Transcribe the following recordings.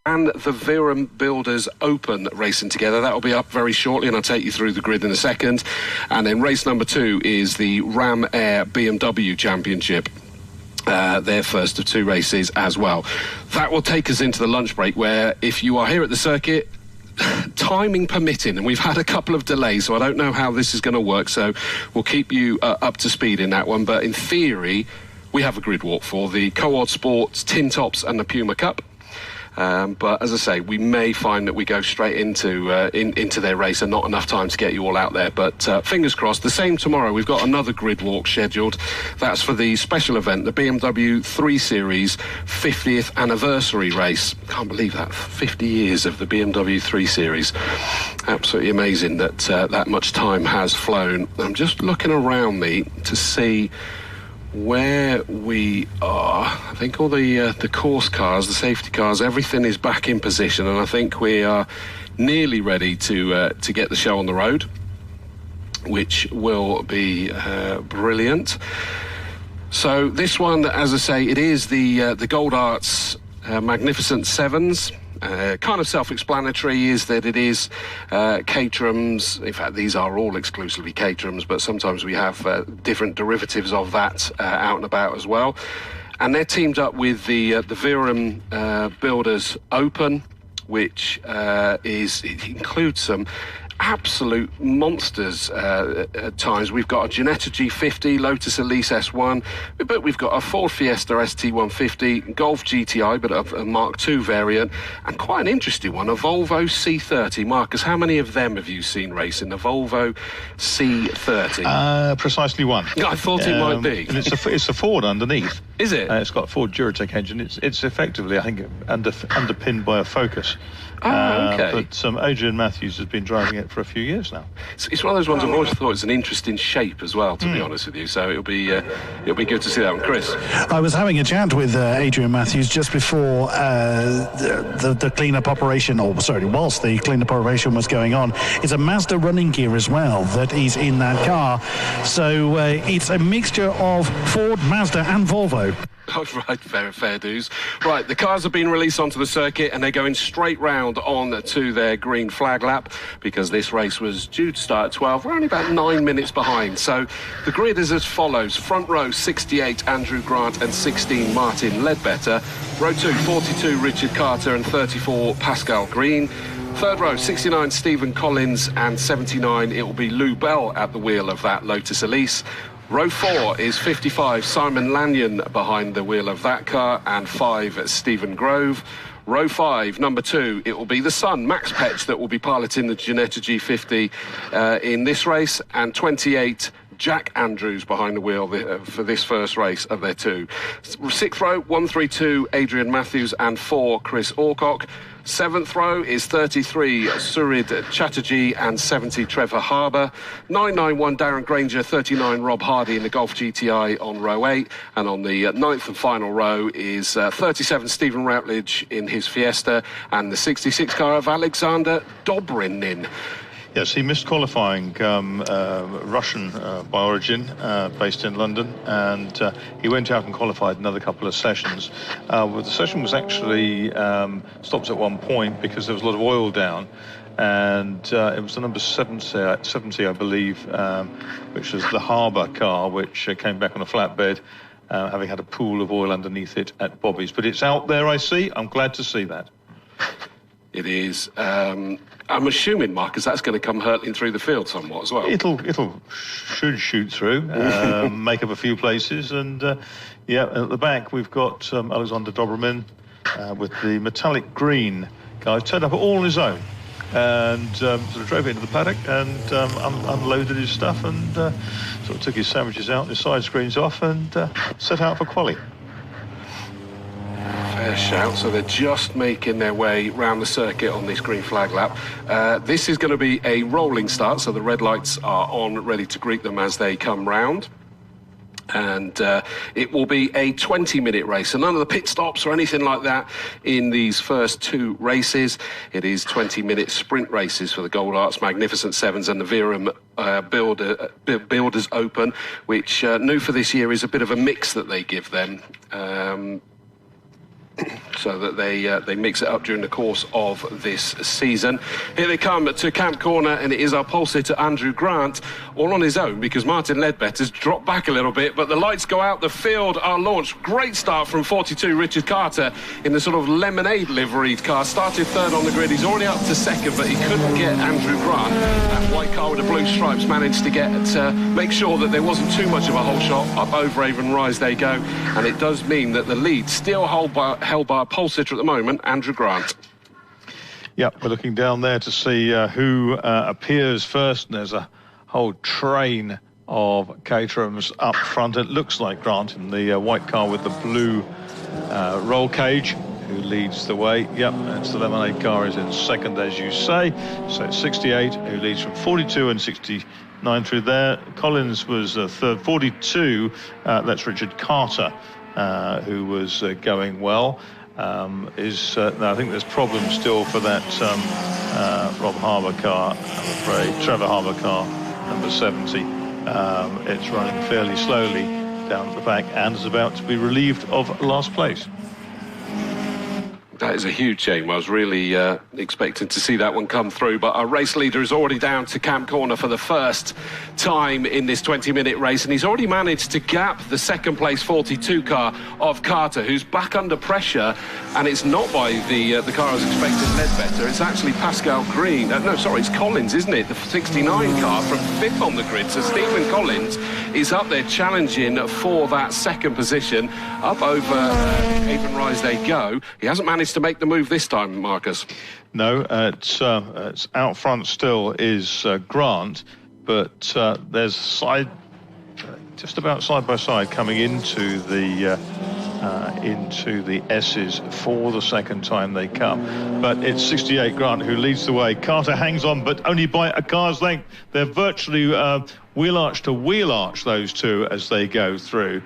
and the Virum Builders Open racing together. That will be up very shortly, and I'll take you through the grid in a second. And then race number 2 is the Ram Air BMW Championship. Their first of 2 races as well. That will take us into the lunch break, where if you are here at the circuit, timing permitting, and we've had a couple of delays, so I don't know how this is going to work, so we'll keep you up to speed in that one. But in theory, we have a grid walk for the Coord Sports, Tin Tops and the Puma Cup. But as I say, we may find that we go straight into their race and not enough time to get you all out there. But fingers crossed. The same tomorrow. We've got another grid walk scheduled. That's for the special event, the BMW 3 Series 50th anniversary race. Can't believe that. 50 years of the BMW 3 Series. Absolutely amazing that that much time has flown. I'm just looking around me to see where we are. I think all the course cars, the safety cars, everything is back in position, and I think we are nearly ready to get the show on the road, which will be brilliant. So this one, as I say, it is the Gold Arts Magnificent Sevens. Kind of self-explanatory is that it is Caterhams. In fact, these are all exclusively Caterhams, but sometimes we have different derivatives of that out and about as well. And they're teamed up with the Virum Builders Open, which it includes some absolute monsters at times. We've got a Ginetta G50, Lotus Elise S1, but we've got a Ford Fiesta ST150, Golf GTI, but a Mark II variant, and quite an interesting one, a Volvo C30. Marcus, how many of them have you seen racing? The Volvo C30? Precisely one. I thought it might be. And it's a Ford underneath. Is it? It's got a Ford Duratec engine. It's effectively, I think, underpinned by a Focus. Okay. But Adrian Matthews has been driving it for a few years now. It's one of those ones I've always thought it's an interesting shape as well, to be honest with you. So it'll be good to see that one. Chris? I was having a chat with Adrian Matthews just before the clean-up operation, whilst the clean-up operation was going on. It's a Mazda running gear as well that is in that car. So it's a mixture of Ford, Mazda and Volvo. Oh, right, fair dues. Right, the cars have been released onto the circuit and they're going straight round on to their green flag lap because this race was due to start at 12. We're only about 9 minutes behind. So the grid is as follows. Front row, 68, Andrew Grant, and 16, Martin Ledbetter. Row 2, 42, Richard Carter, and 34, Pascal Green. Third row, 69, Stephen Collins, and 79, it will be Lou Bell at the wheel of that Lotus Elise. Row 4 is 55, Simon Lanyon behind the wheel of that car, and 5, Stephen Grove. Row 5, number 2, it will be the son, Max Petch, that will be piloting the Ginetta G50 in this race, and 28, Jack Andrews behind the wheel for this first race of their 2. 6th row, 132, Adrian Matthews, and 4, Chris Orcock. 7th row is 33, Surid Chatterjee, and 70, Trevor Harbour. 991, Darren Granger, 39, Rob Hardy in the Golf GTI on row 8. And on the 9th and final row is 37, Stephen Routledge in his Fiesta, and the 66 car of Alexander Dobrinin. Yes, he missed qualifying, Russian by origin, based in London, and he went out and qualified another couple of sessions. The session was actually stopped at one point because there was a lot of oil down, and it was the number 70, I believe, which was the Harbour car, which came back on a flatbed, having had a pool of oil underneath it at Bobby's. But it's out there, I see. I'm glad to see that. It is. I'm assuming, Marcus, that's going to come hurtling through the field somewhat as well. It'll should shoot through, make up a few places, and yeah, at the back we've got Alexander Dobrinin with the metallic green car. He turned up all on his own, and sort of drove into the paddock and unloaded his stuff and sort of took his sandwiches out, his side screens off, and set out for quali. Fair shout. So they're just making their way round the circuit on this green flag lap. This is going to be a rolling start, so the red lights are on, ready to greet them as they come round. And it will be a 20-minute race. So none of the pit stops or anything like that in these first 2 races. It is 20-minute sprint races for the Gold Arts Magnificent Sevens and the Virum Builders Open, which new for this year is a bit of a mix that they give them. so that they mix it up during the course of this season. Here they come to Camp Corner, and it is our pole sitter Andrew Grant all on his own because Martin Ledbetter's dropped back a little bit, but the lights go out, the field are launched. Great start from 42 Richard Carter in the sort of lemonade liveried car. Started third on the grid. He's already up to second, but he couldn't get Andrew Grant. That white car with the blue stripes managed to make sure that there wasn't too much of a hole shot. Up over Avon Rise they go, and it does mean that the lead still held by a pole sitter at the moment, Andrew Grant. Yep, we're looking down there to see who appears first, and there's a whole train of Caterhams up front. It looks like Grant in the white car with the blue roll cage, who leads the way. Yep, it's the lemonade car is in second, as you say. So it's 68 who leads from 42 and 69 through there. Collins was third, 42. That's Richard Carter, who was going well. No, I think there's problems still for that Rob Harbour car, I'm afraid. Trevor Harbour car, number 70. It's running fairly slowly down at the back and is about to be relieved of last place. That is a huge shame. I was really expecting to see that one come through, but our race leader is already down to Camp Corner for the first time in this 20-minute race, and he's already managed to gap the second place 42 car of Carter, who's back under pressure, and it's not by the car I was expecting, Ledbetter. It's actually Pascal Green. No, sorry, it's Collins, isn't it? The 69 car from fifth on the grid. So Stephen Collins is up there challenging for that second position. Up over Avon Rise they go. He hasn't managed to make the move this time, Marcus. No, it's out front still is Grant, but there's side, just about side by side coming into the S's for the second time they come. But it's 68 Grant who leads the way. Carter hangs on, but only by a car's length. They're virtually wheel arch to wheel arch, those two, as they go through.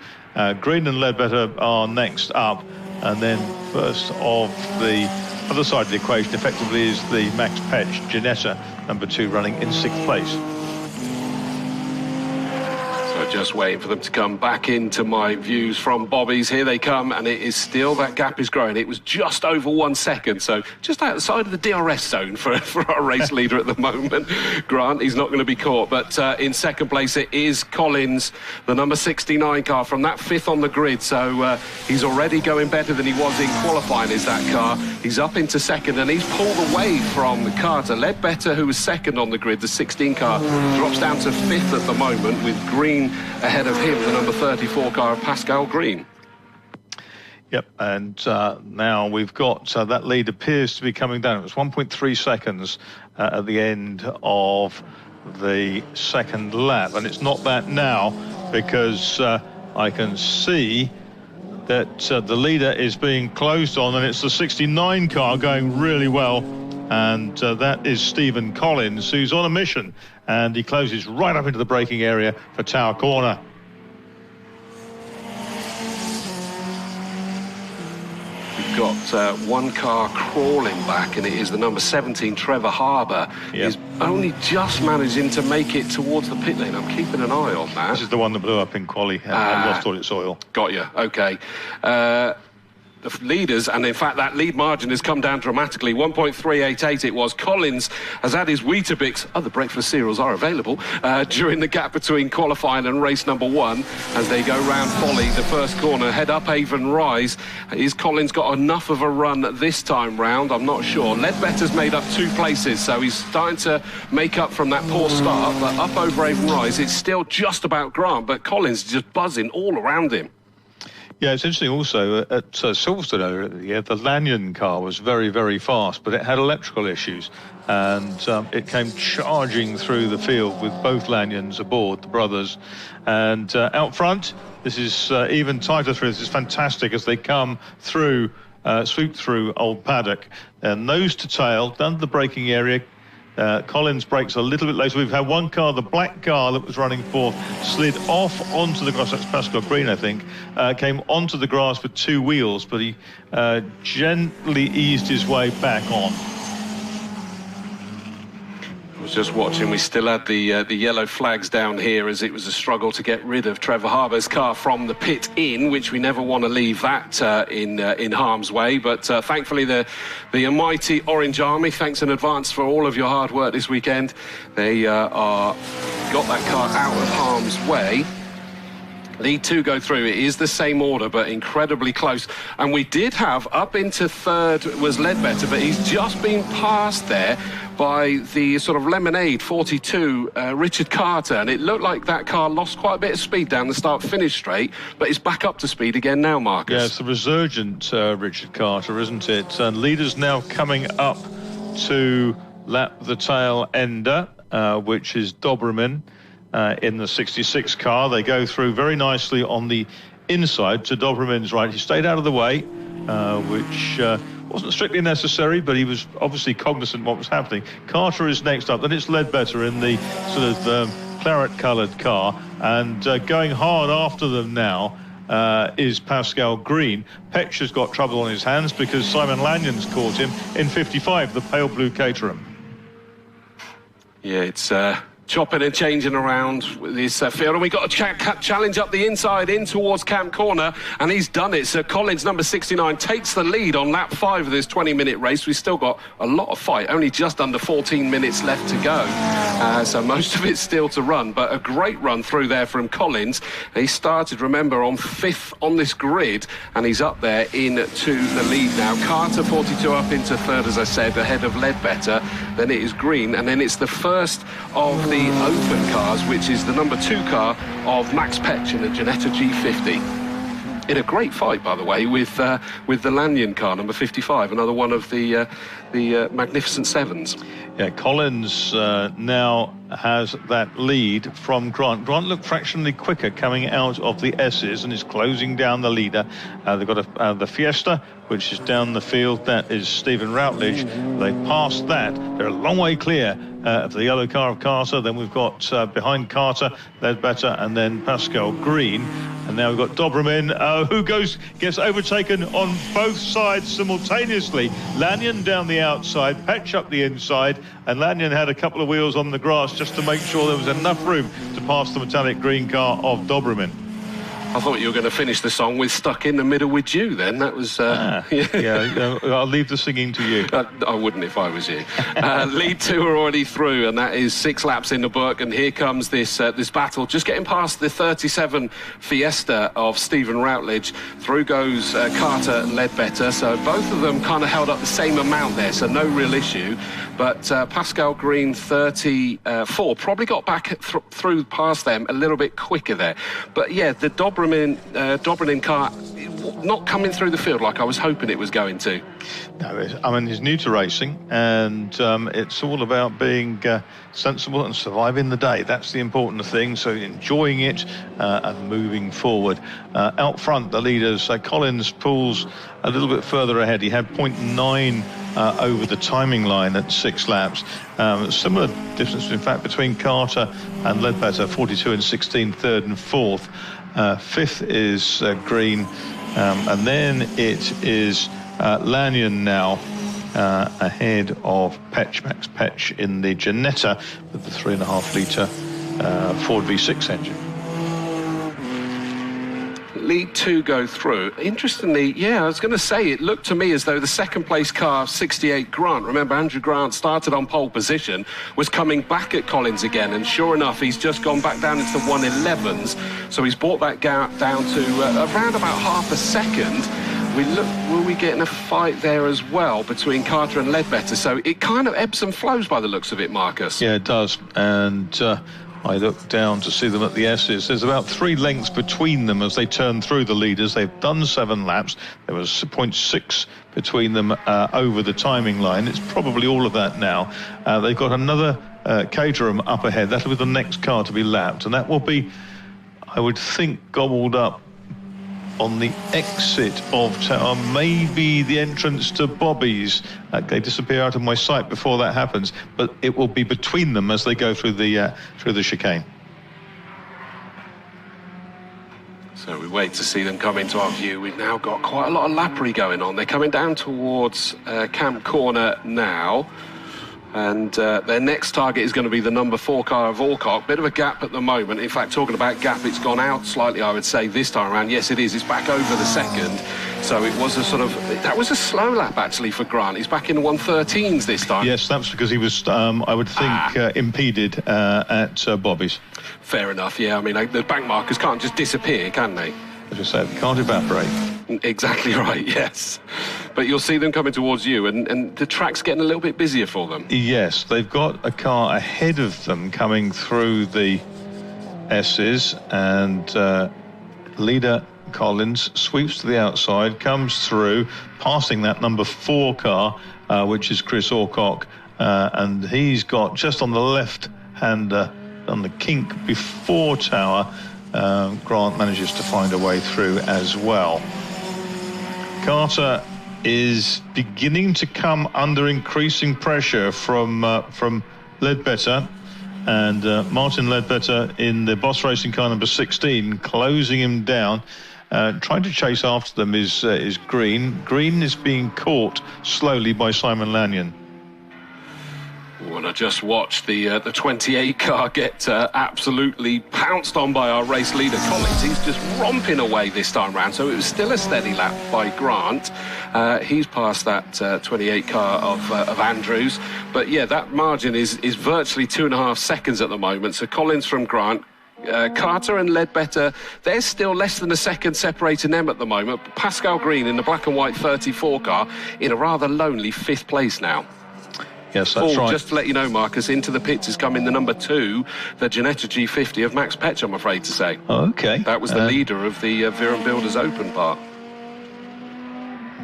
Green and Ledbetter are next up, and then first of the other side of the equation effectively is the Max Petch Ginetta, number 2, running in 6th place. So just waiting for them to come back into my views from Bobby's. Here they come, and it is still, that gap is growing. It was just over 1 second, so just outside of the DRS zone for our race leader at the moment. Grant, he's not going to be caught, but in second place it is Collins, the number 69 car from that fifth on the grid. So he's already going better than he was in qualifying, is that car. He's up into second, and he's pulled away from Carter. Ledbetter, who was second on the grid, the 16 car, drops down to fifth at the moment, with Green ahead of him, the number 34 car of Pascal Green. Yep, and now we've got that lead appears to be coming down. It was 1.3 seconds at the end of the second lap, and it's not that now, because I can see that the leader is being closed on, and it's the 69 car going really well, and that is Stephen Collins, who's on a mission, and he closes right up into the braking area for Tower Corner. We've got one car crawling back, and it is the number 17, Trevor Harbour. Yep. He's only just managing to make it towards the pit lane. I'm keeping an eye on that. This is the one that blew up in quali and lost all its oil. Got you, okay. The leaders, and in fact that lead margin has come down dramatically. 1.388 it was. Collins has had his Weetabix, other breakfast cereals are available, during the gap between qualifying and race number 1 as they go round Folly, the first corner, head up Avon Rise. Is Collins got enough of a run this time round? I'm not sure. Ledbetter's made up 2 places, so he's starting to make up from that poor start, but up over Avon Rise it's still just about Grant, but Collins is just buzzing all around him. Yeah, it's interesting also, at Silverstone earlier in the year, the Lanyon car was very, very fast, but it had electrical issues, and it came charging through the field with both Lanyons aboard, the brothers. And out front, this is even tighter through. This is fantastic as they come through, swoop through Old Paddock, and nose to tail, down to the braking area. Collins brakes a little bit later. We've had one car, the black car that was running fourth, slid off onto the grass. That's Pascal Green, I think. Came onto the grass with 2 wheels, but he gently eased his way back on. was just watching. We still had the yellow flags down here as it was a struggle to get rid of Trevor Harbour's car from the pit in, which we never want to leave that in harm's way. But thankfully, the mighty Orange Army, thanks in advance for all of your hard work this weekend. They got that car out of harm's way. Lead 2 go through. It is the same order, but incredibly close. And we did have up into third was Ledbetter, but he's just been passed there by the sort of Lemonade 42, Richard Carter. And it looked like that car lost quite a bit of speed down the start-finish straight, but it's back up to speed again now, Marcus. Yeah, it's the resurgent Richard Carter, isn't it? And leaders now coming up to lap the tail ender, which is Doberman. In the 66 car. They go through very nicely on the inside to Doberman's right. He stayed out of the way, which wasn't strictly necessary, but he was obviously cognizant of what was happening. Carter is next up, then it's Ledbetter in the sort of claret-coloured car, and going hard after them now is Pascal Green. Petch has got trouble on his hands because Simon Lanyon's caught him in 55, the pale blue Caterham. Yeah, it's chopping and changing around with this field, and we got a challenge up the inside in towards Camp Corner, and he's done it. So Collins, number 69, takes the lead on lap 5 of this 20-minute race. We've still got a lot of fight, only just under 14 minutes left to go, so most of it's still to run, but a great run through there from Collins. He started, remember, on 5th on this grid, and he's up there into the lead now. Carter 42 up into 3rd, as I said, ahead of Ledbetter. Then it is Green, and then it's the first of the open cars, which is the number 2 car of Max Petch in the Ginetta G50. In a great fight, by the way, with the Lanyon car, number 55, another one of the Magnificent Sevens. Yeah, Collins now has that lead from Grant. Grant looked fractionally quicker coming out of the S's and is closing down the leader. They've got the Fiesta, which is down the field. That is Stephen Routledge. They passed that. They're a long way clear of the yellow car of Carter. Then we've got behind Carter, Ledbetter, and then Pascal Green. And now we've got Doberman, who gets overtaken on both sides simultaneously. Lanyon down the outside, Petch up the inside, and Lanyon had a couple of wheels on the grass just to make sure there was enough room to pass the metallic green car of Doberman. I thought you were going to finish the song with Stuck in the Middle with You then. That was... yeah, I'll leave the singing to you. I wouldn't if I was you. Lead 2 are already through, and that is 6 laps in the book, and here comes this battle. Just getting past the 37 Fiesta of Stephen Routledge. Through goes Carter and Ledbetter, so both of them kind of held up the same amount there, so no real issue. But Pascal Green, 34, probably got back through past them a little bit quicker there. But yeah, the Doberman car not coming through the field like I was hoping it was going to. No, I mean, he's new to racing, and it's all about being sensible and surviving the day. That's the important thing, so enjoying it and moving forward. Out front, the leaders, Collins pulls a little bit further ahead. He had 0.9 over the timing line at 6 laps. Similar difference, in fact, between Carter and Ledbetter, 42 and 16, 3rd and 4th. 5th is Green, and then it is Lanyon now ahead of Petch, Max Petch in the Ginetta with the 3.5 litre Ford V6 engine. Lead 2 go through. Interestingly, yeah, I was going to say, it looked to me as though the second place car, 68 Grant, remember Andrew Grant started on pole position, was coming back at Collins again, and sure enough, he's just gone back down into the 111s, so he's brought that gap down to around about half a second. Were we getting a fight there as well between Carter and Ledbetter? So it kind of ebbs and flows by the looks of it, Marcus. Yeah, it does, and I look down to see them at the S's. There's about 3 lengths between them as they turn through the leaders. They've done 7 laps. There was 0.6 between them over the timing line. It's probably all of that now. They've got another Caterham up ahead. That'll be the next car to be lapped, and that will be, I would think, gobbled up on the exit of town, maybe the entrance to Bobby's. They disappear out of my sight before that happens, but it will be between them as they go through the chicane. So we wait to see them come into our view. We've now got quite a lot of lappery going on. They're coming down towards Camp Corner now. And their next target is going to be the number 4 car of Alcock. Bit of a gap at the moment. In fact, talking about gap, it's gone out slightly, I would say, this time around. Yes, it is. It's back over the second. So it was a sort of... That was a slow lap, actually, for Grant. He's back in the 113s this time. Yes, that's because he was, I would think, impeded at Bobby's. Fair enough, yeah. I mean, the bank markers can't just disappear, can they? As you said, can't evaporate. Exactly right, yes. But you'll see them coming towards you, and the track's getting a little bit busier for them. Yes, they've got a car ahead of them coming through the S's, and leader Collins sweeps to the outside, comes through, passing that number 4 car, which is Chris Alcock, and he's got just on the left-hand, on the kink before Tower, Grant manages to find a way through as well. Carter is beginning to come under increasing pressure from Ledbetter, and Martin Ledbetter in the Boss Racing car number 16, closing him down. Trying to chase after them is Green. Green is being caught slowly by Simon Lanyon. And I just watched the 28 car get absolutely pounced on by our race leader Collins. He's just romping away this time round, so it was still a steady lap by Grant. He's passed that 28 car of Andrews, but yeah, that margin is virtually 2.5 seconds at the moment. So Collins from Grant, Carter and Ledbetter, there's still less than a second separating them at the moment. Pascal Green in the black and white 34 car in a rather lonely 5th place now. Yes, that's right. Just to let you know, Marcus, into the pits is coming the number 2, the Ginetta G50 of Max Petch, I'm afraid to say. Oh, okay. That was the leader of the Viren Builders Open part.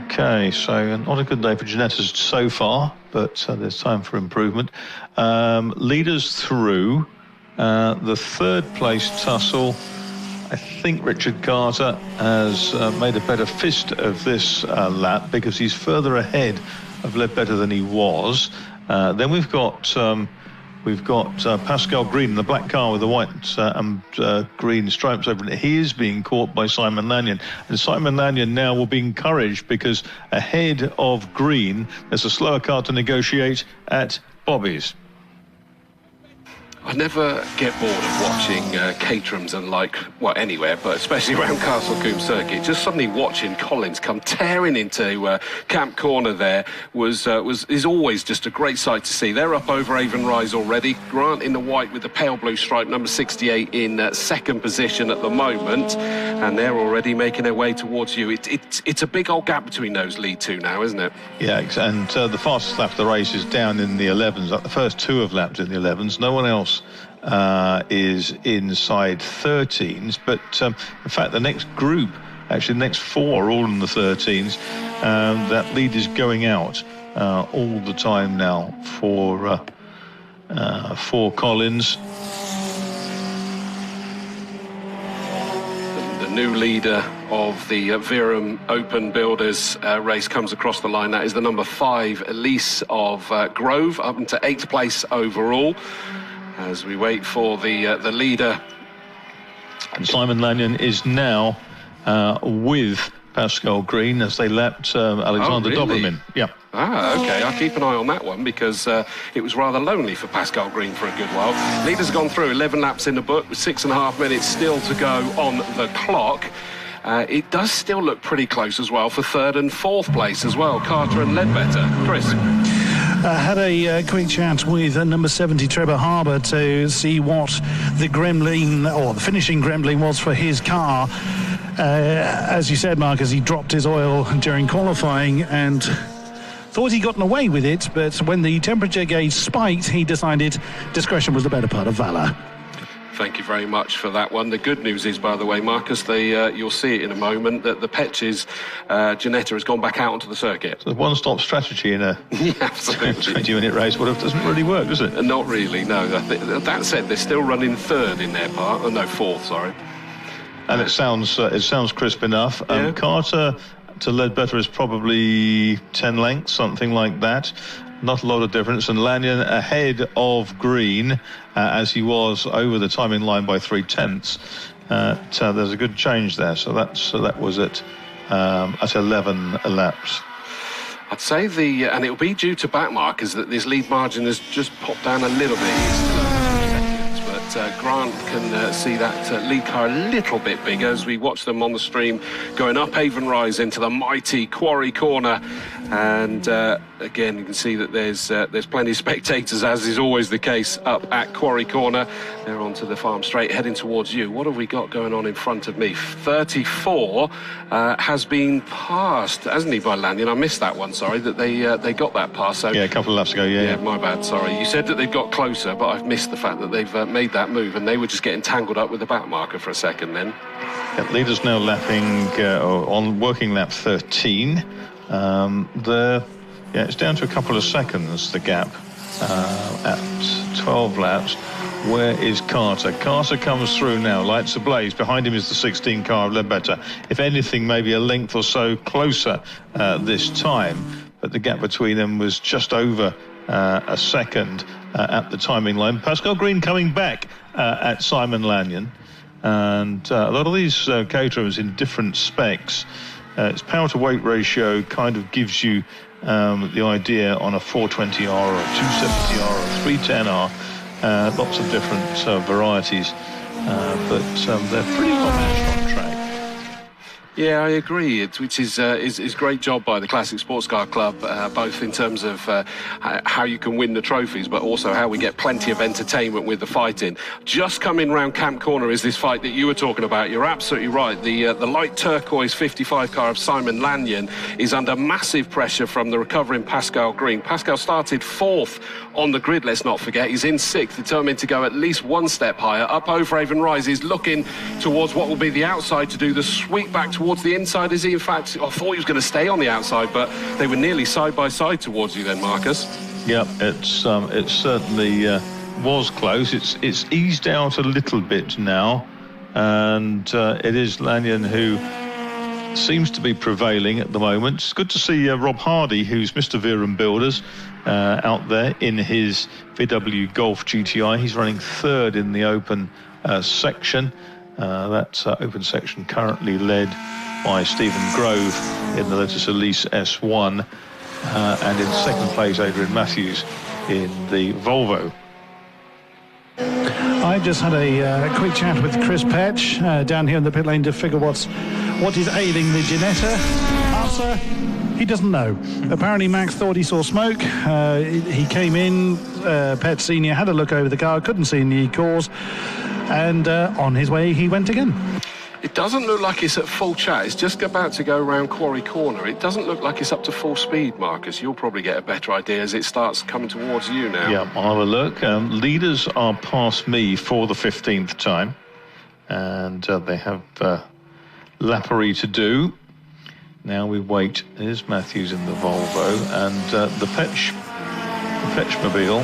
Okay, so not a good day for Ginetta's so far, but there's time for improvement. Leaders through, the 3rd place tussle. I think Richard Carter has made a better fist of this lap because he's further ahead of Ledbetter than he was. Then we've got Pascal Green in the black car with the white and green stripes over it. He is being caught by Simon Lanyon, and Simon Lanyon now will be encouraged because ahead of Green there's a slower car to negotiate at Bobby's. I never get bored of watching Caterhams and anywhere, but especially around Castle Combe Circuit. Just suddenly watching Collins come tearing into Camp Corner there is always just a great sight to see. They're up over Avon Rise already. Grant in the white with the pale blue stripe, number 68 in 2nd position at the moment, and they're already making their way towards you. It's a big old gap between those lead 2 now, isn't it? Yeah, and the fastest lap of the race is down in the 11s. Like the first 2 have lapped in the 11s. No one else is inside 13s, but in fact the next group, actually the next 4 are all in the 13s. That lead is going out all the time now for Collins. The new leader of the Viren Open Builders race comes across the line. That is the number 5 Elise of Grove, up into 8th place overall. As we wait for the leader. And Simon Lanyon is now with Pascal Green as they lapped Alexander Doberman. Yeah. Okay. I'll keep an eye on that one because it was rather lonely for Pascal Green for a good while. Leaders have gone through 11 laps in the book with 6.5 minutes still to go on the clock. It does still look pretty close as well for 3rd and 4th place as well. Carter and Ledbetter. Chris? Had a quick chat with number 70 Trevor Harbour to see what the gremlin or the finishing gremlin was for his car. As you said, Mark, as he dropped his oil during qualifying and thought he'd gotten away with it, but when the temperature gauge spiked, he decided discretion was the better part of valour. Thank you very much for that one. The good news is, by the way, Marcus, you'll see it in a moment, that the Petch's Ginetta has gone back out onto the circuit. So the one-stop strategy in a 20-minute race doesn't really work, does it? Not really, no. That said, they're still running 3rd in their part. Oh, no, 4th, sorry. And it sounds crisp enough. Yeah. Carter to Ledbetter is probably 10 lengths, something like that. Not a lot of difference, and Lanyon ahead of Green as he was over the timing line by 3/10. There's a good change there, so that was at 11 laps. I'd say and it'll be due to back markers that this lead margin has just popped down a little bit. It's still over 2 seconds, but Grant can see that lead car a little bit bigger as we watch them on the stream going up Avon Rise into the mighty Quarry Corner. And again, you can see that there's plenty of spectators, as is always the case, up at Quarry Corner. They're onto the farm straight, heading towards you. What have we got going on in front of me? 34 has been passed, hasn't he, by Lanyon? I missed that one, sorry, that they got that pass. So, yeah, a couple of laps ago, yeah. Yeah, my bad, sorry. You said that they've got closer, but I've missed the fact that they've made that move, and they were just getting tangled up with the back marker for a second then. Yeah, leaders now lapping on working lap 13. It's down to a couple of seconds, the gap at 12 laps. Where is Carter? Carter comes through now, lights ablaze. Behind him is the 16 car of Ledbetter. If anything, maybe a length or so closer this time. But the gap between them was just over a second at the timing line. Pascal Green coming back at Simon Lanyon. And a lot of these caterers in different specs. Its power to weight ratio kind of gives you the idea on a 420R or a 270R or a 310R. Lots of different varieties, but they're pretty well managed on track. Yeah, I agree. Which is great job by the Classic Sports Car Club, both in terms of how you can win the trophies, but also how we get plenty of entertainment with the fighting. Just coming round Camp Corner is this fight that you were talking about. You're absolutely right. The light turquoise 55 car of Simon Lanyon is under massive pressure from the recovering Pascal Green. Pascal started 4th on the grid, let's not forget. He's in 6th, determined to go at least one step higher. Up over Avon Rise, he's looking towards what will be the outside to do the sweep back towards the inside. Is he? In fact, I thought he was going to stay on the outside, but they were nearly side by side towards you then, Marcus. Yeah, it certainly was close. It's eased out a little bit now, and it is Lanyon who seems to be prevailing at the moment. It's good to see Rob Hardy, who's Mr. Viren Builders, out there in his VW Golf GTI. He's running 3rd in the open section. That open section currently led by Stephen Grove in the Lotus Elise S1, and in 2nd place Adrian Matthews in the Volvo. I just had a quick chat with Chris Petch down here in the pit lane to figure what is ailing the Ginetta. Answer: he doesn't know. Apparently Max thought he saw smoke. He came in, Petch Senior had a look over the car, couldn't see any cause, and on his way he went again. It doesn't look like it's at full chat. It's just about to go around Quarry Corner. It doesn't look like it's up to full speed, Marcus. You'll probably get a better idea as it starts coming towards you now. Yeah, I'll have a look. Leaders are past me for the 15th time, and they have lappery to do. Now we wait. There's Matthews in the Volvo, and the Petchmobile,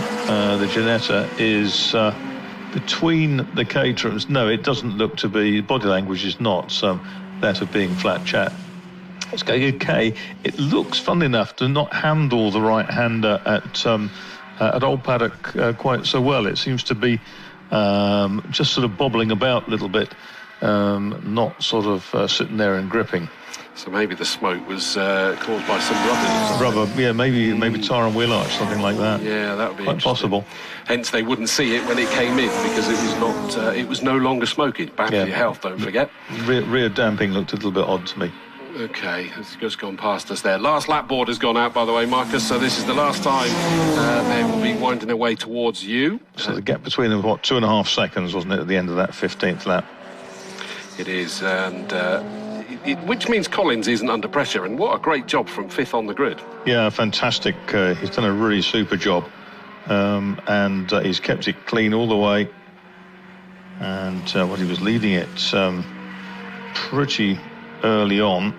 the Ginetta, is between the caterers. No, it doesn't look to be. Body language is not that of being flat chat. It's going okay. It looks, funnily enough, to not handle the right-hander at Old Paddock quite so well. It seems to be just sort of bobbling about a little bit, not sort of sitting there and gripping. So maybe the smoke was caused by some rubber. Rubber, yeah, maybe tire and wheel arch, something like that. Yeah, that would be quite possible. Hence, they wouldn't see it when it came in because it was not. It was no longer smoking. Bad for your health, don't forget. Rear damping looked a little bit odd to me. Okay, it's just gone past us there. Last lap board has gone out, by the way, Marcus, so this is the last time they will be winding their way towards you. So the gap between them, 2.5 seconds, wasn't it, at the end of that 15th lap? It is, and which means Collins isn't under pressure, and what a great job from 5th on the grid. Yeah, fantastic. He's done a really super job, and he's kept it clean all the way, and he was leading it pretty early on.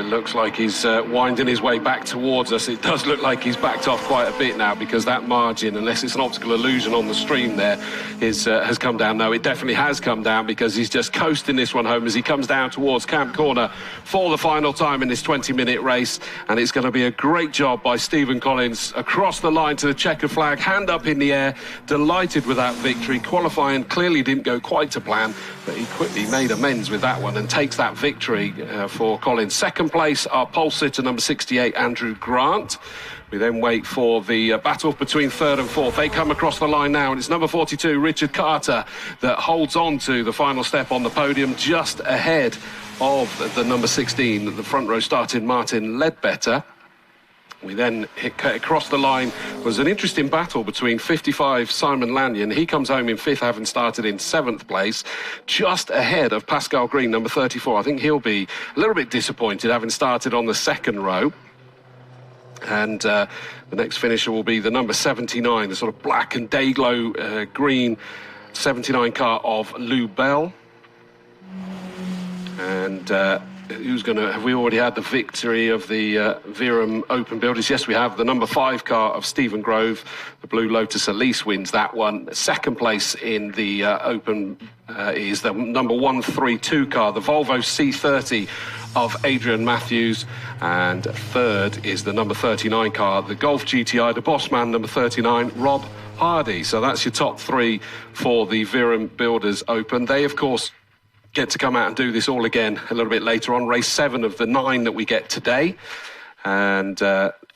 It looks like he's winding his way back towards us. It does look like he's backed off quite a bit now, because that margin, unless it's an optical illusion on the stream there, has come down. No, it definitely has come down, because he's just coasting this one home as he comes down towards Camp Corner for the final time in this 20-minute race. And it's going to be a great job by Stephen Collins across the line to the checkered flag, hand up in the air, delighted with that victory. Qualifying clearly didn't go quite to plan, but he quickly made amends with that one and takes that victory for Collins. Second place, our pole sitter, number 68, Andrew Grant. We then wait for the battle between third and fourth. They come across the line now, and it's number 42, Richard Carter, that holds on to the final step on the podium, just ahead of the number 16, the front row started Martin Ledbetter. We then across the line was an interesting battle between 55 Simon Lanyon. He comes home in fifth, having started in seventh place, just ahead of Pascal Green, number 34. I think he'll be a little bit disappointed, having started on the second row. And the next finisher will be the number 79, the sort of black and day-glow green 79 car of Lou Bell. And who's going to... Have we already had the victory of the Verum Open Builders? Yes, we have. The number 5 car of Stephen Grove, the Blue Lotus Elise, wins that one. Second place in the Open is the number 132 car, the Volvo C30 of Adrian Matthews. And third is the number 39 car, the Golf GTI, the Bossman, number 39, Rob Hardy. So that's your top three for the Verum Builders Open. They, of course, get to come out and do this all again a little bit later on, race 7 of the 9 that we get today. And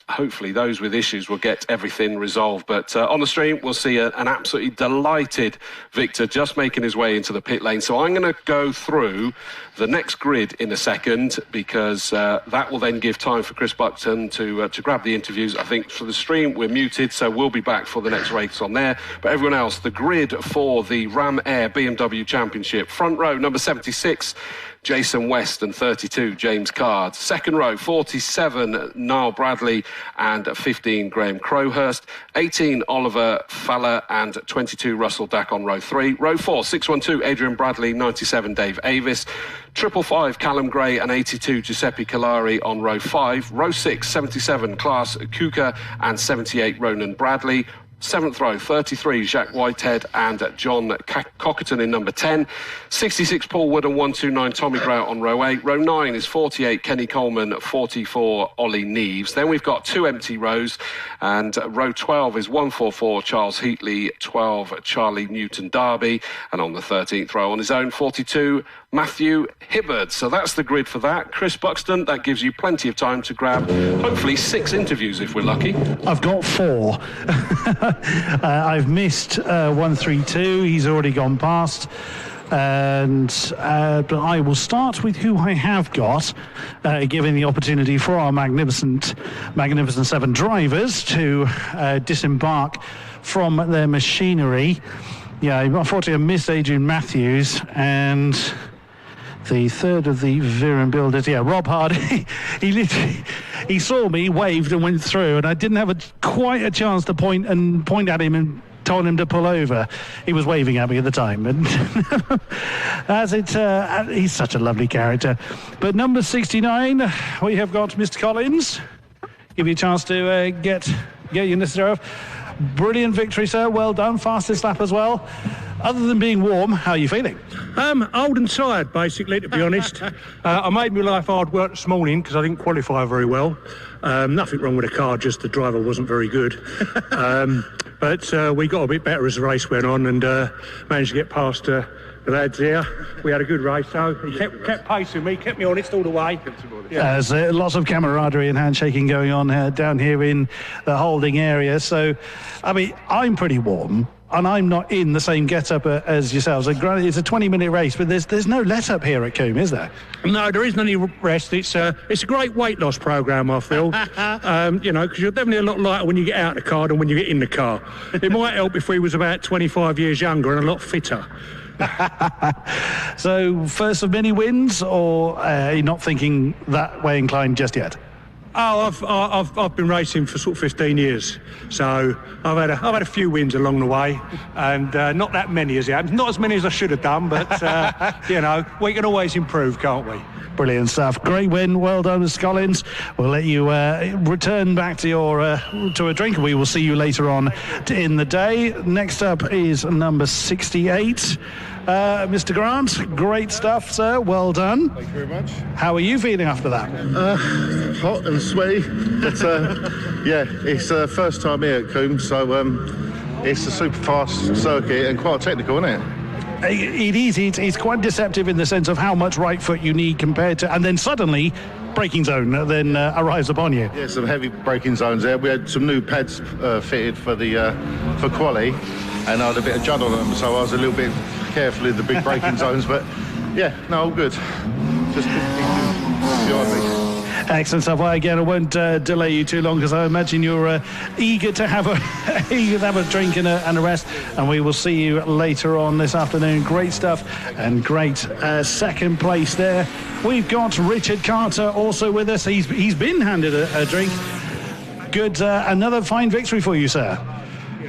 hopefully those with issues will get everything resolved. But on the stream, we'll see an absolutely delighted Victor just making his way into the pit lane. So I'm going to go through the next grid in a second, because that will then give time for Chris Buckton to grab the interviews. I think for the stream, we're muted, so we'll be back for the next race on there. But everyone else, the grid for the Ram Air BMW Championship. Front row, number 76, Jason West, and 32, James Card. Second row, 47, Niall Bradley, and 15, Graham Crowhurst. 18, Oliver Faller, and 22, Russell Dack on row 3. Row 4, 612, Adrian Bradley, 97, Dave Avis. 555, Callum Gray, and 82, Giuseppe Calari on row 5. Row 6, 77, Klaas Kuka, and 78, Ronan Bradley. 7th row, 33, Jacques Whitehead and John Cockerton in number 10. 66, Paul Wood, and 129, Tommy Grout on row 8. Row 9 is 48, Kenny Coleman, 44, Ollie Neves. Then we've got 2 empty rows, and row 12 is 144, Charles Heatley, 12, Charlie Newton Darby, and on the 13th row on his own, 42, Matthew Hibbard. So that's the grid for that. Chris Buxton, that gives you plenty of time to grab hopefully 6 interviews if we're lucky. I've got 4. I've missed 132. He's already gone past. And but I will start with who I have got, giving the opportunity for our magnificent 7 drivers to disembark from their machinery. Yeah, unfortunately I missed Adrian Matthews, and the third of the Verum Builders, Rob Hardy. he saw me, waved, and went through, and I didn't have quite a chance to point at him and told him to pull over. He was waving at me at the time, and he's such a lovely character. But number 69, we have got Mr. Collins. Give you a chance to get you necessary off. Brilliant victory, sir. Well done. Fastest lap as well. Other than being warm, how are you feeling? Old and tired, basically, to be honest. I made my life hard work this morning because I didn't qualify very well. Nothing wrong with the car, just the driver wasn't very good. But we got a bit better as the race went on, and managed to get past the lads here. We had a good race, so he kept pacing me, kept me honest all the way. Yeah. There's lots of camaraderie and handshaking going on down here in the holding area. So, I mean, I'm pretty warm, and I'm not in the same get-up as yourselves. Granted, it's a 20-minute race, but there's no let-up here at Combe, is there? No, there isn't any rest. It's a great weight loss programme, I feel. Because you're definitely a lot lighter when you get out of the car than when you get in the car. It might help if we was about 25 years younger and a lot fitter. So, first of many wins, or are you not thinking that way inclined just yet? Oh, I've been racing for sort of 15 years, so I've had a few wins along the way, and not that many as yet. Not as many as I should have done, but we can always improve, can't we? Brilliant stuff. Great win. Well done, Mr. Collins. We'll let you return back to your to a drink. We will see you later on in the day. Next up is number 68. Mr. Grant, great stuff, sir. Well done. Thank you very much. How are you feeling after that? Hot and sweaty, but yeah, it's the first time here at Combe, so it's a super fast circuit and quite technical, isn't it? It is. It's quite deceptive in the sense of how much right foot you need compared to, and then suddenly braking zone then arrives upon you. Yeah, some heavy braking zones there. We had some new pads fitted for the for quali, and I had a bit of jud on them, so I was a little bit careful in the big braking zones. But yeah, no, all good. Just behind me. Excellent stuff. Well, again, I won't delay you too long because I imagine you're eager to have a drink and a rest. And we will see you later on this afternoon. Great stuff and great second place there. We've got Richard Carter also with us. He's been handed a drink. Good, another fine victory for you, sir.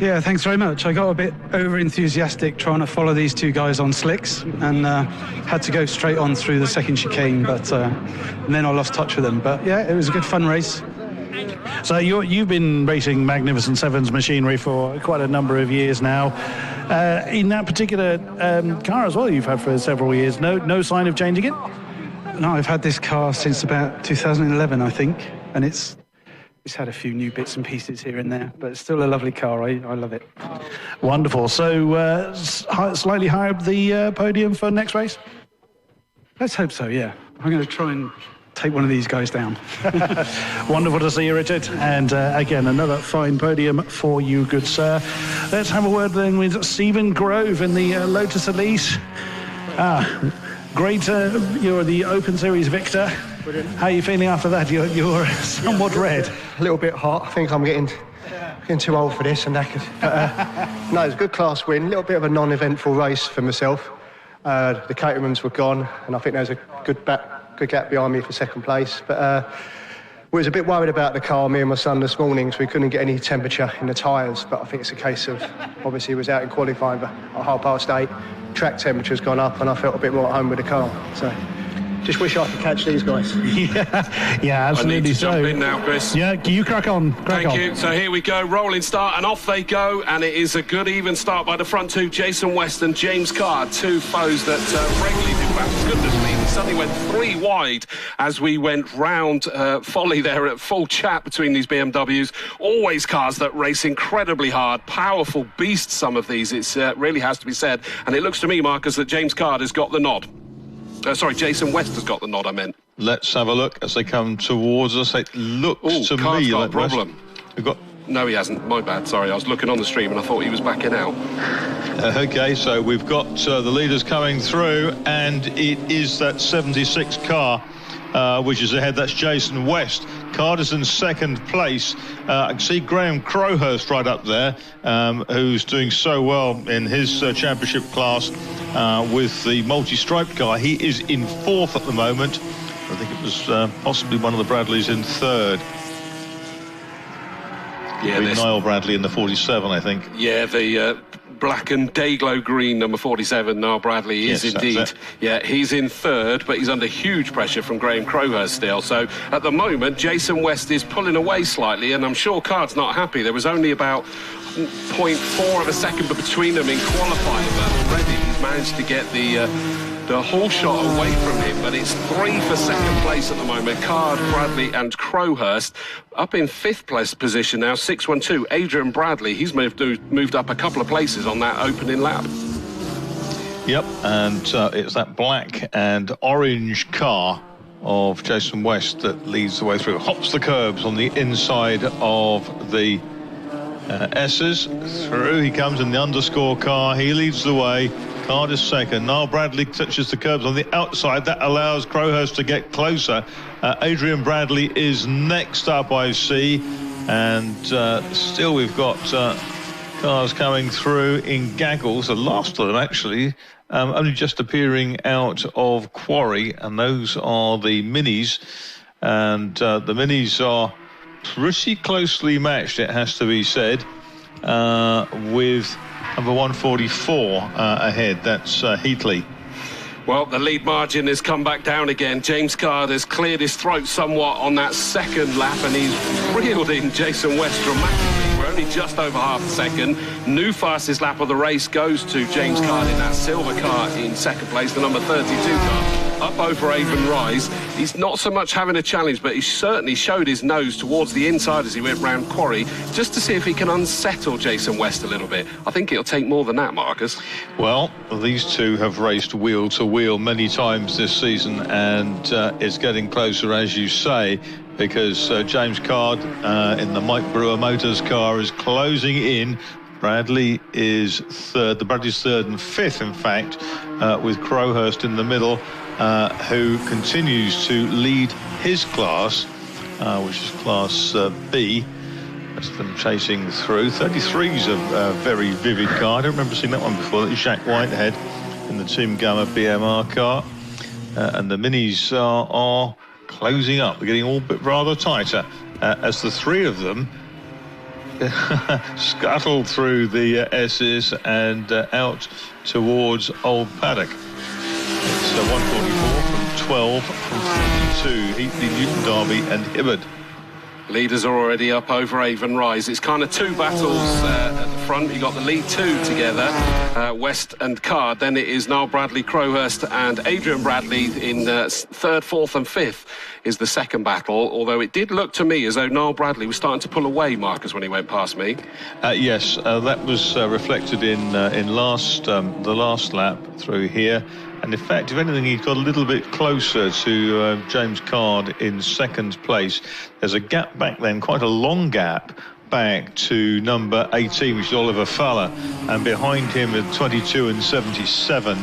Yeah, thanks very much. I got a bit over-enthusiastic trying to follow these two guys on slicks and had to go straight on through the second chicane, but and then I lost touch with them. But yeah, it was a good fun race. So you've been racing Magnificent Sevens machinery for quite a number of years now. In that particular car as well, you've had for several years. No sign of changing it? No, I've had this car since about 2011, I think, and it's had a few new bits and pieces here and there, but it's still a lovely car. I love it. Wonderful. So slightly higher up the podium for next race? Let's hope so, yeah. I'm going to try and take one of these guys down. Wonderful to see you, Richard. And again, another fine podium for you, good sir. Let's have a word then with Stephen Grove in the Lotus Elise. Great, you're the Open Series victor. Brilliant. How are you feeling after that? You're somewhat red. A little bit hot. I think I'm getting too old for this and knackered. But, no, it was a good class win. A little bit of a non-eventful race for myself. The Catermans were gone, and I think there was a good gap behind me for second place. But we was a bit worried about the car, me and my son, this morning, so we couldn't get any temperature in the tyres. But I think it's a case of, obviously, he was out in qualifying at 8:30. Track temperature's gone up, and I felt a bit more at home with the car. So just wish I could catch these guys. Yeah, absolutely. I need to so. jump in now, Chris. Yeah, you crack on. Thank you. So here we go, rolling start, and off they go. And it is a good even start by the front two, Jason West and James Carr, two foes that regularly do well. Goodness me, we suddenly went 3 wide as we went round Folly there at full chat between these BMWs. Always cars that race incredibly hard, powerful beasts, some of these. It really has to be said. And it looks to me, Marcus, that James Carr has got the nod. Jason West has got the nod, I meant. Let's have a look as they come towards us. It looks to me got like a problem. No, he hasn't. My bad. Sorry, I was looking on the stream and I thought he was backing out. Okay, so we've got the leaders coming through, and it is that 76 car which is ahead. That's Jason West. Carter's in second place. I can see Graham Crowhurst right up there, who's doing so well in his championship class with the multi-striped car. He is in fourth at the moment. I think it was possibly one of the Bradleys in third. Yeah, Niall Bradley in the 47, I think. Yeah, the black and day-glow green number 47, Niall Bradley, is indeed. Yeah, he's in third, but he's under huge pressure from Graham Crowhurst still. So at the moment, Jason West is pulling away slightly, and I'm sure Card's not happy. There was only about 0.4 of a second between them in qualifying, but already he's managed to get the whole shot away from him. But it's 3 for second place at the moment. Card, Bradley and Crowhurst up in fifth place position now. 612 Adrian Bradley, he's moved up a couple of places on that opening lap. Yep, and it's that black and orange car of Jason West that leads the way through. Hops the curbs on the inside of the S's. Through he comes in the underscore car. He leads the way. Card is second. Niall Bradley touches the curbs on the outside. That allows Crowhurst to get closer. Adrian Bradley is next up, I see. And still we've got cars coming through in gaggles. The last of them, actually, only just appearing out of Quarry. And those are the Minis. And the Minis are pretty closely matched, it has to be said, with number 144 ahead. That's Heatley. Well, the lead margin has come back down again. James Card has cleared his throat somewhat on that second lap, and he's reeled in Jason West dramatically. We're only just over half a second. New fastest lap of the race goes to James Card in that silver car in second place, the number 32 car. Up over Avon Rise. He's not so much having a challenge, but he certainly showed his nose towards the inside as he went round Quarry, just to see if he can unsettle Jason West a little bit. I think it'll take more than that, Marcus. Well, these two have raced wheel to wheel many times this season, and it's getting closer, as you say, because James Card in the Mike Brewer Motors car is closing in. Bradley is third. The Bradley's third and fifth, in fact, with Crowhurst in the middle, who continues to lead his class, which is Class B. That's them chasing through. 33's a very vivid car. I don't remember seeing that one before. That is Jacques Whitehead in the Team Gamma BMR car. And the minis are closing up. They're getting all bit rather tighter as the three of them scuttled through the S's and out towards Old Paddock. It's 144 from 12 from 32. Heatley, Newton Derby and Hibbard. Leaders are already up over Avon Rise. It's kind of two battles at the front. You got the lead two together, West and Card. Then it is Niall Bradley, Crowhurst and Adrian Bradley in third, fourth and fifth is the second battle. Although it did look to me as though Niall Bradley was starting to pull away, Marcus, when he went past me. Yes, that was reflected in the last lap through here. And in fact, if anything, he got a little bit closer to James Card in second place. There's a gap back then, quite a long gap back to number 18, which is Oliver Fowler. And behind him are 22 and 77,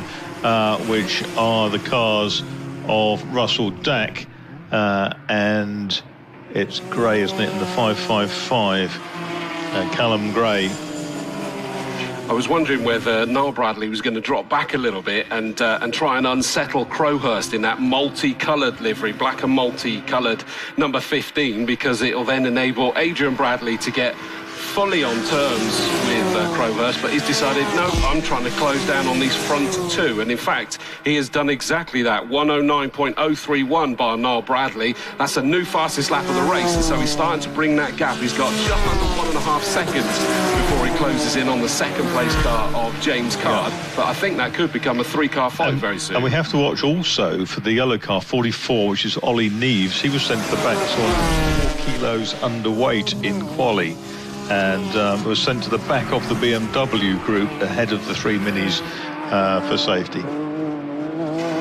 which are the cars of Russell Dack. And it's Gray, isn't it, in the 555, Callum Gray. I was wondering whether Niall Bradley was going to drop back a little bit and try and unsettle Crowhurst in that multi-coloured livery, black and multi-coloured number 15, because it'll then enable Adrian Bradley to get fully on terms with Crowhurst, but he's decided, no, I'm trying to close down on these front two. And in fact, he has done exactly that. 109.031 by Niall Bradley. That's a new fastest lap of the race, and so he's starting to bring that gap. He's got just under 1.5 seconds before he closes in on the second place car of James Card. Yeah. But I think that could become a three-car fight very soon. And we have to watch also for the yellow car 44, which is Ollie Neves. He was sent to the back, so 4 kilos underweight in quali, and was sent to the back of the BMW group ahead of the 3 minis for safety.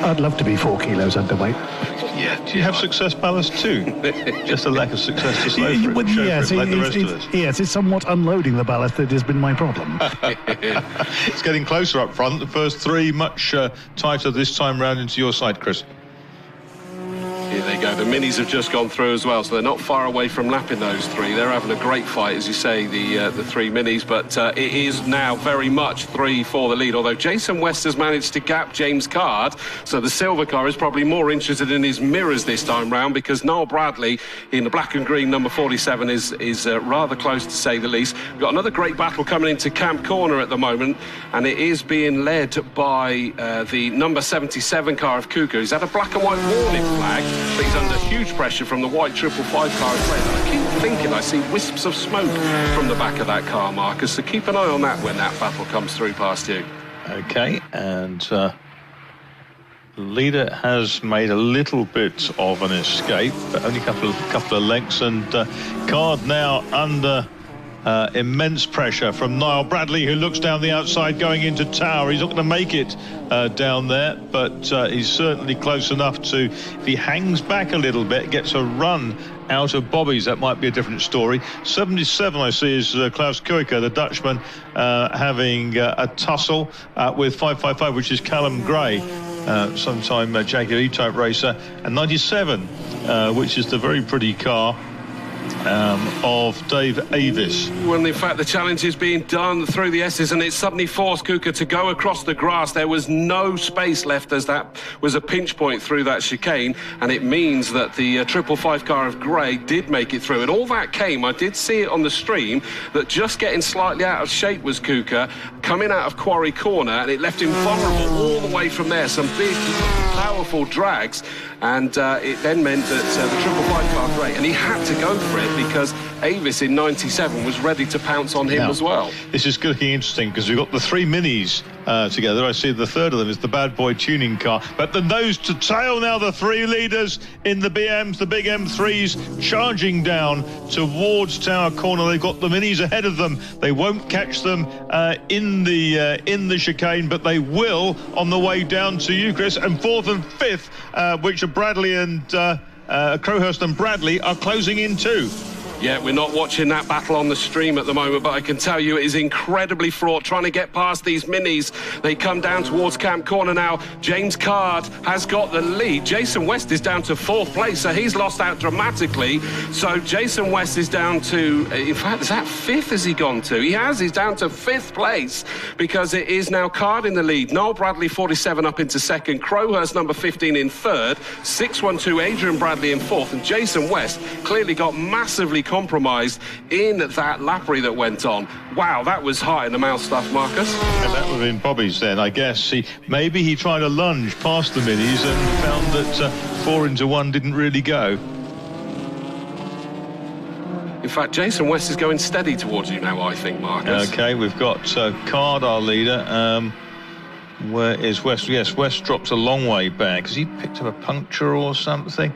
I'd love to be 4 kilos underweight. Yeah, do you have success ballast too? Just a lack of success to slow for it, yes, like the rest of us. Yes, it's somewhat unloading the ballast that has been my problem. It's getting closer up front. The first 3 much tighter this time round into your side, Chris. Here they go. The minis have just gone through as well, so they're not far away from lapping those 3. They're having a great fight, as you say, the 3 minis, but it is now very much 3 for the lead, although Jason West has managed to gap James Card, so the silver car is probably more interested in his mirrors this time round, because Niall Bradley in the black and green number 47 is rather close, to say the least. We've got another great battle coming into Camp Corner at the moment, and it is being led by the number 77 car of Kuka. He's had a black and white warning flag, but he's under huge pressure from the white 555 car. I keep thinking I see wisps of smoke from the back of that car, Marcus, so keep an eye on that when that battle comes through past you. Okay, and the leader has made a little bit of an escape, but only a couple of lengths, and Card now under immense pressure from Niall Bradley, who looks down the outside going into Tower. He's not going to make it down there, but he's certainly close enough to, if he hangs back a little bit, gets a run out of Bobby's, that might be a different story. 77 I see is Klaus Kuiker, the Dutchman, having a tussle with 555, which is Callum Gray, sometime Jaguar E-Type racer, and 97, which is the very pretty car of Dave Avis. Well, in fact, the challenge is being done through the S's, and it suddenly forced Kuka to go across the grass. There was no space left, as that was a pinch point through that chicane, and it means that the 555 car of Gray did make it through. And all that came, I did see it on the stream, that just getting slightly out of shape was Kuka, coming out of Quarry Corner, and it left him vulnerable all the way from there. Some big, powerful drags, and it then meant that the 555 car Gray, and he had to go for it because Avis in 97 was ready to pounce on him as well. This is looking interesting because we've got the three minis together. I see the third of them is the Bad Boy tuning car, but the nose to tail now, the three leaders in the BMs, the big M3s charging down towards Tower Corner. They've got the minis ahead of them. They won't catch them in the chicane, but they will on the way down to you, Chris. And fourth and fifth, which are Bradley and Crowhurst and Bradley, are closing in too. Yeah, we're not watching that battle on the stream at the moment, but I can tell you it is incredibly fraught trying to get past these minis. They come down towards Camp Corner now. James Card has got the lead. Jason West is down to fourth place, so he's lost out dramatically. So Jason West is down to, in fact, is that fifth has he gone to? He has, he's down to fifth place because it is now Card in the lead. Noel Bradley, 47, up into second. Crowhurst, number 15, in third. 612, Adrian Bradley in fourth. And Jason West clearly got massively compromised in that lappery that went on. Wow, that was heart in the mouth stuff, Marcus. And that would have been Bobby's then, I guess. Maybe he tried to lunge past the minis and found that 4 into 1 didn't really go. In fact, Jason West is going steady towards you now, I think, Marcus. Okay, we've got Card, our leader. Where is West? Yes, West drops a long way back. Has he picked up a puncture or something?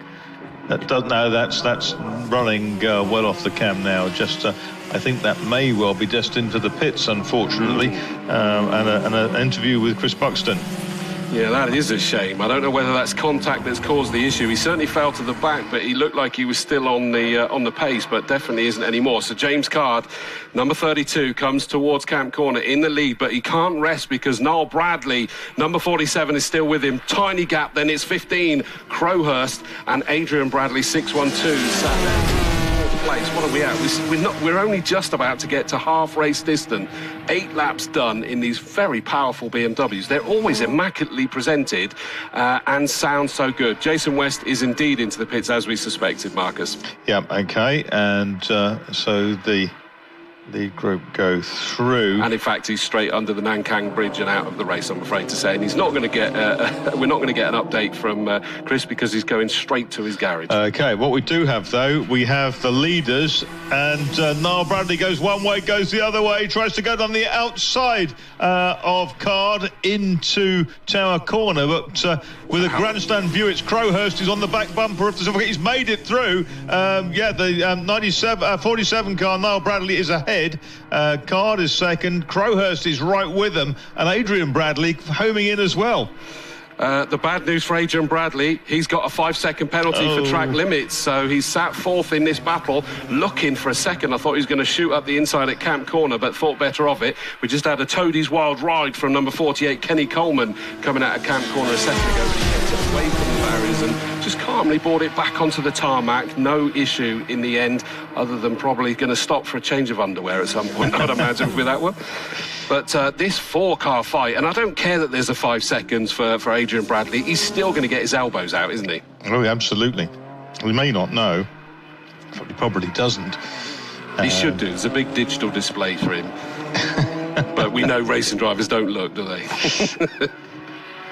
That's running well off the cam now. I think that may well be destined for the pits, unfortunately, and an interview with Chris Buxton. Yeah, that is a shame. I don't know whether that's contact that's caused the issue. He certainly fell to the back, but he looked like he was still on the pace, but definitely isn't anymore. So James Card, number 32, comes towards Camp Corner in the lead, but he can't rest because Noel Bradley, number 47, is still with him. Tiny gap, then it's 15, Crowhurst, and Adrian Bradley, 612, sat there. Place. What are we at? We're only just about to get to half race distance. 8 laps done in these very powerful BMWs. They're always immaculately presented and sound so good. Jason West is indeed into the pits as we suspected, Marcus. Yeah, okay, and so the group go through, and in fact he's straight under the Nankang Bridge and out of the race, I'm afraid to say, and he's not going to get we're not going to get an update from Chris because he's going straight to his garage. Okay, what we do have though, we have the leaders, and Noel Bradley goes one way, goes the other way, tries to go down the outside of Card into Tower Corner, but with a grandstand view, it's Crowhurst who's on the back bumper of the Silvergate. He's made it through. The 47 car, Noel Bradley, is ahead. Card is second, Crowhurst is right with them, and Adrian Bradley homing in as well. The bad news for Adrian Bradley, he's got a 5-second penalty for track limits, so he's sat fourth in this battle, looking for a second. I thought he was going to shoot up the inside at Camp Corner, but thought better of it. We just had a Toadie's Wild Ride from number 48, Kenny Coleman, coming out of Camp Corner a second ago. He kept it away from the barriers and just calmly brought it back onto the tarmac. No issue in the end, other than probably going to stop for a change of underwear at some point, I'd imagine, with that one. But this 4-car fight, and I don't care that there's a 5 seconds for Adrian Bradley, he's still going to get his elbows out, isn't he? Oh, absolutely. We may not know. He probably doesn't. He should do. There's a big digital display for him. But we know racing drivers don't look, do they?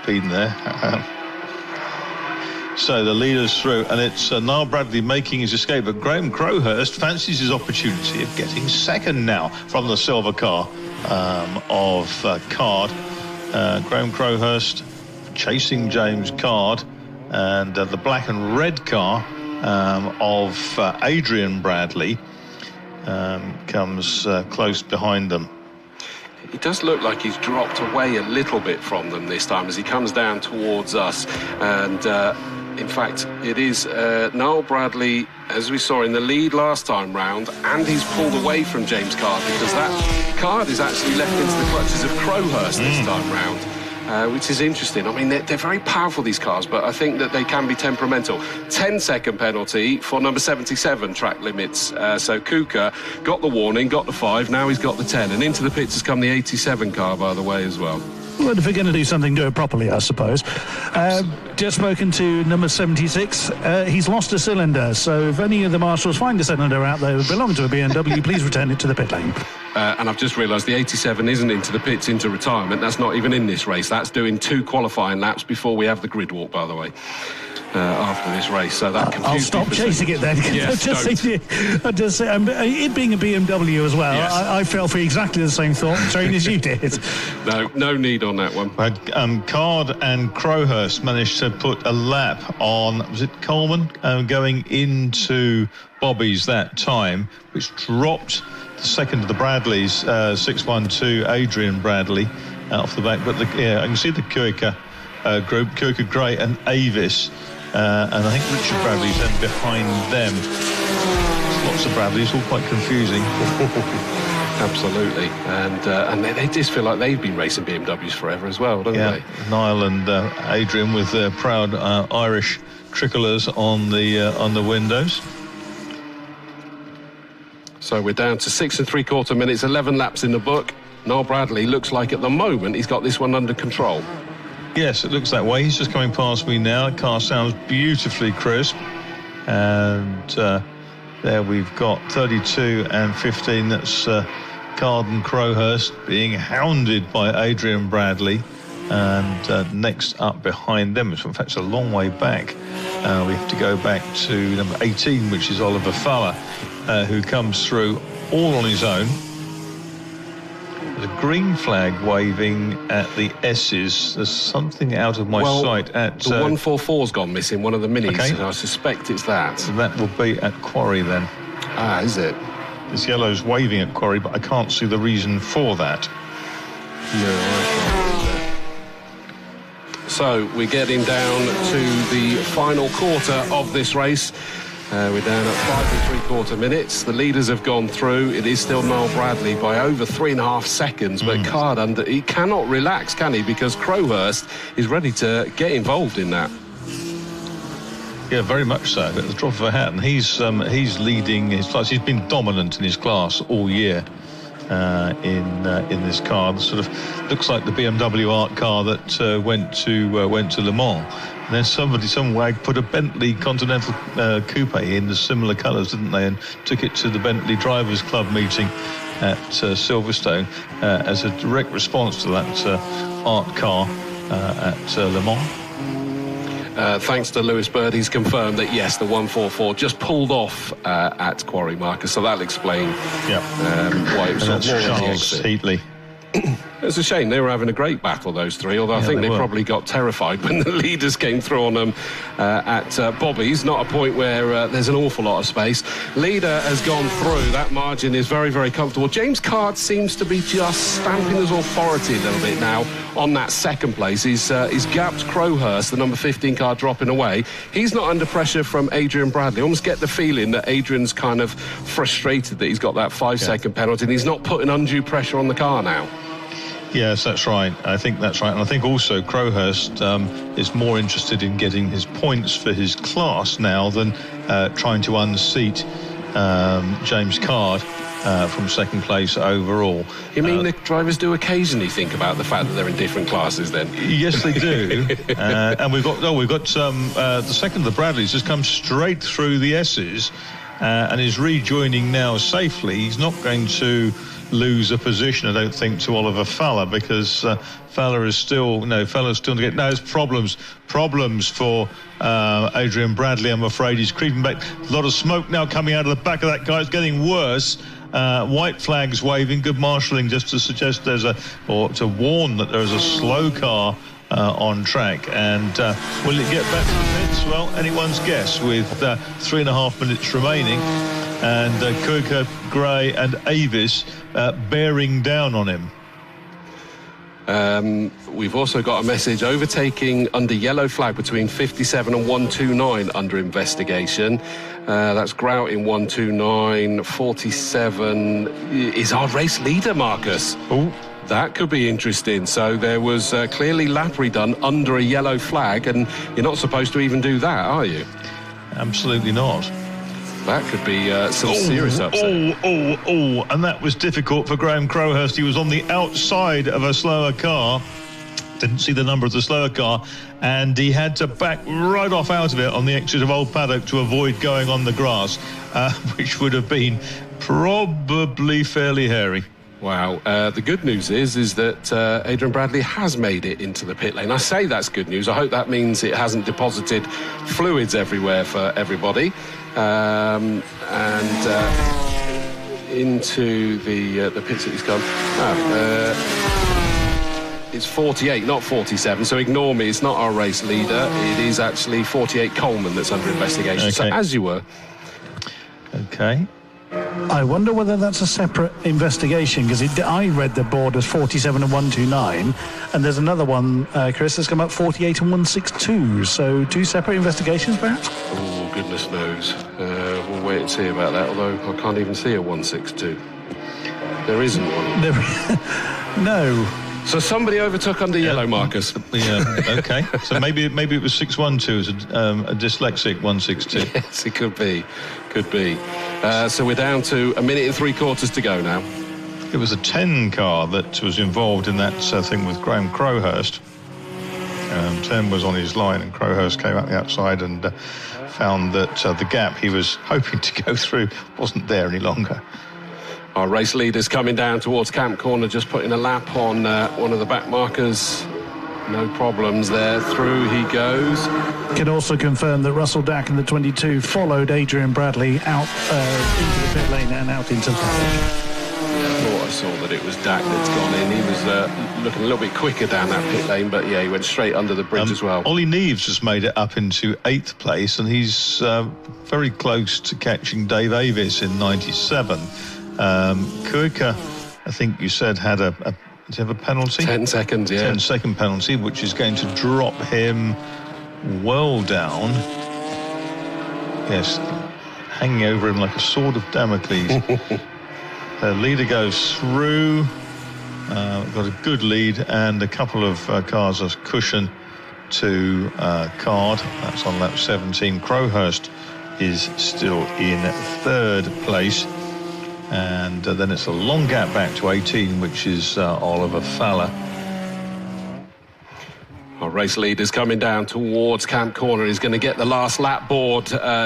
Been there. So the leader's through, and it's Noel Bradley making his escape, but Graham Crowhurst fancies his opportunity of getting second now from the silver car of Card. Graham Crowhurst chasing James Card, and the black and red car of Adrian Bradley comes close behind them. It does look like he's dropped away a little bit from them this time as he comes down towards us, and in fact it is Noel Bradley, as we saw in the lead last time round, and he's pulled away from James Card because that Card is actually left into the clutches of Crowhurst this time round. which is interesting. I mean, they're very powerful, these cars, but I think that they can be temperamental. 10-second penalty for number 77, track limits. So Kuka got the warning, got the 5, now he's got the 10. And into the pits has come the 87 car, by the way, as well. Well, if we're going to do something, do it properly, I suppose. Just spoken to number 76. He's lost a cylinder, so if any of the marshals find a cylinder out there that belongs to a BMW, please return it to the pit lane. And I've just realised the 87 isn't into the pits, into retirement. That's not even in this race. That's doing 2 qualifying laps before we have the grid walk, by the way. After this race, so that I'll stop chasing it then. Yes, I just say, it being a BMW as well, yes. I fell for exactly the same thought train as you did. No need on that one. Card and Crowhurst managed to put a lap on, was it Coleman, going into Bobby's that time, which dropped the second of the Bradleys, 612 Adrian Bradley off the back. But I can see the Kuika group, Kuika Gray and Avis. And I think Richard Bradley's then behind them. Lots of Bradleys, all quite confusing. Absolutely. And they just feel like they've been racing BMWs forever as well, don't they? Niall and Adrian with their proud Irish tricolours on the windows. So we're down to 6 3/4 minutes, 11 laps in the book. Niall Bradley looks like at the moment he's got this one under control. Yes, it looks that way. He's just coming past me now. The car sounds beautifully crisp. And there we've got 32 and 15. That's Card and Crowhurst being hounded by Adrian Bradley. And next up behind them, in fact, it's a long way back. We have to go back to number 18, which is Oliver Fowler, who comes through all on his own. There's a green flag waving at the S's. There's something out of my sight at... the 144's gone missing, one of the minis. Okay. I suspect it's that. So that will be at Quarry then. Ah, is it? This yellow's waving at Quarry, but I can't see the reason for that. No, I can't. So we're getting down to the final quarter of this race. We're down at 5 3/4 minutes. The leaders have gone through. It is still Niall Bradley by over 3.5 seconds. But Card he cannot relax, can he? Because Crowhurst is ready to get involved in that. Yeah, very much so. At the drop of a hat, and he's leading his class. He's been dominant in his class all year in this car. It sort of looks like the BMW art car that went to Le Mans. And then some wag put a Bentley Continental Coupe in the similar colours, didn't they? And took it to the Bentley Drivers Club meeting at Silverstone as a direct response to that art car at Le Mans. Thanks to Lewis Bird, he's confirmed that yes, the 144 just pulled off at Quarry, Marcus. So that'll explain why it was on Charles Heatley. It's a shame. They were having a great battle, those three, although I think they probably got terrified when the leaders came through on them at Bobby's. Not a point where there's an awful lot of space. Leader has gone through. That margin is very, very comfortable. James Card seems to be just stamping his authority a little bit now on that second place. He's gapped Crowhurst, the number 15 car, dropping away. He's not under pressure from Adrian Bradley. I almost get the feeling that Adrian's kind of frustrated that he's got that 5-second penalty and he's not putting undue pressure on the car now. Yes, that's right. I think that's right. And I think also Crowhurst is more interested in getting his points for his class now than trying to unseat James Card from second place overall. You mean the drivers do occasionally think about the fact that they're in different classes then? Yes, they do. And we've got the second of the Bradleys has come straight through the S's and is rejoining now safely. He's not going to lose a position, I don't think, to Oliver Fowler, because Fowler is still to get. No, there's problems for Adrian Bradley, I'm afraid. He's creeping back. A lot of smoke now coming out of the back of that car. It's getting worse. White flags waving, good marshalling just to suggest to warn that there is a slow car on track. And will it get back to the pits? Well, anyone's guess with 3.5 minutes remaining. And Kuka, Gray and Avis bearing down on him. We've also got a message: overtaking under yellow flag between 57 and 129 under investigation. That's Grout in 129. 47 is our race leader, Marcus. Oh, That could be interesting. So there was clearly lappery done under a yellow flag, and you're not supposed to even do that, are you? Absolutely not. That could be some serious upset. And that was difficult for Graham Crowhurst. He was on the outside of a slower car. Didn't see the number of the slower car, and he had to back right off out of it on the exit of Old Paddock to avoid going on the grass, which would have been probably fairly hairy. Wow. The good news is that Adrian Bradley has made it into the pit lane. I say that's good news. I hope that means it hasn't deposited fluids everywhere for everybody. And into the pits that he's gone. It's 48, not 47, so ignore me. It's not our race leader. It is actually 48 Coleman that's under investigation. Okay. So as you were. Okay. I wonder whether that's a separate investigation, because I read the board as 47 and 129, and there's another one, Chris, that's come up 48 and 162. So 2 separate investigations, perhaps? Oh, goodness knows. We'll wait and see about that, although I can't even see a 162. There isn't one. No. So somebody overtook under yellow, Marcus. Yeah, okay. So maybe it was 612 as a dyslexic 162. Yes, it could be. Could be. So we're down to 1 minute and 3/4 to go now. It was a 10 car that was involved in that thing with Graham Crowhurst. 10 was on his line, and Crowhurst came out the outside and found that the gap he was hoping to go through wasn't there any longer. Our race leader's coming down towards Camp Corner, just putting a lap on one of the back markers. No problems there. Through he goes. Can also confirm that Russell Dack in the 22 followed Adrian Bradley out into the pit lane and out into the paddock. I thought I saw that it was Dack that's gone in. He was looking a little bit quicker down that pit lane, but yeah, he went straight under the bridge as well. Ollie Neves has made it up into 8th place, and he's very close to catching Dave Avis in 97. Kuika, I think you said, had does he have a penalty? 10 seconds, yeah. 10-second penalty, which is going to drop him well down. Yes, hanging over him like a sword of Damocles. The leader goes through, got a good lead, and a couple of cars of cushion to Card. That's on lap 17. Crowhurst is still in 3rd place. And then it's a long gap back to 18, which is Oliver Fowler. Our race leader's coming down towards Camp Corner. He's going to get the last lap board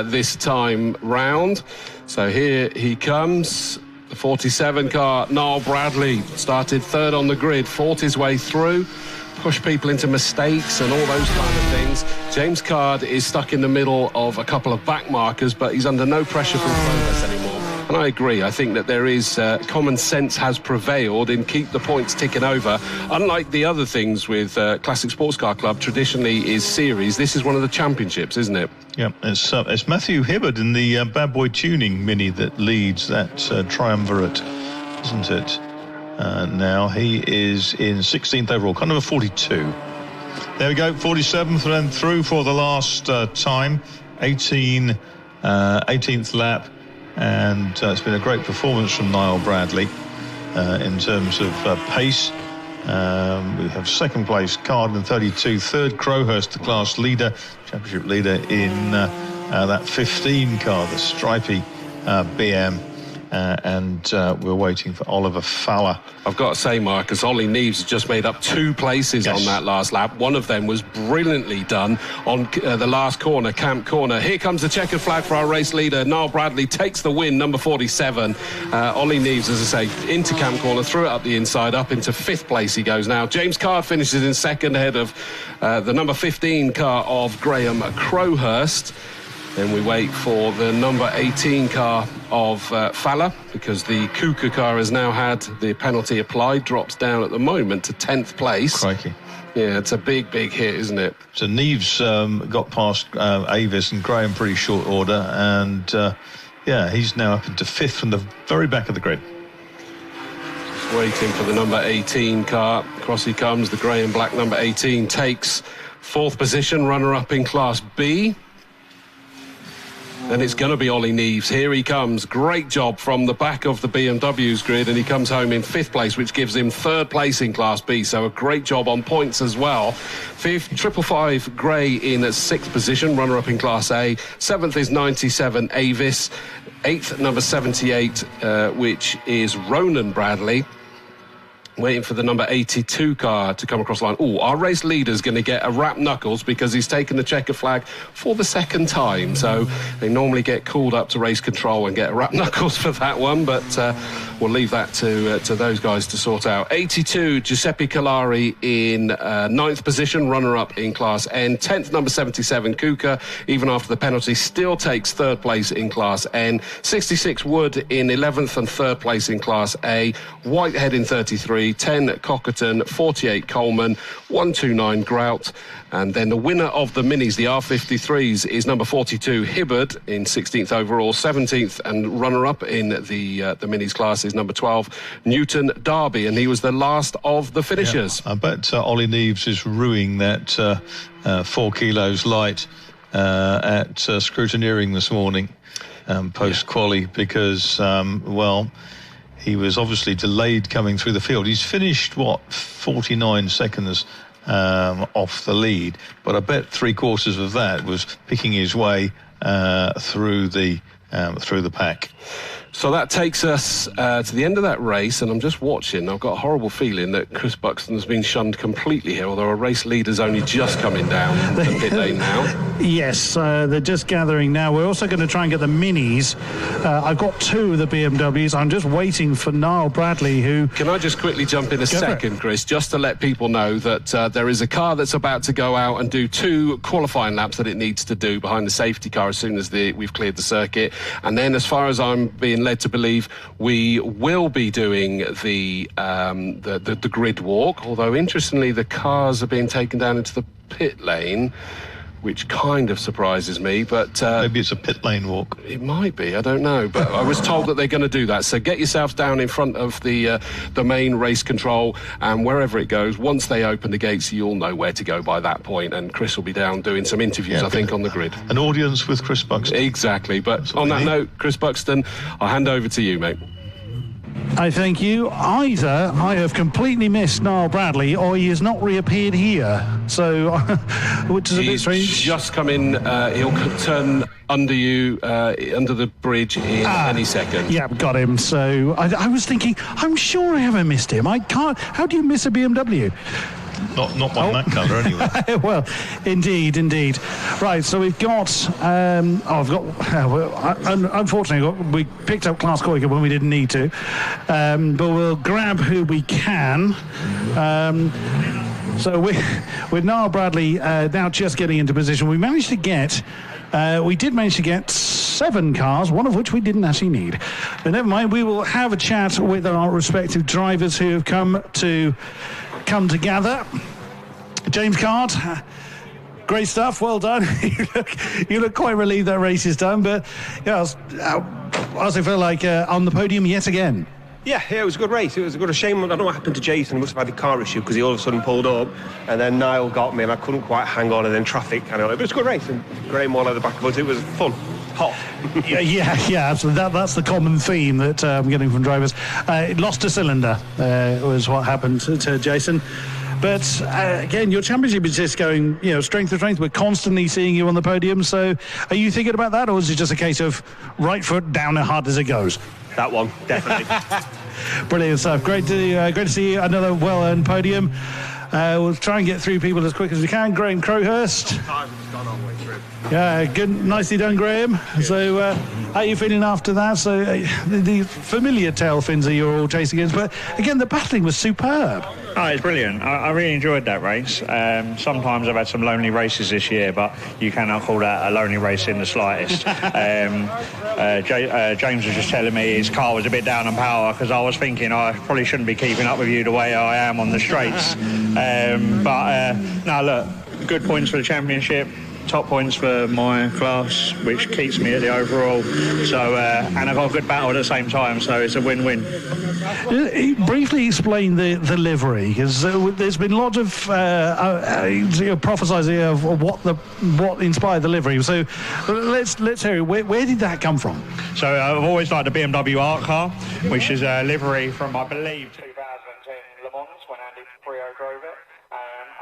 this time round. So here he comes. The 47 car, Niall Bradley, started 3rd on the grid, fought his way through, pushed people into mistakes and all those kind of things. James Card is stuck in the middle of a couple of back markers, but he's under no pressure from progress anymore. And I agree. I think that there is common sense has prevailed in keep the points ticking over. Unlike the other things with Classic Sports Car Club, traditionally is series. This is one of the championships, isn't it? Yeah, it's Matthew Hibbard in the Bad Boy Tuning Mini that leads that triumvirate, isn't it? Now he is in 16th overall, kind of a 42. There we go, 47th then through for the last time, 18th lap. And it's been a great performance from Niall Bradley in terms of pace. We have 2nd place Card in 32, 3rd Crowhurst, the class leader, championship leader in that 15 car, the stripy BM. And we're waiting for Oliver Fowler. I've got to say, Marcus, Ollie Neves has just made up 2 places on that last lap. One of them was brilliantly done on the last corner, Camp Corner. Here comes the checkered flag for our race leader. Niall Bradley takes the win, number 47. Ollie Neves, as I say, into Camp Corner, threw it up the inside, up into 5th place he goes now. James Card finishes in 2nd ahead of the number 15 car of Graham Crowhurst. Then we wait for the number 18 car of Fowler, because the Kuka car has now had the penalty applied, drops down at the moment to 10th place. Crikey. Yeah, it's a big hit, isn't it? So Neves got past Avis and Graham pretty short order, and he's now up into 5th from the very back of the grid. Just waiting for the number 18 car. Across he comes, the grey and black number 18 takes 4th position, runner-up in Class B. then it's going to be Ollie Neves. Here he comes. Great job from the back of the BMW's grid, and he comes home in 5th place, which gives him 3rd place in Class B. So a great job on points as well. 5th, 555 Gray in 6th position, runner-up in Class A. 7th is 97 Avis. 8th, number 78, which is Ronan Bradley. Waiting for the number 82 car to come across the line. Oh, our race leader's going to get a wrap knuckles because he's taken the checker flag for the 2nd time. So they normally get called up to race control and get a wrap knuckles for that one, but we'll leave that to those guys to sort out. 82, Giuseppe Calari in 9th position, runner-up in Class N. 10th, number 77, Kuka, even after the penalty, still takes 3rd place in Class N. 66, Wood in 11th and 3rd place in Class A. Whitehead in 33. 10 Cockerton, 48 Coleman, 129 Grout, and then the winner of the minis, the R53s, is number 42 Hibbard in 16th overall. 17th and runner-up in the minis class is number 12 Newton Darby, and he was the last of the finishers. I bet Ollie Neves is ruining that 4 kilos light at scrutineering this morning post-quali because, he was obviously delayed coming through the field. He's finished, 49 seconds off the lead, but I bet 3/4 of that was picking his way through the pack. So that takes us to the end of that race, and I'm just watching. I've got a horrible feeling that Chris Buxton's been shunned completely here, although our race leader's only just coming down the pit lane now. Yes, they're just gathering now. We're also going to try and get the minis. I've got 2 of the BMWs. I'm just waiting for Niall Bradley, who... Can I just quickly jump in a second, Chris, just to let people know that there is a car that's about to go out and do 2 qualifying laps that it needs to do behind the safety car as soon as we've cleared the circuit. And then, as far as I'm being led to believe, we will be doing the grid walk, although interestingly the cars are being taken down into the pit lane, which kind of surprises me, but... maybe it's a pit lane walk. It might be, I don't know, but I was told that they're going to do that. So get yourself down in front of the main race control, and wherever it goes, once they open the gates, you'll know where to go by that point, and Chris will be down doing some interviews, I think, on the grid. An audience with Chris Buxton. Exactly, but on that note, Chris Buxton, I'll hand over to you, mate. I thank you. Either I have completely missed Niall Bradley or he has not reappeared here. So, which is a bit strange. He's just come in. He'll turn under you, under the bridge in any second. Yeah, got him. So I was thinking, I'm sure I haven't missed him. I can't. How do you miss a BMW? Not one that colour, anyway. Well, indeed. Right, so we've got... unfortunately, we picked up Klaus Koiker when we didn't need to. But we'll grab who we can. So with Niall Bradley now just getting into position, we did manage to get 7 cars, one of which we didn't actually need. But never mind, we will have a chat with our respective drivers who have come together. James Card, great stuff, well done. you look quite relieved that race is done, but yeah, I also feel like on the podium yet again. Yeah, it was a good race. It was a good shame. I don't know what happened to Jason. He must have had a car issue because he all of a sudden pulled up, and then Niall got me, and I couldn't quite hang on, and then traffic. But it was a good race, and Graham all at the back of us. It was fun. Hot. yeah, absolutely. That's the common theme that I'm getting from drivers. It lost a cylinder was what happened to Jason. But again, your championship is just going, strength to strength. We're constantly seeing you on the podium. So are you thinking about that, or is it just a case of right foot down as hard as it goes? That one, definitely. Brilliant stuff. Great to see you. Another well-earned podium. We'll try and get through people as quick as we can. Graham Crowhurst. Yeah, good, nicely done, Graham. Yeah. So, how are you feeling after that? So, the familiar tail fins that you're all chasing against, but again, the battling was superb. Oh, it's brilliant. I really enjoyed that race. Sometimes I've had some lonely races this year, but you cannot call that a lonely race in the slightest. James was just telling me his car was a bit down on power because I was thinking I probably shouldn't be keeping up with you the way I am on the straights. No, look, good points for the championship. top points for my class, which keeps me at the overall. So, and I've got a good battle at the same time, so it's a win-win. Briefly explain the livery, because there's been lots of prophesizing of what inspired the livery. So let's hear it. Where did that come from? So I've always liked the BMW art car, which is a livery from, I believe, 2010 Le Mans when Andy Frio drove it.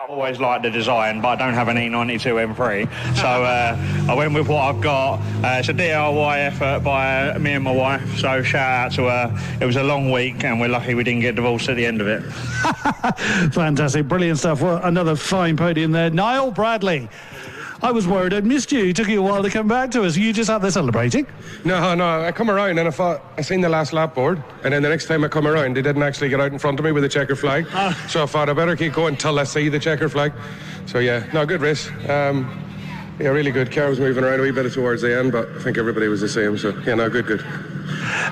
I've always liked the design, but I don't have an E92 M3, so I went with what I've got. It's a DIY effort by me and my wife, so shout out to her. It was a long week, and we're lucky we didn't get divorced at the end of it. Fantastic, brilliant stuff. Well, another fine podium there. Niall Bradley. I was worried I'd missed you. It took you a while to come back to us. You just out there celebrating? No, I come around and I seen the last lap board, and then the next time I come around, they didn't actually get out in front of me with the checker flag. So I thought I better keep going till I see the checker flag. So yeah, no, good race. Yeah, really good. Car was moving around a wee bit towards the end, but I think everybody was the same. So yeah, no, good.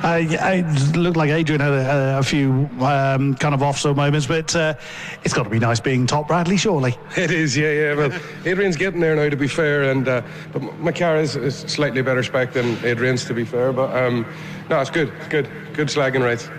It looked like Adrian had a few kind of off-so moments, but it's got to be nice being top Bradley, surely. It is, yeah. Well, Adrian's getting there now, to be fair, and but my car is slightly better spec than Adrian's, to be fair. But no, it's good slagging race.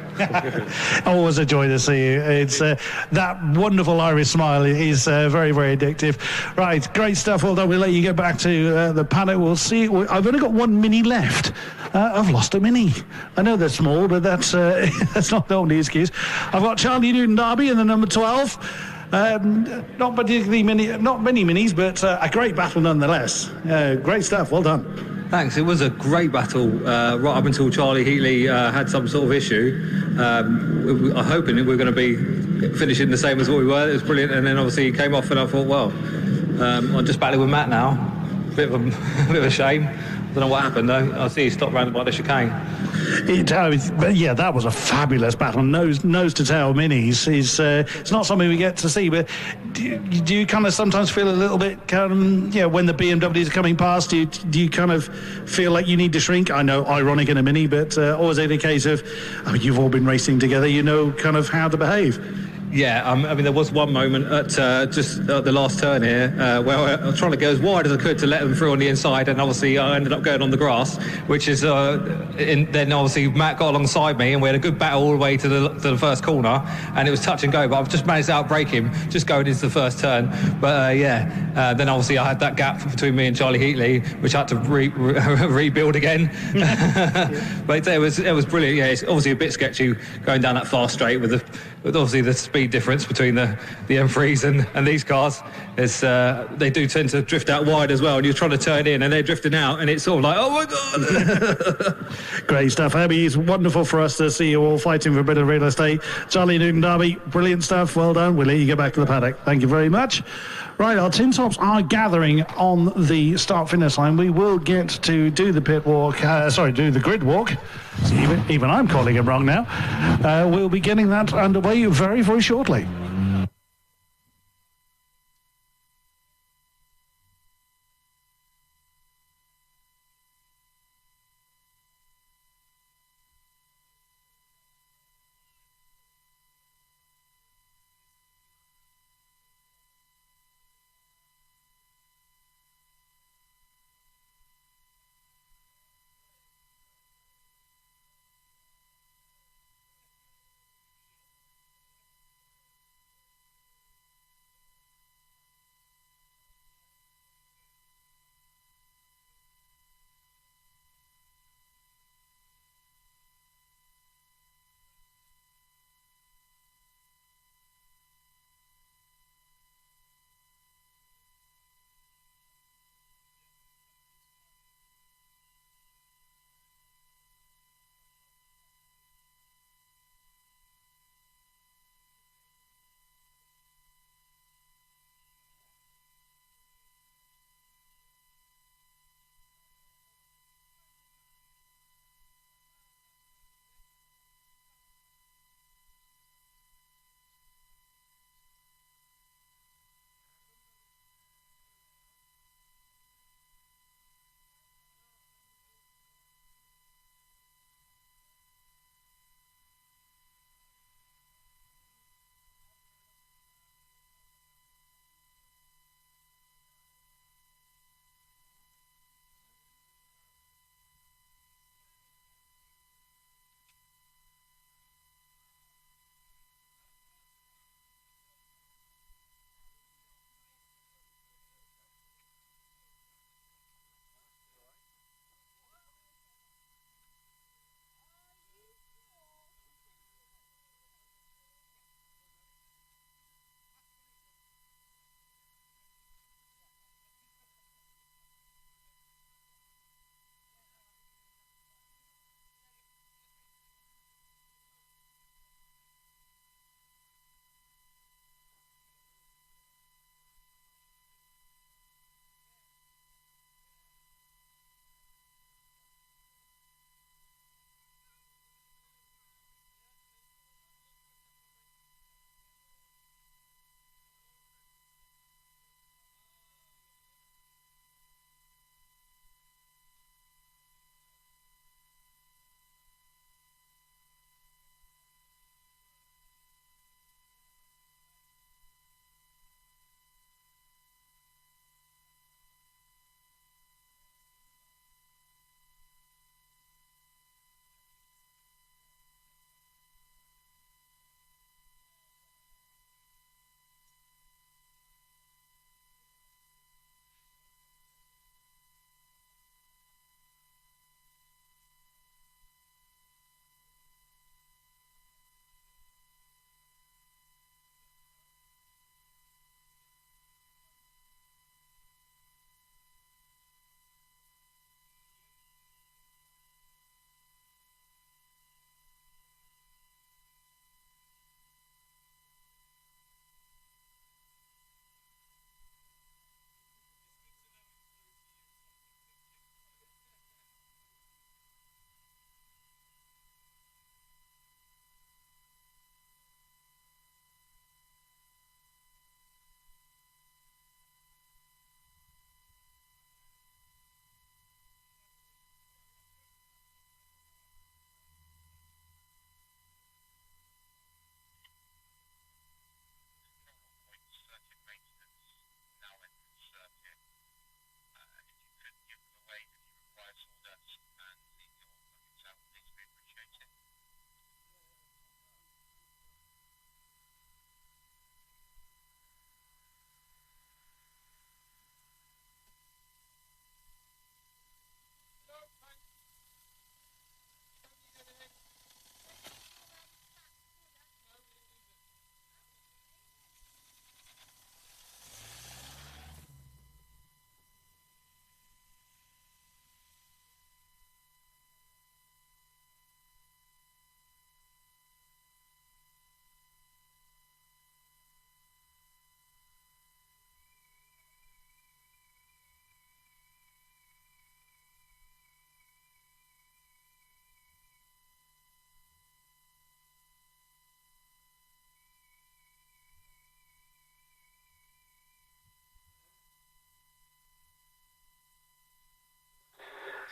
Always a joy to see you. It's that wonderful Irish smile is very, very addictive. Right, great stuff. Well done. We'll let you get back to the paddock. We'll see. I've only got one Mini left. I've lost a Mini. I know they're small, but that's not the only excuse. I've got Charlie Newton Derby in the number 12. Not particularly not many minis, but a great battle nonetheless. Great stuff. Well done. Thanks. It was a great battle right up until Charlie Heatley had some sort of issue. I'm hoping that we're going to be finishing the same as what we were. It was brilliant, and then obviously he came off, and I thought, well, I'm just battling with Matt now. Bit of a shame. I don't know what happened though. I see he stopped round by the chicane. But yeah, that was a fabulous battle. Nose to tail minis is it's not something we get to see. But do you kind of sometimes feel a little bit when the BMWs are coming past? Do you kind of feel like you need to shrink? I know, ironic in a mini, but or is it a case of you've all been racing together, you know kind of how to behave? Yeah, I mean, there was one moment at just at the last turn here where I was trying to go as wide as I could to let them through on the inside, and obviously I ended up going on the grass, which is then obviously Matt got alongside me, and we had a good battle all the way to the first corner, and it was touch and go, but I've just managed to outbrake him just going into the first turn. But then obviously I had that gap between me and Charlie Heatley, which I had to rebuild again. But it was brilliant. Yeah, it's obviously a bit sketchy going down that fast straight with obviously the speed difference between the M3s and these cars. It's they do tend to drift out wide as well, and you're trying to turn in and they're drifting out, and it's sort of like, oh my god. Great stuff, Abby. It's wonderful for us to see you all fighting for a bit of real estate. Charlie Newton Derby, brilliant stuff. Well done. We'll let you get back to the paddock. Thank you very much. Right, our tin tops are gathering on the start-finish line. We will get to do the pit walk, do the grid walk. So even I'm calling it wrong now. We'll be getting that underway very, very shortly.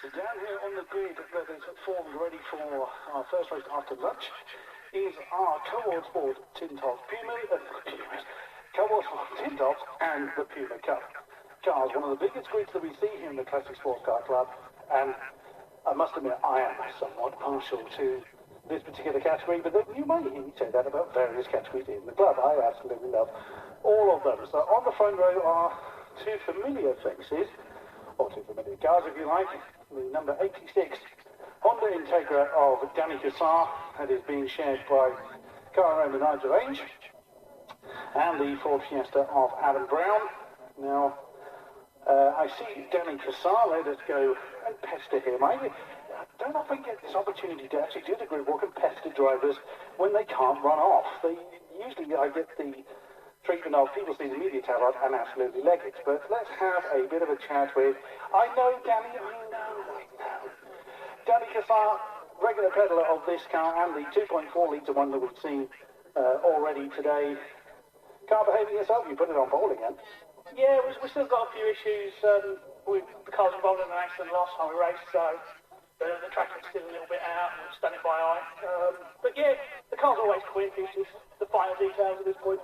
So down here on the grid that is formed ready for our first race after lunch is our Cohort Sport Tin Tops Cohort Sport Tin Tops and the Puma Cup. Cars, one of the biggest grids that we see here in the Classic Sports Car Club, and I must admit I am somewhat partial to this particular category, but you might hear me say that about various categories in the club. I absolutely love all of them. So on the front row are two familiar faces, or two familiar cars if you like. The number 86 Honda Integra of Danny Cassar, that is being shared by car owner Nigel Ainge, and the Ford Fiesta of Adam Brown. Now, I see Danny Cassar. Let us go and pester him. I don't often get this opportunity to actually do the grid walk and pester drivers when they can't run off. Usually I get the treatment of people see the media tabloid and absolutely leg it. But let's have a bit of a chat with, I know Danny, I know. Danny Cassar, regular peddler of this car and the 2.4 litre one that we've seen already today. Car behaving yourself, you put it on board again. Yeah, we've still got a few issues with the cars involved in an accident last time we raced, so the track is still a little bit out, and we've done it by eye. But yeah, the car's always quick, it's just the finer details at this point.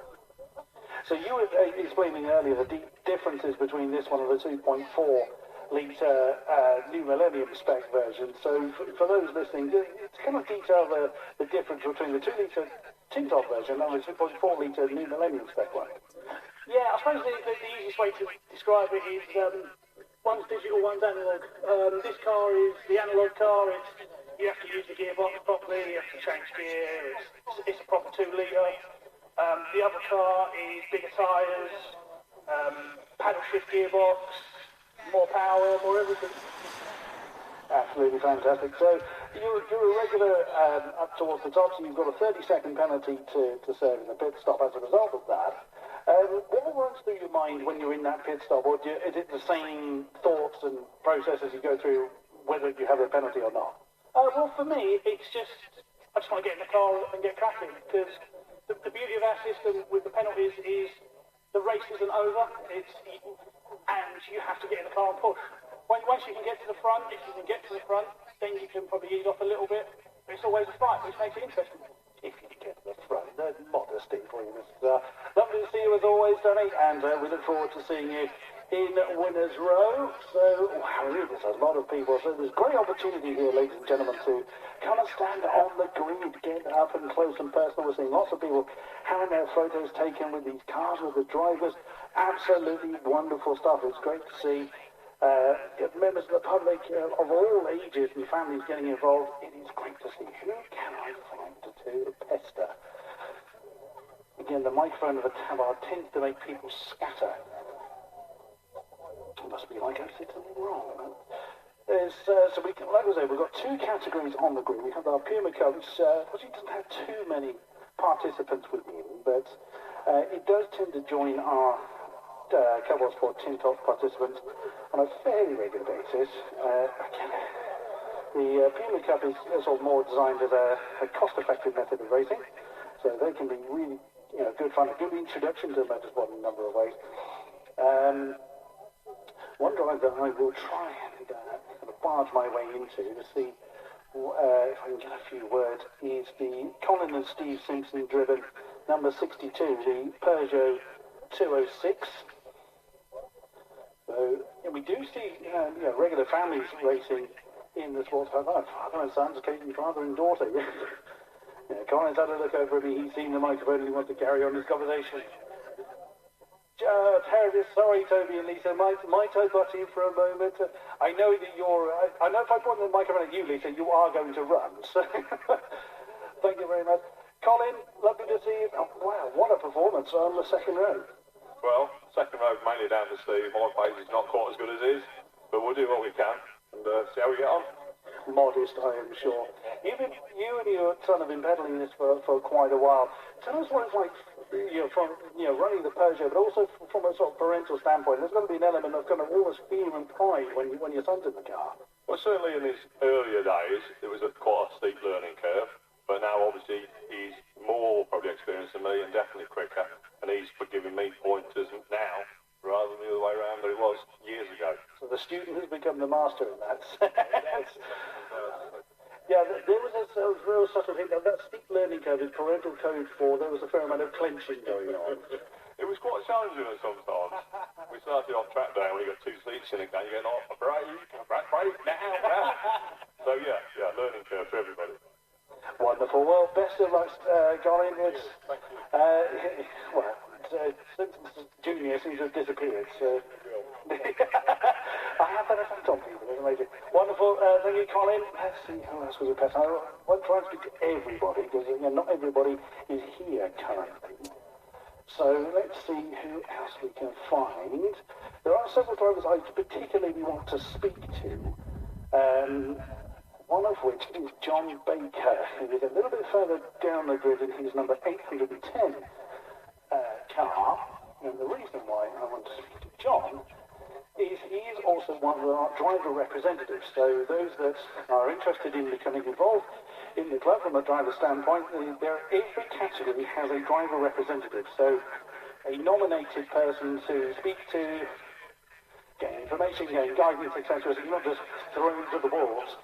So you were explaining earlier the differences between this one and the 2.4 litre New Millennium spec version. So for those listening, it's kind of detail the difference between the 2 litre tin top version and the 2.4 litre New Millennium spec one. Yeah, I suppose the easiest way to describe it is one's digital, one's analog. This car is the analog car. You have to use the gearbox properly, you have to change gear, it's a proper 2 litre. The other car is bigger tyres, paddle shift gearbox, more power, more everything. Absolutely fantastic. So you're a regular up towards the top, so you've got a 30-second penalty to serve in the pit stop as a result of that. What runs through your mind when you're in that pit stop? Or is it the same thoughts and processes you go through whether you have a penalty or not? Well, for me, it's just, I just want to get in the car and get cracking, because the beauty of our system with the penalties is the race isn't over, and you have to get in the car and push. Once you can get to the front, if you can get to the front, then you can probably ease off a little bit, but it's always a fight, which makes it interesting. If you get to the front, the modesty for you. Lovely to see you as always, Danny, and we look forward to seeing you in Winners Row. So, wow, there's a lot of people. So there's great opportunity here, ladies and gentlemen, to come and stand on the grid, get up and close and personal. We're seeing lots of people having their photos taken with these cars, with the drivers. Absolutely wonderful stuff. It's great to see members of the public of all ages and families getting involved. It is great to see. Who can I find to pester? Again, the microphone of a tabard tends to make people scatter. It must be like I said something wrong. So we can, like I say, we've got 2 categories on the grid. We have our Puma Cup, which doesn't have too many participants within, but it does tend to join our Cohort Sport Tin Top participants on a fairly regular basis. The Puma Cup is sort of more designed as a cost-effective method of racing, so they can be really, good fun, a good introduction to motorsport in a number of ways. One drive that I will try and barge my way into to see if I can get a few words is the Colin and Steve Simpson driven number 62, the Peugeot 206. So we do see regular families racing in the sports car. Father and sons, occasionally father and daughter. Colin's had a look over at me. He's seen the microphone and he wants to carry on his conversation. Terrible. Sorry, Toby and Lisa. Might I butt in for a moment? I know that I know if I point the microphone at you, Lisa, you are going to run. So thank you very much. Colin, lovely to see you. Oh, wow, what a performance on the second row. Well, second row mainly down to Steve. My pace is not quite as good as his, but we'll do what we can and see how we get on. Modest, I am sure. You and your son have been peddling this for quite a while. Tell us what it's like, from running the Peugeot, but also from a sort of parental standpoint. There's going to be an element of kind of almost fear and pride when your son's in the car. Well, certainly in his earlier days, it was quite a steep learning curve, but now obviously he's more probably experienced than me and definitely quicker, and he's giving me pointers now rather than the other way around that it was years ago. So the student has become the master in that sense. Yeah, there was a real sort of thing, that steep learning curve is parental code for, there was a fair amount of clenching going on. It was quite challenging at sometimes. We started on track day and we got 2 seats in it, and you're going, oh, break, now. So yeah, learning curve for everybody. Wonderful. Well, best of luck, Colin. It's, since Junior seems to have disappeared, so... I have that effect on people, it's amazing. Wonderful, thank you, Colin. Let's see who else was a pest. I won't try and speak to everybody, because again, not everybody is here currently. So let's see who else we can find. There are several drivers I particularly want to speak to. One of which is John Baker, who is a little bit further down the grid in his number 810 car. And the reason why I want to speak to John is he is also one of our driver representatives. So those that are interested in becoming involved in the club from a driver standpoint, every category has a driver representative. So a nominated person to speak to, gain information, gain guidance, etc. So you're not just thrown to the wolves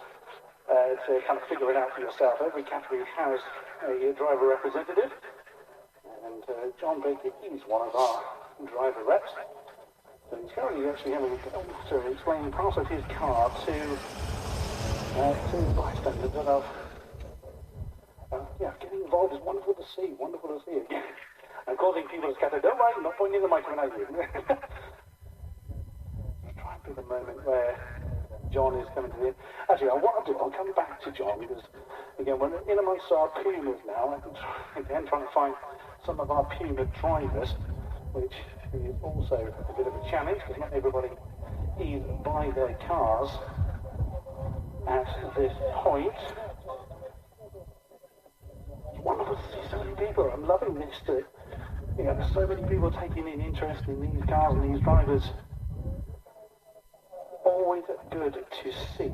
to kind of figure it out for yourself. Every category has a driver representative. And John Baker is one of our driver reps. So he's currently actually having to explain part of his car to bystanders that are, getting involved is wonderful to see again. And causing people to scatter, don't worry, I'm not pointing the microphone at you. Try and be the moment where John is coming to the end. Actually, what I'll do, I'll come back to John, because, again, we're in amongst our Pumas now. I can try to find some of our Puma drivers, which is also a bit of a challenge, because not everybody is by their cars at this point. It's wonderful to see so many people. I'm loving this, that, there's so many people taking in interest in these cars and these drivers. Always good to see.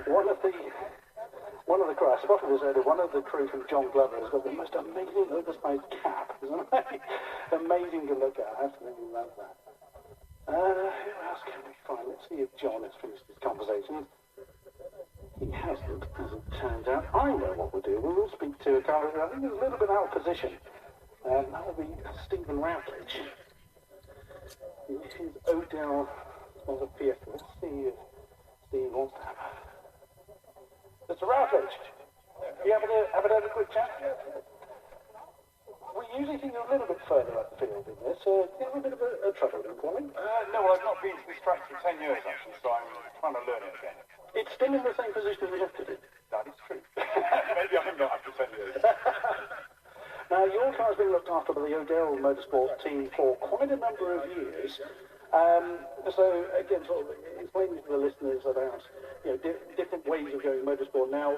One of the crew, I spotted this earlier, one of the crew from John Glover has got the most amazing oversized cap. Isn't it? Amazing to look at. I absolutely love that. Who else can we find? Let's see if John has finished his conversation. He hasn't, as it turns out. I know what we'll do. We will speak to a car who I think is a little bit out of position. That will be Stephen Routledge. This is Odell on the Fiesta. Let's see if Steve wants to have Mr. Routledge, you having a quick chat? We usually think you're a little bit further up the field in this. Do you have a bit of a trouble in calling? No, well, I've not been to this track for 10 years, actually, so I'm trying to learn it again. It's still in the same position as yesterday. That is true. Maybe I'm not after 10 years. Now, your car's been looked after by the Odell Motorsport team for quite a number of years. So, again, sort of explaining to the listeners about different ways of going motorsport. Now,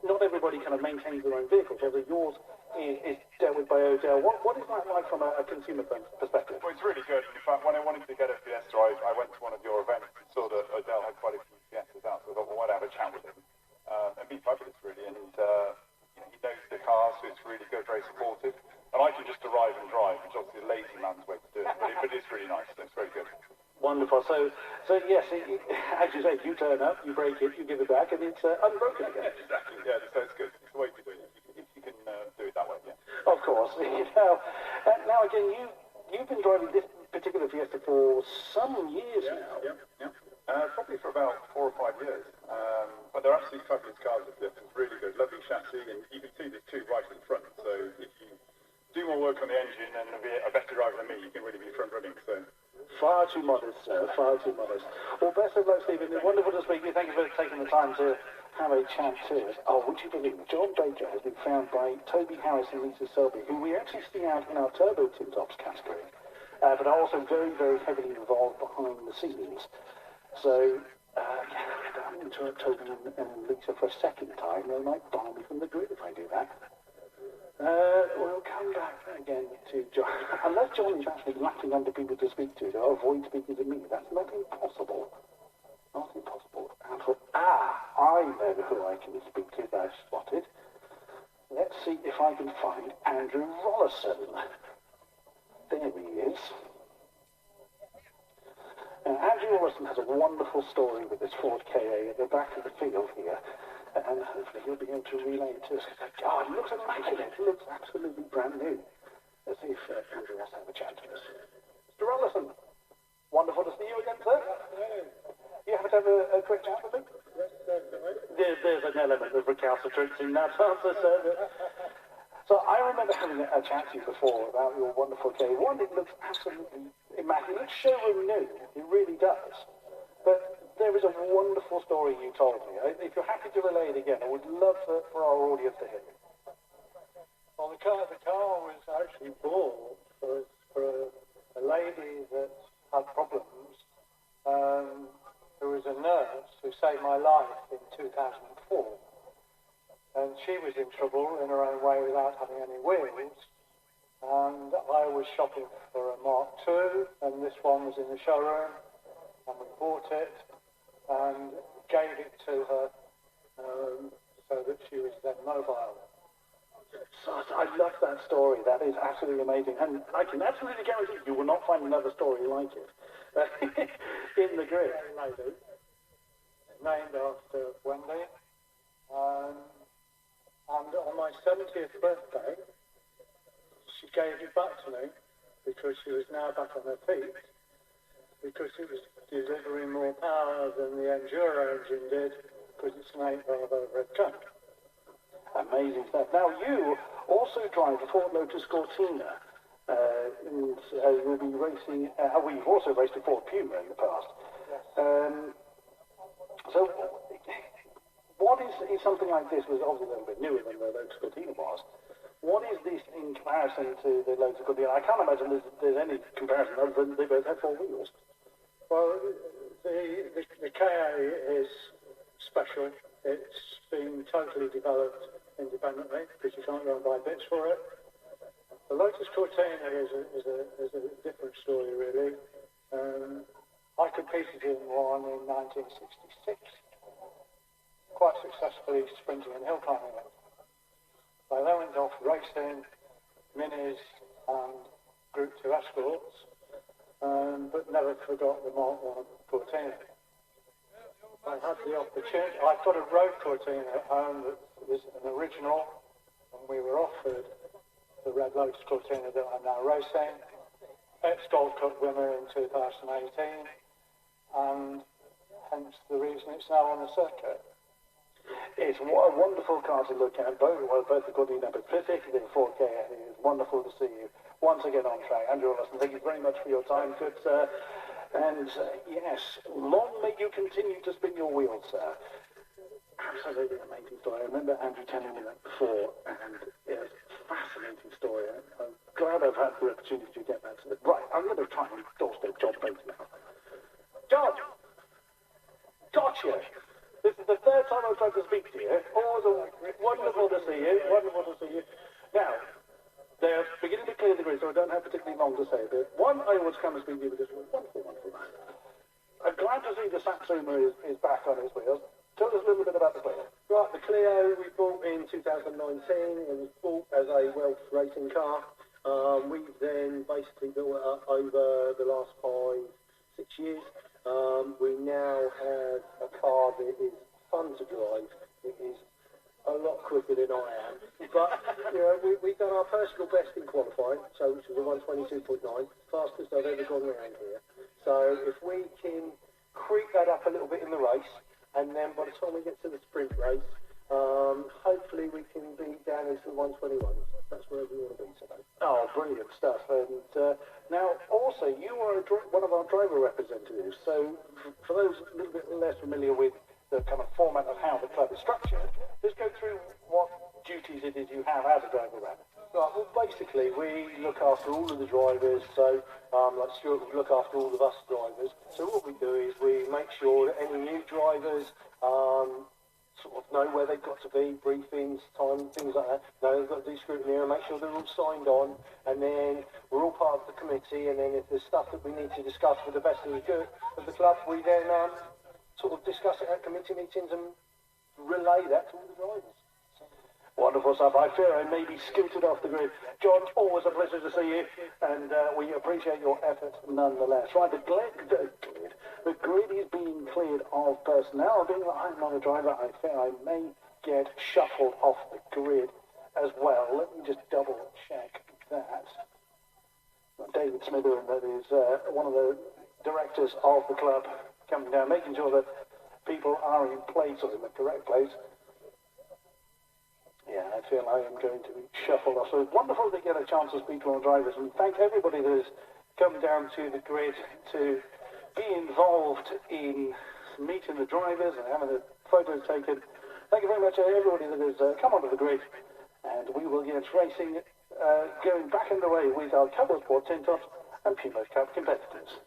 not everybody kind of maintains their own vehicles, whether yours is dealt with by Odell. What is that like from a consumer perspective? Well, it's really good. In fact, when I wanted to get a Fiesta, I went to one of your events and saw that Odell had quite a few Fiestas out, so I thought, well, why not have a chat with him? It'd be fabulous, really, and he knows the car, so it's really good, very supportive. And I can just arrive and drive, which is obviously a lazy man's way to do it, but it is really nice. It's very good. Wonderful. So yes, as you say, you turn up, you break it, you give it back, and it's unbroken again. Exactly. Yeah, so it's good. It's the way to do it. If you can do it that way, yeah. Of course. Now again, you've been driving this particular Fiesta for some years now. Yeah. Probably for about 4 or 5 years. But they're absolutely fabulous cars. It's really good, lovely chassis, and you can see there's 2 right in front. So if you do more work on the engine and be a better driver than me, you can really be front running. So. Far too modest, sir. Far too modest. Well, best of luck, Stephen. It's wonderful to speak to you. Thank you for taking the time to have a chat to us. Oh, would you believe it? John Baker has been found by Toby Harris and Lisa Selby, who we actually see out in our Turbo Tin Tops category, but are also very, very heavily involved behind the scenes. So, I don't interrupt Toby and Lisa for a second time. They might bar me from the grid if I do that. We'll come back again to John. Unless John is actually lapping under people to speak to avoid speaking to me. That's not impossible. Not impossible at all. I know who I can speak to that I've spotted. let's see if I can find Andrew Rollison. There he is. Andrew Rollison has a wonderful story with this Ford KA at the back of the field here, and hopefully he'll be able to relay it to us. God, it looks immaculate. It looks absolutely brand new. Let's see if Andrew wants to have a chat to us. Mr. Rollison, wonderful to see you again, sir. You happen to have a quick chat with him? There's an element of recalcitrance in that answer, sir. So I remember having a chat to you before about your wonderful K1. It looks absolutely immaculate. It looks showroom new. It really does. But there is a wonderful story you told me. If you're happy to relay it again, I would love for our audience to hear it. Well, the car was actually bought for a lady that had problems, who was a nurse who saved my life in 2004. And she was in trouble in her own way without having any wheels. And I was shopping for a Mark II, and this one was in the showroom, and we bought it and gave it to her so that she was then mobile. So I love that story. That is absolutely amazing. And I can absolutely guarantee you will not find another story like it in the grid. Lady, named after Wendy. And on my 70th birthday, she gave it back to me because she was now back on her feet, because it was delivering more power than the Enduro engine did, because it's an 8-valve overhead crank. Amazing stuff. Now, you also drive a Ford Lotus Cortina, and you'll be racing, you've also raced a Ford Puma in the past. So, what is something like this, was obviously a little bit newer than the Lotus Cortina was. What is this in comparison to the Lotus Cortina? I can't imagine there's any comparison other than they both have 4 wheels. Well, the KA is special. It's been totally developed independently because you can't go and buy bits for it. The Lotus Cortina is a different story, really. I competed in one in 1966. Quite successfully sprinting and hill climbing it. I then went off racing minis and Group 2 escorts, but never forgot the Mark 1 Cortina. I had the opportunity. I've got a road Cortina at home that was an original, and we were offered the Red Lotus Cortina that I'm now racing. Ex-Gold Cup winner in 2018, and hence the reason it's now on the circuit. It's a wonderful car to look at, both the Cortina, but particularly the 4K. It is wonderful to see you once again on track. Andrew Rollison, thank you very much for your time, good sir. And yes, long may you continue to spin your wheels, sir. Absolutely amazing story. I remember Andrew telling me that before, and it's a fascinating story. I'm glad I've had the opportunity to get that. Right, I'm going to try and doorstep John Bates now. John! Gotcha! This is the third time I've tried to speak to you. Always wonderful to see you. Wonderful to see you. Now, they're beginning to clear the grid, so I don't have particularly long to say. But one, I always come and speak to you because you're a wonderful, wonderful man. I'm glad to see the Satsuma is back on his wheels. Tell us a little bit about the Clio. Right, the Clio we bought in 2019. It was bought as a Welsh racing car. We've then basically built it up over the last 5-6 years. We now have a car that is fun to drive. It is a lot quicker than I am. But, you know, we've done our personal best in qualifying, so which was a 122.9, fastest I've ever gone around here. So if we can creep that up a little bit in the race, and then by the time we get to the sprint race, hopefully we can be down into the 121s. That's where we want to be today. Oh, brilliant stuff. And now, also, you are one of our driver representatives. So, for those a little bit less familiar with the kind of format of how the club is structured, let's go through what duties it is you have as a driver rep. Right, well, basically, we look after all of the drivers. So, like Stuart would look after all of us drivers. So, what we do is we make sure that any new drivers sort of know where they've got to be, briefings, time, things like that. No, they've got to do scrutiny and make sure they're all signed on, and then we're all part of the committee, and then if there's stuff that we need to discuss with the best of the good of the club, we then sort of discuss it at committee meetings and relay that to all the drivers. Wonderful stuff. I fear I may be scooted off the grid. John, always a pleasure to see you, and we appreciate your effort nonetheless. Right, the grid is being cleared of personnel. Being that I'm not a driver, I fear I may get shuffled off the grid as well. Let me just double check that. David Smitherin, that is one of the directors of the club, coming down, making sure that people are in place, or in the correct place. Yeah, I feel I am going to be shuffled off. So it's wonderful to get a chance to speak to our drivers, and thank everybody that has come down to the grid to be involved in meeting the drivers and having the photos taken. Thank you very much to everybody that has come onto the grid, and we will get racing going back underway with our Cobalt Sport Tin Tops and Puma Cup competitors.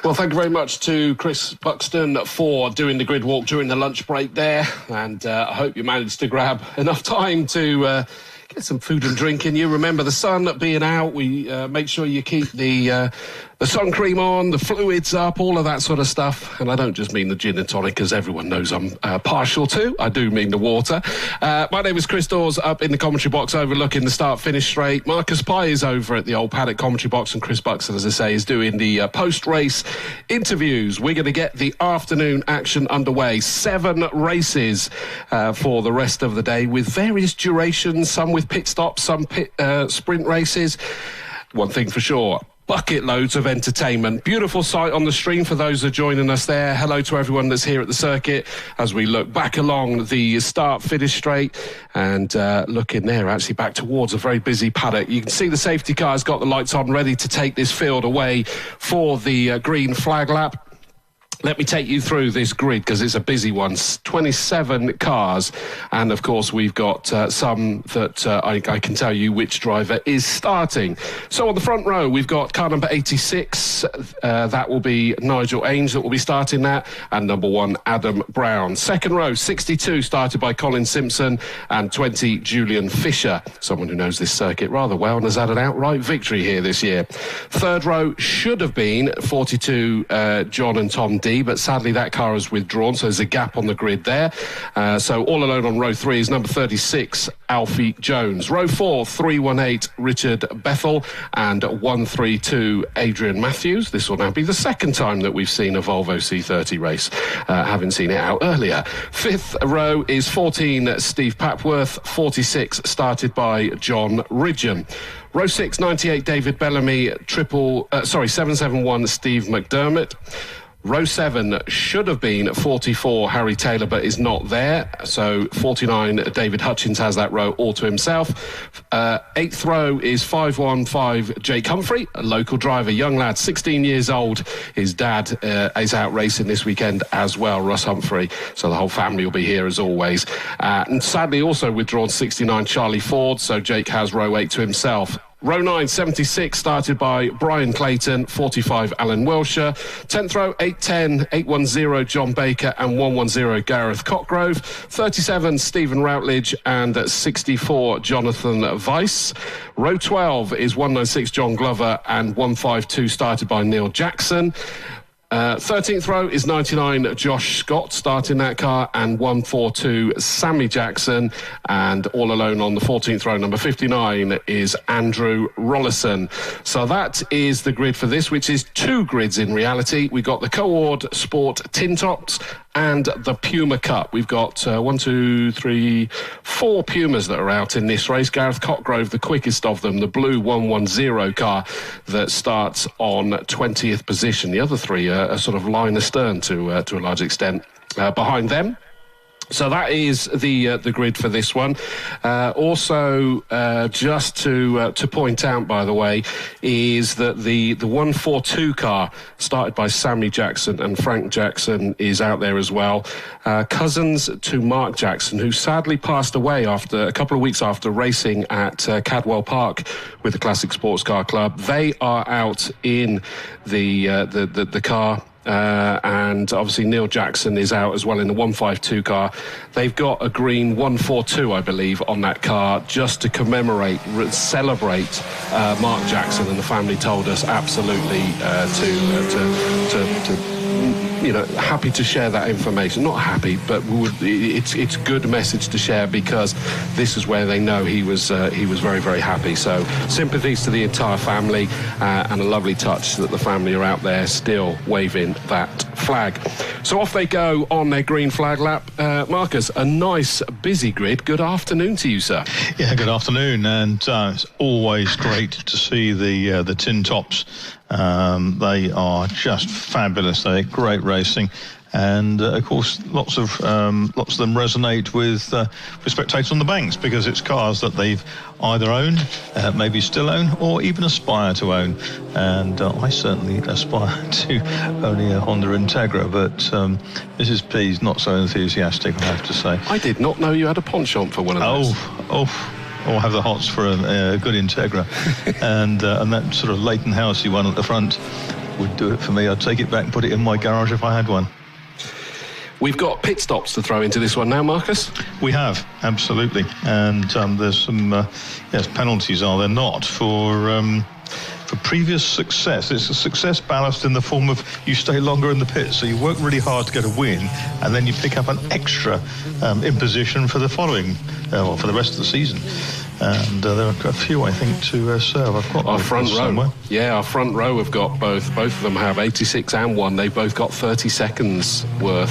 Well, thank you very much to Chris Buxton for doing the grid walk during the lunch break there, and I hope you managed to grab enough time to get some food and drink in you. Remember the sun being out. We make sure you keep the sun cream on, the fluids up, all of that sort of stuff. And I don't just mean the gin and tonic, as everyone knows I'm partial to. I do mean the water. My name is Chris Dawes, up in the commentary box overlooking the start-finish straight. Marcus Pye is over at the Old Paddock commentary box, and Chris Buxton, as I say, is doing the post-race interviews. We're going to get the afternoon action underway. 7 races for the rest of the day, with various durations, some with pit stops, some sprint races. One thing for sure, bucket loads of entertainment. Beautiful sight on the stream for those who are joining us there. Hello to everyone that's here at the circuit as we look back along the start-finish straight and looking there actually back towards a very busy paddock. You can see the safety car's got the lights on, ready to take this field away for the green flag lap. Let me take you through this grid because it's a busy one. 27 cars, and of course we've got some that I can tell you which driver is starting. So on the front row we've got car number 86, that will be Nigel Ainge that will be starting that, and number 1 Adam Brown. Second row 62 started by Colin Simpson, and 20 Julian Fisher, someone who knows this circuit rather well and has had an outright victory here this year. Third row should have been 42 John and Tom D, but sadly that car is withdrawn, so there's a gap on the grid there. So all alone on row 3 is number 36 Alfie Jones. Row 4 318 Richard Bethel, and 132 Adrian Matthews. This will now be the second time that we've seen a Volvo C30 race, having seen it out earlier. Fifth row is 14 Steve Papworth, 46 started by John Ridgeon. Row 6 98 David Bellamy, 771 Steve McDermott. Row 7 should have been 44 Harry Taylor, but is not there. So 49 David Hutchins has that row all to himself. 8th row is 515 Jake Humphrey, a local driver, young lad, 16 years old. His dad is out racing this weekend as well, Russ Humphrey. So the whole family will be here as always. And sadly also withdrawn 69 Charlie Ford. So Jake has row 8 to himself. Row 9, 76, started by Brian Clayton, 45 Alan Wilshire. 10th row, 810, 810 John Baker, and 110 Gareth Cockgrove. 37 Stephen Routledge, and 64 Jonathan Weiss. Row 12 is 196 John Glover, and 152 started by Neil Jackson. 13th row is 99 Josh Scott starting that car, and 142 Sammy Jackson, and all alone on the 14th row, number 59 is Andrew Rollison. So that is the grid for this, which is 2 grids in reality. We got the Co-Ord Sport Tin Tops and the Puma Cup. We've got 4 Pumas that are out in this race. Gareth Cockgrove, the quickest of them, the blue 110 car that starts on 20th position. The other 3 are sort of line astern to a large extent behind them. So that is the grid for this one. Also, just to point out, by the way, is that the 142 car started by Sammy Jackson and Frank Jackson is out there as well. Cousins to Mark Jackson, who sadly passed away after a couple of weeks after racing at Cadwell Park with the Classic Sports Car Club. They are out in the car. And obviously Neil Jackson is out as well in the 152 car. They've got a green 142, I believe, on that car just to commemorate, celebrate Mark Jackson, and the family told us absolutely happy to share that information. Not happy, but it's good message to share, because this is where they know he was very, very happy. So sympathies to the entire family, and a lovely touch that the family are out there still waving that flag. So off they go on their green flag lap. Marcus, a nice busy grid. Good afternoon to you, sir. Yeah, good afternoon, and it's always great to see the Tin Tops. They are just fabulous. They're great racing, and of course lots of them resonate with spectators on the banks, because it's cars that they've either owned, maybe still own, or even aspire to own. And I certainly aspire to owning a Honda Integra, but Mrs. P's not so enthusiastic, I have to say. I did not know you had a penchant for one of those. Or have the hots for a good Integra. and that sort of Leighton Housey one at the front would do it for me. I'd take it back and put it in my garage if I had one. We've got pit stops to throw into this one now, Marcus. We have, absolutely. And there's some penalties, are there not, for previous success. It's a success ballast in the form of you stay longer in the pit, so you work really hard to get a win, and then you pick up an extra imposition for the following, for the rest of the season. And there are a few, I think, to serve. I've got our front row. Somewhere. Yeah, our front row have got both. Both of them have 86 and 1. They've both got 30 seconds worth.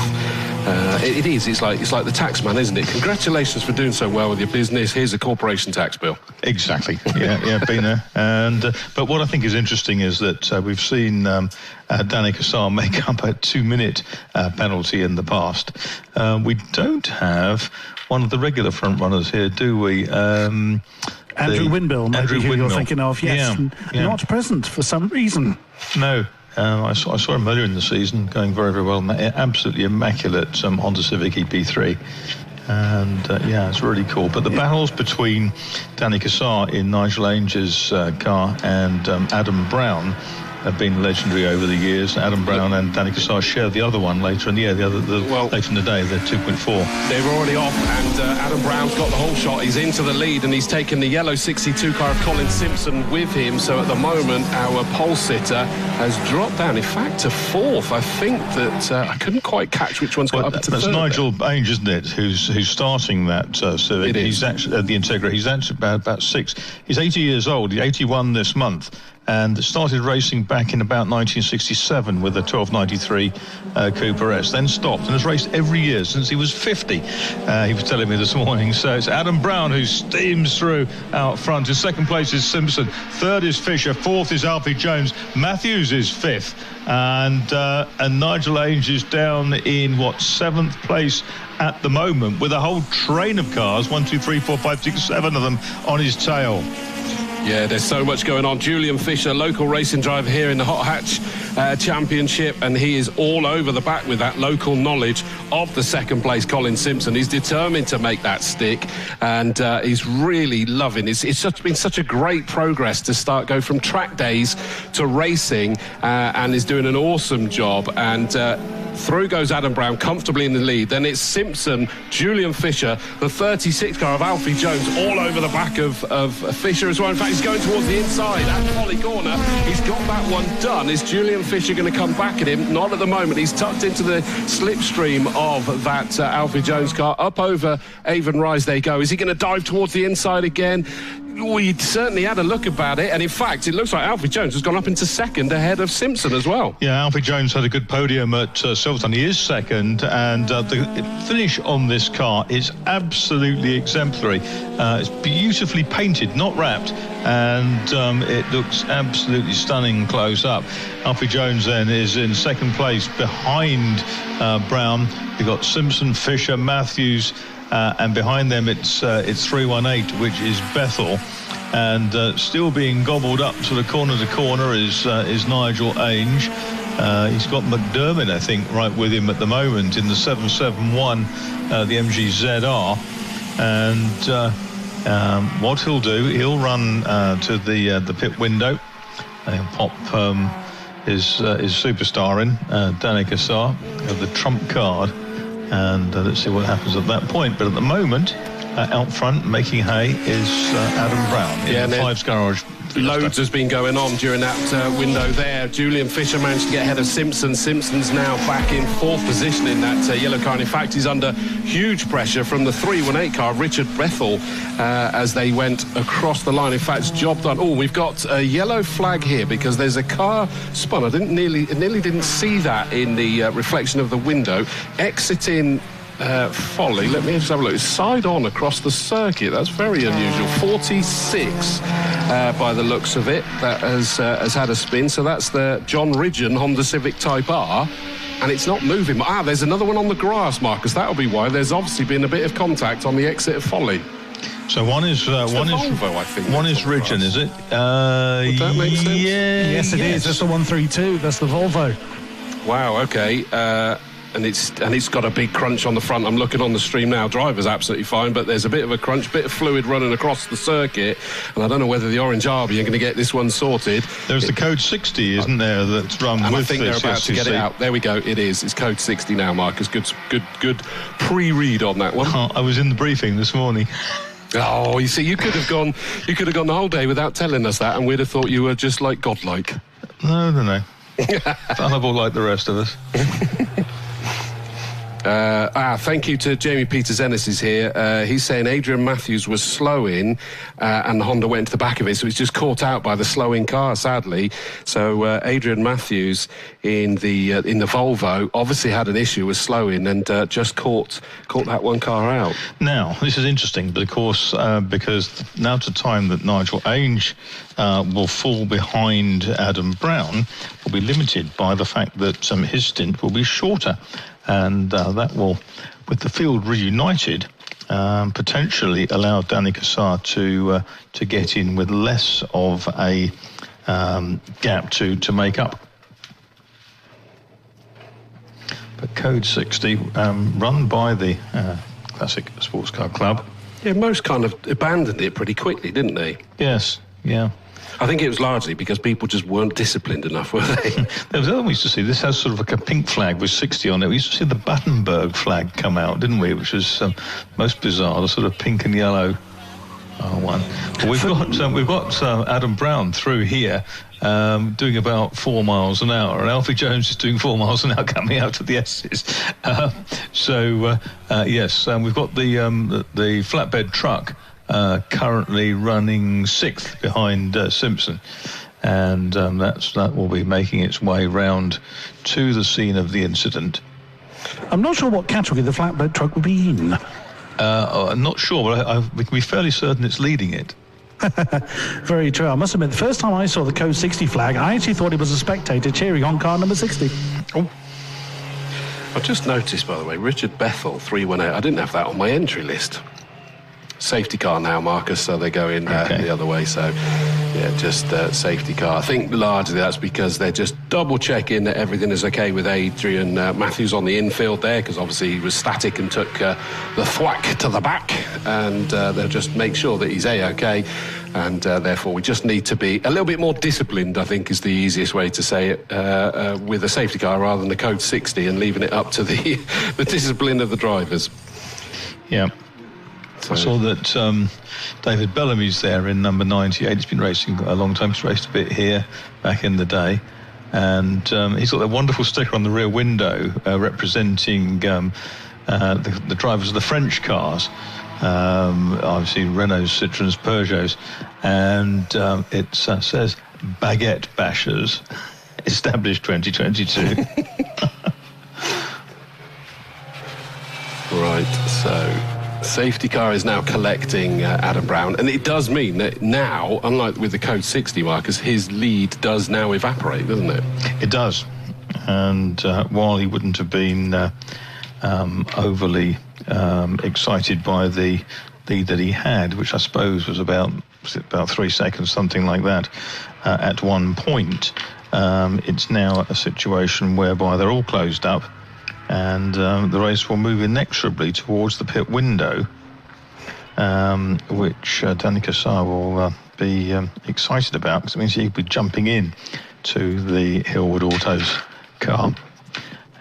It is. It's like the tax man, isn't it? Congratulations for doing so well with your business. Here's a corporation tax bill. Exactly. Yeah, been there. And but what I think is interesting is that we've seen Danica Saar make up a 2-minute penalty in the past. We don't have one of the regular front runners here, do we? Andrew Winbill, maybe who you're thinking of. Yes, not present for some reason. No. I saw him earlier in the season going very, very well. Absolutely immaculate Honda Civic EP3. And it's really cool. But the battles between Danica Saar in Nigel Ainge's car and Adam Brown have been legendary over the years. Adam Brown and Danica Saar share the other one later in the year. Later in the day, they're 2.4. They're already off, and Adam Brown's got the whole shot. He's into the lead, and he's taken the yellow 62 car of Colin Simpson with him. So at the moment, our pole sitter has dropped down, in fact, to 4th. I think that I couldn't quite catch which one's got up to 3rd. That's Nigel Ainge, isn't it? Who's starting that Civic? He's actually the Integra. He's actually about 6. He's 80 years old. He's 81 this month. And started racing back in about 1967 with a 1293 Cooper S, then stopped and has raced every year since he was 50. He was telling me this morning. So it's Adam Brown who steams through out front. In second place is Simpson. 3rd is Fisher. 4th is Alfie Jones. Matthews is 5th. And Nigel Ainge is down in 7th place at the moment, with a whole train of cars, 1, 2, 3, 4, 5, 6, 7 of them on his tail. Yeah, there's so much going on. Julian Fisher, local racing driver here in the Hot Hatch Championship, and he is all over the back with that local knowledge of the second place Colin Simpson. He's determined to make that stick, and he's really loving it. It's been such a great progress to go from track days to racing, and is doing an awesome job. And through goes Adam Brown comfortably in the lead. Then it's Simpson, Julian Fisher, the 36 car of Alfie Jones, all over the back of Fisher as well. In fact, he's going towards the inside at Folly Corner. He's got that one done. Is Julian Fisher going to come back at him? Not at the moment. He's tucked into the slipstream of that Alfie Jones car. Up over Avon Rise they go. Is he going to dive towards the inside again? We certainly had a look about it, and in fact, it looks like Alfie Jones has gone up into 2nd ahead of Simpson as well. Yeah, Alfie Jones had a good podium at Silverstone. He is 2nd, and the finish on this car is absolutely exemplary. It's beautifully painted, not wrapped, and it looks absolutely stunning close up. Alfie Jones then is in 2nd place behind Brown. You've got Simpson, Fisher, Matthews, and behind them it's 318, which is Bethel, and still being gobbled up to the corner is Nigel Ainge. He's got McDermott, I think, right with him at the moment in the 771, the MG ZR, and what he'll do, he'll run to the pit window. He'll pop his superstar in, Danica Saar, the trump card. And let's see what happens at that point. But at the moment, out front, making hay is Adam Brown in the Fives Garage. Loads has been going on during that window there. Julian Fisher managed to get ahead of Simpson. Simpson's now back in 4th position in that yellow car. And in fact, he's under huge pressure from the 318 car, Richard Bethel, as they went across the line. In fact, job done. Oh, we've got a yellow flag here because there's a car spun. I nearly didn't see that in the reflection of the window. Exiting Folly, let me just have a look. It's side on across the circuit. That's very unusual. 46 by the looks of it. That has had a spin. So that's the John Ridgeon Honda Civic Type R, and it's not moving. There's another one on the grass, Marcus. That'll be why. There's obviously been a bit of contact on the exit of Folly. So one is Volvo, I think. One is Ridgeon, is it? Would that make sense? Yes, it is. That's the 132. That's the Volvo. Wow. Okay. and it's got a big crunch on the front. I'm looking on the stream now. Driver's absolutely fine, but there's a bit of a crunch, bit of fluid running across the circuit, and I don't know whether the Orange Army are going to get this one sorted. There's the code 60, isn't there, that's run and with I think they're about to get it out. There we go. It is. It's code 60 now, Marcus. Good pre-read on that one. I was in the briefing this morning. Oh, you see, you could have gone the whole day without telling us that, and we'd have thought you were just like godlike. No. Fallible like the rest of us. Thank you to Jamie Peters-Ennis is here. He's saying Adrian Matthews was slowing and the Honda went to the back of it, so he's just caught out by the slowing car, sadly. So Adrian Matthews in the Volvo obviously had an issue with slowing and just caught that one car out. Now, this is interesting, but of course, because now to time that Nigel Ainge will fall behind Adam Brown will be limited by the fact that his stint will be shorter. And that will, with the field reunited, potentially allow Danny Cassar to get in with less of a gap to make up. But Code 60, run by the Classic Sports Car Club. Yeah, most kind of abandoned it pretty quickly, didn't they? Yes, yeah. I think it was largely because people just weren't disciplined enough, were they? There was another one we used to see. This has sort of like a pink flag with 60 on it. We used to see the Battenberg flag come out, didn't we? Which was most bizarre, the sort of pink and yellow one. Well, we've got Adam Brown through here doing about 4 miles an hour, and Alfie Jones is doing 4 miles an hour coming out of the S's. Yes, we've got the flatbed truck currently running 6th behind Simpson, and that will be making its way round to the scene of the incident. I'm not sure what category the flatbed truck will be in. I'm not sure, but we can be fairly certain it's leading it. Very true. I must admit, the first time I saw the Code 60 flag, I actually thought it was a spectator cheering on car number 60. Oh. I just noticed, by the way, Richard Bethel, 318. I didn't have that on my entry list. Safety car now, Marcus, so they go in the other way. So, yeah, just safety car. I think largely that's because they're just double-checking that everything is okay with Adrian Matthews on the infield there, because obviously he was static and took the thwack to the back, and they'll just make sure that he's A-OK, and therefore we just need to be a little bit more disciplined, I think, is the easiest way to say it, with a safety car rather than the Code 60 and leaving it up to the discipline of the drivers. Yeah. I saw that David Bellamy's there in number 98. He's been racing a long time. He's raced a bit here back in the day. And he's got a wonderful sticker on the rear window representing the drivers of the French cars. Obviously, Renaults, Citroëns, Peugeots. And it says, Baguette Bashers, established 2022. Right, so safety car is now collecting Adam Brown, and it does mean that now, unlike with the Code 60 Marcus, his lead does now evaporate, doesn't it? It does. And while he wouldn't have been overly excited by the lead that he had, which I suppose was about 3 seconds, something like that, at one point, it's now a situation whereby they're all closed up, and the race will move inexorably towards the pit window, which Danny Cassar will be excited about, because it means he'll be jumping in to the Hillwood Autos car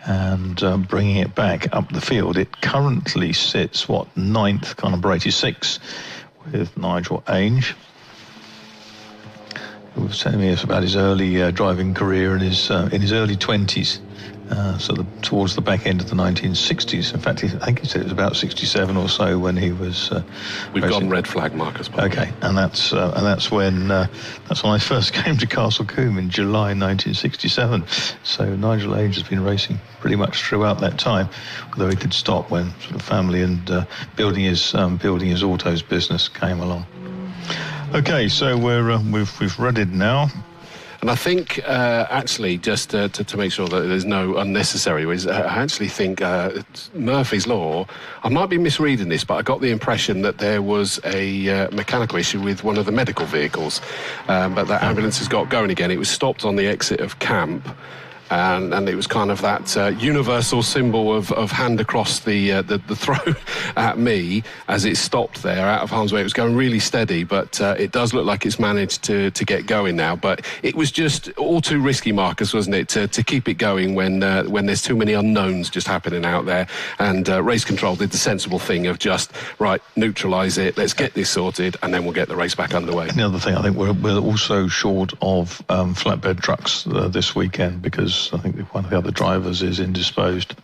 and bringing it back up the field. It currently sits, 9th, car number 86, with Nigel Ainge, who was telling me about his early driving career in his early 20s. Towards the back end of the 1960s. In fact, I think he said it was about 67 or so when he was. We've gone red flag, Marcus. Okay, and that's when I first came to Castle Combe in July 1967. So Nigel Ainge has been racing pretty much throughout that time, although he did stop when sort of family and building his autos business came along. Okay, so we've read it now. And I think, actually, just to make sure that there's no unnecessary ways, I actually think Murphy's Law, I might be misreading this, but I got the impression that there was a mechanical issue with one of the medical vehicles, but that ambulance has got going again. It was stopped on the exit of camp, and it was kind of that universal symbol of hand across the throat at me as it stopped there out of harm's way. It was going really steady, but it does look like it's managed to get going now. But it was just all too risky, Marcus, wasn't it, to keep it going when there's too many unknowns just happening out there. And Race Control did the sensible thing of just, right, neutralise it, let's get this sorted, and then we'll get the race back underway. The other thing, I think we're also short of flatbed trucks this weekend, because I think one of the other drivers is indisposed.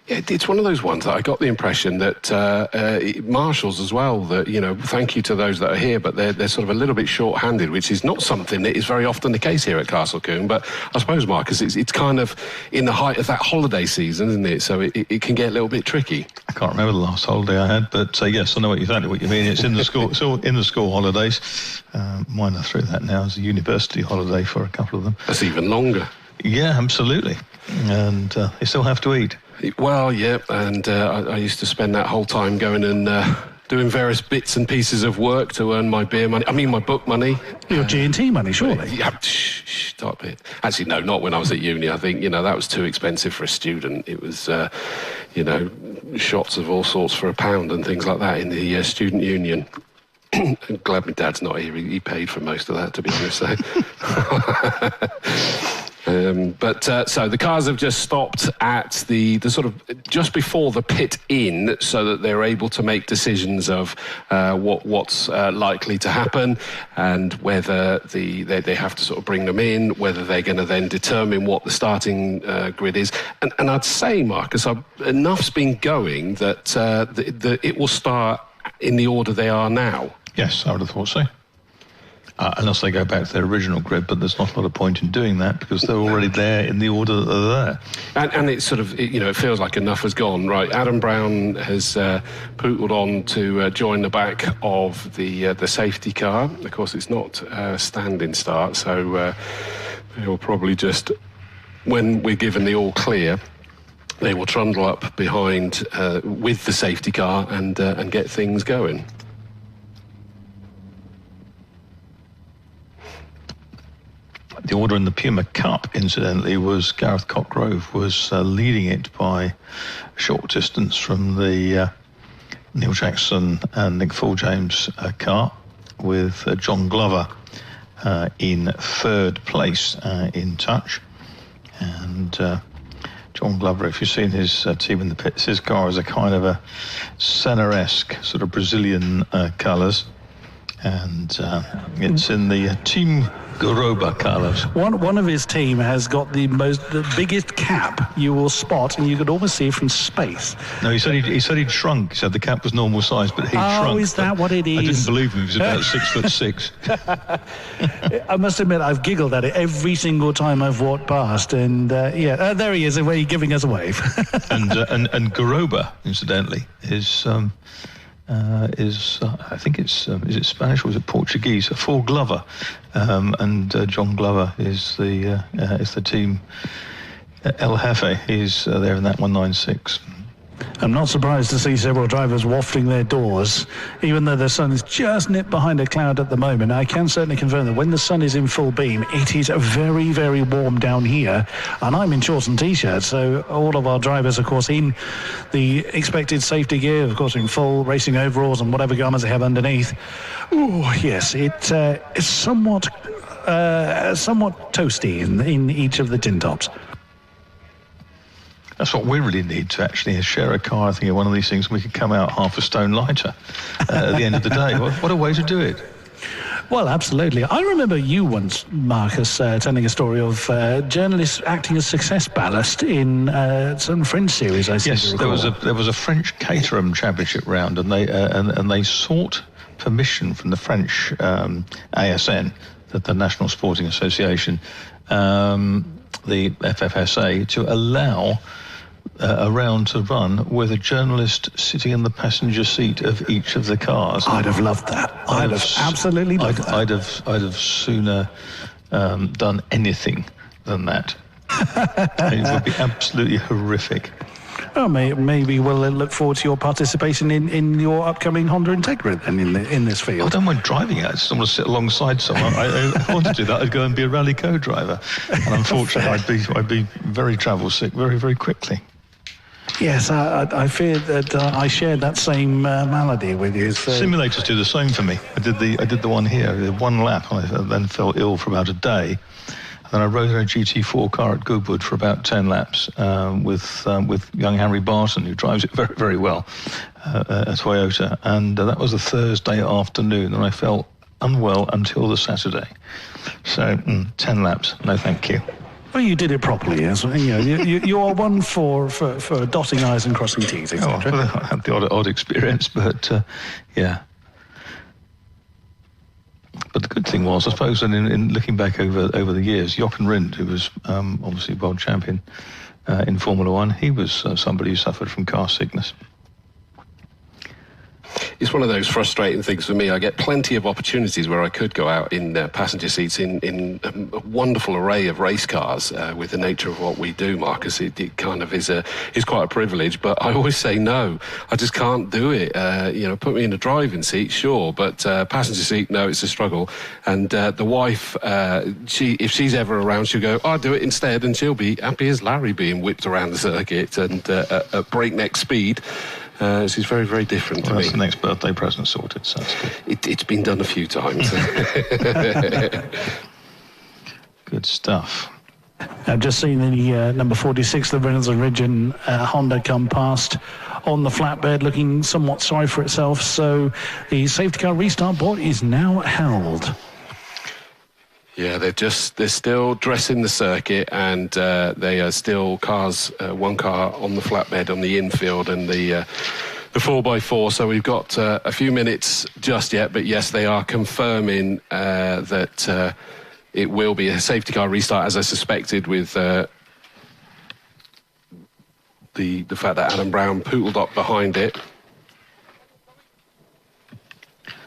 Yeah, it's one of those ones that I got the impression that marshals as well, that, you know, thank you to those that are here, but they're sort of a little bit short-handed, which is not something that is very often the case here at Castle Combe. But I suppose, Marcus, it's kind of in the height of that holiday season, isn't it? So it can get a little bit tricky. I can't remember the last holiday I had, but yes, I know exactly what you mean. It's in the school, it's all in the school holidays. Mine are through that now as a university holiday for a couple of them. That's even longer. Yeah, absolutely. And they still have to eat. Well, yeah, and I used to spend that whole time going and doing various bits and pieces of work to earn my beer money. I mean, my book money. Your G&T money, surely. Yeah, stop it. Actually, no, not when I was at uni. I think, you know, that was too expensive for a student. It was, you know, shots of all sorts for £1 and things like that in the student union. I'm glad my dad's not here. He paid for most of that, to be honest. So. So the cars have just stopped at the sort of just before the pit in, so that they're able to make decisions of what's likely to happen, and whether they have to sort of bring them in, whether they're going to then determine what the starting grid is. And I'd say, Marcus, enough's been going that it will start in the order they are now. Yes, I would have thought so. Unless they go back to their original grid, but there's not a lot of point in doing that because they're already there in the order that they're there. And it's sort of, you know, it feels like enough has gone. Right, Adam Brown has pootled on to join the back of the safety car. Of course, it's not a standing start, so he'll probably just, when we're given the all clear, they will trundle up behind with the safety car and get things going. The order in the Puma Cup, incidentally, was Gareth Cockgrove was leading it by a short distance from the Neil Jackson and Nick Fulljames car, with John Glover in third place in touch. And John Glover, if you've seen his team in the pits, his car is a kind of a Senna-esque sort of Brazilian colours. And it's in the Team Garoba colours. One of his team has got the biggest cap you will spot, and you could almost see it from space. No, he said he'd shrunk. He said the cap was normal size, but he'd shrunk. Oh, is that what it is? I didn't believe him. He was about 6'6". I must admit, I've giggled at it every single time I've walked past, and there he is, giving us a wave. and Garoba, incidentally, is I think is it Spanish or is it Portuguese? For Glover, and John Glover is the team El Jefe. He's there in that 196. I'm not surprised to see several drivers wafting their doors, even though the sun is just nipped behind a cloud at the moment. I can certainly confirm that when the sun is in full beam, it is very, very warm down here, and I'm in shorts and t-shirts, so all of our drivers, of course, in the expected safety gear, of course, in full racing overalls and whatever garments they have underneath. Oh, yes, it's somewhat toasty in each of the tin tops. That's what we really need to actually share a car. I think in one of these things we could come out half a stone lighter at the end of the day. What a way to do it. Well, absolutely. I remember you once, Marcus, telling a story of journalists acting as success ballast in some French series. I seem to recall. there was a French Caterham Championship round, and they sought permission from the French ASN, the National Sporting Association, the FFSA, to allow a round to run with a journalist sitting in the passenger seat of each of the cars. I'd have loved that. I'd have absolutely loved that. I'd have sooner done anything than that. It would be absolutely horrific. Well, maybe we'll look forward to your participation in your upcoming Honda Integra then in this field. I don't mind driving it. I just want to sit alongside someone. If I want to do that, I'd go and be a rally co-driver. And unfortunately, I'd be very travel sick very, very quickly. Yes, I fear that I shared that same malady with you. So. Simulators do the same for me. I did the one here. I did one lap, and I then felt ill for about a day. And then I rode in a GT4 car at Goodwood for about 10 laps with young Harry Barton, who drives it very, very well, a Toyota. And that was a Thursday afternoon, and I felt unwell until the Saturday. So 10 laps, no thank you. Well, you did it properly, yes. You are one for dotting I's and crossing T's, etc. Oh, I had the odd experience, but yeah. But the good thing was, I suppose, and in looking back over the years, Jochen Rindt, who was obviously world champion in Formula One, he was somebody who suffered from car sickness. It's one of those frustrating things for me. I get plenty of opportunities where I could go out in passenger seats in a wonderful array of race cars. With the nature of what we do, Marcus, it kind of is quite a privilege. But I always say no. I just can't do it. Put me in a driving seat, sure, but passenger seat, no, it's a struggle. And the wife, if she's ever around, she'll go, I'll do it instead, and she'll be happy as Larry being whipped around the circuit and at breakneck speed. She's very, very different to me. That's the next birthday present sorted, so that's good. It's been done a few times. Good stuff. I've just seen the number 46, the Reynolds and Ridgeon Honda come past on the flatbed, looking somewhat sorry for itself. So the safety car restart board is now held. Yeah, they're still dressing the circuit, and they are still one car on the flatbed on the infield and the 4x4. So we've got a few minutes just yet, but yes, they are confirming that it will be a safety car restart, as I suspected, with the fact that Adam Brown pootled up behind it.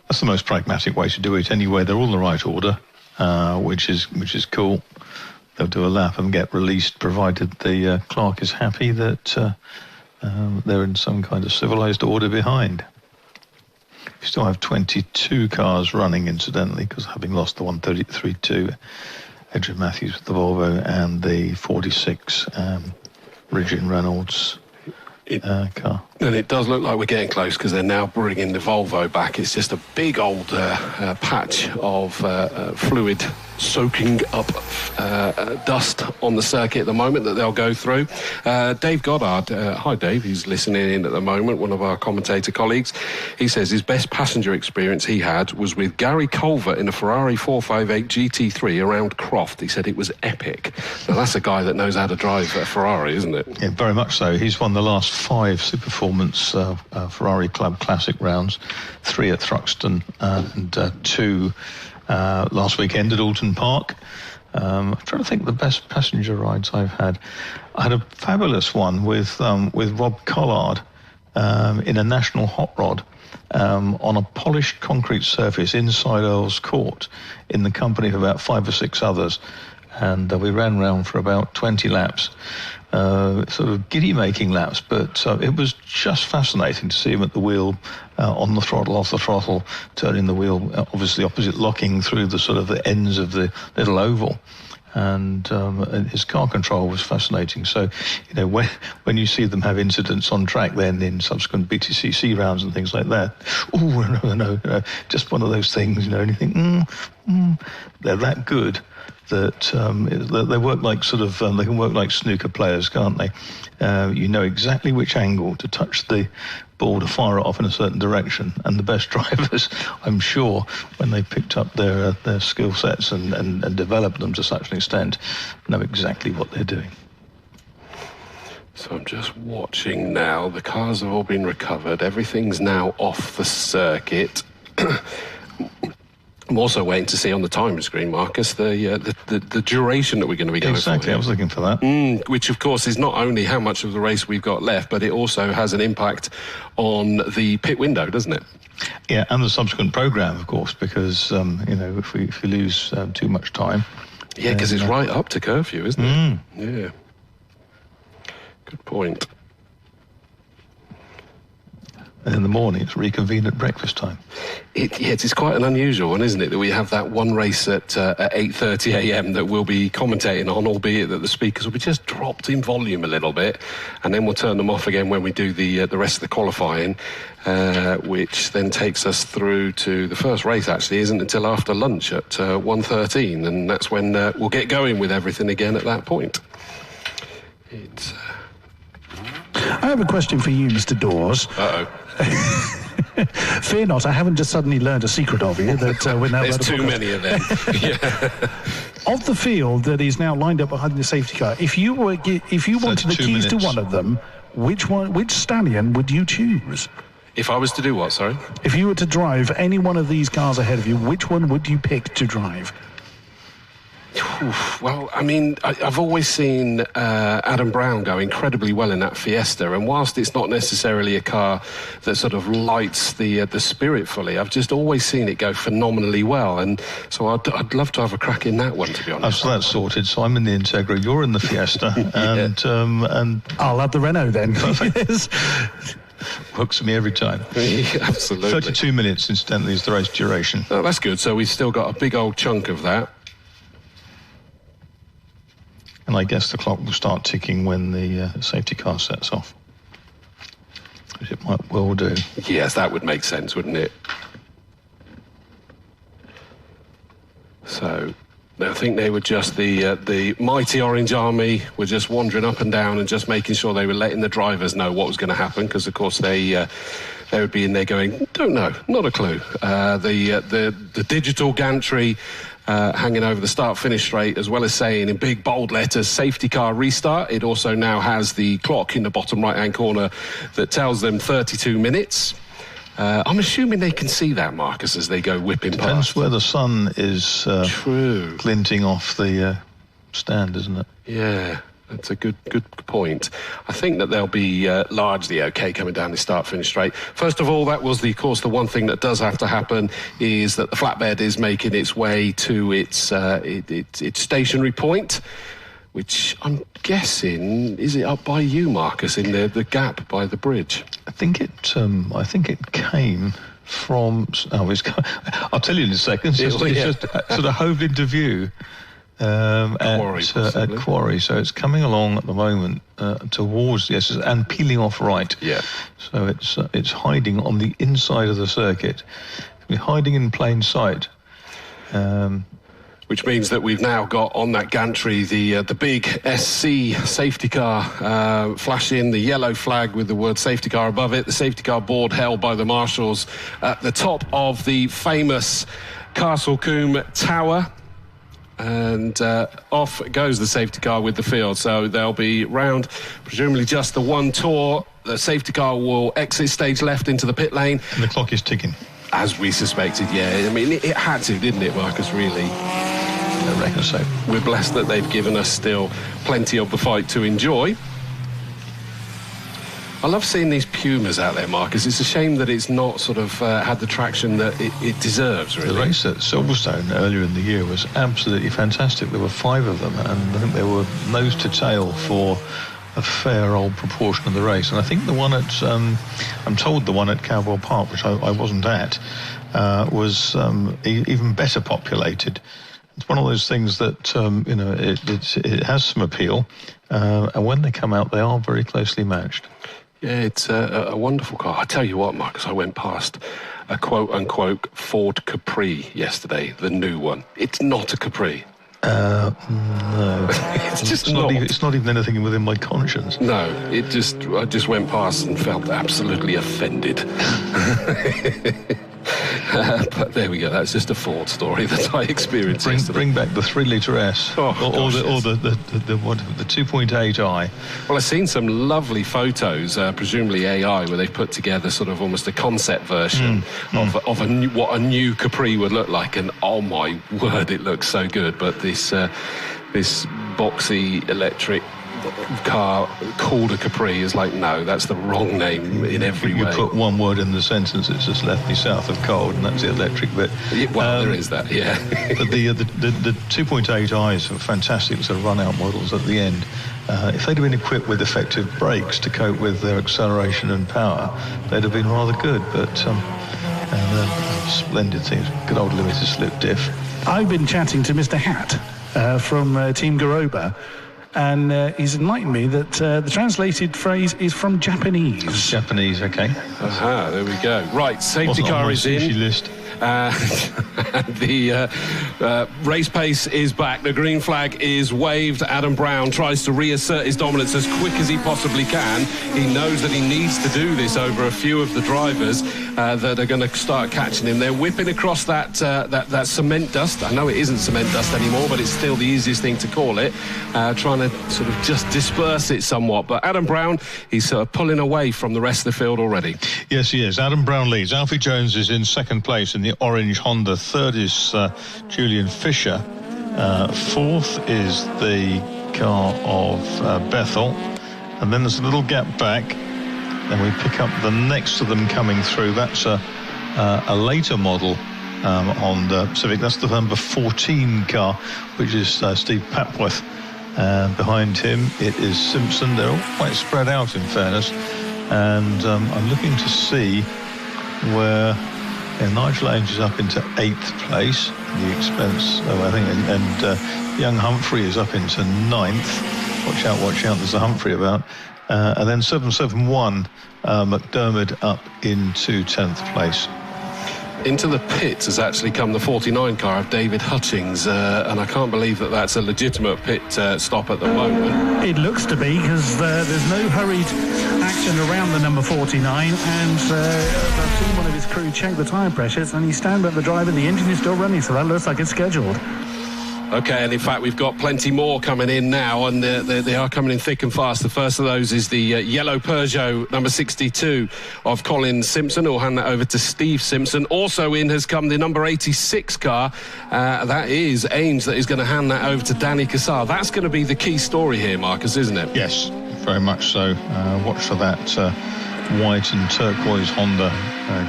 That's the most pragmatic way to do it anyway. They're all in the right order. Which is cool. They'll do a lap and get released, provided the clerk is happy that they're in some kind of civilised order behind. You still have 22 cars running, incidentally, because having lost the 133-2, Adrian Matthews with the Volvo and the 46 Ridgeon Reynolds car. And it does look like we're getting close, because they're now bringing the Volvo back. It's just a big old patch of fluid soaking up dust on the circuit at the moment that they'll go through. Dave Goddard, hi Dave, he's listening in at the moment, one of our commentator colleagues. He says his best passenger experience he had was with Gary Culver in a Ferrari 458 GT3 around Croft. He said it was epic. Now that's a guy that knows how to drive a Ferrari, isn't it? Yeah, very much so. He's won the last 5 Superformance Ferrari Club Classic rounds, 3 at Thruxton and 2 last weekend at Alton Park. I'm trying to think the best passenger rides I've had. I had a fabulous one with Rob Collard in a National Hot Rod on a polished concrete surface inside Earl's Court in the company of about 5 or 6 others. And we ran round for about 20 laps. Sort of giddy-making laps, but it was just fascinating to see him at the wheel, on the throttle, off the throttle, turning the wheel, obviously opposite locking through the sort of the ends of the little oval. And his car control was fascinating. So, when you see them have incidents on track then in subsequent BTCC rounds and things like that, no, just one of those things, and you think, they're that good that they work like they can work like snooker players, can't they? You know exactly which angle to touch the ball to fire it off in a certain direction, and the best drivers, I'm sure, when they picked up their skill sets and developed them to such an extent, know exactly what they're doing. So I'm just watching now. The cars have all been recovered. Everything's now off the circuit. I'm also waiting to see on the timer screen, Marcus, the duration that we're going to be going for. Exactly, I was looking for that. Which, of course, is not only how much of the race we've got left, but it also has an impact on the pit window, doesn't it? Yeah, and the subsequent programme, of course, because, if we lose too much time... Yeah, because it's right up to curfew, isn't it? Yeah. Good point. And in the morning, it's reconvene at breakfast time. It's quite an unusual one, isn't it, that we have that one race at 8:30 a.m. that we'll be commentating on, albeit that the speakers will be just dropped in volume a little bit, and then we'll turn them off again when we do the rest of the qualifying, which then takes us through to the first race. Actually, isn't until after lunch at 1:13, and that's when we'll get going with everything again at that point. I have a question for you, Mr. Dawes. Uh-oh. Fear not, I haven't just suddenly learned a secret of you that we're now. There's too many of them. Of the field that is now lined up behind the safety car, if you wanted the keys to one of them, which stallion would you choose? If I was to do what, sorry? If you were to drive any one of these cars ahead of you, which one would you pick to drive? Well, I mean, I've always seen Adam Brown go incredibly well in that Fiesta, and whilst it's not necessarily a car that sort of lights the spirit fully, I've just always seen it go phenomenally well, and so I'd love to have a crack in that one, to be honest. So that's sorted. So I'm in the Integra, you're in the Fiesta, and I'll have the Renault then. Yes. Hooks me every time. Absolutely. 32 minutes, incidentally, is the race duration. Oh, that's good. So we've still got a big old chunk of that. And I guess the clock will start ticking when the safety car sets off, which it might well do. Yes, that would make sense, wouldn't it? So, I think they were just the mighty Orange Army were just wandering up and down and just making sure they were letting the drivers know what was going to happen, because of course they would be in there going, don't know, not a clue. The digital gantry hanging over the start-finish straight, as well as saying in big bold letters, safety car restart. It also now has the clock in the bottom right-hand corner that tells them 32 minutes. I'm assuming they can see that, Marcus, as they go whipping past. Depends where the sun is glinting off the stand, isn't it? Yeah. That's a good point. I think that they'll be largely okay coming down the start-finish straight. First of all, that was, of course, the one thing that does have to happen is that the flatbed is making its way to its stationary point, which I'm guessing, is it up by you, Marcus, in the gap by the bridge? I think it came from. I'll tell you in a second. It's just sort of hove into view. At Quarry, so it's coming along at the moment towards the SS and peeling off right. Yeah. So it's hiding on the inside of the circuit. It's hiding in plain sight. Which means that we've now got on that gantry the big SC safety car flashing, the yellow flag with the word safety car above it, the safety car board held by the marshals at the top of the famous Castle Combe Tower. And off goes the safety car with the field. So they'll be round, presumably just the one tour. The safety car will exit stage left into the pit lane. And the clock is ticking. As we suspected, yeah. I mean, it had to, didn't it, Marcus, really? I reckon so. We're blessed that they've given us still plenty of the fight to enjoy. I love seeing these Pumas out there, Marcus. It's a shame that it's not sort of had the traction that it deserves, really. The race at Silverstone earlier in the year was absolutely fantastic. There were 5 of them, and I think they were nose to tail for a fair old proportion of the race. And I think the one at, I'm told the one at Cowboy Park, which I wasn't at, was even better populated. It's one of those things that, it has some appeal, and when they come out, they are very closely matched. Yeah, it's a wonderful car. I tell you what, Marcus, I went past a quote-unquote Ford Capri yesterday, the new one. It's not a Capri. No. It's not even anything within my conscience. No, I just went past and felt absolutely offended. But there we go. That's just a Ford story that I experienced yesterday. Bring back the 3-litre S, or the 2.8i. Well, I've seen some lovely photos, presumably AI, where they've put together sort of almost a concept version of what a new Capri would look like. And oh my word, it looks so good. But this boxy electric car called a Capri is like, no, that's the wrong name in every way. You put one word in the sentence, it's just left me south of cold, and that's the electric bit. Well, there is that, yeah. But the 2.8i's are fantastic sort of run-out models at the end. If they'd have been equipped with effective brakes to cope with their acceleration and power, they'd have been rather good. But splendid things. Good old limited slip diff. I've been chatting to Mr. Hatt from Team Garoba, and he's enlightened me that the translated phrase is from Japanese. Japanese, okay. Aha, there we go. Right, safety car is in. List. The race pace is back. The green flag is waved. Adam Brown tries to reassert his dominance as quick as he possibly can. He knows that he needs to do this over a few of the drivers that are going to start catching him. They're whipping across that cement dust. I know it isn't cement dust anymore, but it's still the easiest thing to call it. Trying to sort of just disperse it somewhat. But Adam Brown, he's sort of pulling away from the rest of the field already. Yes, he is. Adam Brown leads. Alfie Jones is in second place in the orange Honda. Third is Julian Fisher. Fourth is the car of Bethel. And then there's a little gap back. Then we pick up the next of them coming through. That's a later model Honda Civic. That's the number 14 car, which is Steve Papworth. Behind him, it is Simpson. They're all quite spread out, in fairness. And I'm looking to see where Nigel Ainge is up into 8th place at the expense of, I think, and young Humphrey is up into 9th. Watch out, there's a Humphrey about. And then 771, McDermott up into 10th place. Into the pits has actually come the 49 car of David Hutchings, and I can't believe that that's a legitimate pit stop at the moment. It looks to be, because there's no hurried action around the number 49, and I've seen one of his crew check the tyre pressures, and he's standing up the driver. The engine is still running, so that looks like it's scheduled. Okay, and in fact, we've got plenty more coming in now, and they are coming in thick and fast. The first of those is the yellow Peugeot number 62 of Colin Simpson. Who'll hand that over to Steve Simpson. Also in has come the number 86 car. That is Ainge, that is going to hand that over to Danny Cassar. That's going to be the key story here, Marcus, isn't it? Yes, very much so. Watch for that white and turquoise Honda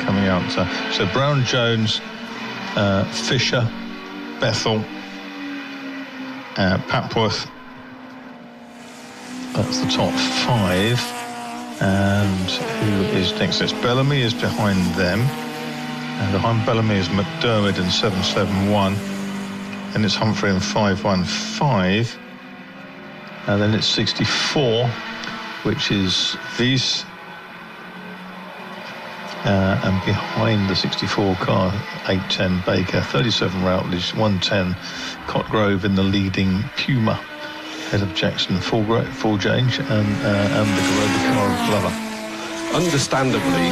coming out. So Brown, Jones, Fisher, Bethel, Papworth, that's the top 5. And who is next? It's Bellamy is behind them, and behind Bellamy is McDermott in 771, and it's Humphrey in 515, and then it's 64, which is Wies, and behind the 64 car, 810 Baker, 37 Routledge, 110 Cotgrove in the leading Puma, ahead of Jackson, full change, and the Garoba car of Glover. Understandably,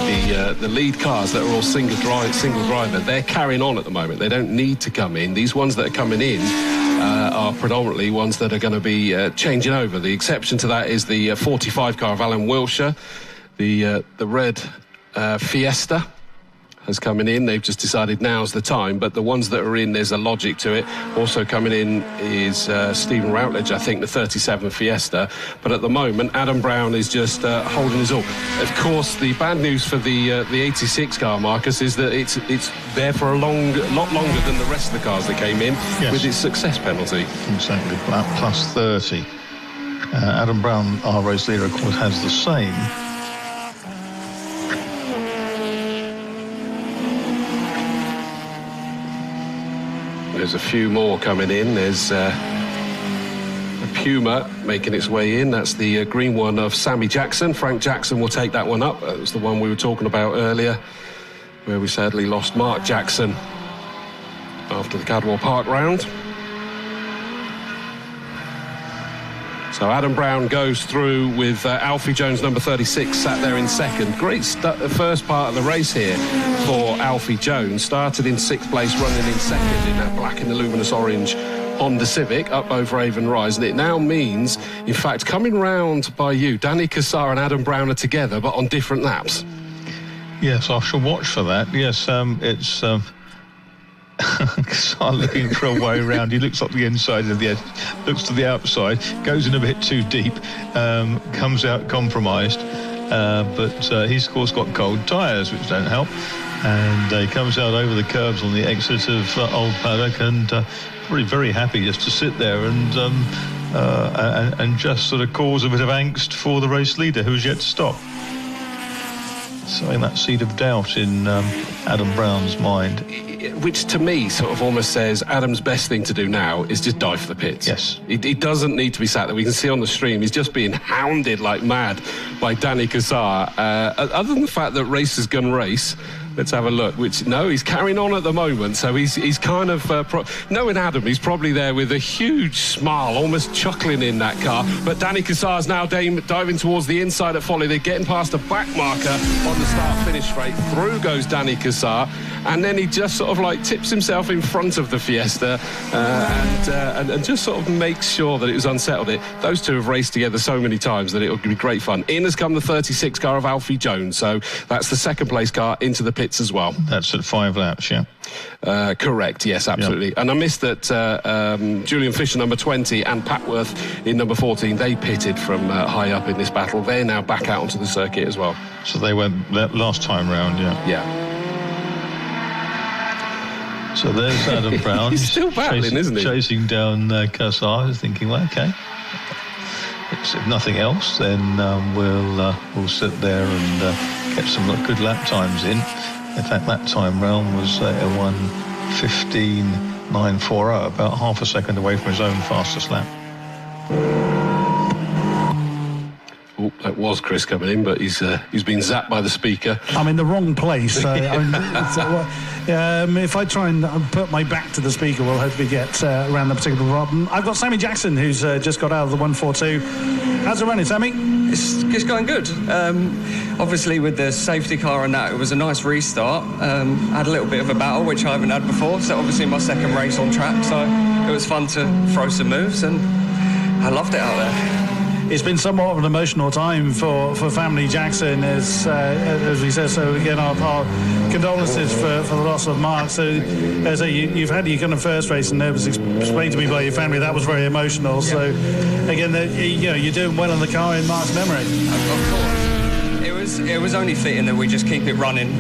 the lead cars that are all single driver, they're carrying on at the moment. They don't need to come in. These ones that are coming in are predominantly ones that are going to be changing over. The exception to that is the 45 car of Alan Wilshire, the red Fiesta has coming in. They've just decided now's the time, but the ones that are in, there's a logic to it. Also coming in is Stephen Routledge, I think, the 37 Fiesta, but at the moment Adam Brown is just holding his all. Of course, the bad news for the 86 car, Marcus, is that it's there for a lot longer than the rest of the cars that came in. Yes. With its success penalty. Exactly, plus 30. Adam Brown, our race leader, of course, has the same. There's a few more coming in. There's a Puma making its way in. That's the green one of Sammy Jackson. Frank Jackson will take that one up. That was the one we were talking about earlier, where we sadly lost Mark Jackson after the Cadwell Park round. So Adam Brown goes through with Alfie Jones, number 36, sat there in second. Great first part of the race here for Alfie Jones. Started in 6th place, running in second in that black and the luminous orange Honda Civic up over Avon Rise. And it now means, in fact, coming round by you, Danny Cassar and Adam Brown are together, but on different laps. Yes, I shall watch for that. Yes, it's... Start looking for a way around. He looks up the inside of the edge, looks to the outside, goes in a bit too deep, comes out compromised, but he's of course got cold tyres, which don't help, and he comes out over the curbs on the exit of Old Paddock, and probably very happy just to sit there and just sort of cause a bit of angst for the race leader, who's yet to stop. Sowing that seed of doubt in Adam Brown's mind. Which to me sort of almost says Adam's best thing to do now is just dive for the pits. Yes. He doesn't need to be sat there. We can see on the stream he's just being hounded like mad by Danny Cassar. Other than the fact that race is gun race, let's have a look. He's carrying on at the moment, so he's kind of knowing Adam, he's probably there with a huge smile, almost chuckling in that car. But Danny Cassar's now diving towards the inside at Folly. They're getting past a back marker on the start-finish straight. Through goes Danny Cassar, and then he just sort of like tips himself in front of the Fiesta and just sort of makes sure that it was unsettled. Those two have raced together so many times that it'll be great fun. In has come the 36 car of Alfie Jones, so that's the second place car into the pits as well. That's at 5 laps, yeah. Correct, yes, absolutely. Yep. And I missed that Julian Fisher, number 20, and Patworth in number 14, they pitted from high up in this battle. They're now back out onto the circuit as well. So they went last time round, yeah. Yeah. So there's Adam Brown. He's still battling, isn't he? Chasing down Cassar. He's thinking, well, okay. If nothing else, then we'll sit there and get some good lap times in. In fact, that time round was a 1:15.940, about half a second away from his own fastest lap. Oh, that was Chris coming in, but he's been zapped by the speaker. I'm in the wrong place. If I try and put my back to the speaker, we'll hopefully get around the particular problem. I've got Sammy Jackson, who's just got out of the 142. How's it running, Sammy? It's going good. Obviously, with the safety car and that, it was a nice restart. Had a little bit of a battle, which I haven't had before. So obviously my second race on track, so it was fun to throw some moves, and I loved it out there. It's been somewhat of an emotional time for family Jackson, as we said. So again, our condolences for the loss of Mark. So as you've had your kind of first race, and it was explained to me by your family that was very emotional. Yeah. So again, you're doing well in the car in Mark's memory. Of course, it was only fitting that we just keep it running.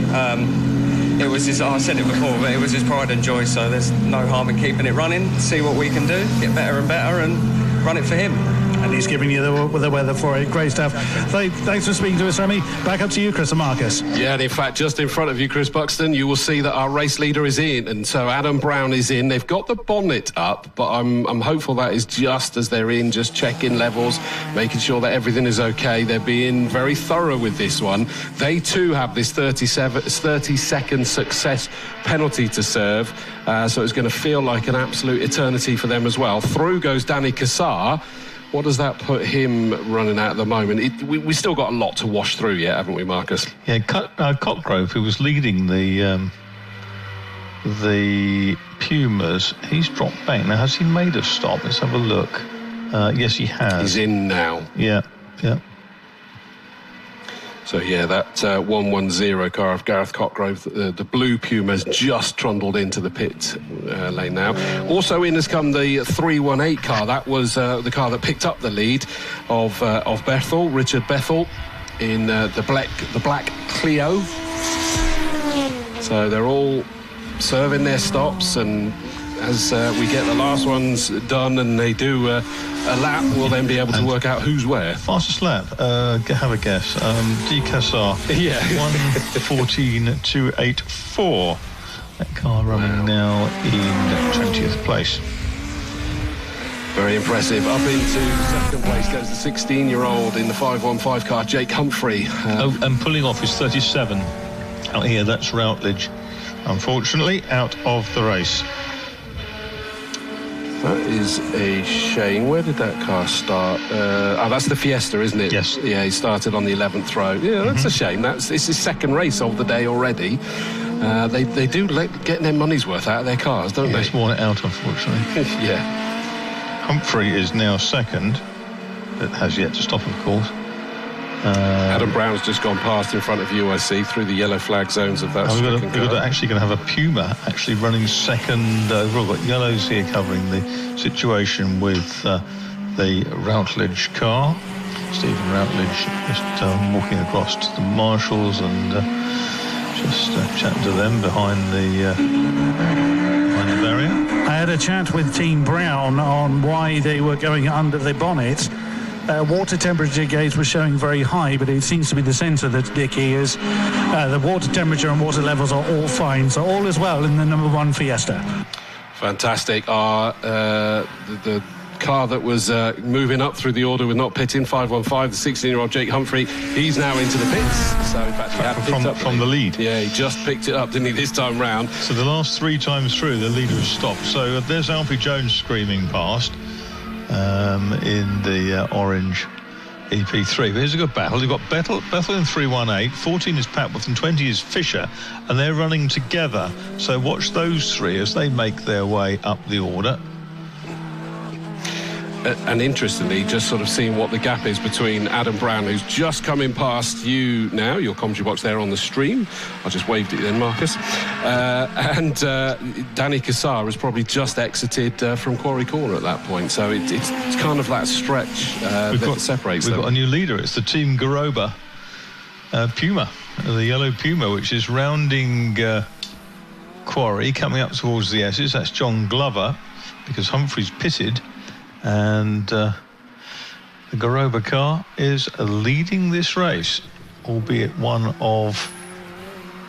It was I said it before, but it was his pride and joy. So there's no harm in keeping it running. See what we can do, get better and better, and run it for him. And he's giving you the weather for it. Great stuff. Thanks for speaking to us, Sammy. Back up to you, Chris and Marcus. Yeah, and in fact, just in front of you, Chris Buxton, you will see that our race leader is in, and so Adam Brown is in. They've got the bonnet up, but I'm hopeful that is just as they're in, just checking levels, making sure that everything is okay. They're being very thorough with this one. They too have this 30-second success penalty to serve, so it's going to feel like an absolute eternity for them as well. Through goes Danny Cassar. What does that put him running at the moment? We still got a lot to wash through yet, haven't we, Marcus? Yeah, Cotgrove, who was leading the Pumas, he's dropped back. Now, has he made a stop? Let's have a look. Yes, he has. He's in now. Yeah. So, yeah, that 110 car of Gareth Cotgrove, the blue Puma's just trundled into the pit lane now. Also in has come the 318 car. That was the car that picked up the lead of Bethel, Richard Bethel, in the black Clio. So they're all serving their stops, and as we get the last ones done and they do a lap, we'll then be able to work out who's where. Fastest lap, have a guess. D. Cassar. Yeah. 1:14.284. That car running now in 20th place. Very impressive. Up into second place goes the 16-year-old in the 515 car, Jake Humphrey. And pulling off is 37. Out here, that's Routledge. Unfortunately, out of the race. That is a shame. Where did that car start? That's the Fiesta, isn't it? Yes. Yeah, he started on the 11th row. Yeah, that's a shame. It's his second race of the day already. They do get their money's worth out of their cars, don't they? It's worn it out, unfortunately. Yeah. Humphrey is now second. It has yet to stop, of course. Adam Brown's just gone past in front of you, I see, through the yellow flag zones of that. We're actually going to have a Puma actually running second overall. We've got yellows here covering the situation with the Routledge car. Stephen Routledge just walking across to the marshals and just chatting to them behind the barrier. I had a chat with Team Brown on why they were going under the bonnet. Water temperature gauge was showing very high, but it seems to be the sensor that's dicky. Is the water temperature and water levels are all fine, so all is well in the number 1 Fiesta. Fantastic. The car that was moving up through the order with not pitting, 515, the 16-year-old Jake Humphrey, he's now into the pits. So in fact, he had picked up from the lead. Yeah, he just picked it up, didn't he, this time round? So the last 3 times through, the leader has stopped. So there's Alfie Jones screaming past in the orange EP3. But here's a good battle. You've got Bethel in 318, 14 is Papworth and 20 is Fisher, and they're running together. So watch those 3 as they make their way up the order. And interestingly, just sort of seeing what the gap is between Adam Brown, who's just coming past you now, your commentary box there on the stream. I just waved it then, Marcus. And Danny Cassar has probably just exited from Quarry Corner at that point. So it's kind of that stretch that separates them. We've got a new leader. It's the Team Garoba Puma, the yellow Puma, which is rounding Quarry, coming up towards the S's. That's John Glover, because Humphrey's pitted. And the Garoba car is leading this race, albeit one of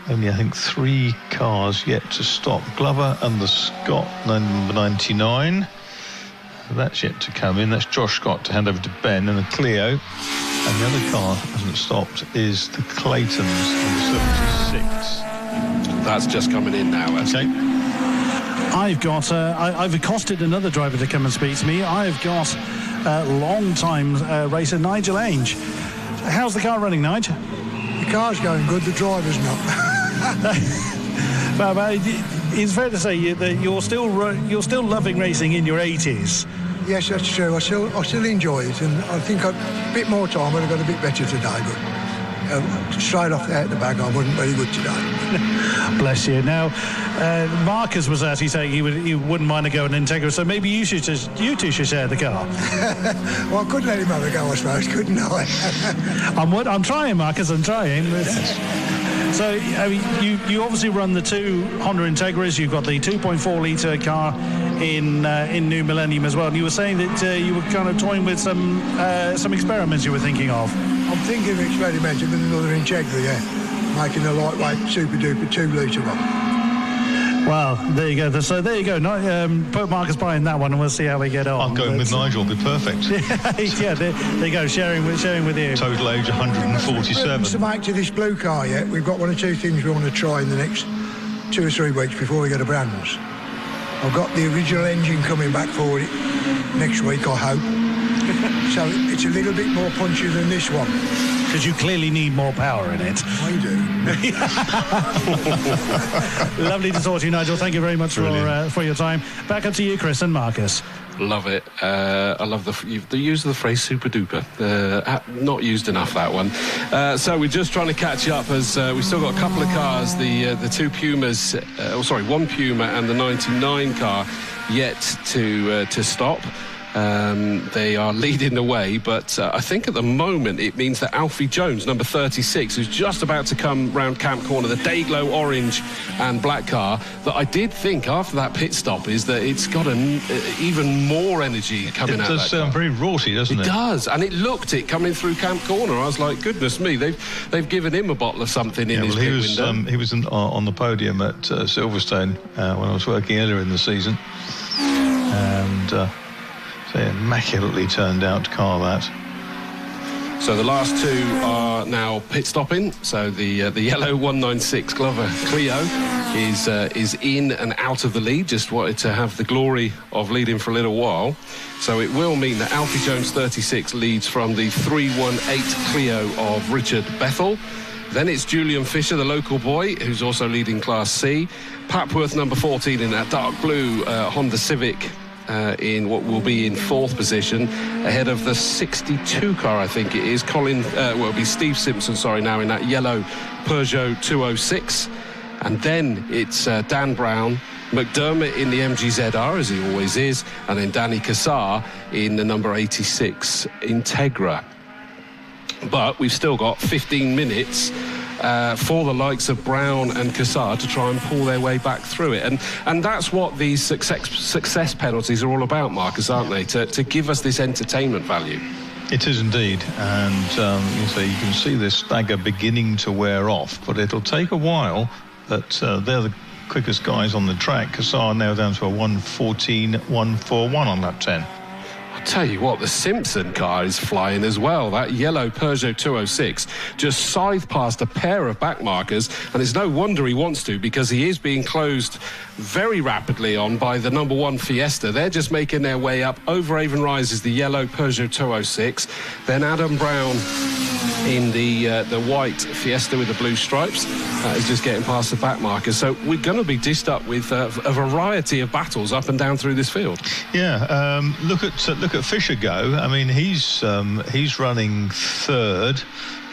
only, I think, 3 cars yet to stop. Glover and the Scott, number 99. That's yet to come in. That's Josh Scott to hand over to Ben, and the Clio. And the other car that hasn't stopped is the Claytons, number 76. That's just coming in now, actually. Okay. I've accosted another driver to come and speak to me. I've got long-time racer Nigel Ainge. How's the car running, Nigel? The car's going good, the driver's not. But it's fair to say that you're still loving racing in your 80s. Yes, that's true. I still enjoy it, and I think a bit more time would have got a bit better today, but straight off out the bag, I wasn't very good today. Bless you. Now, Marcus was actually saying he wouldn't mind a go at Integra, so maybe you two should share the car. Well, I could let him have a go, I suppose, couldn't I? I'm trying, Marcus. I'm trying. Yes. So, I mean, you obviously run the 2 Honda Integras. You've got the 2.4 litre car in New Millennium as well. And you were saying that you were kind of toying with some experiments you were thinking of. I'm thinking of experimenting with another Integra, yeah. Making a lightweight, super-duper 2 litre one. Well, there you go. So there you go. Put Marcus behind that one, and we'll see how we get on. I'm going with Nigel. Will be perfect. Yeah, there you go. Sharing with you. Total age 147. To make to this blue car yet. We've got 1 or 2 things we want to try in the next 2 or 3 weeks before we get a brands. I've got the original engine coming back for it next week, I hope. So it's a little bit more punchy than this one. Because you clearly need more power in it. I do. Lovely to talk to you, Nigel. Thank you very much for your time. Back up to you, Chris and Marcus. Love it. I love the use of the phrase super duper. Not used enough, that one. So we're just trying to catch up as we've still got a couple of cars, the 2 Pumas, 1 Puma and the 99 car yet to stop. They are leading the way, but I think at the moment it means that Alfie Jones, number 36, who's just about to come round Camp Corner, the Dayglow orange and black car, that I did think after that pit stop is that it's got even more energy coming out of that car. It does sound very raughty, doesn't it? It does, and it looked it coming through Camp Corner. I was like, goodness me, they've given him a bottle of something in his pit window. He was on the podium at Silverstone when I was working earlier in the season, and immaculately turned out car that. So the last 2 are now pit stopping. So the yellow 196 Glover Clio is in and out of the lead. Just wanted to have the glory of leading for a little while. So it will mean that Alfie Jones 36 leads from the 318 Clio of Richard Bethel. Then it's Julian Fisher, the local boy, who's also leading Class C. Papworth, number 14, in that dark blue Honda Civic in what will be in 4th position, ahead of the 62 car, I think it is. It'll be Steve Simpson, now in that yellow Peugeot 206. And then it's Dan Brown, McDermott in the MGZR, as he always is, and then Danny Cassar in the number 86 Integra. But we've still got 15 minutes for the likes of Brown and Cassar to try and pull their way back through it. And that's what these success penalties are all about, Marcus, aren't they? To give us this entertainment value. It is indeed. And you can see this stagger beginning to wear off, but it'll take a while. But they're the quickest guys on the track. Cassar now down to a 1:14.141 on lap 10. I'll tell you what, the Simpson car is flying as well. That yellow Peugeot 206 just scythed past a pair of back markers, and it's no wonder he wants to, because he is being closed very rapidly on by the number 1 Fiesta. They're just making their way up. Over Avon Rise is the yellow Peugeot 206. Then Adam Brown in the white Fiesta with the blue stripes is just getting past the back markers. So we're going to be dished up with a variety of battles up and down through this field. Yeah, look at Fisher go. I mean, he's running 3rd.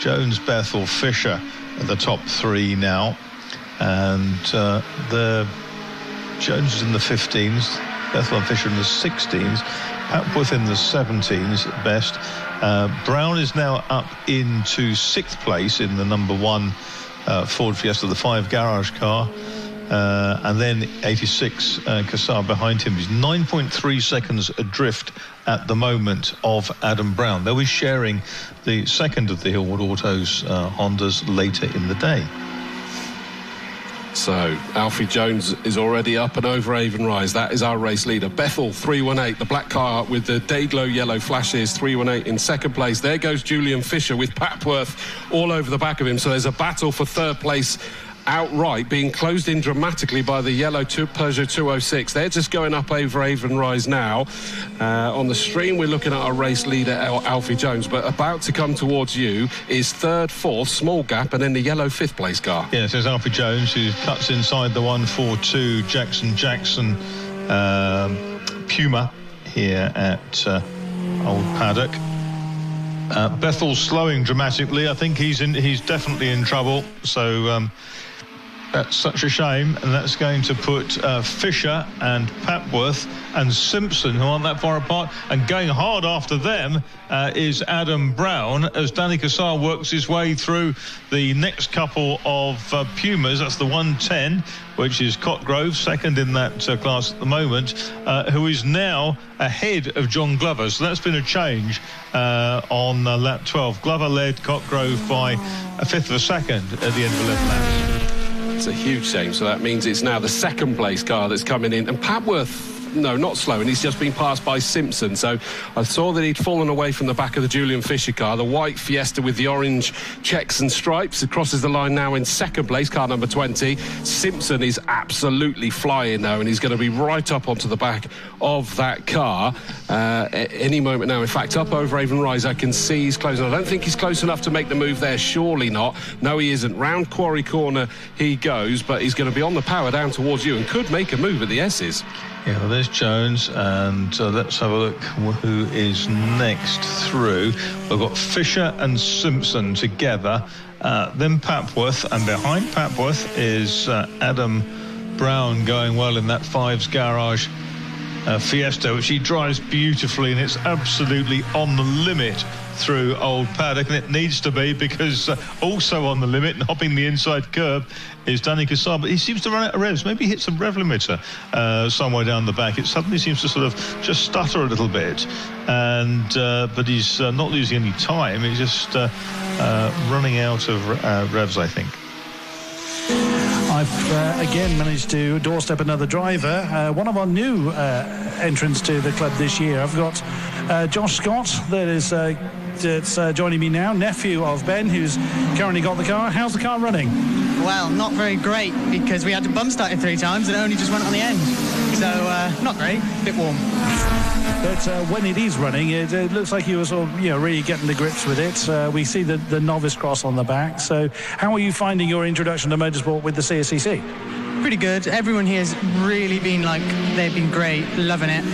Jones, Bethel, Fisher are the top 3 now, and Jones is in the 15s, Bethel and Fisher in the 16s, Papworth in the 17s at best. Brown is now up into 6th place in the number 1 Ford Fiesta, the 5 garage car. And then 86 Cassar behind him. He's 9.3 seconds adrift at the moment of Adam Brown. They'll be sharing the second of the Hillwood Autos Hondas later in the day. So Alfie Jones is already up and over Avon Rise. That is our race leader. Bethel 318, the black car with the Dayglow yellow flashes, 318 in 2nd place. There goes Julian Fisher with Papworth all over the back of him. So there's a battle for 3rd place outright, being closed in dramatically by the yellow Peugeot 206. They're just going up over Avon Rise now. On the stream, we're looking at our race leader, Alfie Jones, but about to come towards you is 3rd, 4th, small gap, and then the yellow 5th place car. Yeah, so it's Alfie Jones who cuts inside the 142 Jackson Puma here at Old Paddock. Bethel's slowing dramatically. I think he's definitely in trouble. So that's such a shame, and that's going to put Fisher and Papworth and Simpson, who aren't that far apart, and going hard after them is Adam Brown as Danny Cassar works his way through the next couple of Pumas. That's the 110, which is Cotgrove, second in that class at the moment, who is now ahead of John Glover. So that's been a change on lap 12. Glover led Cotgrove by a fifth of a second at the end of 11 laps. It's a huge shame. So that means it's now the 2nd place car that's coming in, and Papworth, no, not slow, and he's just been passed by Simpson. So I saw that he'd fallen away from the back of the Julian Fisher car, the white Fiesta with the orange checks and stripes. It crosses the line now in 2nd place, car number 20. Simpson is absolutely flying now, and he's going to be right up onto the back of that car any moment now. In fact, up over Avon Rise, I can see he's closing. I don't think he's close enough to make the move there. Surely not. No, he isn't. Round Quarry Corner he goes, but he's going to be on the power down towards you and could make a move at the S's. Yeah, well, there's Jones, and let's have a look who is next through. We've got Fisher and Simpson together, then Papworth, and behind Papworth is Adam Brown going well in that 5's garage Fiesta, which he drives beautifully, and it's absolutely on the limit through Old Paddock, and it needs to be, because also on the limit and hopping the inside curb is Danny Cassar, but he seems to run out of revs. Maybe he hits a rev limiter somewhere down the back. It suddenly seems to sort of just stutter a little bit, and but he's not losing any time. He's just running out of revs, I think. I've again managed to doorstep another driver, one of our new entrants to the club this year. I've got Josh Scott that is joining me now, nephew of Ben, who's currently got the car. How's the car running? Well, not very great, because we had to bump start it 3 times and it only just went on the end. So, not great, a bit warm. But when it is running, it looks like you were sort of, really getting the grips with it. We see the novice cross on the back. So how are you finding your introduction to motorsport with the CSCC? Pretty good. Everyone here has really been they've been great, loving it.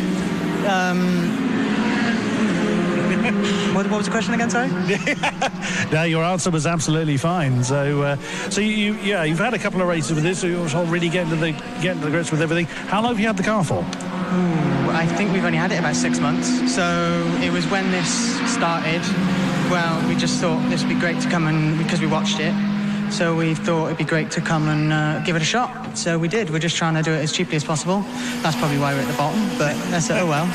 What was the question again, sorry? No, your answer was absolutely fine. So, you've had a couple of races with this, so you're already getting to the grips with everything. How long have you had the car for? I think we've only had it about 6 months. So it was when this started. Well, we just thought this would be great to come and because we watched it. So we thought it'd be great to come and give it a shot. So we did. We're just trying to do it as cheaply as possible. That's probably why we're at the bottom. But that's oh well.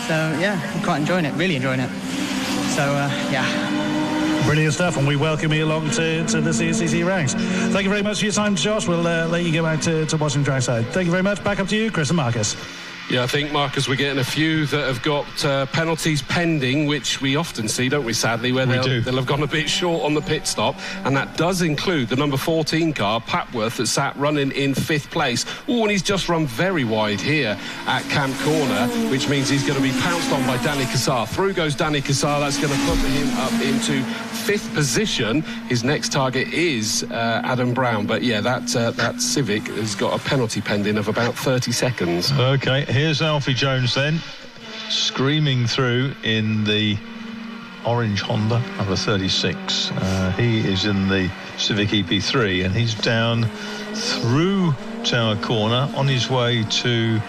So yeah, we're quite enjoying it. Really enjoying it. So, yeah. Brilliant stuff, and we welcome you along to the CSCC ranks. Thank you very much for your time, Josh. We'll let you go out to Washington trackside. Thank you very much. Back up to you, Chris and Marcus. Yeah, I think, Marcus, we're getting a few that have got penalties pending, which we often see, don't we, sadly, where they'll have gone a bit short on the pit stop. And that does include the number 14 car, Papworth, that sat running in 5th place. Oh, and he's just run very wide here at Camp Corner, which means he's going to be pounced on by Danny Cassar. Through goes Danny Cassar. That's going to put him up into 5th position. His next target is Adam Brown. But, yeah, that Civic has got a penalty pending of about 30 seconds. OK. Here's Alfie Jones then, screaming through in the orange Honda, number 36. He is in the Civic EP3, and he's down through Tower Corner on his way to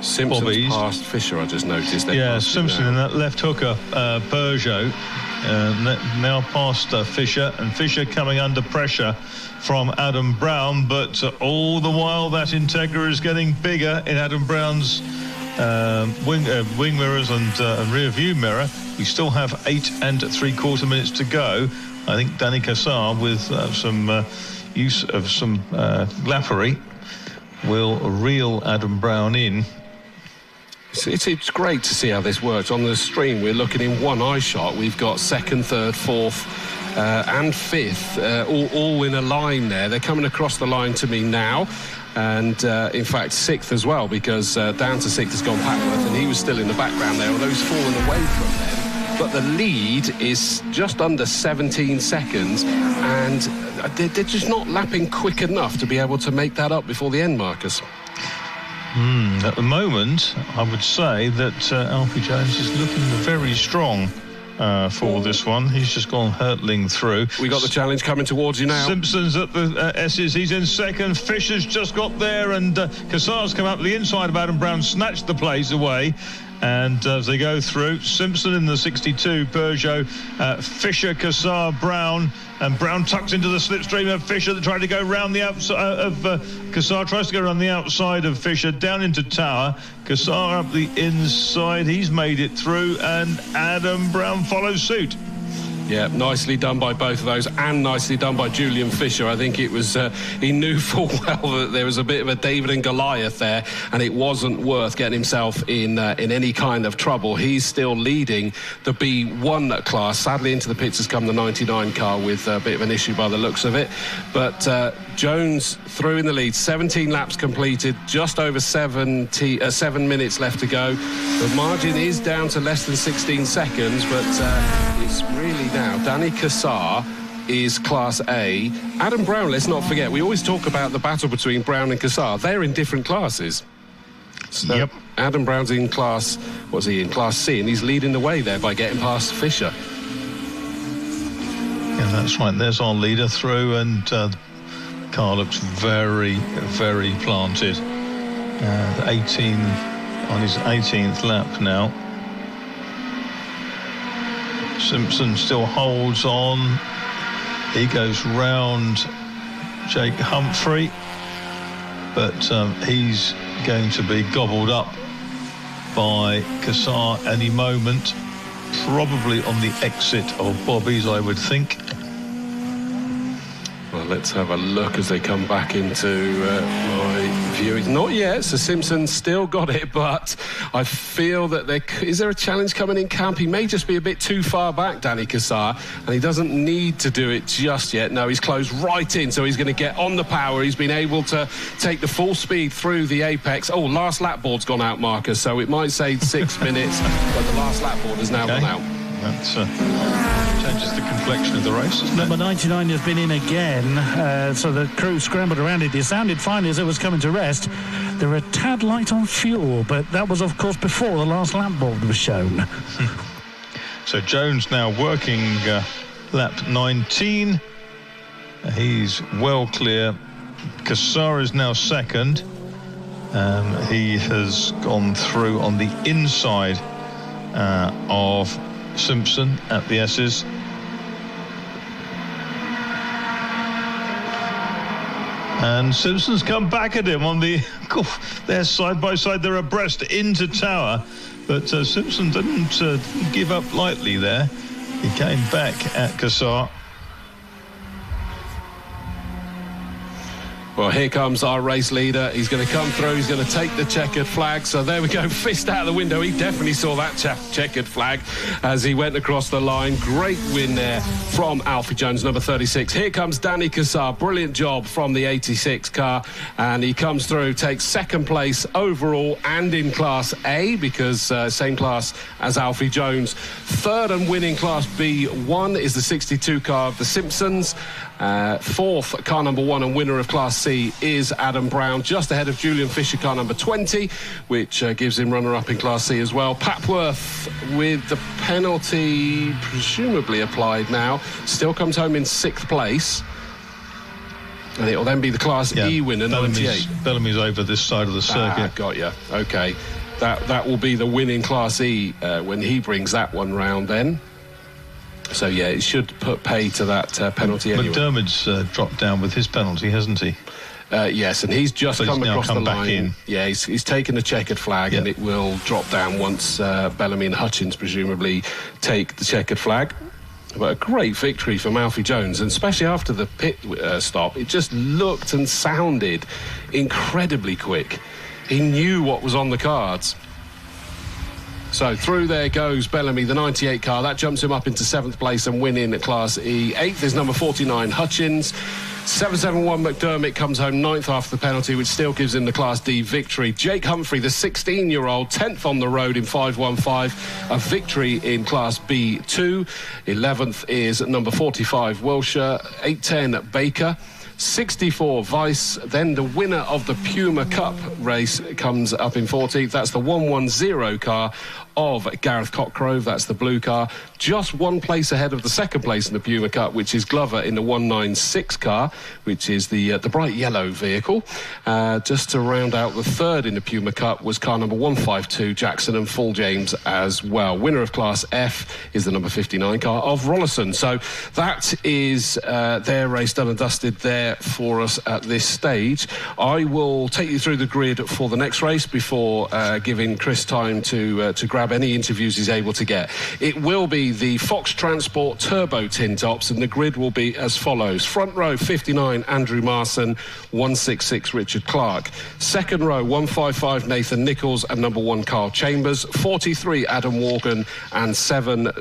Simpson's Bobby's. Past Fisher, I just noticed. Yeah, Simpson in that left hooker Peugeot. Now past Fisher, and Fisher coming under pressure from Adam Brown, but all the while that Integra is getting bigger in Adam Brown's wing mirrors and rear view mirror. We still have 8 3/4 minutes to go. I think Danny Cassar, with some use of some lappery, will reel Adam Brown in. It's great to see how this works. On the stream, we're looking in one eye shot. We've got 2nd, 3rd, 4th and 5th, all in a line there. They're coming across the line to me now. And, in fact, 6th as well, because down to 6th has gone Papworth, and he was still in the background there, although he's fallen away from them. But the lead is just under 17 seconds, and they're just not lapping quick enough to be able to make that up before the end, Marcus. At the moment, I would say that Alfie Jones is looking very strong for this one. He's just gone hurtling through. We got the challenge coming towards you now. Simpson's at the S's. He's in 2nd. Fisher's just got there, and Cassar's come up the inside of Adam Brown, snatched the place away. And as they go through, Simpson in the 62 Peugeot, Fisher, Cassar, Brown, and Brown tucks into the slipstream of Fisher that tried to go round the outside of Cassar, tries to go around the outside of Fisher, down into Tower. Cassar up the inside, he's made it through, and Adam Brown follows suit. Yeah, nicely done by both of those, and nicely done by Julian Fisher. I think it was, he knew full well that there was a bit of a David and Goliath there, and it wasn't worth getting himself in any kind of trouble. He's still leading the B1 class. Sadly, into the pits has come the 99 car with a bit of an issue by the looks of it. But Jones through in the lead, 17 laps completed, just over 7 minutes left to go. The margin is down to less than 16 seconds, but it's really now. Danny Cassar is Class A. Adam Brown, let's not forget, we always talk about the battle between Brown and Cassar. They're in different classes. So yep. Adam Brown's in Class, what's he in, Class C, and he's leading the way there by getting past Fisher. Yeah, that's right. There's our leader through, and the car looks very, very planted. 18 on his 18th lap now. Simpson still holds on. He goes round Jake Humphrey, but he's going to be gobbled up by Cassar any moment, probably on the exit of Bobby's, I would think. Well, let's have a look as they come back into my viewing. Not yet, so Simpson's still got it, but I feel that is there a challenge coming in camp? He may just be a bit too far back, Danny Cassar, and he doesn't need to do it just yet. No, he's closed right in, so he's going to get on the power. He's been able to take the full speed through the apex. Oh, last lap board's gone out, Marcus, so it might say 6 minutes, but the last lap board has now gone out. That changes the complexion of the race, doesn't it? Number 99 has been in again, so the crew scrambled around it. It sounded fine as it was coming to rest. They're a tad light on fuel, but that was, of course, before the last lap board was shown. So Jones now working lap 19. He's well clear. Kassar is now second. He has gone through on the inside of Simpson at the S's. And Simpson's come back at him on the... They're side by side. They're abreast into Tower. But Simpson didn't give up lightly there. He came back at Kassar. Well, here comes our race leader. He's going to come through. He's going to take the checkered flag. So there we go, fist out of the window. He definitely saw that checkered flag as he went across the line. Great win there from Alfie Jones, number 36. Here comes Danny Kassar. Brilliant job from the 86 car. And he comes through, takes second place overall and in Class A, because same class as Alfie Jones. Third and winning Class B1 is the 62 car of the Simpsons. Fourth, car number 1 and winner of Class C is Adam Brown, just ahead of Julian Fisher, car number 20, which gives him runner-up in Class C as well. Papworth, with the penalty presumably applied now, still comes home in 6th place. And it will then be the Class E winner, 98. Bellamy's over this side of the circuit. Got you. OK. That will be the winning Class E when he brings that one round then. So, yeah, it should put pay to that penalty anyway. McDermott's dropped down with his penalty, hasn't he? Yes, and he's just come across the line. Back in. Yeah, he's taken the checkered flag, and it will drop down once Bellamy and Hutchins presumably take the checkered flag. But a great victory from Alfie Jones, and especially after the pit stop, it just looked and sounded incredibly quick. He knew what was on the cards. So through there goes Bellamy, the 98 car. That jumps him up into 7th place and winning at Class E. 8th is number 49, Hutchins. 771 McDermott comes home 9th after the penalty, which still gives him the Class D victory. Jake Humphrey, the 16-year-old, 10th on the road in 515, a victory in Class B2. 11th is number 45, Wilshire. 810, Baker. 64 Vice, then the winner of the Puma Cup race comes up in 14th. That's the 110 car of Gareth Cotgrove. That's the blue car, just one place ahead of the second place in the Puma Cup, which is Glover in the 196 car, which is the bright yellow vehicle. Just to round out the third in the Puma Cup was car number 152, Jackson and Full James as well. Winner of Class F is the number 59 car of Rollison. So that is their race done and dusted there for us at this stage. I will take you through the grid for the next race before giving Chris time to grab any interviews he's able to get. It will be the Fox Transport Turbo Tin Tops, and the grid will be as follows. Front row 59 Andrew Marson, 166 Richard Clark. Second row 155 Nathan Nichols and number 1 Carl Chambers. 43 Adam Morgan and 7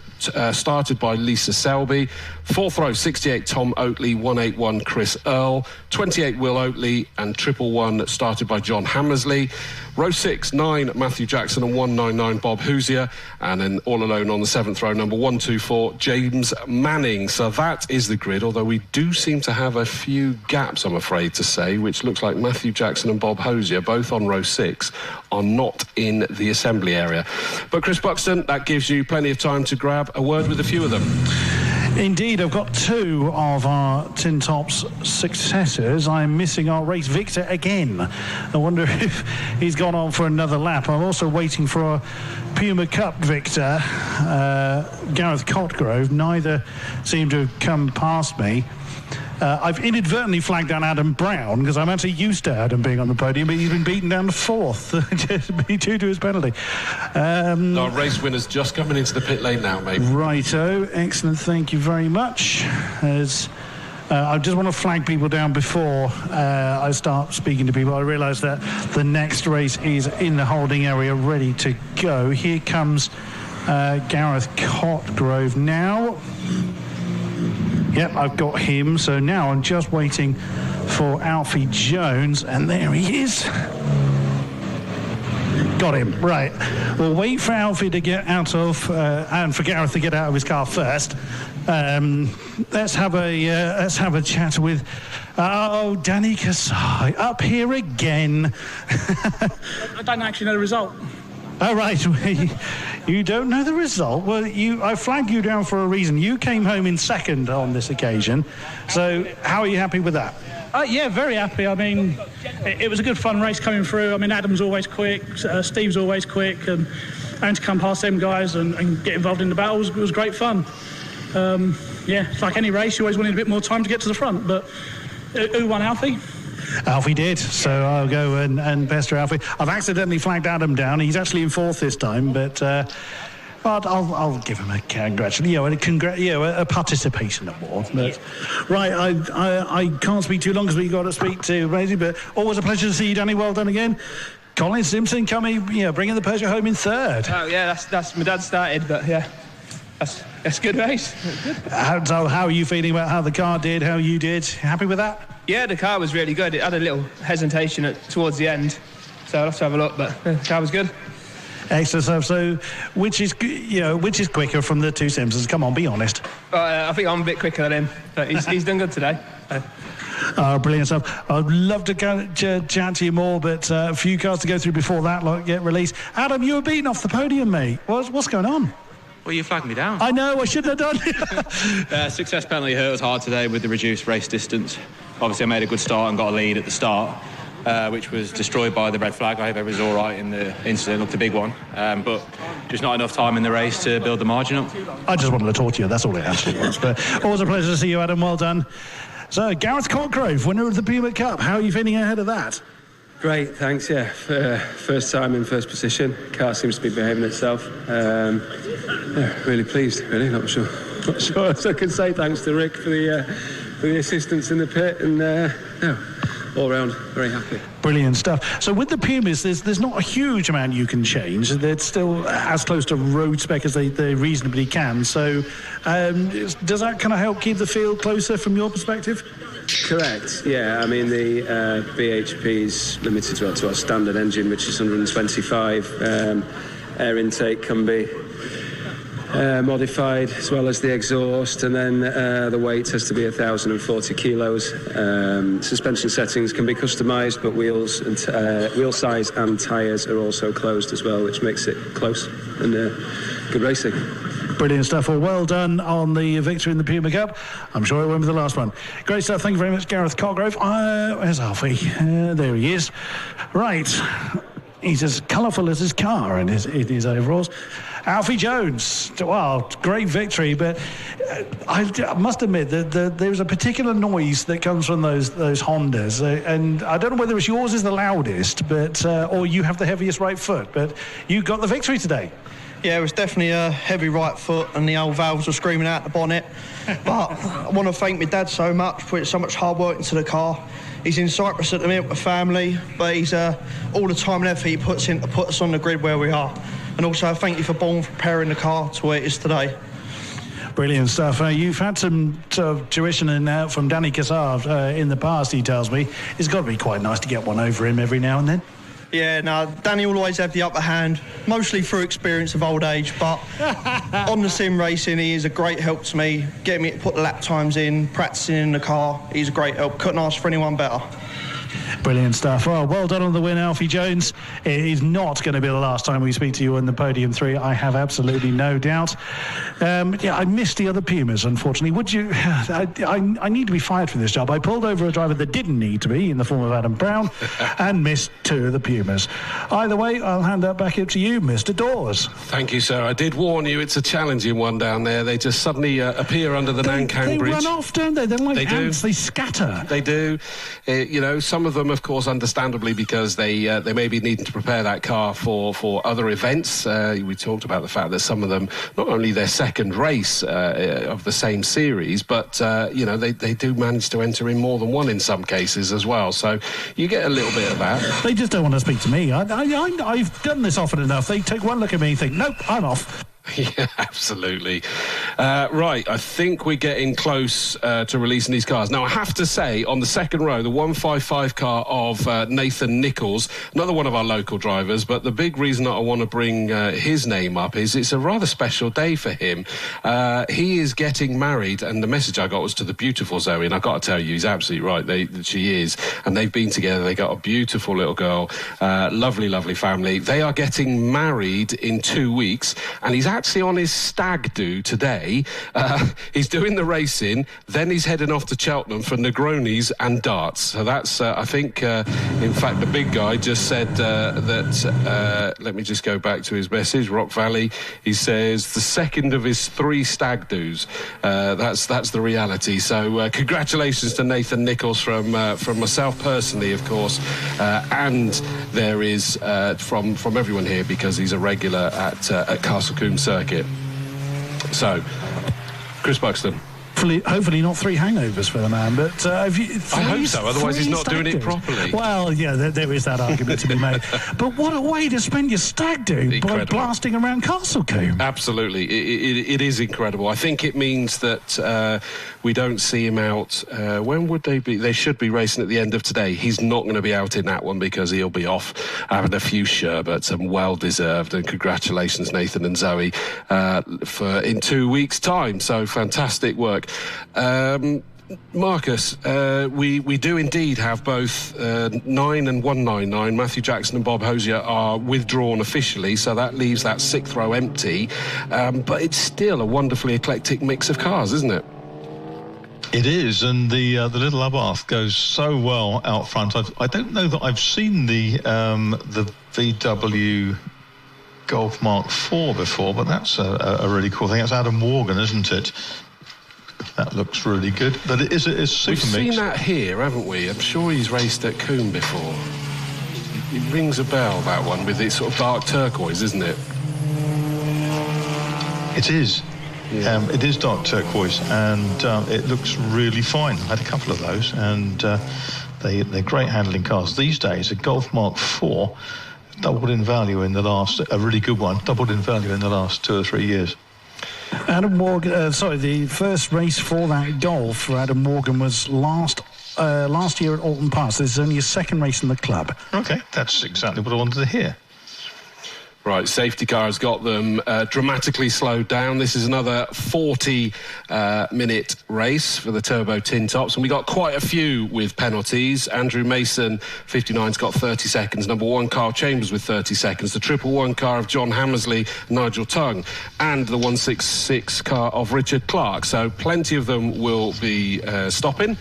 started by Lisa Selby. Fourth row 68 Tom Oatley, 181 Chris Earl. 28 Will Oatley and 111 started by John Hammersley. Row 6, 9 Matthew Jackson and 199 Bob Hoosier, and then all alone on the 7th row, number 124 James Manning. So that is the grid, although we do seem to have a few gaps, I'm afraid to say, which looks like Matthew Jackson and Bob Hoosier, both on row 6, are not in the assembly area. But Chris Buxton, that gives you plenty of time to grab a word with a few of them. Indeed, I've got 2 of our Tin Tops successors. I'm missing our race victor again. I wonder if he's gone on for another lap. I'm also waiting for our Puma Cup victor, Gareth Cotgrove. Neither seem to have come past me. I've inadvertently flagged down Adam Brown because I'm actually used to Adam being on the podium, but he's been beaten down to 4th due to his penalty. Our race winner's just coming into the pit lane now, mate. Righto, excellent, thank you very much. I just want to flag people down before I start speaking to people. I realise that the next race is in the holding area, ready to go. Here comes Gareth Cotgrove now. Yep, I've got him. So now I'm just waiting for Alfie Jones, and there he is. Got him, right. We'll wait for Alfie to get out of, and for Gareth to get out of his car first. Let's have a chat with, Danny Kasai, up here again. I don't actually know the result. Oh, right. You don't know the result? Well, I flagged you down for a reason. You came home in second on this occasion. So how are you happy with that? Yeah, very happy. I mean, it was a good fun race coming through. I mean, Adam's always quick, Steve's always quick, and to come past them guys and get involved in the battles was great fun. Yeah, it's like any race, you always wanted a bit more time to get to the front, but who won, Alfie? Alfie did, so I'll go and pester Alfie. I've accidentally flagged Adam down. He's actually in fourth this time, but I'll give him a congratulation, a participation award. But, right, I can't speak too long because we've got to speak to Rosie, but always a pleasure to see you, Danny. Well done again. Colin Simpson bringing the Peugeot home in third. Oh yeah, that's my dad started, but yeah. That's a good race. Good. So how are you feeling about how the car did, how you did? Happy with that? Yeah, the car was really good. It had a little hesitation towards the end, so I'll have to have a look, but the car was good. Excellent stuff. So which is quicker from the two Simpsons? Come on, be honest. I think I'm a bit quicker than him, but he's done good today. Brilliant stuff. I'd love to chat to you more, but a few cars to go through before that get released. Adam, you were beaten off the podium, mate. What's going on? Well, you flagged me down. I know, I shouldn't have done. Success penalty hurt us hard today with the reduced race distance. Obviously, I made a good start and got a lead at the start, which was destroyed by the red flag. I hope everything's all right in the incident. It looked a big one, but just not enough time in the race to build the margin up. I just wanted to talk to you, that's all it actually was. But always a pleasure to see you, Adam. Well done. So, Gareth Cotgrove, winner of the Puma Cup. How are you feeling ahead of that? Great, thanks, yeah. First time in first position. Car seems to be behaving itself. Really pleased, really. Not sure else I can say. Thanks to Rick for the assistance in the pit, and all round very happy. Brilliant stuff. So with the Pumas, there's not a huge amount you can change. They're still as close to road spec as they reasonably can. So does that kind of help keep the field closer from your perspective? Correct, yeah. I mean, the BHP is limited to our standard engine, which is 125. Air intake can be modified, as well as the exhaust, and then the weight has to be 1,040 kilos. Suspension settings can be customised, but wheels and wheel size and tyres are also closed as well, which makes it close and good racing. Brilliant stuff. Well done on the victory in the Puma Cup. I'm sure it won't be the last one. Great stuff. Thank you very much, Gareth Cotgrove. Where's Alfie? There he is. Right. He's as colourful as his car in his overalls. Alfie Jones. Well, great victory, but I must admit that there's a particular noise that comes from those Hondas, and I don't know whether it's yours is the loudest, but or you have the heaviest right foot, but you got the victory today. Yeah, it was definitely a heavy right foot, and the old valves were screaming out the bonnet. But I want to thank my dad so much for putting so much hard work into the car. He's in Cyprus at the minute with family, but he's all the time and effort he puts in to put us on the grid where we are. And also, thank you for preparing the car to where it is today. Brilliant stuff. You've had some tuition from Danny Kassar in the past, he tells me. It's got to be quite nice to get one over him every now and then. Yeah, no, Danny will always have the upper hand, mostly through experience of old age, but on the sim racing, he is a great help to me, getting me to put the lap times in, practicing in the car. He's a great help. Couldn't ask for anyone better. Brilliant stuff. Well done on the win, Alfie Jones. It is not going to be the last time we speak to you on the Podium 3. I have absolutely no doubt. I missed the other Pumas, unfortunately. Would you... I need to be fired for this job. I pulled over a driver that didn't need to be, in the form of Adam Brown, and missed two of the Pumas. Either way, I'll hand that back up to you, Mr. Dawes. Thank you, sir. I did warn you, it's a challenging one down there. They just suddenly appear under the Nankang Bridge. They run off, don't they? They're like ants. They scatter. They do. Some of them, of course, understandably, because they may be needing to prepare that car for other events. We talked about the fact that some of them, not only their second race of the same series, but they do manage to enter in more than one in some cases as well. So you get a little bit of that. They just don't want to speak to me. I've done this often enough. They take one look at me and think, nope, I'm off. Yeah, absolutely. Right, I think we're getting close to releasing these cars. Now, I have to say, on the second row, the 155 car of Nathan Nichols, another one of our local drivers, but the big reason that I want to bring his name up is it's a rather special day for him. He is getting married, and the message I got was to the beautiful Zoe, and I've got to tell you, he's absolutely right, she is, and they've been together, they got a beautiful little girl, lovely, lovely family. They are getting married in 2 weeks, and he's actually on his stag do today. He's doing the racing, then he's heading off to Cheltenham for Negronis and darts. So that's, I think, in fact, the big guy just said that, let me just go back to his message, Rock Valley, he says, the second of his 3 stag do's. That's the reality. So congratulations to Nathan Nichols from myself personally, of course, and there is from everyone here, because he's a regular at Castle Combe Circuit. So, Chris Buxton. Hopefully not 3 hangovers for the man, but I hope so, otherwise he's not doing it properly. Well, yeah, there is that argument to be made. But what a way to spend your stag do by blasting around Castle Combe. Absolutely, it is incredible. I think it means that we don't see him out. When would they be? They should be racing at the end of today. He's not going to be out in that one because he'll be off having a few sherbets, and well deserved. And congratulations, Nathan and Zoe, for in 2 weeks' time. So fantastic work. Marcus, we do indeed have both 9 and 199. Matthew Jackson and Bob Hosier are withdrawn officially, so that leaves that 6th row empty. But it's still a wonderfully eclectic mix of cars, isn't it? It is, and the little Abarth goes so well out front. I don't know that I've seen the VW Golf Mark IV before, but that's a really cool thing. That's Adam Morgan, isn't it? That looks really good, but it is a super mix. We've seen that here, haven't we? I'm sure he's raced at Combe before. It rings a bell, that one, with its sort of dark turquoise, isn't it? It is. Yeah. It is dark turquoise, and it looks really fine. I had a couple of those, and they're great handling cars. These days, a Golf Mark IV doubled in value in the last, a really good one, doubled in value in the last 2 or 3 years. Adam Morgan, the first race for that Golf for Adam Morgan was last year at Alton Pass. This is only his 2nd race in the club. Okay, that's exactly what I wanted to hear. Right, safety car has got them dramatically slowed down. This is another 40-minute race for the Turbo Tin Tops, and we got quite a few with penalties. Andrew Mason, 59's got 30 seconds. Number 1, Carl Chambers with 30 seconds. The 111 car of John Hammersley, Nigel Tongue, and the 166 car of Richard Clark. So plenty of them will be stopping.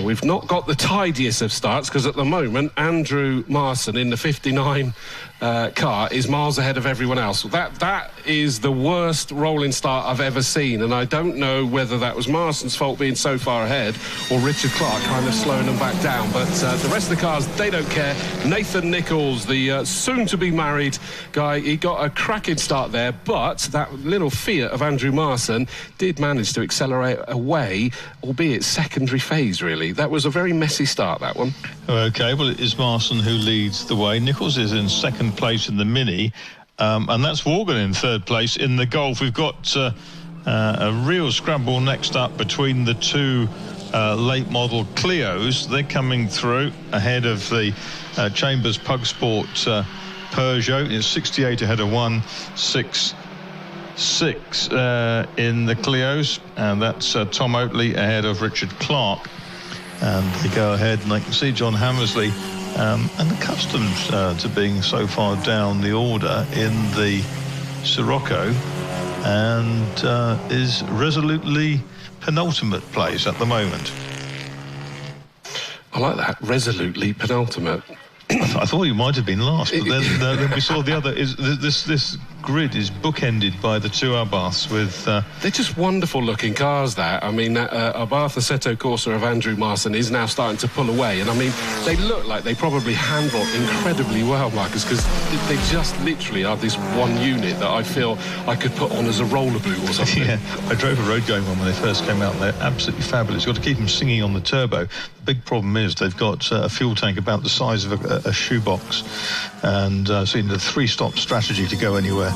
We've not got the tidiest of starts, because at the moment Andrew Marson in the 59 car is miles ahead of everyone else. That is the worst rolling start I've ever seen, and I don't know whether that was Marston's fault being so far ahead or Richard Clark kind of slowing them back down. But the rest of the cars, they don't care. Nathan Nichols, the soon-to-be married guy, he got a cracking start there, but that little Fiat of Andrew Marson did manage to accelerate away, albeit secondary phase, really. That was a very messy start, that one. Okay, well, it is Marson who leads the way. Nichols is in 2nd place in the Mini, and that's Morgan in 3rd place in the Golf. We've got a real scramble next up between the 2 late model Clios. They're coming through ahead of the Chambers Pug Sport Peugeot. It's 68 ahead of 166 in the Clios, and that's Tom Oatley ahead of Richard Clark. And they go ahead, and I can see John Hammersley, and accustomed to being so far down the order in the Sirocco, and is resolutely penultimate place at the moment. I like that, resolutely penultimate. I thought you might have been last, but then we saw the other. This grid is bookended by the 2 Abarths with... They're just wonderful-looking cars, that. I mean, that Abarth Assetto Corsa of Andrew Marson is now starting to pull away, and I mean, they look like they probably handle incredibly well, Marcus, because they just literally are this one unit that I feel I could put on as a roller boot or something. Yeah, I drove a road going one when they first came out, and they're absolutely fabulous. You've got to keep them singing on the turbo. The big problem is they've got a fuel tank about the size of a shoebox, and so you need a 3-stop strategy to go anywhere.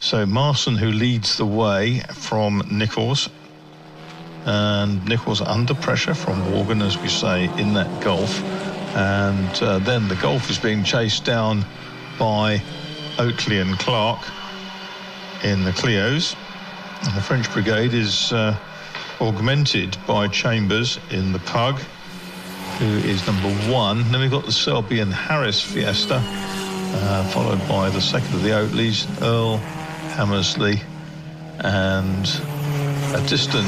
So So Marson, who leads the way from Nichols, and Nichols under pressure from Morgan, as we say, in that Golf. And then the Golf is being chased down by Oakley and Clark in the Clios. And the French Brigade is augmented by Chambers in the Pug, who is number 1. Then we've got the Selby and Harris Fiesta, followed by the second of the Oatleys, Earl, Hammersley, and a distant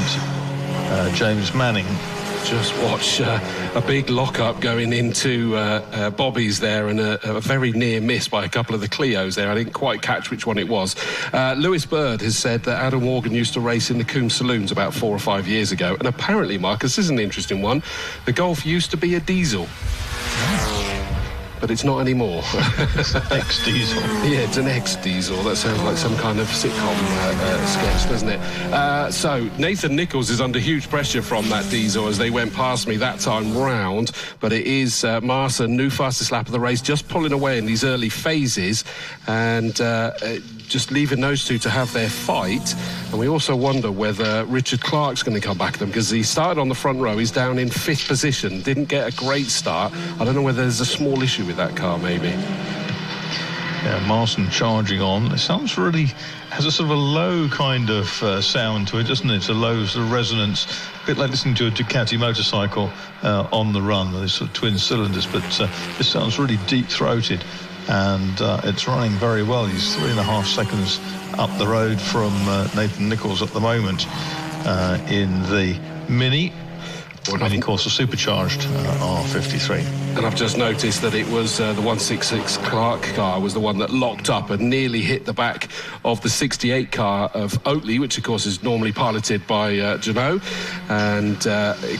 James Manning. Just watch a big lock-up going into Bobby's there, and a very near miss by a couple of the Clios there. I didn't quite catch which one it was. Lewis Bird has said that Adam Morgan used to race in the Combe Saloons about 4 or 5 years ago, and apparently, Marcus, this is an interesting one, the Golf used to be a diesel. But it's not anymore. Ex-diesel. Yeah, it's an ex-diesel. That sounds like some kind of sitcom sketch, doesn't it? So Nathan Nichols is under huge pressure from that diesel as they went past me that time round. But it is Marson, new fastest lap of the race, just pulling away in these early phases and just leaving those two to have their fight. And we also wonder whether Richard Clark's going to come back to them, because he started on the front row. He's down in 5th position, didn't get a great start. I don't know whether there's a small issue with that car, maybe. Yeah, Marson charging on. It sounds really, has a sort of a low kind of sound to it, doesn't it? It's a low sort of resonance, a bit like listening to a Ducati motorcycle on the run. There's sort of twin cylinders, but this sounds really deep-throated. And it's running very well. He's 3.5 seconds up the road from Nathan Nichols at the moment in the Mini. Mini, of course, a supercharged R53. And I've just noticed that it was the 166 Clark car was the one that locked up and nearly hit the back of the 68 car of Oatley, which, of course, is normally piloted by Janot. And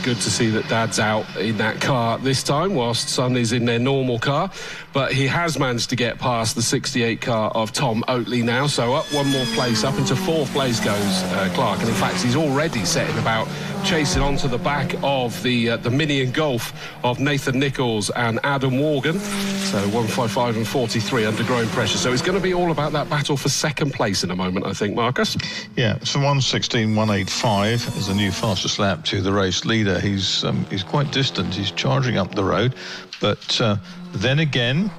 good to see that Dad's out in that car this time, whilst Son is in their normal car. But he has managed to get past the 68 car of Tom Oatley now. So up one more place, up into 4th place goes Clark. And in fact, he's already setting about chasing onto the back of the Mini and Golf of Nathan Nichols and Adam Morgan. So 155 and 43 under growing pressure. So it's going to be all about that battle for 2nd place in a moment, I think, Marcus. Yeah, so 1:16.185 is the new fastest lap to the race leader. He's quite distant. He's charging up the road, but then again,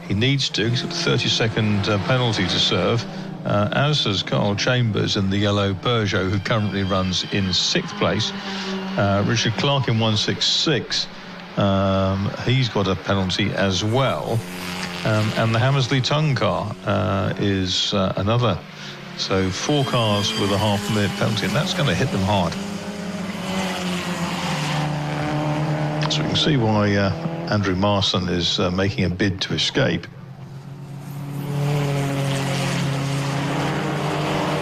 he needs to. He's got a 30-second penalty to serve. As has Carl Chambers in the yellow Peugeot, who currently runs in 6th place. Richard Clark in 166. He's got a penalty as well. And the Hammersley Tongue car is another. So 4 cars with a half-minute penalty, and that's going to hit them hard. So we can see why Andrew Marson is making a bid to escape.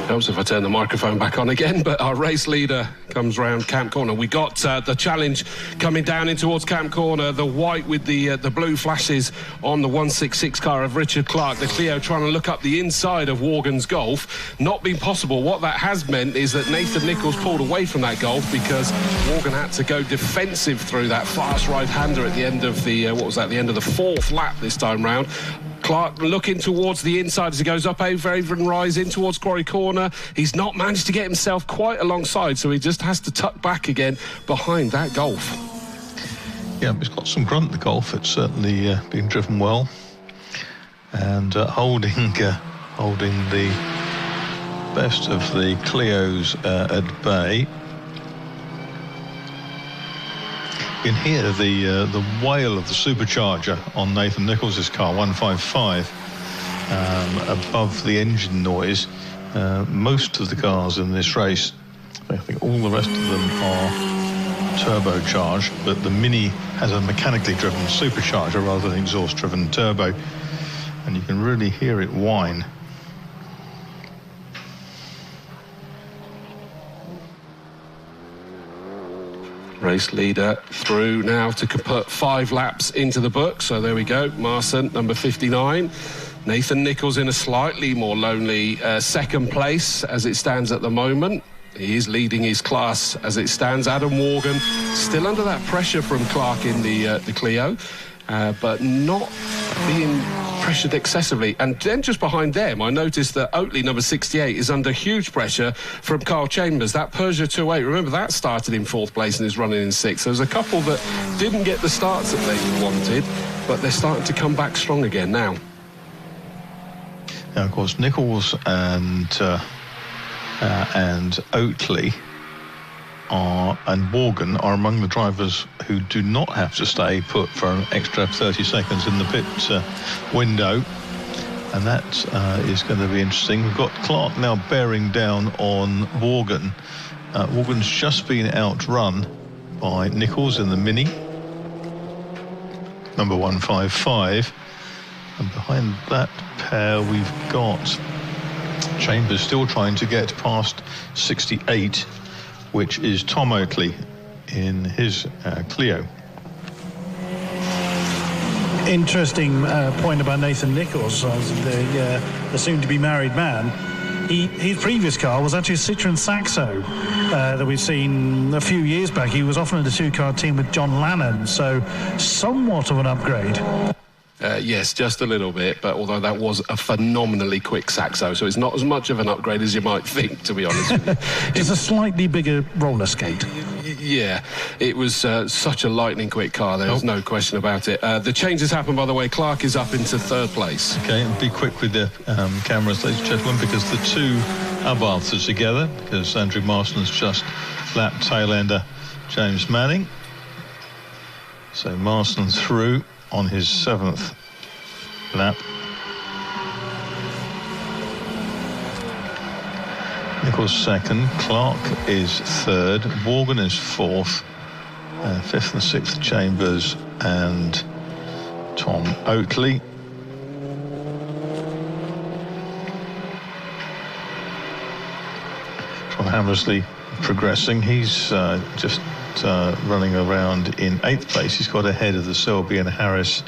Helps if I turn the microphone back on again, but our race leader comes round Camp Corner. We got the challenge coming down in towards Camp Corner, the white with the blue flashes on the 166 car of Richard Clark, the Clio trying to look up the inside of Morgan's Golf. Not been possible. What that has meant is that Nathan Nichols pulled away from that Golf because Morgan had to go defensive through that fast right-hander at the end of the, the end of the 4th lap this time round. Clark looking towards the inside as he goes up over Avon Rise in towards Quarry Corner. He's not managed to get himself quite alongside, so he just has to tuck back again behind that Golf. Yeah, it's got some grunt, the Golf. It's certainly been driven well. And holding the best of the Clios at bay. You can hear the wail of the supercharger on Nathan Nichols' car, 155, above the engine noise. Most of the cars in this race, I think all the rest of them are turbocharged, but the Mini has a mechanically driven supercharger rather than exhaust-driven turbo, and you can really hear it whine. Race leader through now to put 5 laps into the book. So there we go. Marson, number 59. Nathan Nichols in a slightly more lonely 2nd place as it stands at the moment. He is leading his class as it stands. Adam Morgan still under that pressure from Clark in the Clio, but not being pressured excessively. And then just behind them, I noticed that Oatley, number 68, is under huge pressure from Carl Chambers. That Peugeot 208, remember, that started in 4th place and is running in 6th. So there's a couple that didn't get the starts that they wanted, but they're starting to come back strong again now. Now, of course, Nichols and Oatley and Morgan are among the drivers who do not have to stay put for an extra 30 seconds in the pit window, and that is going to be interesting. We've got Clark now bearing down on Morgan. Morgan's just been outrun by Nichols in the Mini, number 155, and behind that pair we've got Chambers still trying to get past 68, which is Tom Oatley in his Clio. Interesting point about Nathan Nichols, the soon-to-be married man. His previous car was actually a Citroen Saxo that we've seen a few years back. He was often in a two-car team with John Lannon, so somewhat of an upgrade. Yes, just a little bit, but although that was a phenomenally quick Saxo, so it's not as much of an upgrade as you might think, to be honest with you. It's a slightly bigger roller skate. Yeah, it was such a lightning quick car, there's no question about it. The changes happen, by the way. Clark is up into 3rd place. Okay, and be quick with the cameras, ladies and gentlemen, because the two Abarths are together, because Andrew Marston's just lapped tail-ender James Manning. So Marston through on his 7th lap. Nichols 2nd, Clark is 3rd, Morgan is 4th, 5th and 6th Chambers and Tom Oatley. From Hammersley progressing, he's just running around in 8th place. He's got ahead of the Selby and Harris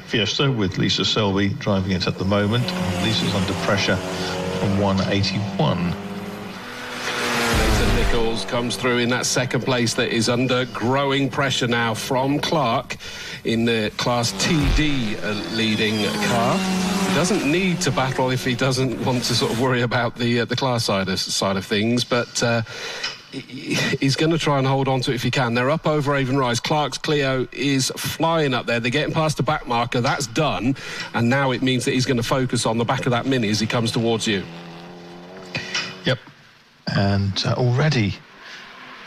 Fiesta, with Lisa Selby driving it at the moment. And Lisa's under pressure from 181. Nathan Nichols comes through in that 2nd place that is under growing pressure now from Clark in the Class TD leading car. He doesn't need to battle if he doesn't want to sort of worry about the class side of things, but he's going to try and hold on to it if he can. They're up over Avon Rise. Clark's Clio is flying up there. They're getting past the back marker. That's done. And now it means that he's going to focus on the back of that Mini as he comes towards you. Yep. And already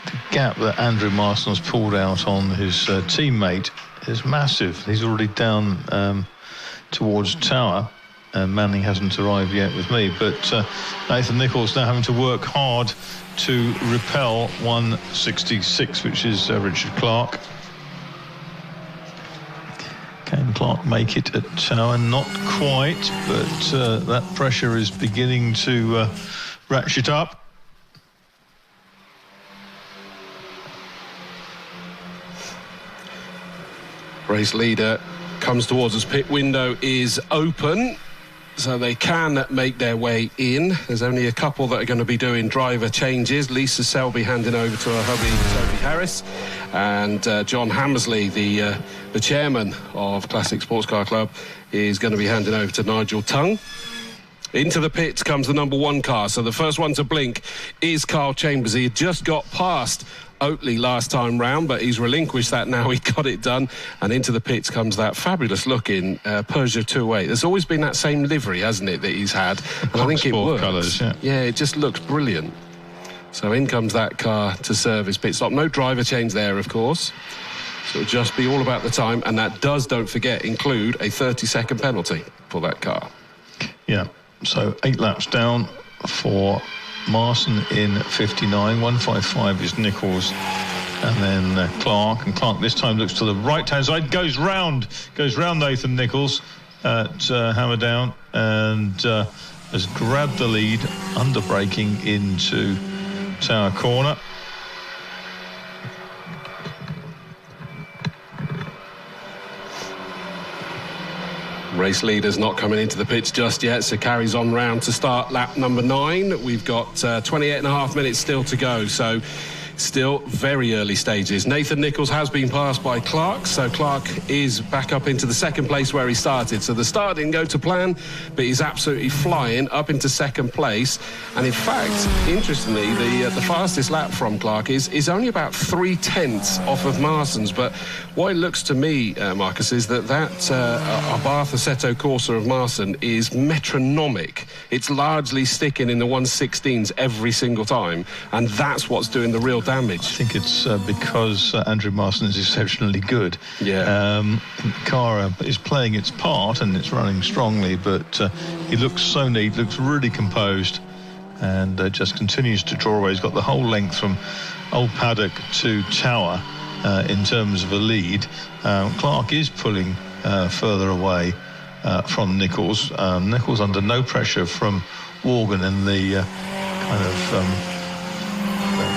the gap that Andrew Marston's pulled out on his teammate is massive. He's already down towards Tower. Manning hasn't arrived yet with me, but Nathan Nichols now having to work hard to repel 166, which is Richard Clark. Can Clark make it at Tower? Not quite, but that pressure is beginning to ratchet up. Race leader comes towards us. Pit window is open, so they can make their way in. There's only a couple that are going to be doing driver changes. Lisa Selby handing over to her hubby, Sophie Harris, and John Hammersley, the chairman of Classic Sports Car Club, is going to be handing over to Nigel Tongue. Into the pits comes the number 1 car. So the first one to blink is Carl Chambers. He had just got past Oatley last time round, but he's relinquished that now. He got it done. And into the pits comes that fabulous looking Peugeot 208. There's always been that same livery, hasn't it, that he's had? And I think it works. Colours, yeah, it just looks brilliant. So in comes that car to serve his pit stop. No driver change there, of course. So it'll just be all about the time. And that does, don't forget, include a 30-second penalty for that car. Yeah. So 8 laps down for Marston in 59. 155 is Nichols, and then Clark. And Clark this time looks to the right-hand side, goes round Nathan Nichols at Hammerdown, and has grabbed the lead, under braking into Tower Corner. Race leader's not coming into the pits just yet, so carries on round to start lap number 9. We've got 28.5 minutes still to go, so Still very early stages. Nathan Nichols has been passed by Clark, so Clark is back up into the second place where he started. So the start didn't go to plan, but he's absolutely flying up into second place. And in fact, interestingly, the fastest lap from Clark is only about 0.3 off of Marston's. But what it looks to me, Marcus, is that Abarth Assetto Corsa of Marston is metronomic. It's largely sticking in the 116s every single time, and that's what's doing the real damage. I think it's because Andrew Marston is exceptionally good. Yeah. Car is playing its part and it's running strongly, but he looks so neat, looks really composed, and just continues to draw away. He's got the whole length from Old Paddock to Tower in terms of a lead. Clark is pulling further away from Nichols. Nichols under no pressure from Morgan in the kind of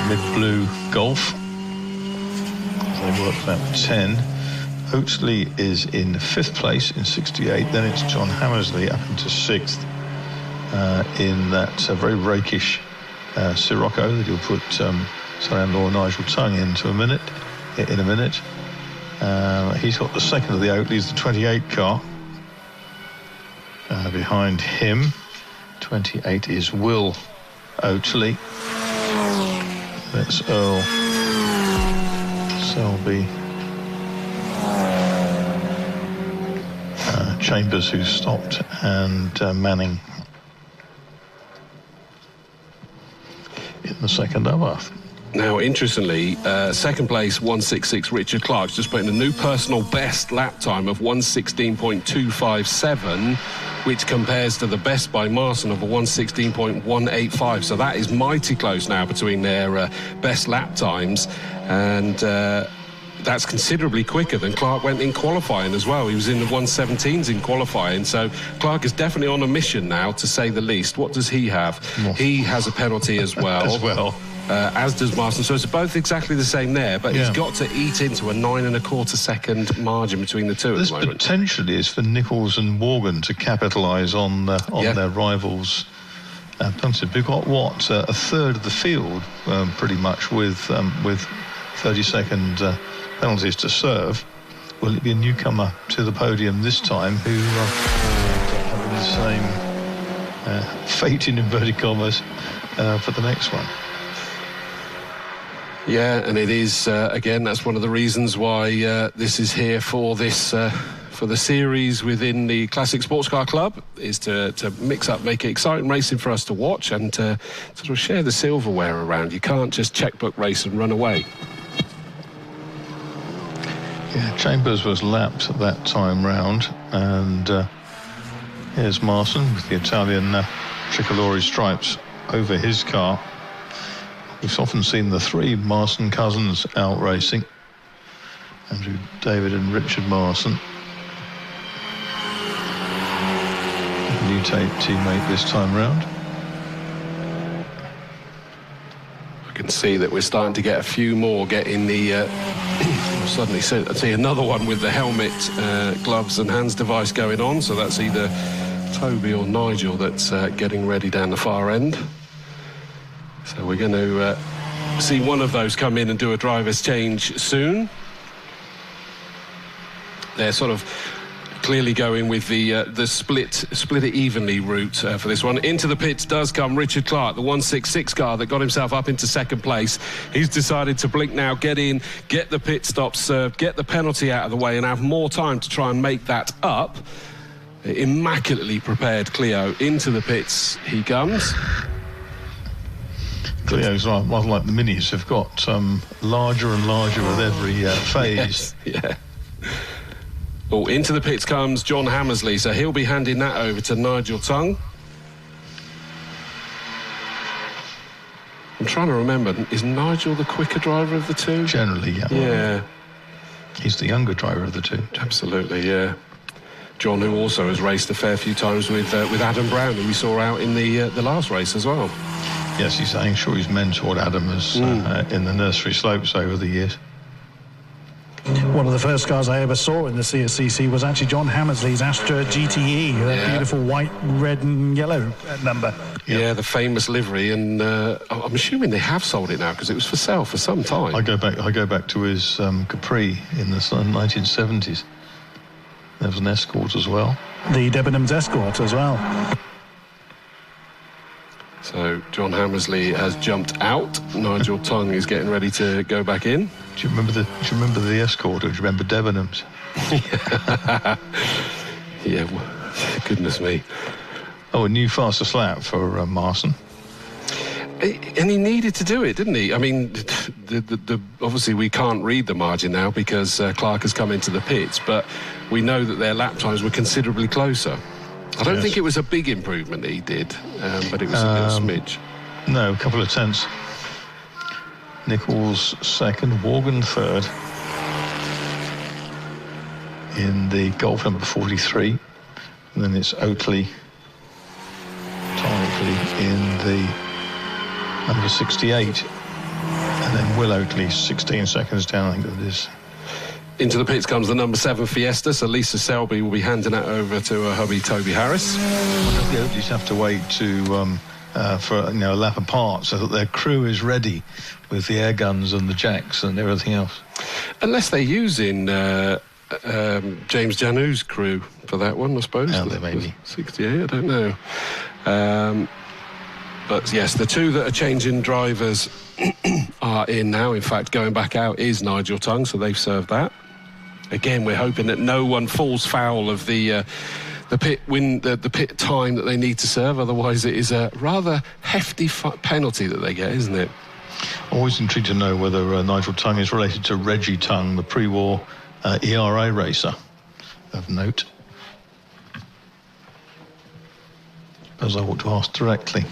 mid-blue Golf. They work about 10. Oatley is in 5th place in 68. Then it's John Hammersley up into 6th in that very rakish Sirocco that he'll put son-in-law Nigel Tongue in a minute. He's got the second of the Oatleys, the 28 car. Behind him, 28 is Will Oatley. That's Earl Selby. Chambers, who stopped, and Manning in the second Abarth. Now, interestingly, second place, 166, Richard Clark's just put in a new personal best lap time of 116.257, which compares to the best by Marston of a 116.185. So that is mighty close now between their best lap times. And that's considerably quicker than Clark went in qualifying as well. He was in the 117s in qualifying. So Clark is definitely on a mission now, to say the least. What does he have? He has a penalty as well. As does Marston, so it's both exactly the same there, but he's got to eat into a 9.25 second margin between the two at the moment. This potentially is for Nichols and Morgan to capitalise on their rivals' penalty. We've got a third of the field pretty much with 30-second penalties to serve. Will it be a newcomer to the podium this time who having the same fate in inverted commas for the next one? Yeah, and it is, again, that's one of the reasons why this is here for this, for the series within the Classic Sports Car Club, is to mix up, make it exciting racing for us to watch, and to sort of share the silverware around. You can't just checkbook race and run away. Yeah, Chambers was lapped that time round, and here's Marston with the Italian tricolore stripes over his car. We've often seen the three Marston cousins out racing. Andrew David and Richard Marston. New teammate this time round. I can see that we're starting to get a few more getting the... suddenly see another one with the helmet, gloves and hands device going on. So that's either Toby or Nigel that's getting ready down the far end. So we're going to see one of those come in and do a driver's change soon. They're sort of clearly going with the split it evenly route for this one. Into the pits does come Richard Clark, the 166 car that got himself up into second place. He's decided to blink now, get in, get the pit stop served, get the penalty out of the way, and have more time to try and make that up. Immaculately prepared Clio. Into the pits he comes. Clio's rather like the Minis. They've got larger and larger with every phase. Yes, yeah. Oh, into the pits comes John Hammersley, so he'll be handing that over to Nigel Tongue. I'm trying to remember, is Nigel the quicker driver of the two? Generally, yeah. Yeah. He's the younger driver of the two. Absolutely, yeah. John, who also has raced a fair few times with Adam Brown, who we saw out in the last race as well. Yes, I'm sure he's mentored Adam in the nursery slopes over the years. One of the first cars I ever saw in the CSCC was actually John Hammersley's Astra GTE, that beautiful white, red and yellow number. Yeah, the famous livery, and I'm assuming they have sold it now because it was for sale for some time. I go back to his Capri in the 1970s. There was an Escort as well. The Debenhams Escort as well. So John Hammersley has jumped out. Nigel Tongue is getting ready to go back in. Do you remember the Escort, or do you remember Debenhams? Yeah, well, goodness me. Oh, a new faster slap for Marson. And he needed to do it, didn't he? I mean, obviously we can't read the margin now because Clark has come into the pits, but we know that their lap times were considerably closer. I don't think it was a big improvement that he did, but it was a little smidge. No, a couple of tenths. Nichols second, Morgan third in the Golf number 43. And then it's Oakley, Tom Oakley in the number 68. And then Will Oakley 16 seconds down, I think it is. Into the pits comes the number 7 Fiesta, so Lisa Selby will be handing that over to her hubby Toby Harris. Well, the Oakleys have to wait for a lap apart so that their crew is ready with the air guns and the jacks and everything else. Unless they're using James Janu's crew for that one, I suppose. Yeah, they may be. 68, I don't know. But yes, the two that are changing drivers are in now. In fact, going back out is Nigel Tongue, so they've served that. Again, we're hoping that no one falls foul of the pit time that they need to serve. Otherwise, it is a rather hefty penalty that they get, isn't it? Always intrigued to know whether Nigel Tongue is related to Reggie Tongue, the pre-war ERA racer of note. As I ought to ask directly.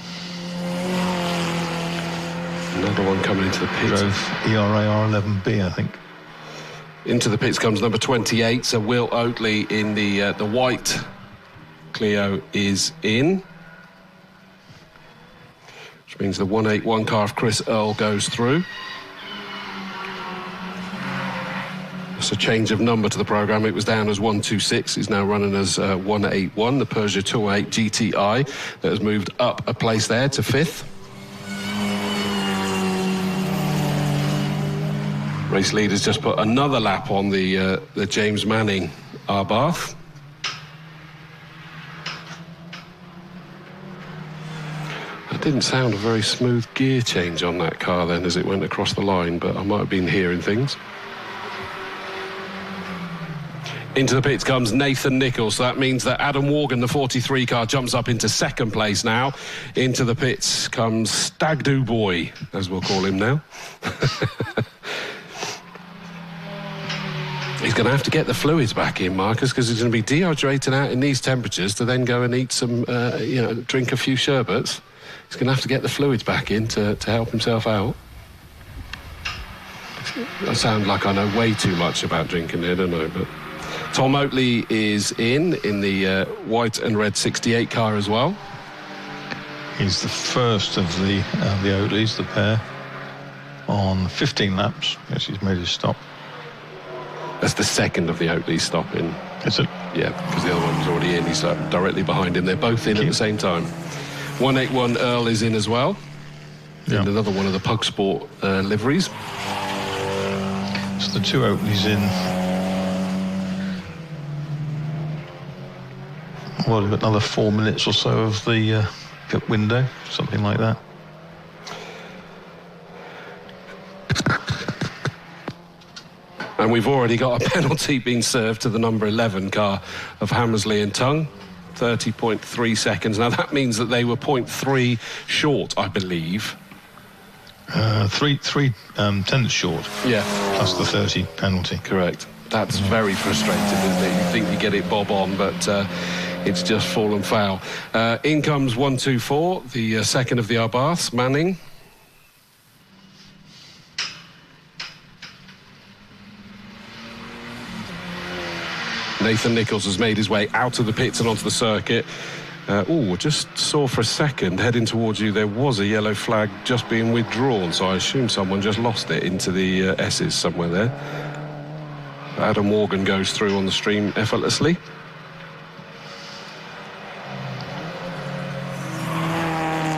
Another one coming into the pit. Drove ERA R11B, I think. Into the pits comes number 28, so Will Oakley in the white Clio is in. Which means the 181 car of Chris Earl goes through. It's a change of number to the programme. It was down as 126, is now running as 181, the Peugeot 208 GTI that has moved up a place there to 5th. Race leaders just put another lap on the James Manning Arbath. That didn't sound a very smooth gear change on that car then as it went across the line, but I might have been hearing things. Into the pits comes Nathan Nichols. So that means that Adam Morgan, the 43 car, jumps up into second place now. Into the pits comes Stagdo Boy, as we'll call him now. He's going to have to get the fluids back in, Marcus, because he's going to be dehydrated out in these temperatures to then go and eat some, drink a few sherbets. He's going to have to get the fluids back in to help himself out. I sound like I know way too much about drinking here, don't I? But Tom Oakley is in the white and red 68 car as well. He's the first of the Oakleys, the pair, on 15 laps. Yes, he's made his stop. That's the second of the Oakley stopping. Is it? Yeah, because the other one was already in. He's directly behind him. They're both in at the same time. 181 Earl is in as well. Yeah. And another one of the Pug Sport liveries. So the two Oakleys in. Well, we've got another 4 minutes or so of the pit window, something like that. And we've already got a penalty being served to the number 11 car of Hammersley and Tongue. 30.3 seconds. Now, that means that they were 0.3 short, I believe. Three tenths short. Yeah. Plus the 30 penalty. Correct. That's very frustrating, isn't it? You think you get it bob on, but it's just fallen foul. In comes 124, the second of the Arbaths, Manning. Nathan Nichols has made his way out of the pits and onto the circuit. Just saw for a second, heading towards you, there was a yellow flag just being withdrawn, so I assume someone just lost it into the S's somewhere there. Adam Morgan goes through on the stream effortlessly.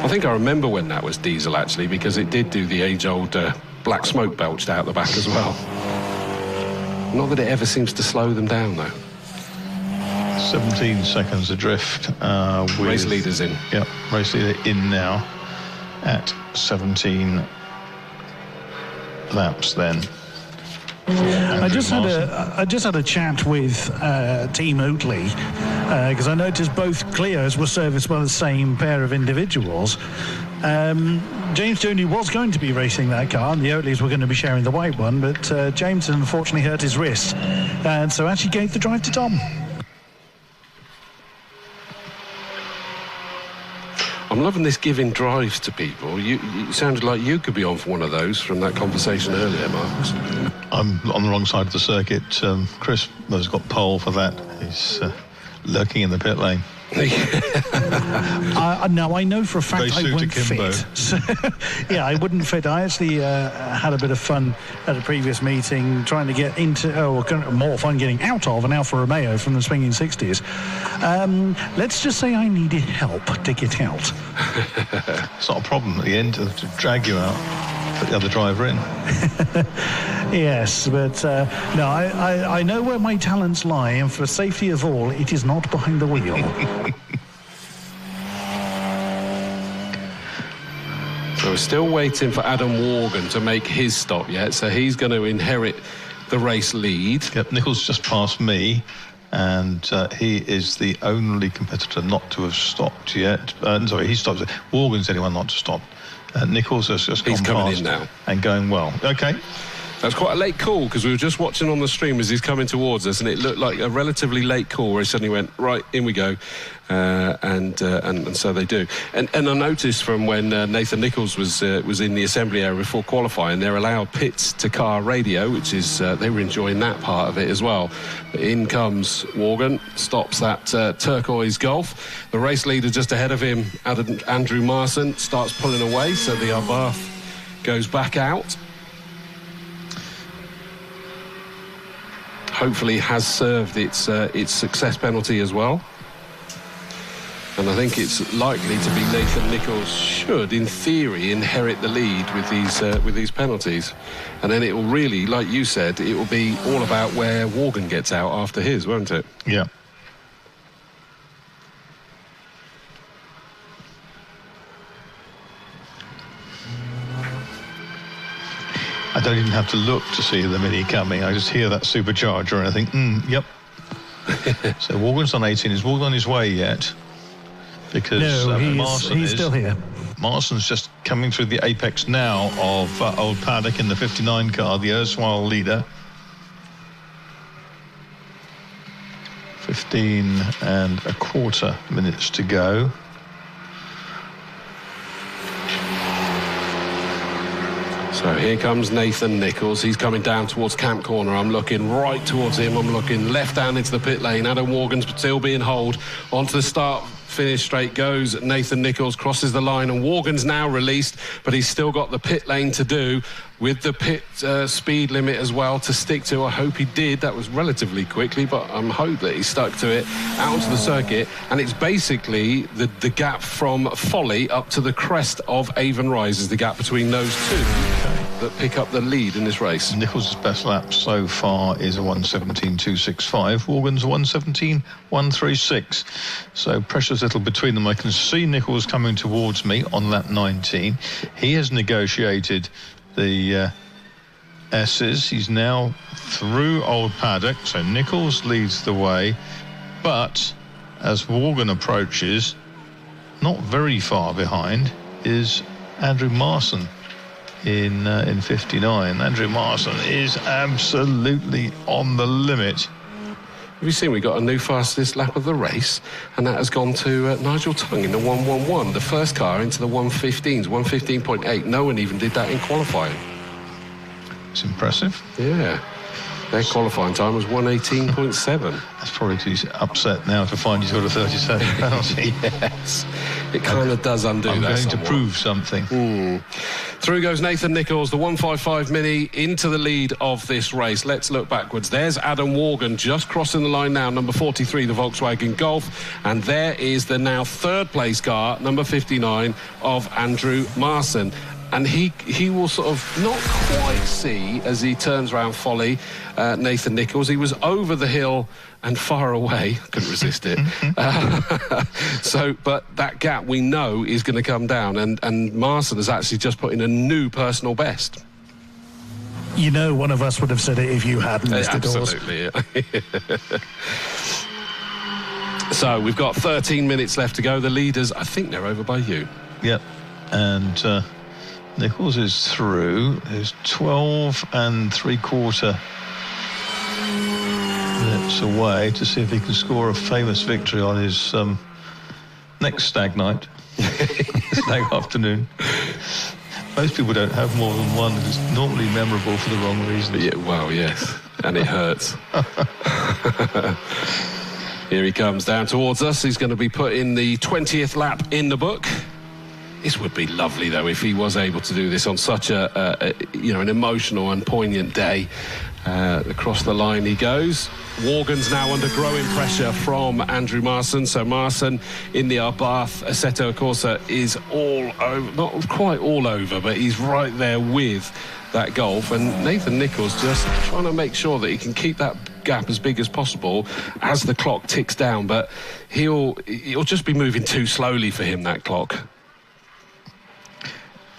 I think I remember when that was diesel, actually, because it did do the age-old black smoke belched out the back as well. Not that it ever seems to slow them down, though. 17 seconds adrift. Race leader's in. Yep, race leader in now at 17 laps then. I just had a chat with Team Oatley because I noticed both Clios were serviced by the same pair of individuals. James Dooney was going to be racing that car, and the Oatleys were going to be sharing the white one, but James unfortunately hurt his wrist, and so actually gave the drive to Tom. I'm loving this giving drives to people. You sounded like you could be on for one of those from that conversation earlier, Marcus. I'm on the wrong side of the circuit. Chris has got pole for that. He's lurking in the pit lane. Now, I know for a fact I won't Kimbo. fit. So, yeah, I wouldn't fit. I actually had a bit of fun at a previous meeting trying to get into, more fun getting out of an Alfa Romeo from the swinging 60s. Let's just say I needed help to get out. It's not a problem at the end to drag you out, put the other driver in. Yes, but no, I know where my talents lie, and for safety of all, it is not behind the wheel. So we're still waiting for Adam Morgan to make his stop yet, so he's going to inherit the race lead. Yep, Nichols just passed me, and he is the only competitor not to have stopped yet. Sorry, he stopped. Morgan's the only one not to stop. Nichols has just gone past in now and going well. Okay. That's quite a late call, because we were just watching on the stream as he's coming towards us, and it looked like a relatively late call where he suddenly went, right, in we go, and so they do. And I noticed from when Nathan Nichols was in the assembly area before qualifying, they're allowed pits to car radio, which is they were enjoying that part of it as well. But in comes Morgan, stops that turquoise Golf. The race leader just ahead of him, Andrew Marson, starts pulling away, so the Abarth goes back out. Hopefully has served its success penalty as well. And I think it's likely to be Nathan Nichols should, in theory, inherit the lead with these penalties. And then it will really, like you said, it will be all about where Morgan gets out after his, won't it? Yeah. I don't even have to look to see the Mini coming. I just hear that supercharger and I think, yep. So Morgan's on 18. Is Morgan on his way yet? Because no, he's still here. Marston's just coming through the apex now of Old Paddock in the 59 car, the erstwhile leader. 15 and a quarter minutes to go. So here comes Nathan Nichols. He's coming down towards Camp Corner. I'm looking right towards him. I'm looking left down into the pit lane. Adam Morgan's still being holed. Onto the start-finish straight goes Nathan Nichols, crosses the line, and Morgan's now released, but he's still got the pit lane to do with the pit speed limit as well to stick to. I hope he did. That was relatively quickly, but I'm hoping that he stuck to it out onto the circuit. And it's basically the gap from Folly up to the crest of Avon Rise is the gap between those two that pick up the lead in this race. Nichols' best lap so far is a 1:17.265. Morgan's a 1:17.136. So precious little between them. I can see Nichols coming towards me on lap 19. He has negotiated the S's. He's now through Old Paddock, so Nichols leads the way, but as Morgan approaches, not very far behind is Andrew Marson in 59. Andrew Marson is absolutely on the limit. Have you seen we got a new fastest lap of the race, and that has gone to Nigel Tongue in the 1:11, the first car into the 1:15s, 1:15.8. No one even did that in qualifying. It's impressive. Yeah. Their qualifying time was 1:18.7. That's probably because he's upset now to find he's got a 30-second penalty. Yes. it kind of does undo that. I'm going somewhat. to prove something. Through goes Nathan Nichols, the 155 Mini, into the lead of this race. Let's look backwards. There's Adam Morgan just crossing the line now, number 43, the Volkswagen Golf. And there is the now third place car, number 59, of Andrew Marson. And he will sort of not quite see as he turns round Folly, Nathan Nichols. He was over the hill and far away. Couldn't resist it. But that gap we know is going to come down. And Marson has actually just put in a new personal best. You know, one of us would have said it if you hadn't, Mr. Dawes. Absolutely. So we've got 13 minutes left to go. The leaders, I think they're over by you. Yep. And Nichols is through. There's 12 3/4 minutes away to see if he can score a famous victory on his next stag night, stag afternoon. Most people don't have more than one. It's normally memorable for the wrong reason. Yeah, well, yes, and it hurts. Here he comes down towards us. He's going to be putting the 20th lap in the book. This would be lovely, though, if he was able to do this on such an emotional and poignant day. Across the line he goes. Morgan's now under growing pressure from Andrew Marson. So Marson in the Arbath Assetto Corsa is all over, not quite all over, but he's right there with that Golf. And Nathan Nichols just trying to make sure that he can keep that gap as big as possible as the clock ticks down. But he'll just be moving too slowly for him, that clock.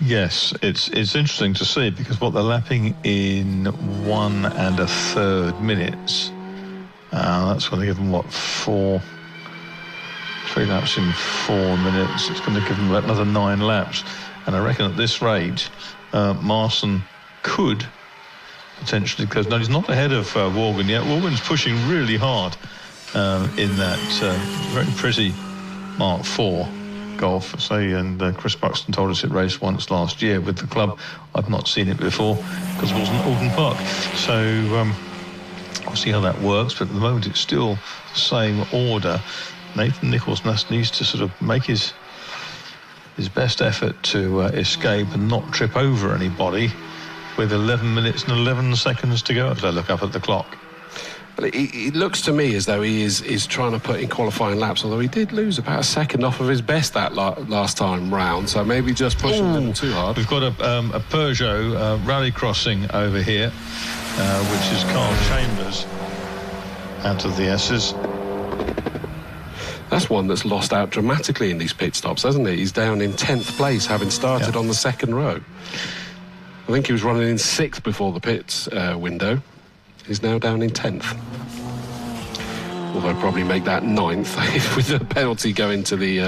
Yes, it's interesting to see, because what they're lapping in 1 1/3 minutes, that's going to give them, 3 laps in 4 minutes. It's going to give them another 9 laps. And I reckon at this rate, Marson could potentially, because no, he's not ahead of Morgan yet. Morgan's pushing really hard in that very pretty Mark IV Golf, and Chris Buxton told us it raced once last year with the club. I've not seen it before because it wasn't Alden Park. So we'll see how that works, but at the moment it's still the same order. Nathan Nichols needs to sort of make his best effort to escape and not trip over anybody with 11 minutes and 11 seconds to go as I look up at the clock. Well, it looks to me as though he is trying to put in qualifying laps, although he did lose about a second off of his best that last time round, so maybe just pushing a little too hard. We've got a Peugeot rally crossing over here, which is Carl Chambers out of the S's. That's one that's lost out dramatically in these pit stops, hasn't he? He's down in 10th place, having started on the second row. I think he was running in 6th before the pits window. He's now down in 10th. Although probably make that 9th with the penalty going to the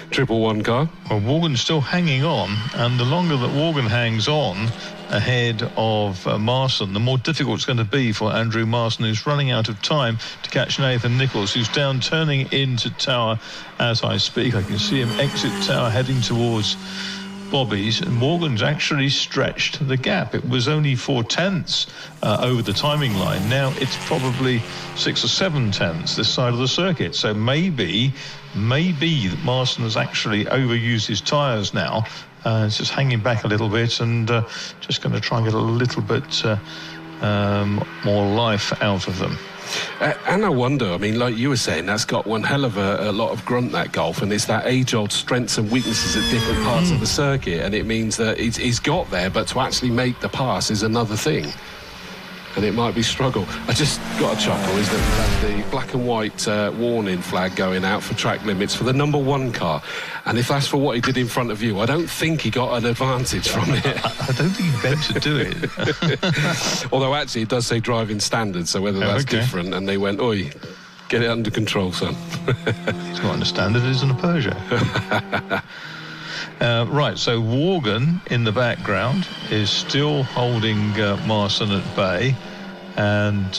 111 car. Well, Morgan's still hanging on, and the longer that Morgan hangs on ahead of Marson, the more difficult it's going to be for Andrew Marson, who's running out of time to catch Nathan Nichols, who's down turning into Tower as I speak. I can see him exit Tower heading towards Bobby's, and Morgan's actually stretched the gap. It was only 4/10 over the timing line. Now it's probably 6 or 7/10 this side of the circuit. So maybe that Marson has actually overused his tyres now. It's just hanging back a little bit and just going to try and get a little bit more life out of them. And I wonder, I mean, like you were saying, that's got one hell of a lot of grunt, that Golf, and it's that age-old strengths and weaknesses at different parts of the circuit, and it means that he's got there, but to actually make the pass is another thing. And it might be struggle. I just got a chuckle, is that we've had the black and white warning flag going out for track limits for the number 1 car. And if that's for what he did in front of you, I don't think he got an advantage from it. I don't think he meant to do it. Although actually it does say driving standards, so whether that's different, and they went, oi, get it under control, son. He's not under standard, it isn't a Peugeot. Right, so Morgan in the background is still holding Marson at bay, and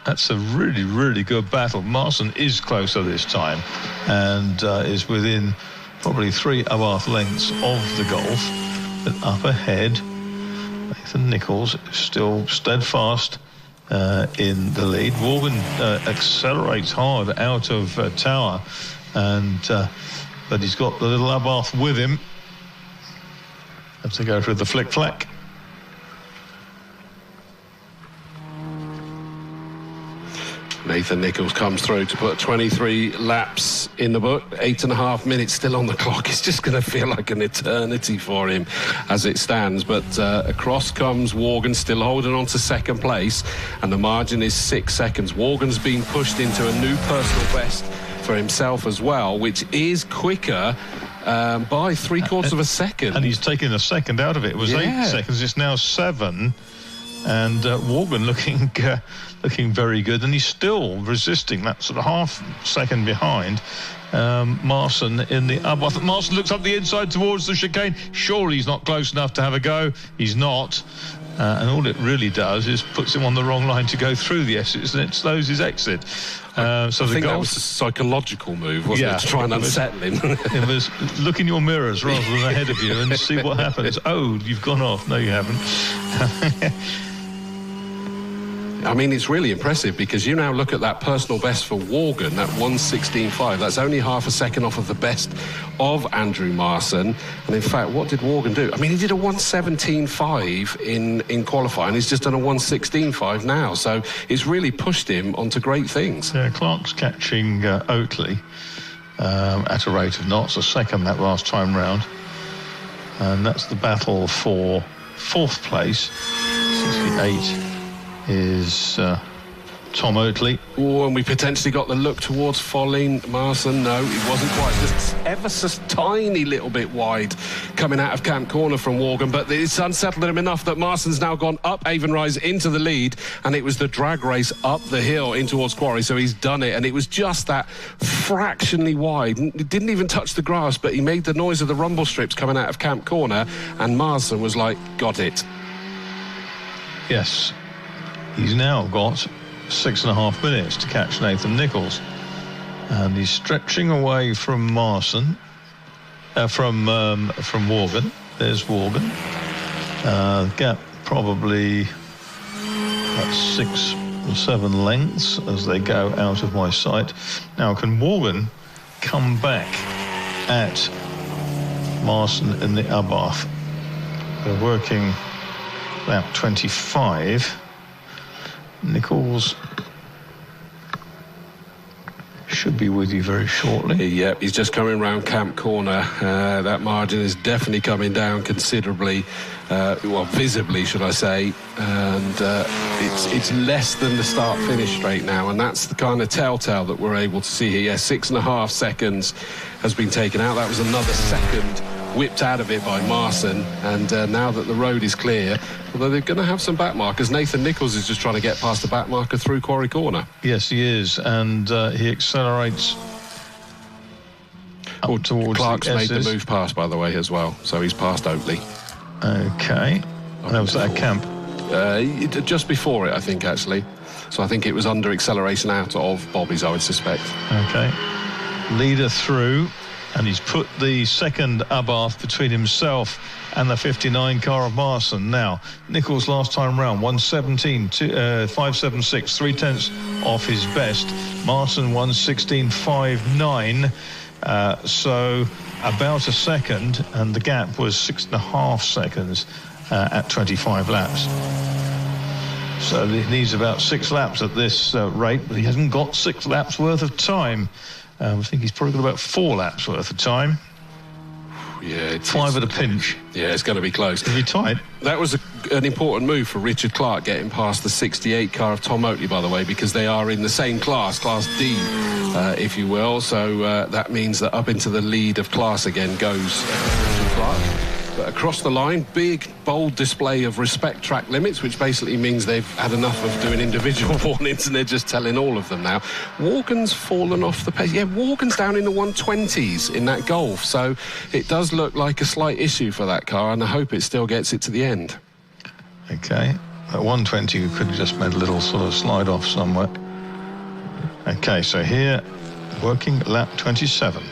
that's a really, really good battle. Marson is closer this time and is within probably 3 Abarth lengths of the Golf. But up ahead, Nathan Nichols is still steadfast in the lead. Morgan accelerates hard out of Tower and but he's got the little Abarth with him as they go through the flick-flack. Nathan Nichols comes through to put 23 laps in the book, 8.5 minutes still on the clock. It's just going to feel like an eternity for him as it stands. But across comes Morgan, still holding on to second place, and the margin is 6 seconds. Morgan's been pushed into a new personal best for himself as well, which is quicker by 3/4 of a second. And he's taken a second out of it. It was 8 seconds, it's now 7. And Morgan looking very good, and he's still resisting that sort of half second behind Marson in the up. I think Marson looks up the inside towards the chicane. Surely he's not close enough to have a go. He's not. And all it really does is puts him on the wrong line to go through the exits, and it slows his exit. So I think that was a psychological move, wasn't it, to try and unsettle him? It was look in your mirrors rather than ahead of you and see what happens. Oh, you've gone off. No, you haven't. I mean, it's really impressive because you now look at that personal best for Morgan, that 1:16.5. That's only half a second off of the best of Andrew Marson. And in fact, what did Morgan do? I mean, he did a 1:17.5 in qualifying. He's just done a 1:16.5 now. So it's really pushed him onto great things. Yeah, Clark's catching Oatley at a rate of knots, a second that last time round. And that's the battle for 4th place. 68. Is Tom Oatley. Oh, and we potentially got the look towards Follin. Marson, no, it wasn't quite, just ever so tiny little bit wide coming out of Camp Corner from Morgan, but it's unsettled him enough that Marson's now gone up Avonrise into the lead, and it was the drag race up the hill in towards Quarry, so he's done it, and it was just that fractionally wide. It didn't even touch the grass, but he made the noise of the rumble strips coming out of Camp Corner, and Marson was like, got it. Yes. He's now got 6.5 minutes to catch Nathan Nichols, and he's stretching away from Marson, from Morgan. There's Morgan. Gap probably at 6 or 7 lengths as they go out of my sight. Now, can Morgan come back at Marson in the Abarth? They're working about 25. Nichols should be with you very shortly. Yeah, he's just coming round Camp Corner. That margin is definitely coming down considerably, well, visibly, should I say. And it's less than the start-finish straight now, and that's the kind of telltale that we're able to see here. Yeah, 6.5 seconds has been taken out. That was another second whipped out of it by Marson, and now that the road is clear, although they're going to have some back markers, Nathan Nichols is just trying to get past the back marker through Quarry Corner. Yes, he is, and he accelerates up towards Clark's the made the move past, by the way, as well, so he's past Oatley. Okay. That was at Camp? Just before it, I think, actually. So I think it was under acceleration out of Bobby's, I would suspect. Okay. Leader through, and he's put the second Abarth between himself and the 59 car of Marson. Now, Nichols last time round, 1:17, 5.76, 3/10 off his best. Marson 1:16.59, so about a second, and the gap was 6.5 seconds at 25 laps. So he needs about 6 laps at this rate, but he hasn't got 6 laps worth of time. I think he's probably got about 4 laps worth of time. Yeah, 5 at a pinch. Yeah, it's going to be close. It'll be tight. That was an important move for Richard Clark, getting past the 68 car of Tom Oatley, by the way, because they are in the same class, Class D, if you will. So that means that up into the lead of class again goes Richard Clark. But across the line, big, bold display of respect track limits, which basically means they've had enough of doing individual warnings and they're just telling all of them now. Morgan's fallen off the pace. Yeah, Morgan's down in the 120s in that Golf, so it does look like a slight issue for that car, and I hope it still gets it to the end. Okay. At 120, you could have just made a little sort of slide off somewhere. Okay, so here, working lap 27.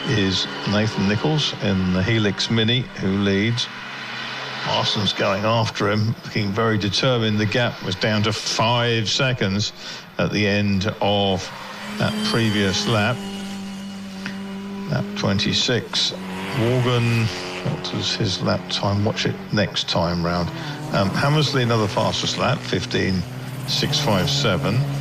Is Nathan Nichols in the Helix Mini, who leads. Marston's going after him, looking very determined. The gap was down to 5 seconds at the end of that previous lap. Lap 26. Morgan, what was his lap time? Watch it next time round. Hammersley, another fastest lap, 15.657.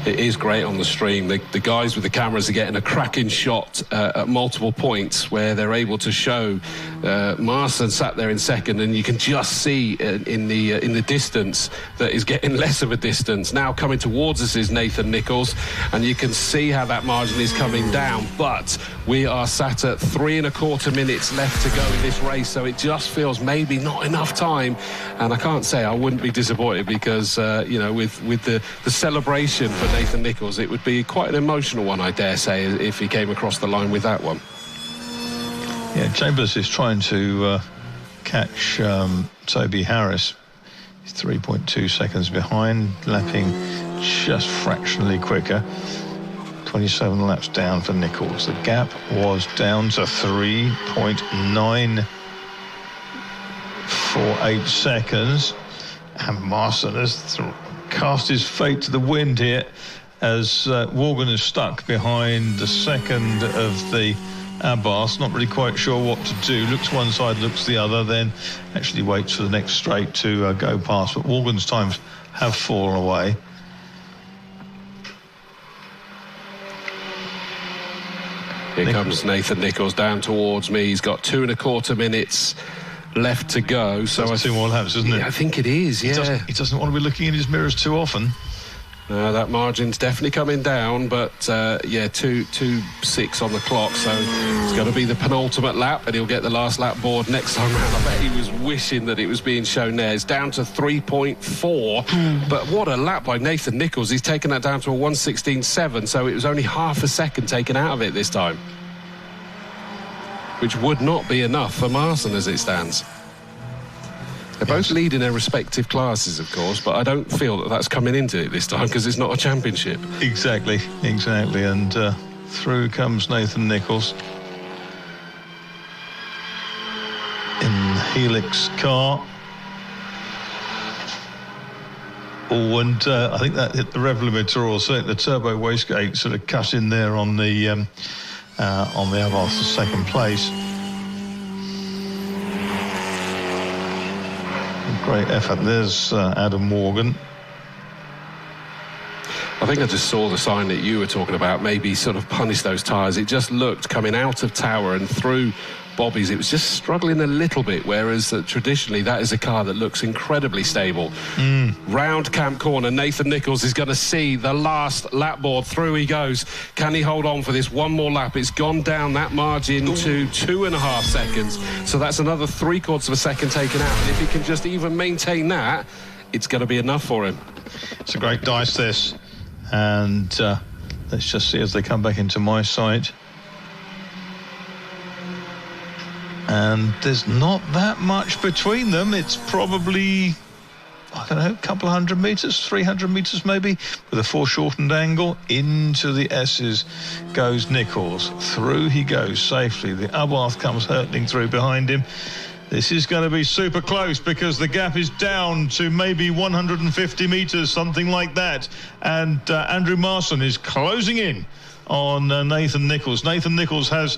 It is great on the stream. The guys with the cameras are getting a cracking shot at multiple points where they're able to show Marston sat there in second, and you can just see in the distance that is getting less of a distance. Now coming towards us is Nathan Nichols, and you can see how that margin is coming down. But we are sat at 3.25 minutes left to go in this race, so it just feels maybe not enough time. And I can't say I wouldn't be disappointed because with the celebration for Nathan Nichols, it would be quite an emotional one, I dare say, if he came across the line with that one. Yeah, Chambers is trying to catch Toby Harris. He's 3.2 seconds behind, lapping just fractionally quicker. 27 laps down for Nichols. The gap was down to 3.948 seconds. And Marston has cast his fate to the wind here as Morgan is stuck behind the second of the Abbas, not really quite sure what to do. Looks one side, looks the other, then actually waits for the next straight to go past. But Morgan's times have fallen away. Here comes Nathan Nichols down towards me. He's got 2.25 minutes left to go. So that's 2 more laps, isn't it? I think it is, yeah. He doesn't want to be looking in his mirrors too often. That margin's definitely coming down, but 2.6 on the clock, so it's going to be the penultimate lap, and he'll get the last lap board next time round. I bet he was wishing that it was being shown there. It's down to 3.4, but what a lap by Nathan Nichols. He's taken that down to a 1:16.7, so it was only half a second taken out of it this time, which would not be enough for Marston as it stands. They're both leading their respective classes, of course, but I don't feel that that's coming into it this time because it's not a championship. Exactly. And through comes Nathan Nichols in the Helix car. Oh, and I think that hit the rev limiter, or certainly the turbo wastegate sort of cut in there on the Abbas for second place. Great effort. There's Adam Morgan. I think I just saw the sign that you were talking about, maybe sort of punish those tyres. It just looked, coming out of Tower and through Bobby's, it was just struggling a little bit, whereas traditionally that is a car that looks incredibly stable. Round Camp Corner, Nathan Nichols is going to see the last lap board. Through he goes. Can he hold on for this one more lap? It's gone down that margin to 2.5 seconds, so that's another 3/4 of a second taken out, and if he can just even maintain that, it's going to be enough for him. It's a great dice, this, and let's just see as they come back into my sight. And there's not that much between them. It's probably, I don't know, a couple of 100 metres, 300 metres maybe, with a foreshortened angle. Into the S's goes Nichols. Through he goes safely. The Abarth comes hurtling through behind him. This is going to be super close because the gap is down to maybe 150 metres, something like that. And Andrew Marston is closing in on Nathan Nichols. Nathan Nichols has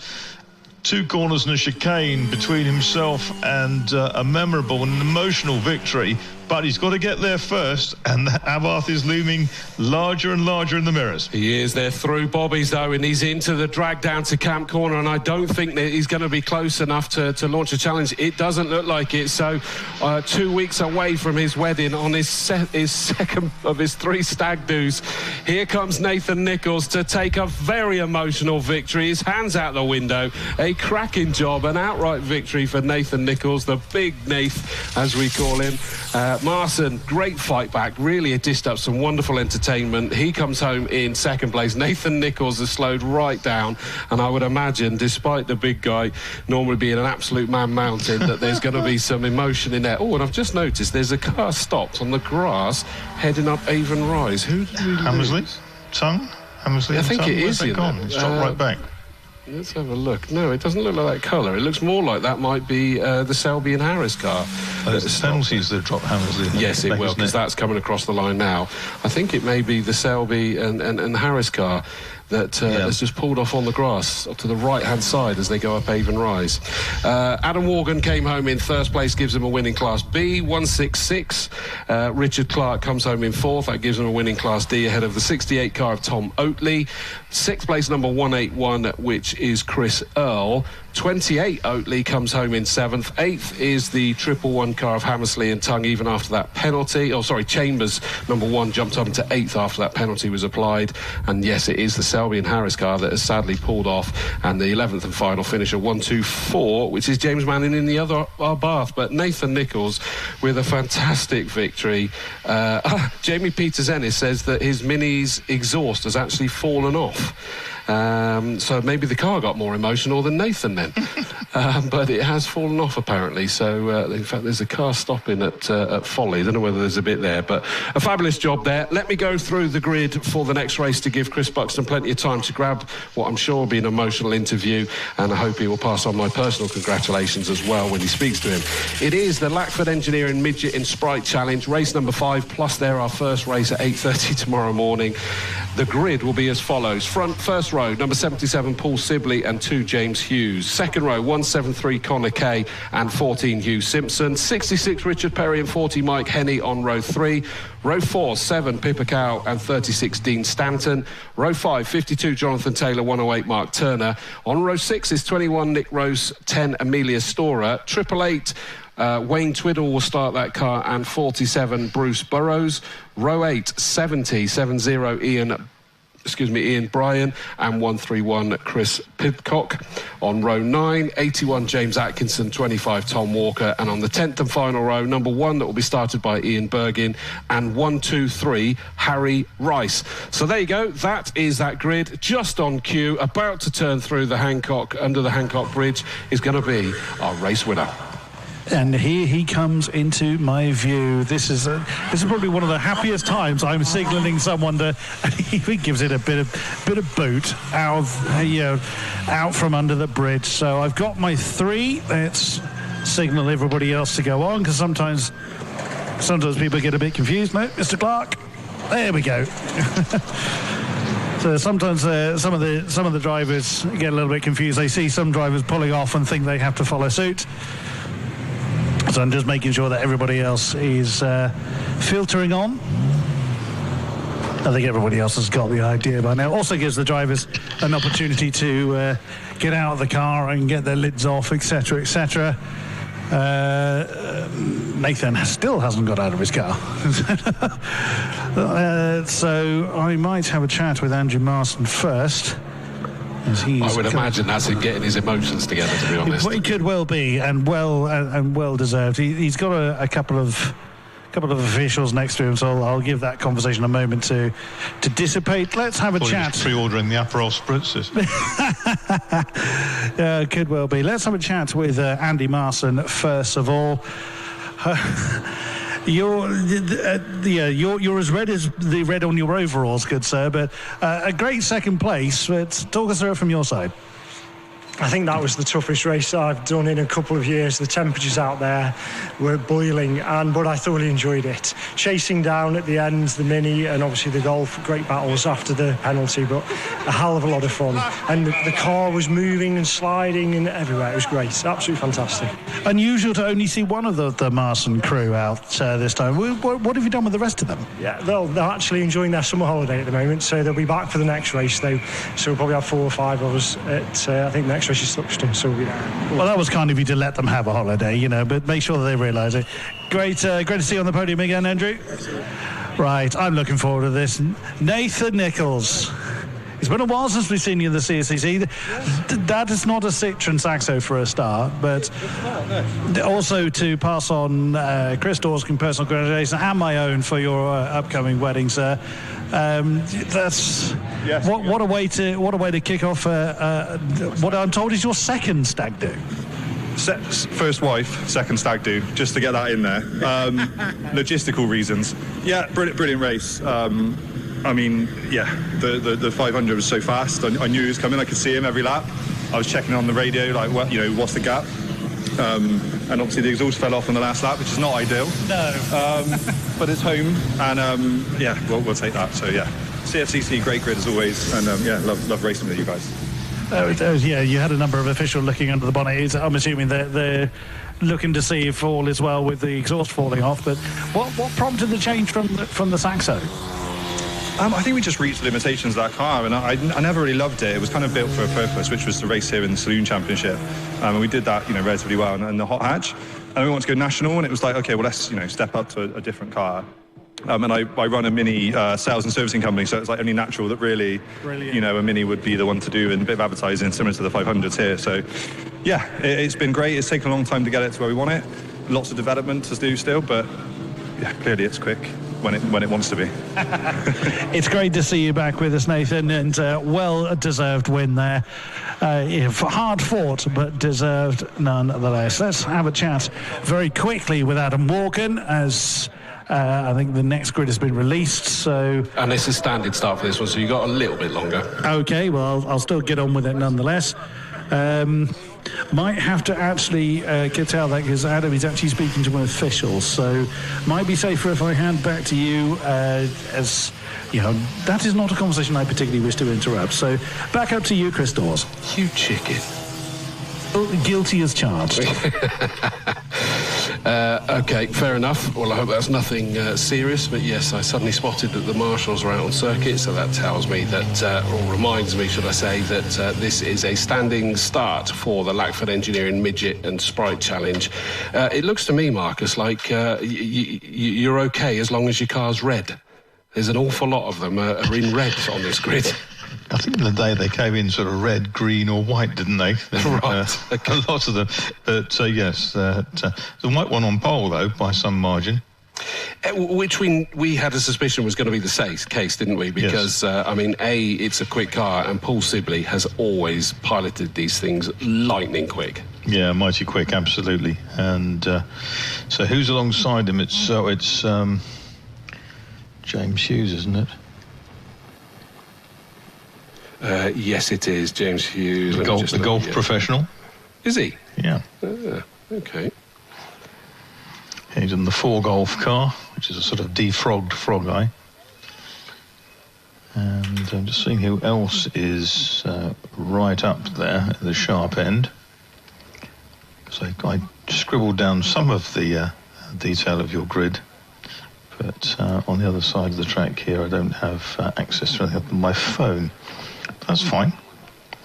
2 corners and a chicane between himself and a memorable and emotional victory, but he's got to get there first, and Abarth is looming larger and larger in the mirrors. He is. They're through Bobby's though, and he's into the drag down to Camp Corner, and I don't think that he's going to be close enough to launch a challenge. It doesn't look like it. So 2 weeks away from his wedding, on his second of his 3 stag do's, here comes Nathan Nichols to take a very emotional victory. His hands out the window. A cracking job, an outright victory for Nathan Nichols, the big Nath as we call him. Marston, great fight back, really dished up some wonderful entertainment. He comes home in second place. Nathan Nichols has slowed right down, and I would imagine, despite the big guy normally being an absolute man mountain, that there's going to be some emotion in there. Oh, and I've just noticed there's a car stopped on the grass heading up Avon Rise. Who did we Hammersley? Tongue? Hammersley? I think Tongue? it is. It's dropped right back. Let's have a look. No, it doesn't look like that colour. It looks more like that might be the Selby and Harris car. It's the penalties that drop Hammersley. Yes, it will, because that's coming across the line now. I think it may be the Selby and Harris car that has just pulled off on the grass to the right-hand side as they go up Avon Rise. Adam Morgan came home in first place, gives him a win in Class B, 166. Richard Clark comes home in fourth, that gives him a win in Class D ahead of the 68 car of Tom Oatley. Sixth place, number 181, which is Chris Earl. 28 Oatley comes home in seventh. Eighth is the 111 car of Hammersley and Tongue, even after that penalty. Chambers, number 1, jumped up into 8th after that penalty was applied. And yes, it is the Selby and Harris car that has sadly pulled off. And the 11th and final finisher, 124, which is James Manning in the other Bath. But Nathan Nichols with a fantastic victory. Jamie Peters-Ennis says that his Mini's exhaust has actually fallen off. So maybe the car got more emotional than Nathan then. But it has fallen off apparently. So in fact there's a car stopping at Folly. I don't know whether there's a bit there, but a fabulous job there. Let me go through the grid for the next race to give Chris Buxton plenty of time to grab what I'm sure will be an emotional interview, and I hope he will pass on my personal congratulations as well when he speaks to him. It is the Lackford Engineering Midget in Sprite Challenge, race number 5, plus there our first race at 8:30 tomorrow morning. The grid will be as follows. First row, number 77, Paul Sibley and 2, James Hughes. Second row, 173, Connor Kay and 14, Hugh Simpson. 66, Richard Perry and 40, Mike Henney on row 3. Row 4, 7, Pippa Cow and 36, Dean Stanton. Row 5, 52, Jonathan Taylor, 108, Mark Turner. On row 6 is 21, Nick Rose, 10, Amelia Storer. 888, Wayne Twiddle will start that car, and 47, Bruce Burrows. Row 8, 70, Ian Bryan, and 131, Chris Pidcock. On row 9, 81, James Atkinson, 25, Tom Walker, and on the 10th and final row, number 1, that will be started by Ian Bergin, and 1, 2, 3, Harry Rice. So there you go, that is that grid, just on cue, about to turn through the Hancock, under the Hancock Bridge, is going to be our race winner. And here he comes into my view. This is probably one of the happiest times I'm signalling someone to. He gives it a bit of boot out from under the bridge. So I've got my 3. Let's signal everybody else to go on, because sometimes people get a bit confused. No, Mr. Clark. There we go. So sometimes some of the drivers get a little bit confused. They see some drivers pulling off and think they have to follow suit. So I'm just making sure that everybody else is filtering on. I think everybody else has got the idea by now. Also gives the drivers an opportunity to get out of the car and get their lids off, etc., etc. Nathan still hasn't got out of his car. So I might have a chat with Andrew Marston first. I would imagine that's him getting his emotions together, to be honest. It could well be, and well deserved. He's got a couple of officials next to him, so I'll give that conversation a moment to dissipate. Let's have a chat. Pre-ordering the Aperol spritzers. Could well be. Let's have a chat with Andy Marston first of all. You're as red as the red on your overalls, good sir, but a great second place. But talk us through it from your side. I think that was the toughest race I've done in a couple of years. The temperatures out there were boiling, but I thoroughly enjoyed it. Chasing down at the end, the Mini, and obviously the Golf, great battles after the penalty, but a hell of a lot of fun. And the car was moving and sliding and everywhere. It was great, absolutely fantastic. Unusual to only see one of the Marston crew out this time. What have you done with the rest of them? Yeah, they're actually enjoying their summer holiday at the moment, so they'll be back for the next race, though. So we'll probably have 4 or 5 of us at, I think, next race is Stockton, so well, that was kind of you to let them have a holiday, but make sure that they realise it. Great to see you on the podium again, Andrew. Right, I'm looking forward to this. Nathan Nichols. It's been a while since we've seen you in the CSCC. That is not a Citroen Saxo for a start, but also to pass on Chris Dawson personal congratulations and my own for your upcoming wedding, sir. What a way to kick off what I'm told is your second stag do. First wife, second stag do, just to get that in there. Logistical reasons. Yeah, brilliant race. The 500 was so fast. I knew he was coming. I could see him every lap. I was checking on the radio, what's the gap? And obviously the exhaust fell off on the last lap, which is not ideal. No. But it's home, and we'll take that. So yeah. CSCC, great grid as always, and love racing with you guys. Yeah, you had a number of officials looking under the bonnet. I'm assuming they're looking to see if all is well with the exhaust falling off. But what prompted the change from the Saxo? I think we just reached the limitations of that car, and I never really loved it. It was kind of built for a purpose, which was to race here in the Saloon Championship, and we did that, relatively well in the hot hatch. And we wanted to go national, and it was like, okay, well, let's step up to a different car. And I run a Mini sales and servicing company, so it's like only natural that really, a Mini would be the one to do, and a bit of advertising similar to the 500s here. So, yeah, it's been great. It's taken a long time to get it to where we want it. Lots of development to do still, but yeah, clearly it's quick when it wants to be. It's great to see you back with us, Nathan, and well-deserved win there. Hard fought, but deserved nonetheless. Let's have a chat very quickly with Adam Morgan, as I think the next grid has been released. So, and it's a standard start for this one, so you got a little bit longer. Okay, well, I'll still get on with it nonetheless. Might have to actually curtail that, because Adam is actually speaking to an official, so might be safer if I hand back to you, as that is not a conversation I particularly wish to interrupt. So back up to you, Chris Dawes. You chicken. Guilty as charged. Okay, fair enough. Well, I hope that's nothing serious, but yes, I suddenly spotted that the marshals are out on circuit, so that tells me that, or reminds me, should I say, that this is a standing start for the Lackford Engineering Midget and Sprite Challenge. It looks to me, Marcus, like you're okay as long as your car's red. There's an awful lot of them are in red on this grid. I think in the day they came in sort of red, green or white, didn't they? Right. A lot of them. But yes, the white one on pole, though, by some margin. Which we had a suspicion was going to be the case, didn't we? Because, yes. It's a quick car, and Paul Sibley has always piloted these things lightning quick. Yeah, mighty quick, absolutely. And so who's alongside him? It's James Hughes, isn't it? Yes, it is James Hughes. The golf professional. Is he? Yeah. Okay. He's in the 4 Golf car, which is a sort of defrogged frog eye. And I'm just seeing who else is right up there at the sharp end. So I scribbled down some of the detail of your grid, but on the other side of the track here, I don't have access to anything on my phone. That's fine,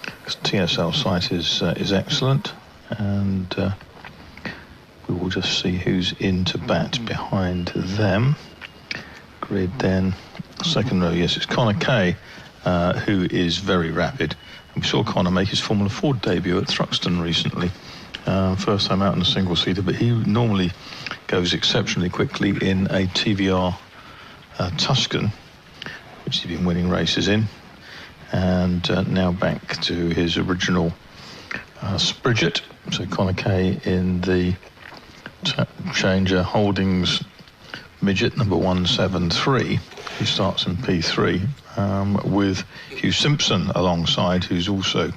because TSL site is excellent, and we will just see who's in to bat behind them. Grid then, second row, yes, it's Connor Kay, who is very rapid. And we saw Connor make his Formula Ford debut at Thruxton recently. First time out in a single-seater, but he normally goes exceptionally quickly in a TVR Tuscan, which he's been winning races in. And now back to his original Sprigget. So Connor Kay in the Changer Holdings Midget number 173. He starts in P3 with Hugh Simpson alongside, who's also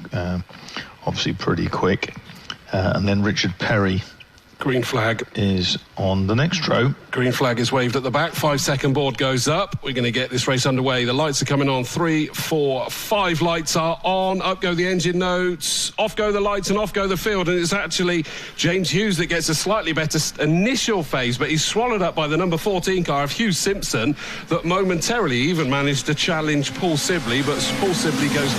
obviously pretty quick. And then Richard Perry. Green flag is on the next row. Green flag is waved at the back. 5-second board goes up. We're going to get this race underway. The lights are coming on. 3, 4, 5 lights are on. Up go the engine notes. Off go the lights and off go the field. And it's actually James Hughes that gets a slightly better initial phase, but he's swallowed up by the number 14 car of Hugh Simpson, that momentarily even managed to challenge Paul Sibley. But Paul Sibley goes,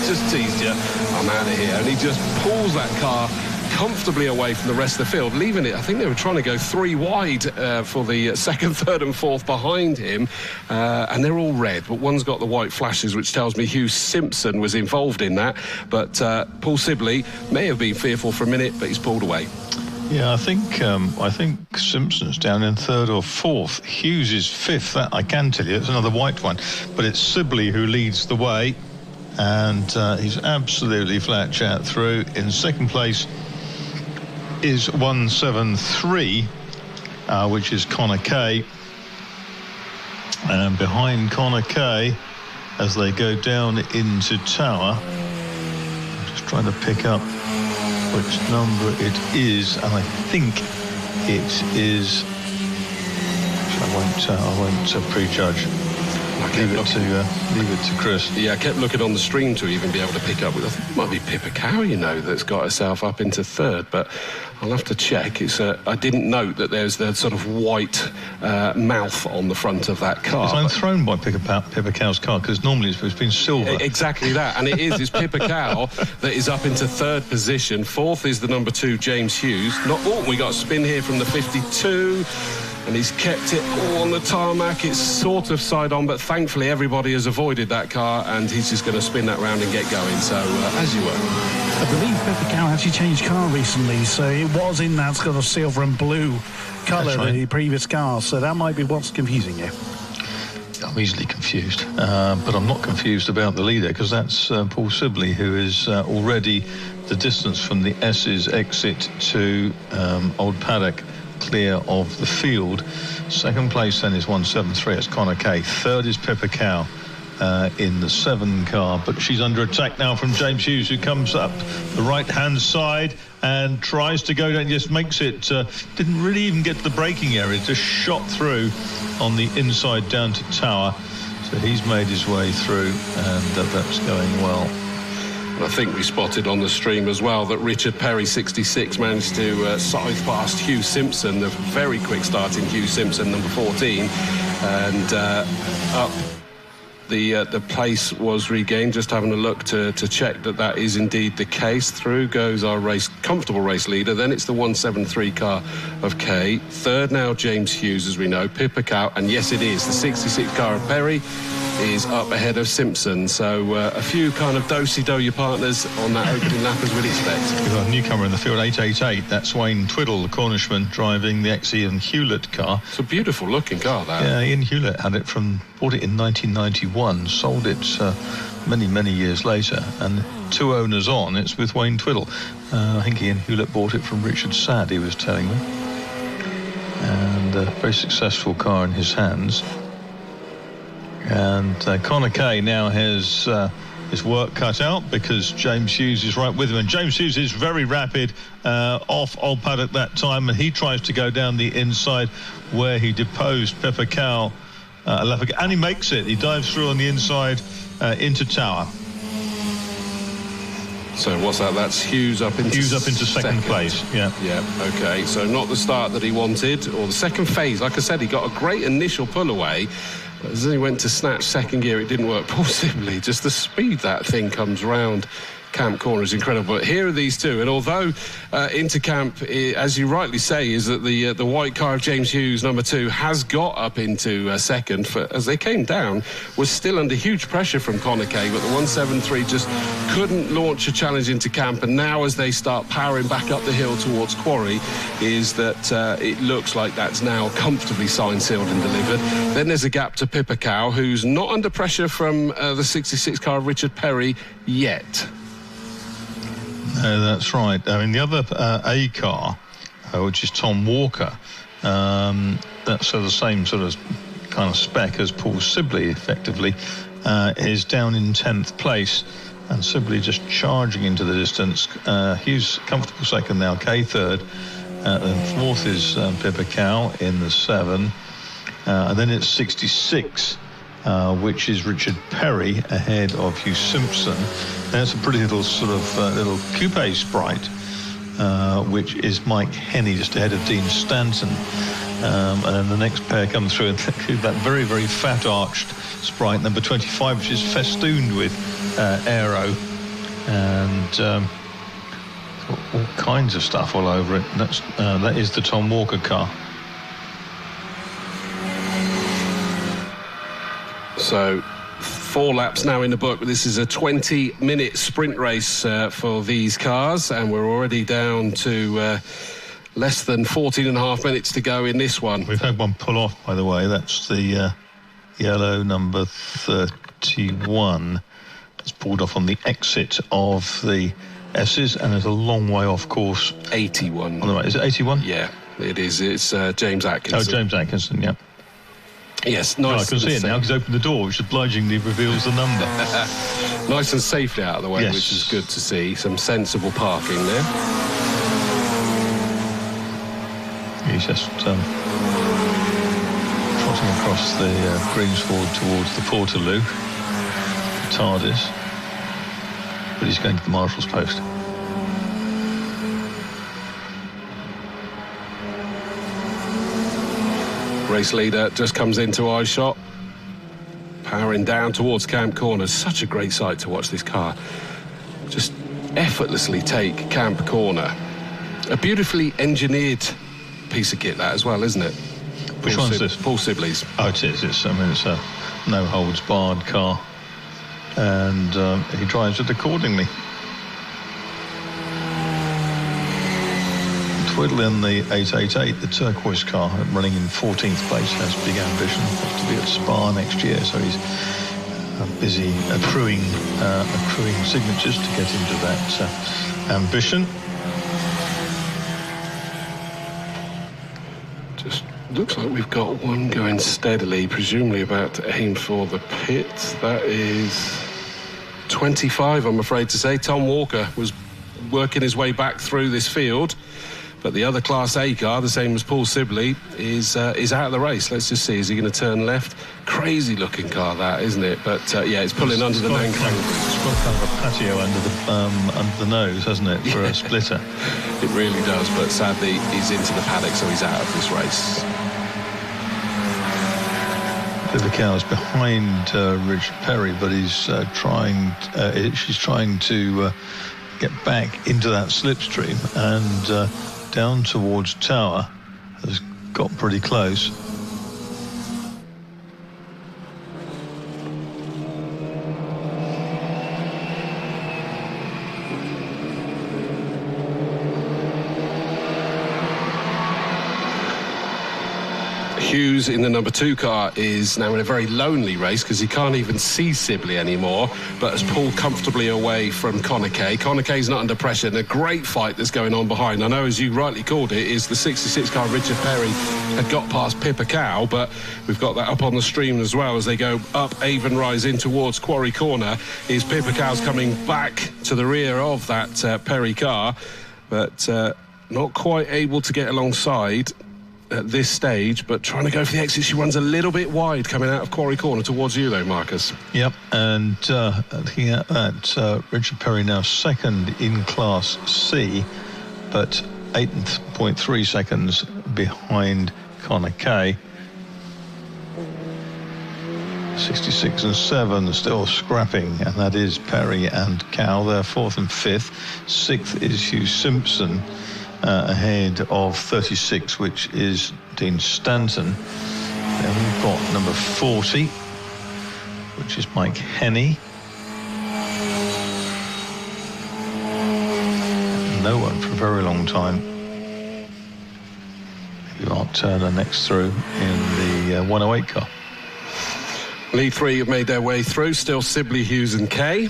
just teased you. I'm out of here. And he just pulls that car comfortably away from the rest of the field, leaving it. I think they were trying to go 3 wide for the second, third and fourth behind him, and they're all red, but one's got the white flashes, which tells me Hugh Simpson was involved in that. But Paul Sibley may have been fearful for a minute, but he's pulled away. Yeah, I think Simpson's down in 3rd or 4th. Hughes is 5th. That I can tell you. It's another white one, but it's Sibley who leads the way, and he's absolutely flat chat through. In 2nd place is 173, which is Connor Kay. And behind Connor Kay, as they go down into Tower, I'm just trying to pick up which number it is, and I think it is, I won't prejudge. Leave it to Chris. Yeah, I kept looking on the stream to even be able to pick up with. I think it might be Pippa Cow, that's got herself up into third, but I'll have to check. I didn't note that there's the sort of white mouth on the front of that car. I'm thrown by Pippa Cow's car because normally it's been silver. Exactly that, and it's Pippa Cow that is up into third position. Fourth is the number 2, James Hughes. We got a spin here from the 52. And he's kept it all on the tarmac. It's sort of side on, but thankfully everybody has avoided that car, and he's just going to spin that round and get going. So, as you were. I believe Pippa Cow actually changed car recently, so it was in that sort of silver and blue colour, right, the previous car. So that might be what's confusing you. I'm easily confused, but I'm not confused about the leader, because that's Paul Sibley, who is already the distance from the S's exit to Old Paddock clear of the field. Second place then is 173, it's Connor Kay. Third is Pippa Cow in the 7 car, but she's under attack now from James Hughes, who comes up the right hand side and tries to go down, just makes it, didn't really even get to the braking area, just shot through on the inside down to Tower. So he's made his way through, and that's going well. I think we spotted on the stream as well that Richard Perry, 66, managed to scythe past Hugh Simpson, the very quick start in Hugh Simpson, number 14, and up the place was regained. Just having a look to check that is indeed the case. Through goes our comfortable race leader. Then it's the 173 car of Kay. Third now James Hughes, as we know. Pippa Cow, and yes, it is the 66 car of Perry is up ahead of Simpson. So a few kind of do-si-do-ya partners on that opening lap, as we'd expect. We've got a newcomer in the field, 888. That's Wayne Twiddle, the Cornishman, driving the ex-Ian Hewlett car. It's a beautiful looking car, that. Yeah, Ian Hewlett bought it in 1991, sold it many years later, and 2 owners on, it's with Wayne Twiddle. I think Ian Hewlett bought it from Richard Sadd, he was telling me. And a very successful car in his hands. And Connor Kay now has his work cut out, because James Hughes is right with him, and James Hughes is very rapid off Old Paddock that time, and he tries to go down the inside where he deposed Pippa Cow and he makes it. He dives through on the inside into Tower. So what's that? That's Hughes up into second place. Yeah. Okay. So not the start that he wanted, or the second phase. Like I said, he got a great initial pull away. As he went to snatch second gear, it didn't work. Possibly just the speed that thing comes round Camp Corner is incredible. But here are these two, and although Intercamp, as you rightly say, is that the white car of James Hughes, number 2, has got up into second, as they came down, was still under huge pressure from Connor Kay, but the 173 just couldn't launch a challenge into Camp, and now as they start powering back up the hill towards Quarry, is that it looks like that's now comfortably signed, sealed and delivered. Then there's a gap to Pippa Cow, who's not under pressure from the 66 car of Richard Perry yet. That's right. I mean, the other A car, which is Tom Walker, that's the same sort of kind of spec as Paul Sibley, effectively, is down in 10th place, and Sibley just charging into the distance. Hughes comfortable second now, Kay third, and fourth is Pippa Cow in the 7, and then it's 66. Which is Richard Perry ahead of Hugh Simpson. That's a pretty little sort of little coupe sprite, which is Mike Henney just ahead of Dean Stanton. And then the next pair come through, and that very, very fat arched sprite, number 25, which is festooned with aero and all kinds of stuff all over it. That is the Tom Walker car. So 4 laps now in the book. This is a 20-minute sprint race for these cars, and we're already down to less than 14 and a half minutes to go in this one. We've had one pull off, by the way. That's the yellow number 31. It's pulled off on the exit of the S's, and is a long way off course. 81. On the right. Is it 81? Yeah, it is. It's James Atkinson. Oh, James Atkinson, yeah. Yes, nice. I can see it now, because he's opened the door, which obligingly reveals the number. Nice and safely out of the way, yes. Which is good to see. Some sensible parking there. He's just trying trotting across the Greensford towards the Portaloo, TARDIS, but he's going to the Marshal's post. Race leader just comes into eye shot, powering down towards Camp Corner. Such a great sight to watch this car just effortlessly take Camp Corner. A beautifully engineered piece of kit, that as well, isn't it? Which one's this? Paul Sibley's. Oh, it is. It's a no-holds-barred car, and he drives it accordingly. Twiddle in the 888, the turquoise car, running in 14th place, has big ambition to be at Spa next year, so he's busy accruing signatures to get into that ambition. Just looks like we've got one going steadily, presumably about to aim for the pit. That is 25, I'm afraid to say. Tom Walker was working his way back through this field, but the other Class A car, the same as Paul Sibley, is out of the race. Let's just see, is he going to turn left? Crazy looking car, that, isn't it? But yeah, it's pulling under the main crank. It's got kind of a patio under the nose, hasn't it, for a splitter? It really does, but sadly he's into the paddock, so he's out of this race. The cow's behind Richard Perry, but he's she's trying to get back into that slipstream, and down towards Tower has got pretty close. Hughes in the number 2 car is now in a very lonely race because he can't even see Sibley anymore, but has pulled comfortably away from Connor Kay. Connor Kay's not under pressure, and a great fight that's going on behind. I know, as you rightly called it, is the 66 car Richard Perry had got past Pippa Cow, but we've got that up on the stream as well as they go up Avon Rise in towards Quarry Corner. Is Pippa Cow's coming back to the rear of that Perry car, but not quite able to get alongside at this stage, but trying to go for the exit. She runs a little bit wide coming out of Quarry Corner towards you though, Marcus. Yep, and looking at that, Richard Perry now second in Class C, but 8.3 seconds behind Connor Kay. 66 and 7 still scrapping, and that is Perry and Cow. They're 4th and 5th. 6th is Hugh Simpson, ahead of 36, which is Dean Stanton. Then we've got number 40, which is Mike Henney. No one for a very long time. Art Turner next through in the 108 car. Lead 3 have made their way through. Still Sibley, Hughes and Kay.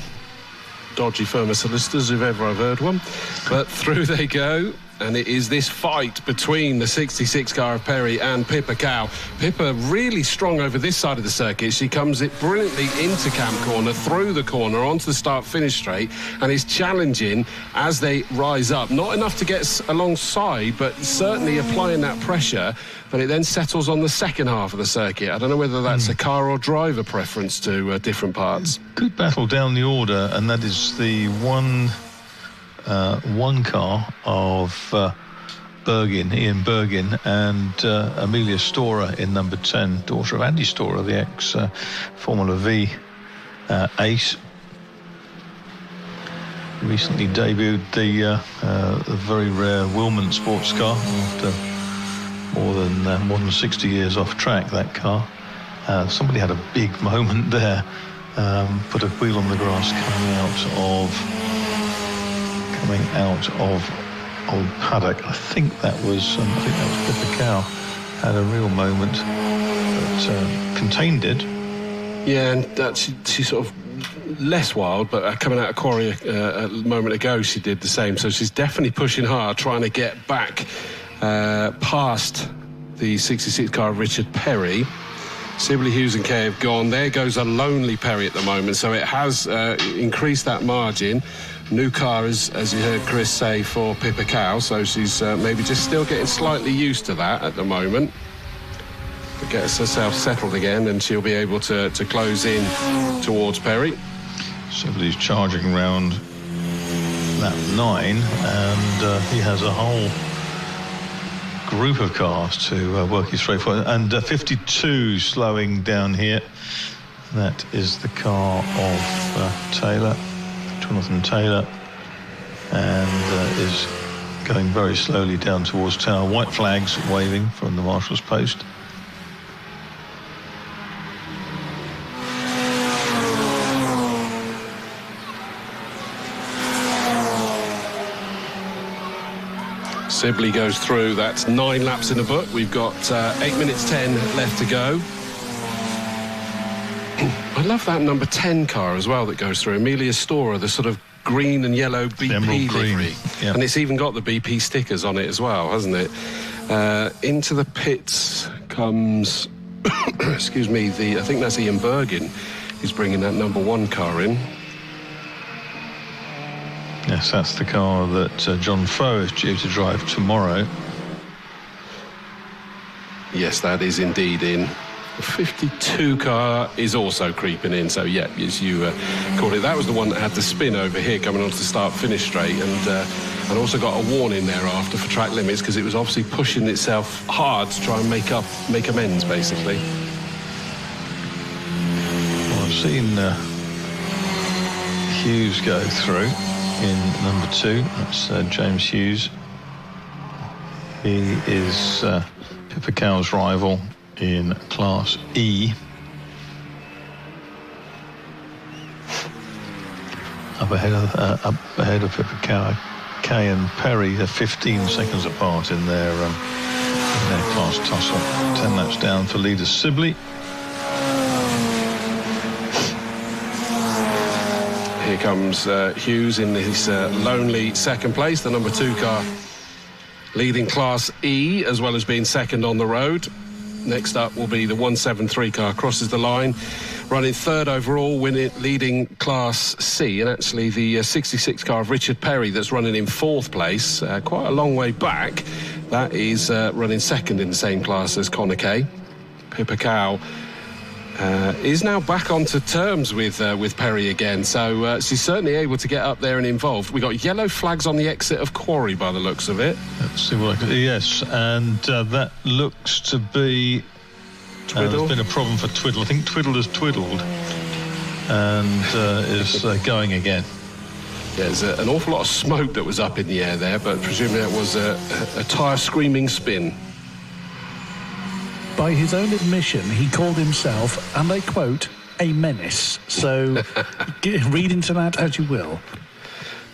Dodgy firm of solicitors, if ever I've heard one. But through they go. And it is this fight between the 66 car of Perry and Pippa Cow. Pippa really strong over this side of the circuit. She comes it brilliantly into Camp Corner, through the corner, onto the start-finish straight, and is challenging as they rise up. Not enough to get alongside, but certainly applying that pressure. But it then settles on the second half of the circuit. I don't know whether that's a car or driver preference to different parts. Good battle down the order, and that is the one car of Ian Bergin, and Amelia Storer in number 10, daughter of Andy Storer, the ex-Formula V ace. Recently debuted the very rare Willman sports car after more than 60 years off track, that car. Somebody had a big moment there, put a wheel on the grass coming out of Old Paddock. I think that was Pippa Cow had a real moment, but contained it. Yeah, and that she sort of less wild, but coming out of Quarry a moment ago, she did the same. So she's definitely pushing hard, trying to get back past the 66 car of Richard Perry. Sibley, Hughes and Kay have gone. There goes a lonely Perry at the moment, so it has increased that margin. New car, as you heard Chris say, for Pippa Cow, so she's maybe just still getting slightly used to that at the moment. gets herself settled again, and she'll be able to close in towards Perry. Sibley's charging round that 9, and he has a whole group of cars to work his way for. And 52 slowing down here. That is the car of Taylor, Jonathan Taylor, and is going very slowly down towards Tower. White flags waving from the marshal's post. Sibley goes through. That's 9 laps in the book. We've got 8 minutes 10 left to go. I love that number 10 car as well that goes through. Amelia Storer, the sort of green and yellow BP livery. Yep. And it's even got the BP stickers on it as well, hasn't it? Into the pits comes, excuse me, I think that's Ian Bergin who's bringing that number 1 car in. Yes, that's the car that John Foe is due to drive tomorrow. Yes, that is indeed in. The 52 car is also creeping in, so yeah, as you called it, that was the one that had the spin over here coming onto the start-finish straight, and also got a warning thereafter for track limits because it was obviously pushing itself hard to try and make amends, basically. Well, I've seen Hughes go through in number 2. That's James Hughes. He is Pippa Cow's rival in Class E. Up ahead of Pippa Cow. Kay and Perry, they're 15 seconds apart in their class tussle. 10 laps down for leader Sibley. Here comes Hughes in his lonely second place, the number 2 car, leading Class E as well as being second on the road. Next up will be the 173 car, crosses the line, running 3rd overall, leading Class C, and actually the 66 car of Richard Perry that's running in 4th place, quite a long way back. That is running 2nd in the same class as Connor Kay. Pippa Cow is now back onto terms with Perry again, so she's certainly able to get up there and involved. We got yellow flags on the exit of Quarry by the looks of it. Let's see what yes, and that looks to be there's been a problem for Twiddle. I think Twiddle has twiddled and is going again. Yeah, there's an awful lot of smoke that was up in the air there, but presumably that was a tyre screaming spin. By his own admission, he called himself, and I quote, a menace. So read into that as you will.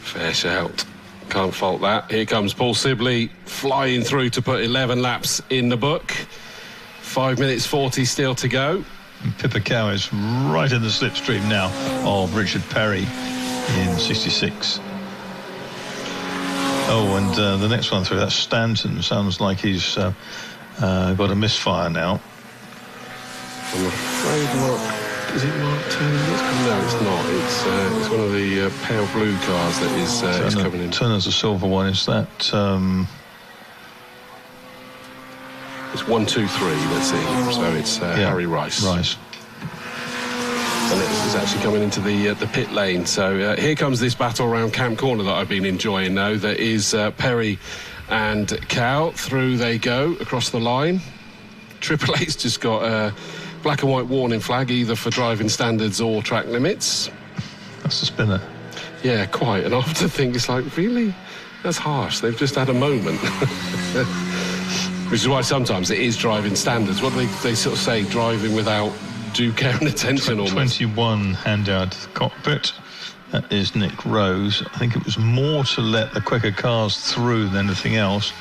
Fair shout. Can't fault that. Here comes Paul Sibley flying through to put 11 laps in the book. 5 minutes 40 still to go. And Pippa Cow is right in the slipstream now of Richard Perry in 66. Oh, and the next one through, that's Stanton. Sounds like he's got a misfire now. I'm afraid not. Is it Mark Turner? No, it's not. It's one of the pale blue cars that is coming in. Turner's a silver one. Is that? It's 1, 2, 3. Let's see. So it's Harry Rice. Rice. And it's actually coming into the pit lane. So here comes this battle around Camp Corner that I've been enjoying now. That is Perry and Cow. Through they go across the line. Triple Eight's just got a black and white warning flag, either for driving standards or track limits. That's the spinner. Yeah, quite. And I often think it's like, really? That's harsh. They've just had a moment. Which is why sometimes it is driving standards. What do they sort of say? Driving without due care and attention almost. 21 handout to the cockpit. That is Nick Rose. I think it was more to let the quicker cars through than anything else.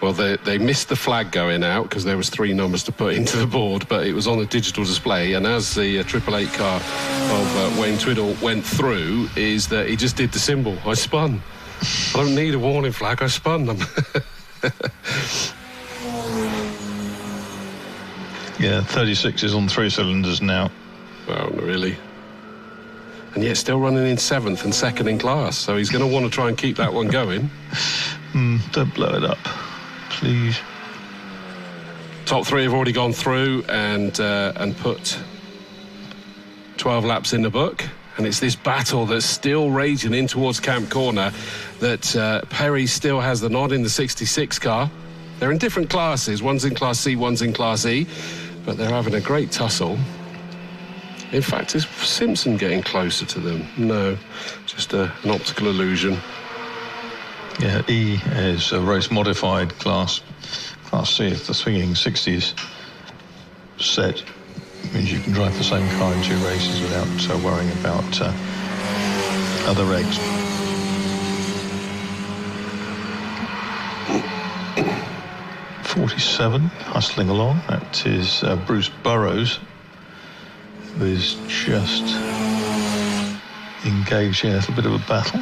Well, they missed the flag going out because there was 3 numbers to put into the board, but it was on a digital display. And as the 888 car of Wayne Twiddle went through, is that he just did the symbol. I spun. I don't need a warning flag. I spun them. Yeah, 36 is on 3 cylinders now. Well, really. And yet still running in 7th and 2nd in class. So he's going to want to try and keep that one going. Don't blow it up. please. Top 3 have already gone through and put 12 laps in the book. And it's this battle that's still raging in towards Camp Corner that Perry still has the nod in the 66 car. They're in different classes. One's in Class C, one's in Class E. But they're having a great tussle. In fact, is Simpson getting closer to them? No, just an optical illusion. Yeah, E is a race-modified class. Class C, if the swinging 60s set, means you can drive the same car in 2 races without worrying about other regs. .47, hustling along. That is Bruce Burrows, who is just engaged in a little bit of a battle.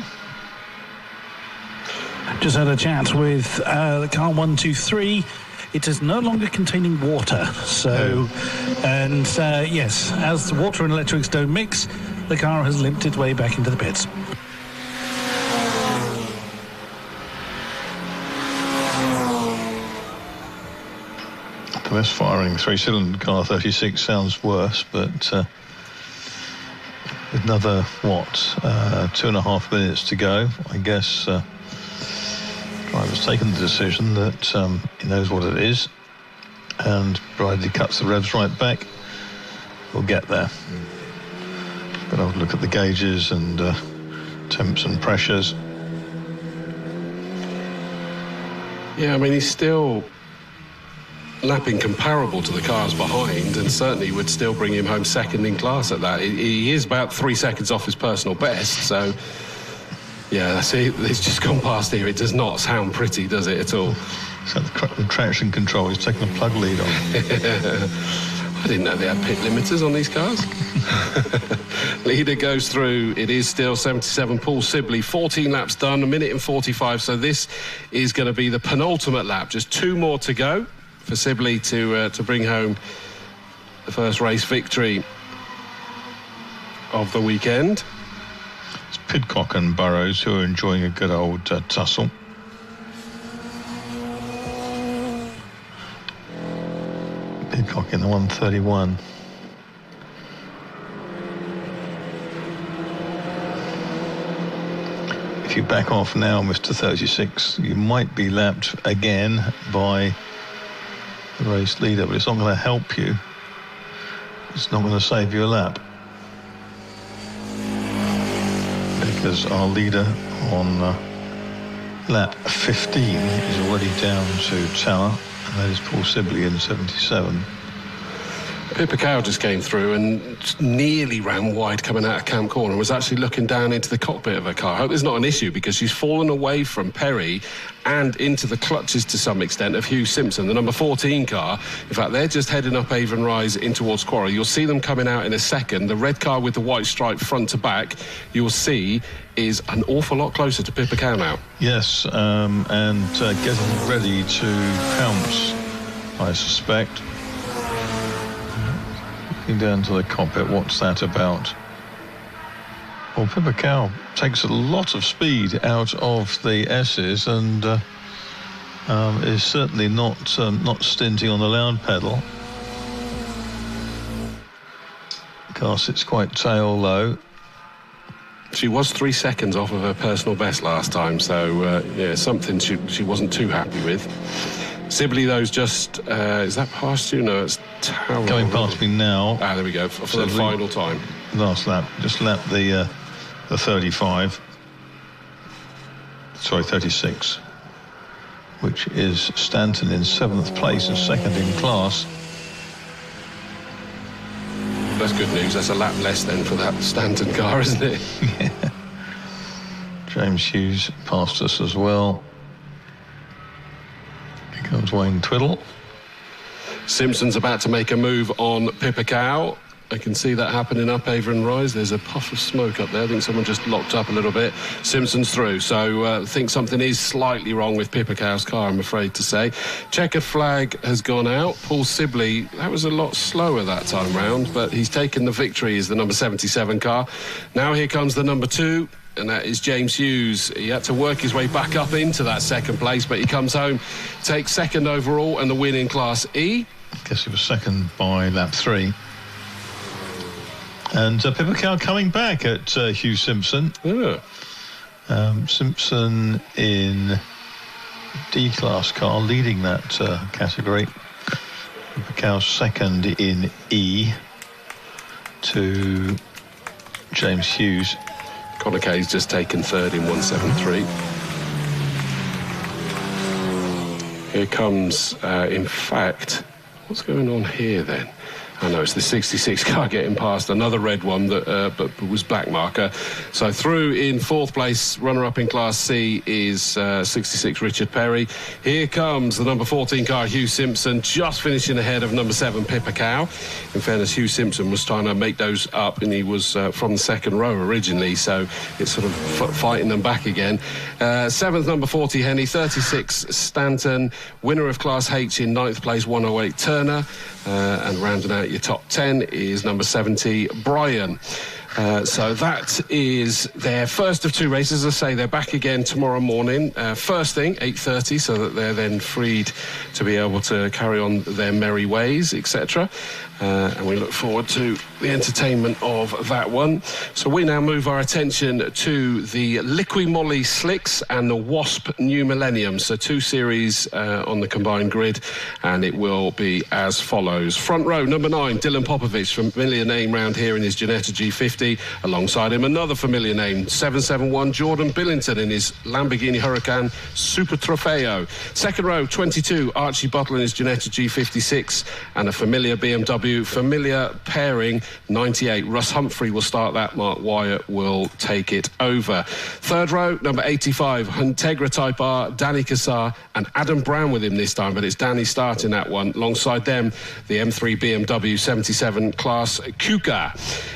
Just had a chat with the car 123. It is no longer containing water. So, and yes, as water and electrics don't mix, the car has limped its way back into the pits. The misfiring 3-cylinder car 36 sounds worse, but with another, 2.5 minutes to go, I guess driver's taken the decision that he knows what it is, and provided he cuts the revs right back, we'll get there. But I'll look at the gauges and temps and pressures. Yeah, I mean, he's still lapping comparable to the cars behind, and certainly would still bring him home second in class at that. He is about 3 seconds off his personal best, so yeah, that's it. It's just gone past here. It does not sound pretty, does it, at all? So the traction control is taking a plug lead on. I didn't know they had pit limiters on these cars. Leader goes through. It is still 77. Paul Sibley, 14 laps done, 1 minute and 45. So this is going to be the penultimate lap. Just 2 more to go for Sibley to bring home the first race victory of the weekend. It's Pidcock and Burrows who are enjoying a good old tussle. Pidcock in the 131. If you back off now, Mr. 36, you might be lapped again by the race leader, but it's not going to help you. It's not going to save you a lap. Because our leader on lap 15 is already down to Tower, and that is Paul Sibley in 77. Pippa Cow just came through and nearly ran wide coming out of Camp Corner and was actually looking down into the cockpit of her car. I hope there's not an issue, because she's fallen away from Perry and into the clutches to some extent of Hugh Simpson, the number 14 car. In fact, they're just heading up Avon Rise in towards Quarry. You'll see them coming out in a second. The red car with the white stripe front to back, you'll see, is an awful lot closer to Pippa Cow now. Yes, and getting ready to pounce, I suspect. Looking down to the cockpit, what's that about? Well, Pippa Cow takes a lot of speed out of the S's and is certainly not stinting on the loud pedal. The car sits quite tail low. She was 3 seconds off of her personal best last time, so yeah, something she wasn't too happy with. Sibley, though, is just... is that past you? No, it's Tower. Going past me now. Ah, there we go, for the final time. Last lap. Just lapped the 35. Sorry, 36. Which is Stanton in 7th place and 2nd in class. That's good news. That's a lap less then for that Stanton car, isn't it? Yeah. James Hughes passed us as well. Here comes Wayne Twiddle. Simpson's about to make a move on Pippa Cow. I can see that happening up Avon Rise. There's a puff of smoke up there. I think someone just locked up a little bit. Simpson's through, so I think something is slightly wrong with Pippa Cow's car, I'm afraid to say. Checkered flag has gone out. Paul Sibley, that was a lot slower that time round, but he's taken the victory as the number 77 car. Now here comes the number 2. and that is James Hughes. He had to work his way back up into that second place, but he comes home, takes second overall, and the win in Class E. I guess he was second by lap 3. And Pippa Cow coming back at Hugh Simpson. Simpson in D-class car, leading that category. Pippa Cow second in E to James Hughes. Connor Kay's just taken third in 173. Here comes, in fact, what's going on here then? I know it's the 66 car getting past another red one that but was black marker. So through in fourth place, runner-up in Class C is 66 Richard Perry. Here comes the number 14 car, Hugh Simpson, just finishing ahead of number 7 Pippa Cow. In fairness, Hugh Simpson was trying to make those up, and he was from the second row originally, so it's sort of fighting them back again. 7th, number 40 Henny, 36 Stanton, winner of Class H in 9th place, 108 Turner, and rounding out your top 10 is number 70 Brian. So that is their first of 2 races. As I say, they're back again tomorrow morning, first thing 8:30, so that they're then freed to be able to carry on their merry ways, etc. And we look forward to the entertainment of that one. So we now move our attention to the Liqui Moly Slicks and the Wasp New Millennium. So 2 series on the combined grid, and it will be as follows. Front row, number 9, Dylan Popovich, familiar name round here in his Ginetta G50. Alongside him, another familiar name, 771 Jordan Billington in his Lamborghini Huracan Super Trofeo. Second row, 22, Archie Butler in his Ginetta G56, and a familiar BMW, familiar pairing, 98. Russ Humphrey will start that, Mark Wyatt will take it over. Third row, number 85, Integra Type R, Danny Cassar, and Adam Brown with him this time, but it's Danny starting that one. Alongside them, the M3 BMW 77 Class Kuka.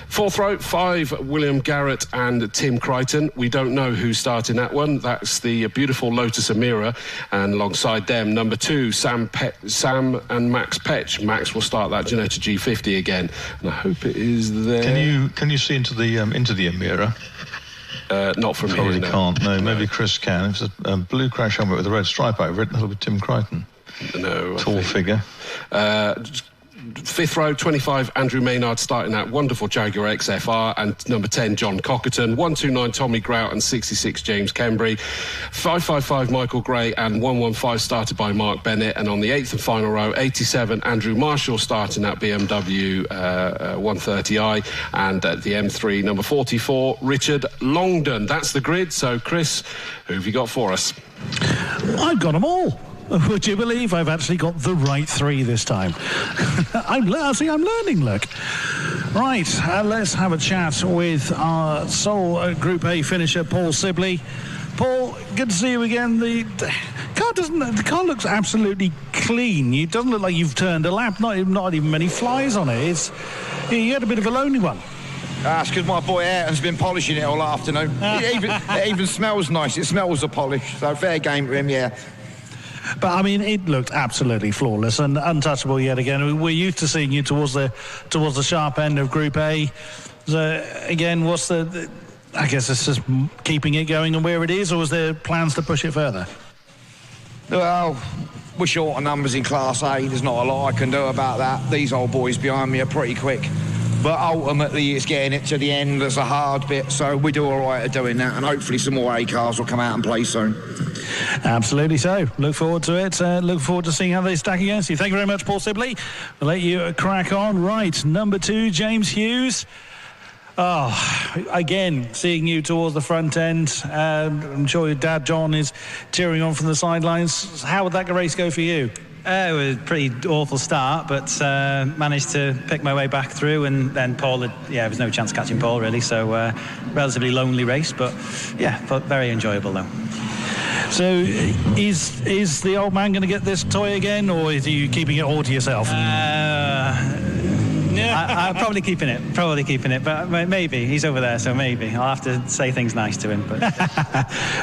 Fourth row, 5, William Garrett and Tim Crichton. We don't know who's starting that one. That's the beautiful Lotus Emira, and alongside them, number 2, Sam and Max Petch. Max will start that Ginetta G50 again, and I hope it is there. Can you see into the Emira? Not from Probably here. No. Can't. No, maybe Chris can. It's a blue crash helmet with a red stripe over it. That'll be Tim Crichton. No, tall figure. Fifth row, 25, Andrew Maynard starting that wonderful Jaguar XFR, and number 10, John Cockerton, 129, Tommy Grout, and 66, James Kembry, 555, Michael Gray, and 115 started by Mark Bennett. And on the 8th and final row, 87, Andrew Marshall starting that BMW 130i, and at the M3, number 44, Richard Longdon. That's the grid. So, Chris, who have you got for us? I've got them all. Would you believe I've actually got the right 3 this time? I'm learning, look. Right, let's have a chat with our sole Group A finisher, Paul Sibley. Paul, good to see you again. The car looks absolutely clean. It doesn't look like you've turned a lap, not even many flies on it. You had a bit of a lonely one. That's because my boy Ayrton's been polishing it all afternoon. It even smells nice. It smells of polish. So fair game to him, yeah. But I mean, it looked absolutely flawless and untouchable yet again. We're used to seeing you towards the sharp end of Group A. So again, what's the? I guess it's just keeping it going and where it is, or is there plans to push it further? Well, we're short of numbers in Class A. There's not a lot I can do about that. These old boys behind me are pretty quick. But ultimately, it's getting it to the end that's a hard bit, so we do all right at doing that, and hopefully some more A cars will come out and play soon. Absolutely so. Look forward to it. Look forward to seeing how they stack against you. Thank you very much, Paul Sibley. We'll let you crack on. Right, number 2, James Hughes. Oh, again, seeing you towards the front end. I'm sure your dad, John, is cheering on from the sidelines. How would that race go for you? It was a pretty awful start, but managed to pick my way back through, and then Paul there was no chance catching Paul really, so relatively lonely race, but very enjoyable though. So is the old man going to get this toy again, or is you keeping it all to yourself? I'm probably keeping it, but maybe he's over there, so maybe I'll have to say things nice to him. But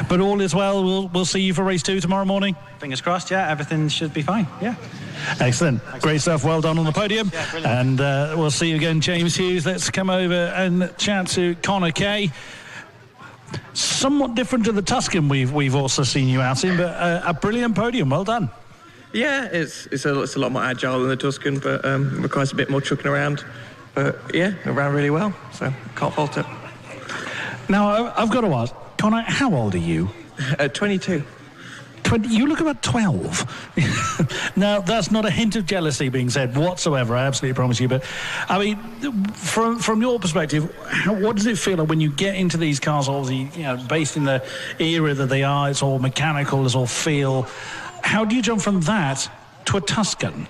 but all is well. We'll see you for race 2 tomorrow morning. Fingers crossed. Yeah, everything should be fine. Yeah. Excellent. Great stuff. Well done on the podium. Yeah, and we'll see you again, James Hughes. Let's come over and chat to Connor Kay. somewhat different to the Tuscan we've also seen you out in, but a brilliant podium. Well done. Yeah, it's a lot more agile than the Tuscan, but requires a bit more chucking around. But yeah, it ran really well, so can't fault it. Now, I've got to ask, Connor, how old are you? 22. You look about 12. Now, that's not a hint of jealousy being said whatsoever, I absolutely promise you. But, I mean, from your perspective, what does it feel like when you get into these cars, obviously, based in the era that they are, it's all mechanical, it's all feel. How do you jump from that to a Tuscan?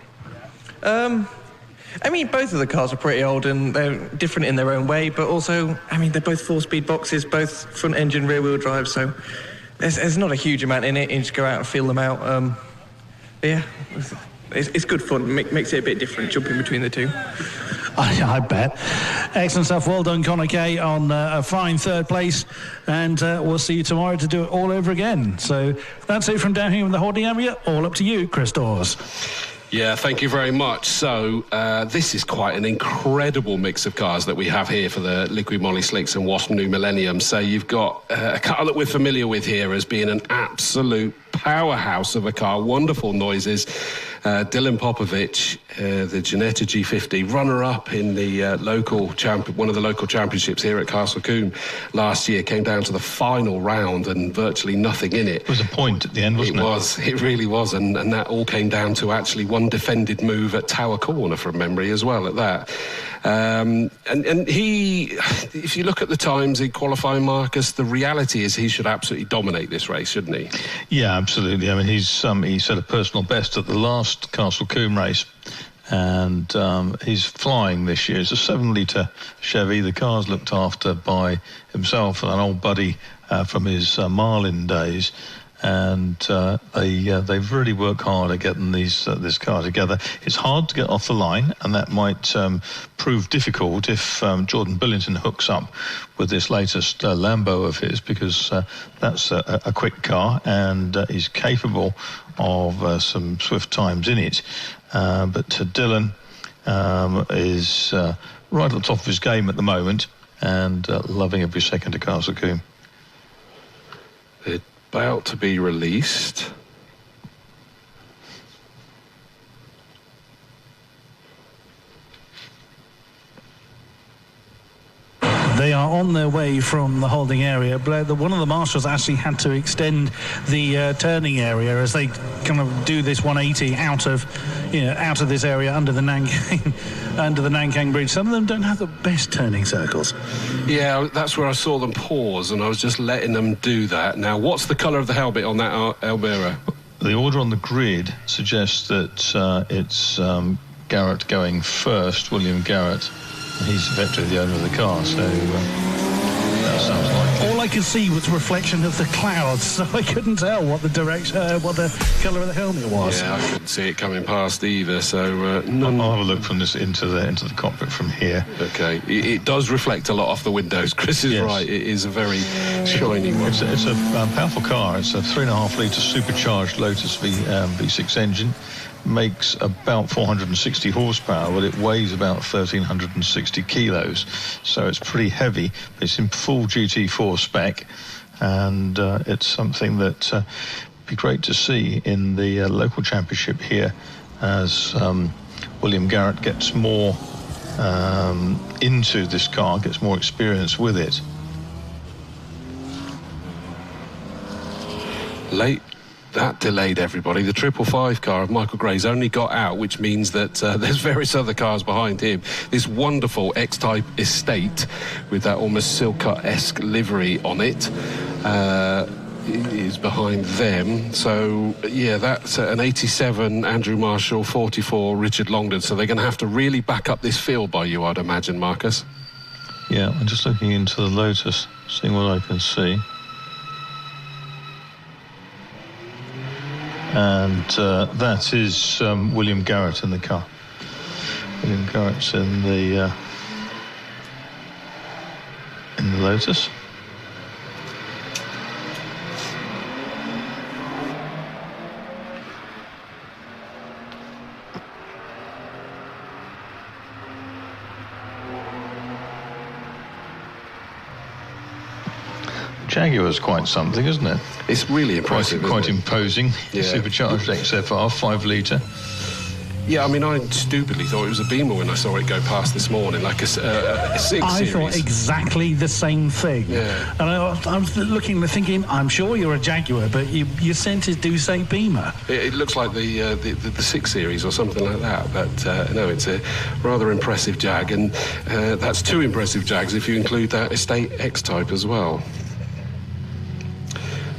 I mean, both of the cars are pretty old and they're different in their own way, but also, I mean, they're both four-speed boxes, both front-engine, rear-wheel drive, so there's not a huge amount in it. You just go out and feel them out. Yeah, it's good fun. Makes it a bit different, jumping between the two. I bet. Excellent stuff. Well done, Connor Kay, on a fine third place. And we'll see you tomorrow to do it all over again. So that's it from down here in the holding area. All up to you, Chris Dawes. Yeah, thank you very much. So this is quite an incredible mix of cars that we have here for the Liquid Moly Slicks and Wasp New Millennium. So you've got a car that we're familiar with here as being an absolute powerhouse of a car, wonderful noises. Dylan Popovich, the Ginetta G50, runner-up in the one of the local championships here at Castle Combe last year, came down to the final round and virtually nothing in it. It was a point at the end, wasn't it? It really was, and that all came down to actually one defended move at Tower Corner from memory as well at that. And he, if you look at the times in qualifying, Marcus, the reality is he should absolutely dominate this race, shouldn't he? Yeah, absolutely. I mean, he set a personal best at the last Castle Combe race, and he's flying this year. It's a 7-litre Chevy. The car's looked after by himself and an old buddy from his Marlin days. And they've really worked hard at getting this car together. It's hard to get off the line, and that might prove difficult if Jordan Billington hooks up with this latest Lambo of his, because that's a quick car, and he's capable of some swift times in it. But Dylan is right at the top of his game at the moment, and loving every second of Castle Combe. About to be released. They are on their way from the holding area. One of the marshals actually had to extend the turning area as they kind of do this 180 out of this area under the Nanking Bridge. Some of them don't have the best turning circles. Yeah, that's where I saw them pause, and I was just letting them do that. Now, what's the colour of the helmet on that Albera? The order on the grid suggests that it's Garrett going first, William Garrett. He's effectively the owner of the car, so that sounds like all I could see was reflection of the clouds, so I couldn't tell what the direction, what the colour of the helmet was. Yeah, I couldn't see it coming past either. So I'll have a look from this into the cockpit from here. Okay, it does reflect a lot off the windows. Chris is right; it is a very shiny one. It's a powerful car. It's a 3.5-litre supercharged Lotus V6 engine. Makes about 460 horsepower, but it weighs about 1,360 kilos, so it's pretty heavy. It's in full GT4 spec, and it's something that would be great to see in the local championship here as William Garrett gets more into this car, gets more experience with it. That delayed everybody. The 555 car of Michael Gray's only got out, which means that there's various other cars behind him. This wonderful X-Type Estate with that almost Silka-esque livery on it is behind them. So, yeah, that's an 87 Andrew Marshall, 44 Richard Longdon. So they're going to have to really back up this field by you, I'd imagine, Marcus. Yeah, I'm just looking into the Lotus, seeing what I can see. And that is William Garrett in the car. William Garrett's in the Lotus. Jaguar's quite something, isn't it? It's really impressive. Quite imposing. Yeah. Supercharged XFR, 5 litre. Yeah, I mean, I stupidly thought it was a Beamer when I saw it go past this morning, like a 6 Series. I thought exactly the same thing. Yeah. And I was looking and thinking, I'm sure you're a Jaguar, but your centres do say Beamer. It looks like the 6 Series or something like that, but no, it's a rather impressive Jag, and that's 2 impressive Jags if you include that Estate X-Type as well.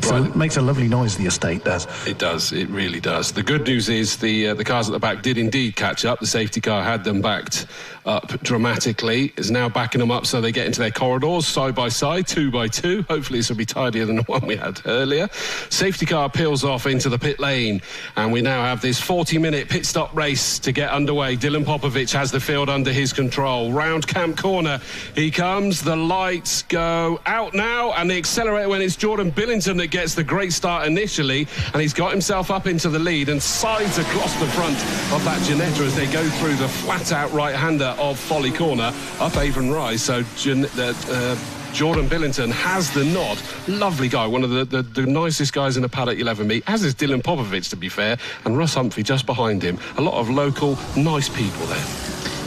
So it makes a lovely noise, the Estate does. It does, it really does. The good news is the cars at the back did indeed catch up. The safety car had them backed up dramatically. Is now backing them up so they get into their corridors side by side, 2 by 2. Hopefully this will be tidier than the one we had earlier. Safety car peels off into the pit lane, and we now have this 40-minute pit stop race to get underway. Dylan Popovic has the field under his control. Round Camp Corner he comes. The lights go out now, and the accelerator when it's Jordan Billington that gets the great start initially, and he's got himself up into the lead and sides across the front of that Ginetta as they go through the flat-out right-hander of Folly Corner up Avon Rise. So Jordan Billington has the nod. Lovely guy, one of the nicest guys in the paddock you'll ever meet, as is Dylan Popovic, to be fair, and Russ Humphrey just behind him. A lot of local, nice people there.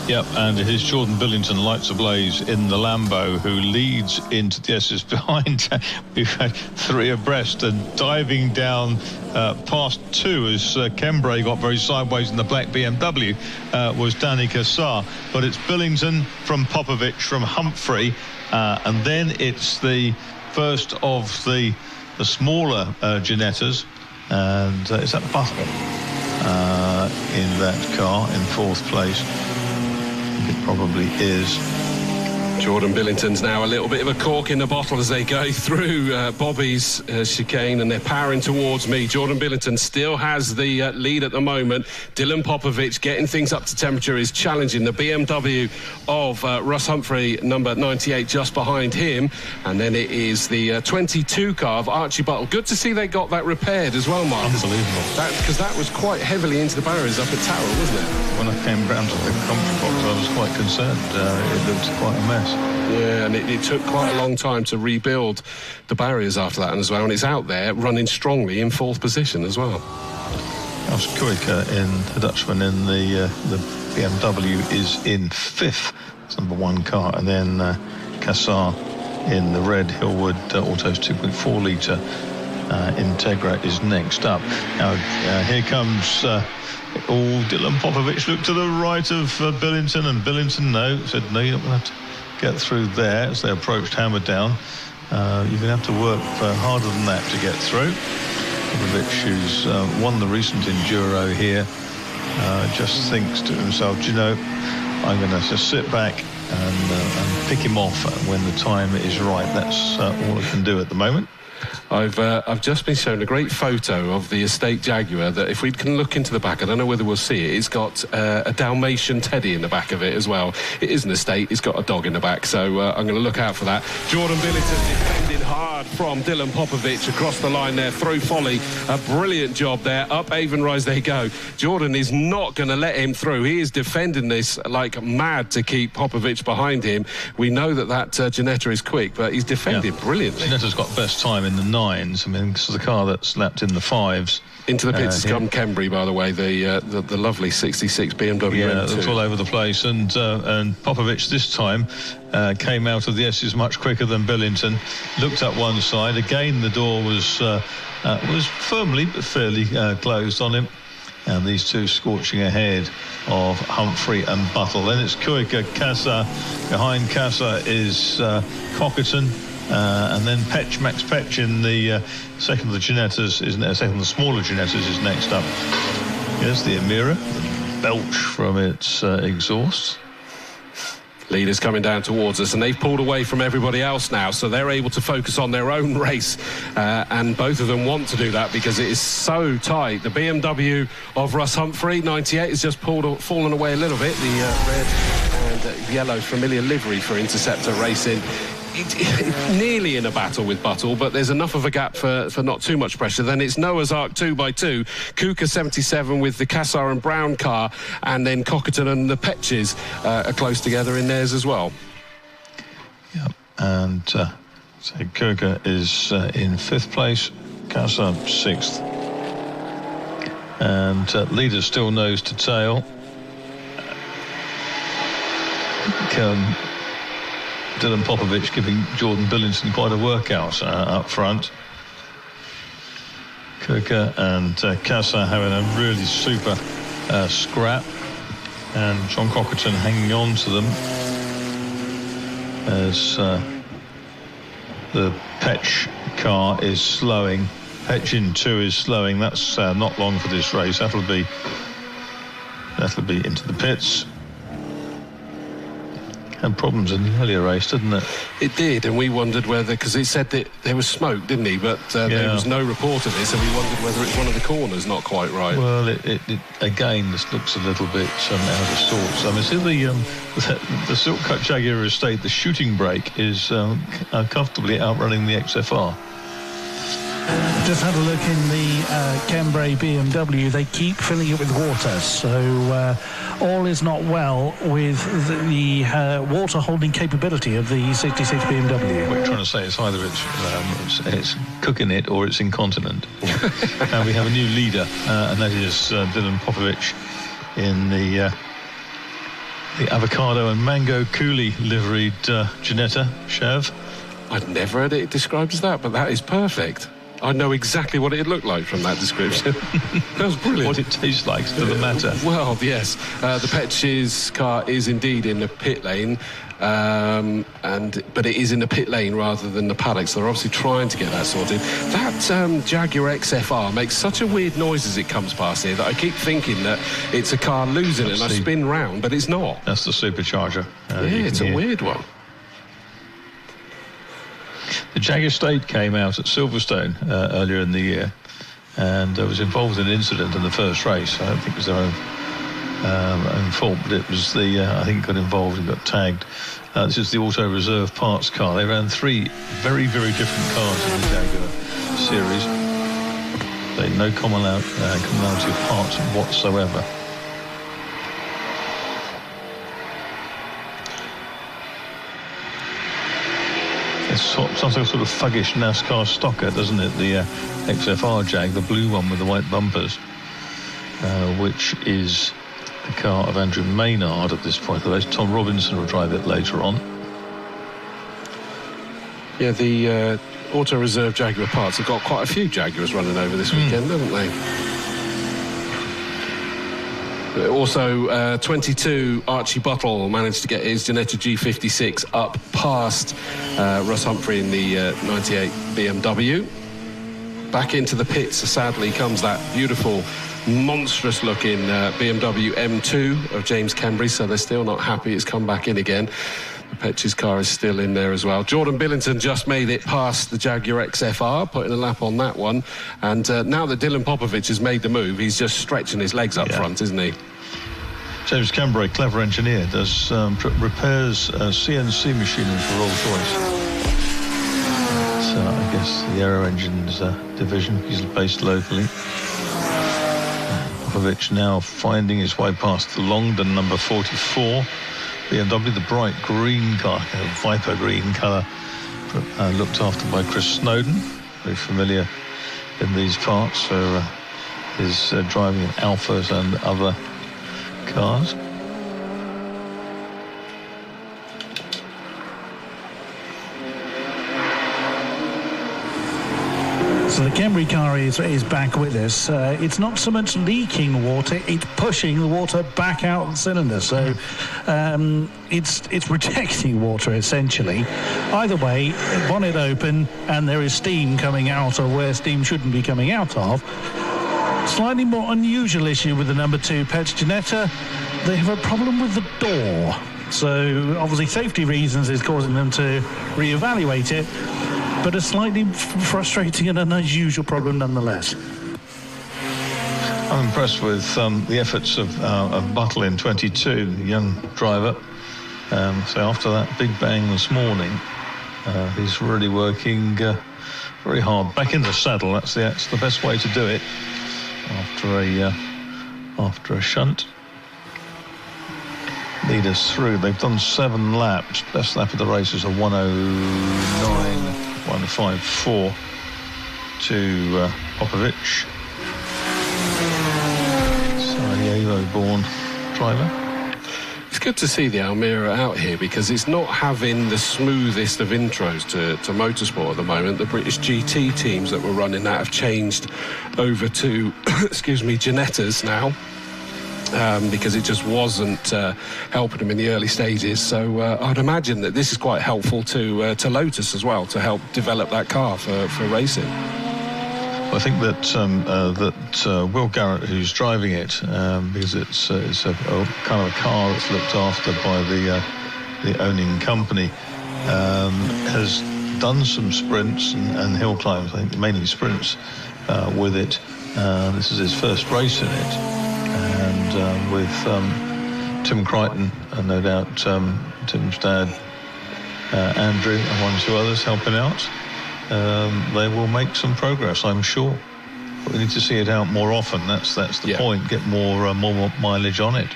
Yep, and it is Jordan Billington, lights ablaze in the Lambo, who leads into the S's behind. We've had 3 abreast and diving down past 2 as Combe got very sideways in the black BMW was Danny Cassar. But it's Billington from Popovic from Humphrey, and then it's the first of the smaller Ginettas, and is that Buttle in that car in 4th place? It probably is. Jordan Billington's now a little bit of a cork in the bottle as they go through Bobby's chicane, and they're powering towards me. Jordan Billington still has the lead at the moment. Dylan Popovic getting things up to temperature is challenging the BMW of Russ Humphrey, number 98, just behind him. And then it is the 22 car of Archie Buttle. Good to see they got that repaired as well, Mark. Unbelievable. Because that was quite heavily into the barriers up at Tower, wasn't it? When I came round to the comfort box, I was quite concerned. It looked quite a mess. Yeah, and it took quite a long time to rebuild the barriers after that as well, and it's out there running strongly in 4th position as well. That was Kuiker in the Dutchman in the BMW is in 5th. It's number 1 car, and then Cassar in the red Hillwood Autos 2.4 litre Integra is next up. Now here comes Dylan Popovic. Looked to the right of Billington, and Billington said no, you're not going to have to get through there as they approached Hammerdown. You're going to have to work harder than that to get through. Popovic, who's won the recent Enduro here, just thinks to himself, do you know, I'm going to just sit back and pick him off when the time is right. That's all I can do at the moment. I've just been shown a great photo of the Estate Jaguar that if we can look into the back, I don't know whether we'll see it, it's got a Dalmatian teddy in the back of it as well. It is an Estate, it's got a dog in the back, so I'm going to look out for that. Jordan Billington defended hard from Dylan Popovic across the line there through Folly. A brilliant job there. Up Avon Rise they go. Jordan is not going to let him through. He is defending this like mad to keep Popovic behind him. We know that Ginetta is quick, but he's defended brilliantly. Ginetta's got best time in the 9s. I mean, this is the car that's lapped in the 5s. Into the pits has come Combe, by the way, the lovely 66 BMW Yeah, M2. it's all over the place. And Popovic this time came out of the S's much quicker than Billington. Looked up one side. Again, the door was firmly but fairly closed on him. And these two scorching ahead of Humphrey and Buttle. Then it's Kuiker, Cassar. Behind Cassar is Cockerton. And then Max Petch in the second of the Ginettas, second of the smaller Ginettas is next up. Here's the Emira, the belch from its exhaust. Leaders coming down towards us, and they've pulled away from everybody else now, so they're able to focus on their own race, and both of them want to do that because it is so tight. The BMW of Russ Humphrey, 98, has just fallen away a little bit. The red and yellow familiar livery for Interceptor Racing. Nearly in a battle with Buttle, but there's enough of a gap for not too much pressure. Then it's Noah's Ark 2x2, Kuka 77 with the Cassar and Brown car, and then Cockerton and the Petches are close together in theirs as well. Yep, and So Kirker is in 5th place, Casa 6th. And leader still nose to tail. Dylan Popovich giving Jordan Billington quite a workout up front. Kirker and Casa having a really super scrap, and John Cockerton hanging on to them as the Petch car is slowing. Petch in 2 is slowing. That's not long for this race. That'll be into the pits. Had problems in the earlier race, didn't it? It did, and we wondered whether, because it said that there was smoke, didn't he? But there was no report of this, and we wondered whether it's one of the corners not quite right. Well, it again, this looks a little bit out of sorts. I mean, see the Silk Cut Jaguar Estate, the shooting brake is comfortably outrunning the XFR. Just had a look in the Combe BMW. They keep filling it with water, so all is not well with the water holding capability of the 66 BMW. What we're trying to say is either it's cooking it or it's incontinent. And we have a new leader, and that is Dylan Popovich in the avocado and mango coulis liveried Ginetta Chev. I'd never heard it described as that, but that is perfect. I know exactly what it looked like from that description. That was brilliant. What it tastes like to the matter. Well, yes. The Petch's car is indeed in the pit lane, but it is in the pit lane rather than the paddock, so they're obviously trying to get that sorted. That Jaguar XFR makes such a weird noise as it comes past here that I keep thinking that it's a car losing it, and I spin round, but it's not. That's the supercharger. It's a weird one. The Jag Estate came out at Silverstone earlier in the year and was involved in an incident in the first race. I don't think it was their own fault, but it was I think got involved and got tagged. This is the Auto Reserve parts car. They ran 3 very, very different cars in the Jaguar series. They had no commonality of parts whatsoever. It sounds like a sort of thuggish NASCAR stocker, doesn't it? The XFR Jag, the blue one with the white bumpers, which is the car of Andrew Maynard at this point. Although Tom Robinson will drive it later on. Yeah, the Auto Reserve Jaguar parts have got quite a few Jaguars running over this weekend, haven't they? Also, 22, Archie Buttle managed to get his Ginetta G56 up past Russ Humphrey in the 98 BMW. Back into the pits, sadly, comes that beautiful, monstrous-looking BMW M2 of James Kembry, so they're still not happy it's come back in again. The Petch's car is still in there as well. Jordan Billington just made it past the Jaguar XFR, putting a lap on that one. And now that Dylan Popovich has made the move, he's just stretching his legs up front, isn't he? James Cambray, clever engineer, does repairs CNC machinery for Rolls-Royce. So I guess the Aero Engines division. He's based locally. Popovich now finding his way past the Longdon number 44. BMW, the bright green car, Viper green colour, looked after by Chris Snowden, very familiar in these parts, so is driving in Alphas and other cars. So the Camry car is back with us. It's not so much leaking water, it's pushing the water back out of the cylinder. So it's rejecting water, essentially. Either way, bonnet open, and there is steam coming out of where steam shouldn't be coming out of. Slightly more unusual issue with the number 2 Petch Ginetta. They have a problem with the door. So obviously safety reasons is causing them to reevaluate it. But a slightly frustrating and unusual problem nonetheless. I'm impressed with the efforts of Buttle in 22, the young driver. So after that big bang this morning, he's really working very hard. Back in the saddle, that's the best way to do it after a shunt. Lead us through. They've done 7 laps. Best lap of the race is a 1:09. 1:05.4 to Popovic. Sarajevo-born driver. It's good to see the Almira out here because it's not having the smoothest of intros to motorsport at the moment. The British GT teams that were running that have changed over to, excuse me, Ginettas now. Because it just wasn't helping them in the early stages. So I'd imagine that this is quite helpful to Lotus as well, to help develop that car for racing. I think that Will Garrett, who's driving it, because it's a kind of a car that's looked after by the owning company, has done some sprints and hill climbs, I think mainly sprints with it. This is his first race in it. And with Tim Crichton and no doubt Tim's dad, Andrew, and 1 or 2 others helping out, they will make some progress, I'm sure. But we need to see it out more often. That's the point. Get more mileage on it.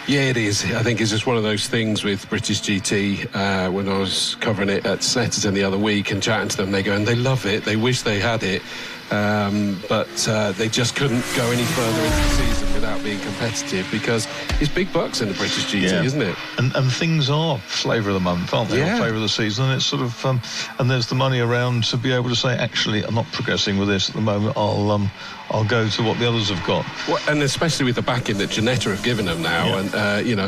Yeah, it is. I think it's just one of those things with British GT. When I was covering it at Snetterton the other week and chatting to them, they go, and they love it. They wish they had it. But they just couldn't go any further into the season without being competitive because it's big bucks in the British GT, isn't it? And things are flavour of the month, aren't they? Or flavour of the season. And it's sort of and there's the money around to be able to say, actually, I'm not progressing with this at the moment. I'll go to what the others have got. Well, and especially with the backing that Ginetta have given them now, and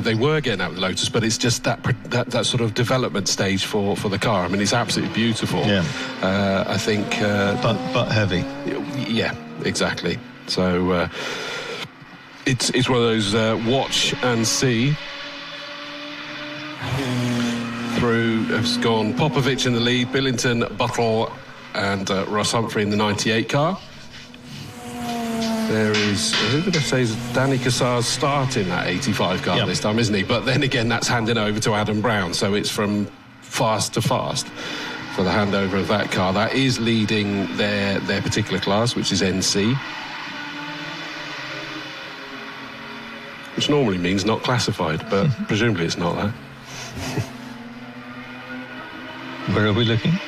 they were getting out with Lotus, but it's just that sort of development stage for the car. I mean, it's absolutely beautiful. I think, but heavy. Yeah, exactly. So it's one of those watch and see. Through has gone Popovic in the lead, Billington, Buttle, and Ross Humphrey in the 98 car. There is, who did I say, is Danny Cassar's starting that 85 car this time, isn't he? But then again, that's handing over to Adam Brown, so it's from fast to fast for the handover of that car. That is leading their particular class, which is NC, which normally means not classified, but presumably it's not that. Where are we looking?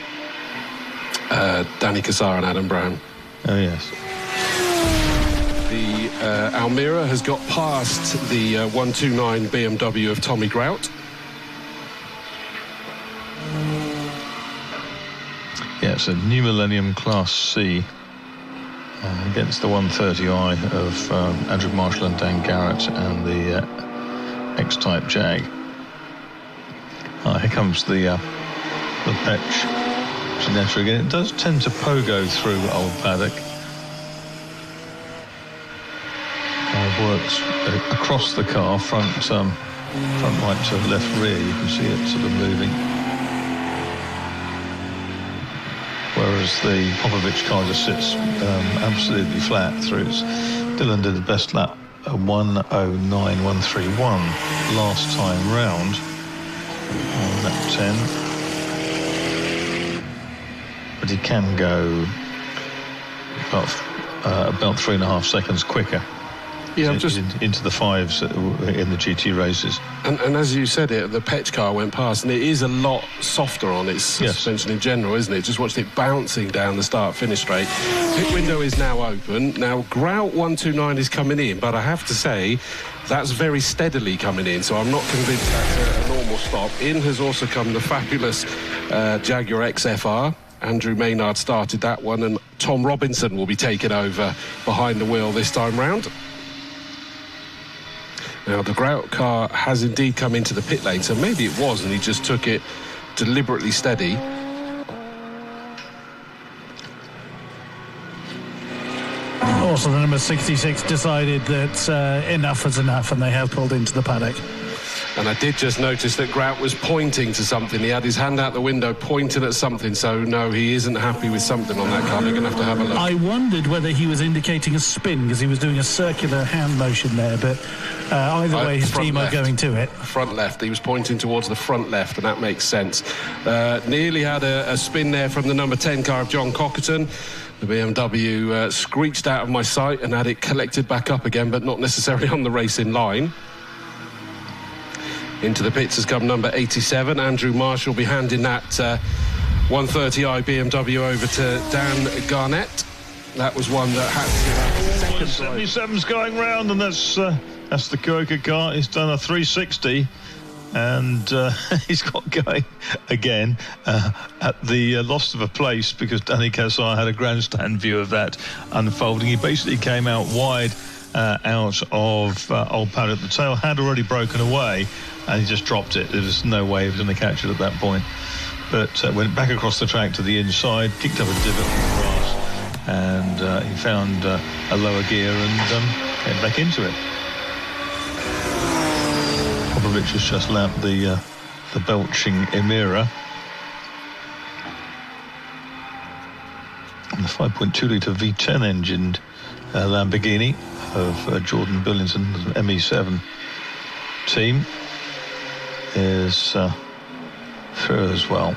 Danny Cassar and Adam Brown. Oh, yes. The Almira has got past the 129 BMW of Tommy Grout. Yeah, it's a New Millennium Class C against the 130i of Andrew Marshall and Dan Garrett and the X-Type Jag. Here comes the Petch Ginetta again. It does tend to pogo through Old Paddock. Works across the car, front right to left rear. You can see it sort of moving. Whereas the Popovic car just sits absolutely flat through. Dylan did the best lap, 1:09.131 last time round on lap 10. But he can go about 3.5 seconds quicker. Yeah, into the fives in the GT races. And as you said, the Petch car went past, and it is a lot softer on its suspension in general, isn't it? Just watched it bouncing down the start-finish straight. Pit window is now open. Now, Grout 129 is coming in, but I have to say, that's very steadily coming in, so I'm not convinced that's a normal stop. In has also come the fabulous Jaguar XFR. Andrew Maynard started that one, and Tom Robinson will be taking over behind the wheel this time round. Now, the Grout car has indeed come into the pit lane, so maybe it was, and he just took it deliberately steady. Also, the number 66 decided that enough was enough, and they have pulled into the paddock. And I did just notice that Grout was pointing to something. He had his hand out the window pointing at something, so no, he isn't happy with something on that car. They're going to have a look. I wondered whether he was indicating a spin, because he was doing a circular hand motion there, but either way, his team are going to it. Front left. He was pointing towards the front left, and that makes sense. Nearly had a spin there from the number 10 car of John Cockerton. The BMW screeched out of my sight and had it collected back up again, but not necessarily on the racing line. Into the pits has come number 87. Andrew Marshall will be handing that 130i BMW over to Dan Garnett. That was one that had to get second. 77's going round, and that's the Kuoka car. He's done a 360, and he's got going again at the loss of a place, because Danny Kassar had a grandstand view of that unfolding. He basically came out wide out of Old Paddock. The tail had already broken away, and he just dropped it. There was no way he was going to catch it at that point. But went back across the track to the inside, kicked up a divot in the grass, and he found a lower gear and came back into it. Popovich has just lapped the belching Emira. And the 5.2-litre V10 engined Lamborghini of Jordan Billington's ME7 team is through as well.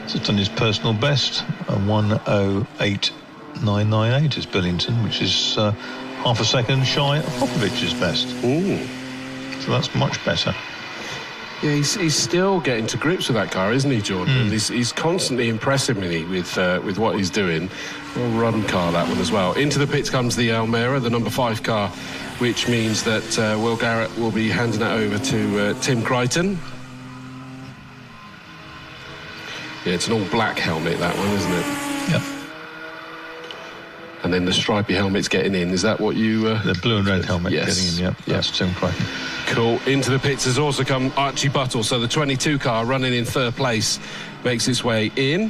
He's done his personal best, a 1:08.998 is Billington, which is half a second shy of Popovich's best. Ooh. So that's much better. Yeah, he's still getting to grips with that car, isn't he, Jordan? He's constantly impressing me with what he's doing. Well run car, that one as well. Into the pits comes the Almera, the number 5 car, which means that Will Garrett will be handing that over to Tim Crichton. Yeah, it's an all-black helmet, that one, isn't it? Yep. And then the stripy helmet's getting in. Is that what you... the blue and red helmet yes. getting in, yep. That's Tim Crichton. Cool. Into the pits has also come Archie Buttle. So the 22 car running in 3rd place makes its way in.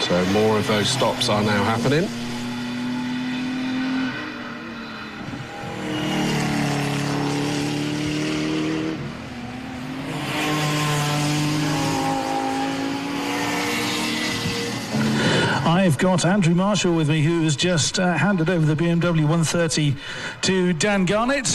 So more of those stops are now happening. I've got Andrew Marshall with me, who has just handed over the BMW 130 to Dan Garnett.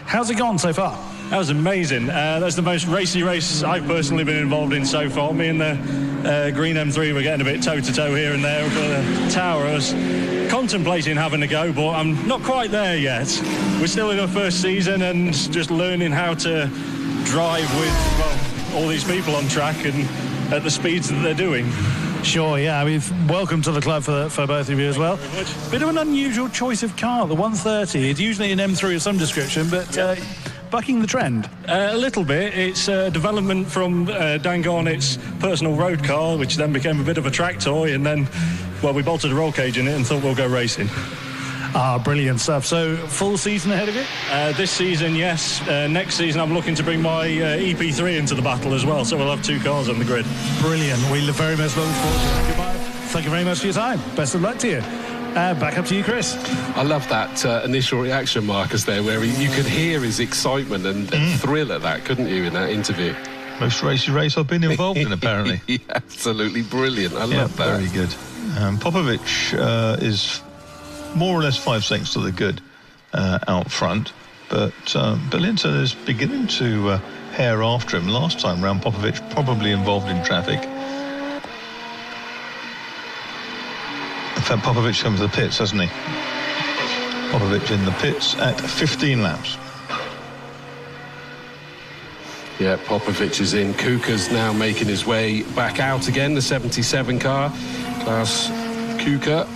How's it gone so far? That was amazing. That's the most racy race I've personally been involved in so far. Me and the green M3 were getting a bit toe-to-toe here and there. But the Tower, I was contemplating having a go, but I'm not quite there yet. We're still in our first season and just learning how to drive with, well, all these people on track and at the speeds that they're doing. Sure, yeah. I mean, welcome to the club for both of you as well. Bit of an unusual choice of car, the 130. It's usually an M3 of some description, but bucking the trend. A little bit. It's a development from Dan Garnett's personal road car, which then became a bit of a track toy, and then, well, we bolted a roll cage in it and thought we'll go racing. Ah, brilliant stuff. So, full season ahead of you? This season, yes. Next season, I'm looking to bring my EP3 into the battle as well, so we'll have 2 cars on the grid. Brilliant. We very much look forward to it. Goodbye. Thank you very much for your time. Best of luck to you. Back up to you, Chris. I love that initial reaction, Marcus, there, where you could hear his excitement and thrill at that, couldn't you, in that interview? Most racy race I've been involved in, apparently. Yeah, absolutely brilliant. I love that. Very good. Popovich is more or less 5 seconds to the good out front, but Billington is beginning to hare after him. Last time round, Popovich probably involved in traffic. In fact, Popovich comes to the pits, hasn't he? Popovich in the pits at 15 laps. Yeah, Popovich is in. Kuka's now making his way back out again, the 77 car. Klaus Kuka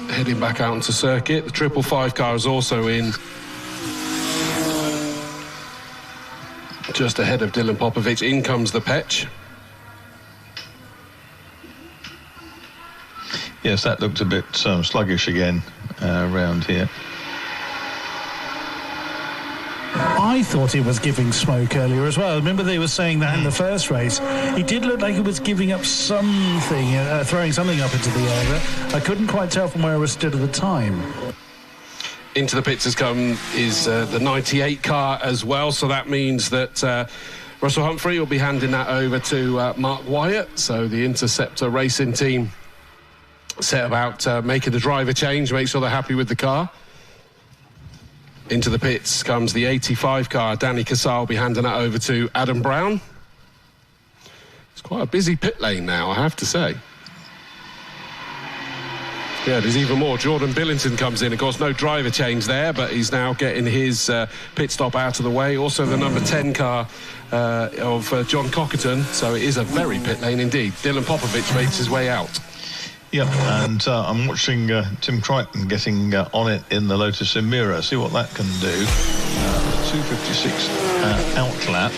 heading back out onto circuit. The 555 car is also in, just ahead of Dylan Popovich. In comes the Petch. Yes, that looked a bit sluggish again around here. I thought it was giving smoke earlier as well. Remember they were saying that in the first race. It did look like it was giving up something, throwing something up into the air, but I couldn't quite tell from where I was stood at the time. Into the pits has come is the 98 car as well, so that means that Russell Humphrey will be handing that over to Mark Wyatt. So the Interceptor Racing team set about making the driver change, make sure they're happy with the car. Into the pits comes the 85 car. Danny Kassar will be handing that over to Adam Brown. It's quite a busy pit lane now, I have to say. Yeah, there's even more. Jordan Billington comes in. Of course, no driver change there, but he's now getting his pit stop out of the way. Also, the number 10 car of John Cockerton. So it is a very pit lane indeed. Dylan Popovic makes his way out. Yep, and I'm watching Tim Crichton getting on it in the Lotus Emira. See what that can do. 2:56 out lap.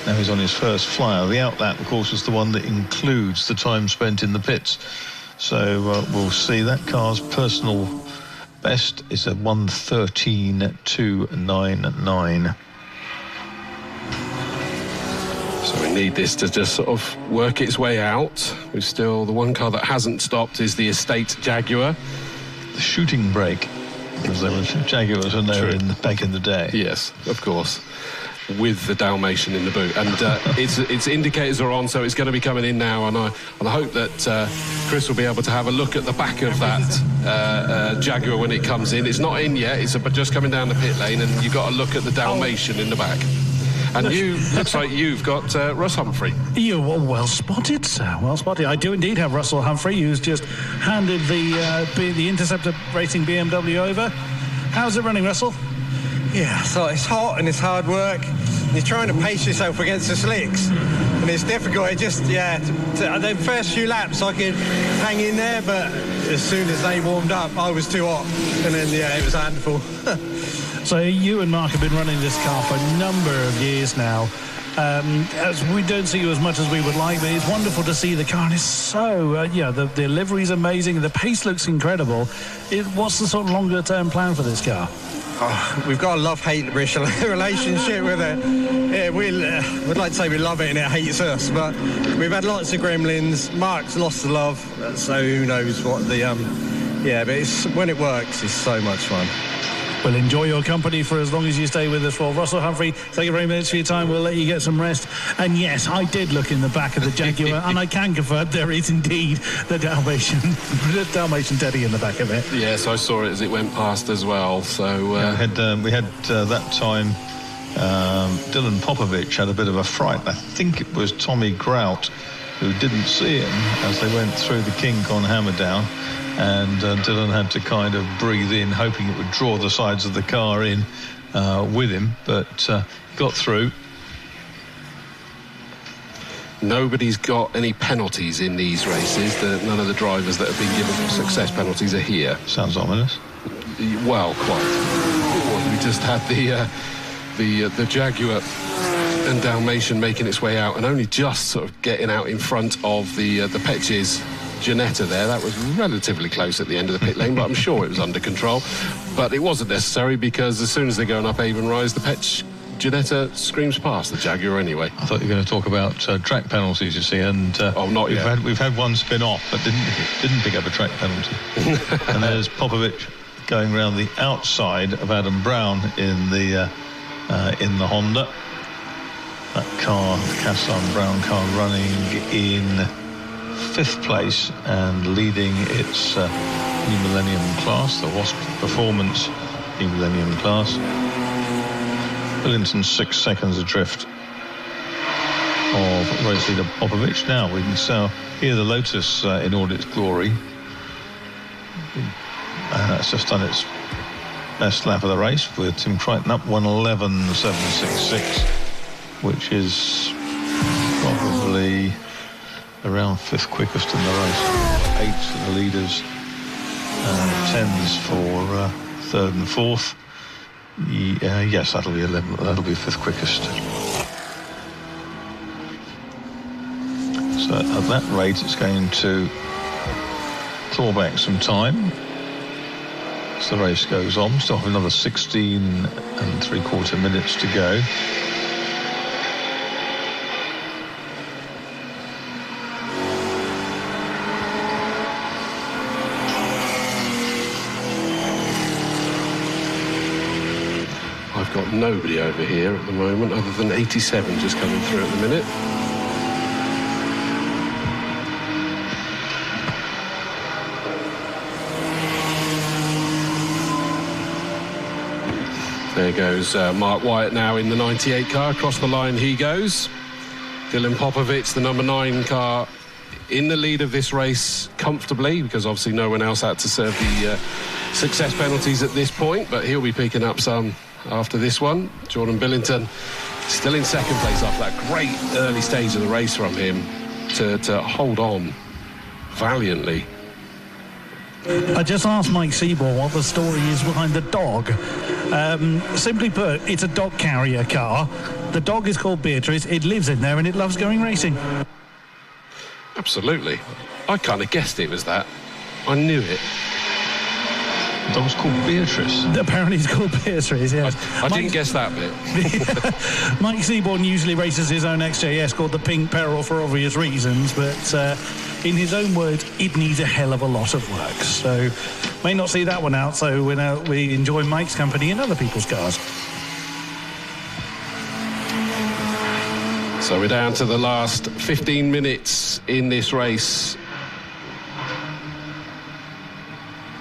Now he's on his first flyer. The out lap, of course, is the one that includes the time spent in the pits. So we'll see. That car's personal best is a 1:13.299. So we need this to just sort of work its way out. We've still, the one car that hasn't stopped is the Estate Jaguar. The shooting brake, because there were Jaguars when they were back in the day. Yes, of course, with the Dalmatian in the boot. And its indicators are on, so it's going to be coming in now. And I hope that Chris will be able to have a look at the back of that Jaguar when it comes in. It's not in yet, it's just coming down the pit lane, and you've got to look at the Dalmatian in the back. And looks like you've got Russ Humphrey. You're well spotted, sir. Well spotted. I do indeed have Russell Humphrey, who's just handed the Interceptor Racing BMW over. How's it running, Russell? Yeah, so it's hot and it's hard work. You're trying to pace yourself against the slicks, and it's difficult. It just, the first few laps I could hang in there, but as soon as they warmed up, I was too hot, and then it was a handful. So you and Mark have been running this car for a number of years now. As we don't see you as much as we would like, but it's wonderful to see the car. And it's so, the livery's amazing. The pace looks incredible. What's the sort of longer-term plan for this car? Oh, we've got a love-hate relationship with it. Yeah, we'd like to say we love it and it hates us, but we've had lots of gremlins. Mark's lost the love, so who knows what the... but when it works, it's so much fun. We'll enjoy your company for as long as you stay with us. For Russell Humphrey, thank you very much for your time. We'll let you get some rest. And yes, I did look in the back of the Jaguar, and I can confirm there is indeed the Dalmatian teddy in the back of it. Yes, I saw it as it went past as well. So we had that time. Dylan Popovic had a bit of a fright. I think it was Tommy Grout who didn't see him as they went through the kink on Hammerdown. And Dylan had to kind of breathe in, hoping it would draw the sides of the car in with him, but he got through. Nobody's got any penalties in these races. None of the drivers that have been given success penalties are here. Sounds ominous. Well, quite. We just had the Jaguar and Dalmatian making its way out, and only just sort of getting out in front of the Petches Ginetta there. That was relatively close at the end of the pit lane, but I'm sure it was under control. But it wasn't necessary, because as soon as they're going up Avon Rise, the Petch Ginetta screams past the Jaguar anyway. I thought you were going to talk about track penalties, you see, and not yet. We've had one spin off, but didn't pick up a track penalty. And there's Popovic going around the outside of Adam Brown in the Honda. That car, the Casson Brown car, running in 5th place and leading its New Millennium class, the Wasp Performance New Millennium class. Billington 6 seconds adrift of race leader Popovic. Now we can hear the Lotus in all its glory. And that's just done its best lap of the race with Tim Crichton up 1:11.766, which is probably around 5th quickest in the race. 8s for the leaders, 10s for 3rd and 4th. Yes, that'll be 11. That'll be 5th quickest. So at that rate, it's going to claw back some time as the race goes on. Still have another 16 3/4 minutes to go. I've got nobody over here at the moment other than 87 just coming through at the minute. There goes Mark Wyatt now in the 98 car. Across the line he goes. Dylan Popovic, the number 9 car, in the lead of this race comfortably, because obviously no one else had to serve the success penalties at this point, but he'll be picking up some after this one. Jordan Billington still in second place after that great early stage of the race from him to hold on valiantly. I just asked Mike Seaborn what the story is behind the dog. Simply put, it's a dog carrier car. The dog is called Beatrice. It lives in there and it loves going racing. Absolutely. I kind of guessed it was that. I knew it. The dog's called Beatrice. Apparently it's called Beatrice, yes. I didn't guess that bit. Mike Seaborn usually races his own XJS called the Pink Peril for obvious reasons, but in his own words, it needs a hell of a lot of work. So may not see that one out, so we enjoy Mike's company in other people's cars. So we're down to the last 15 minutes in this race.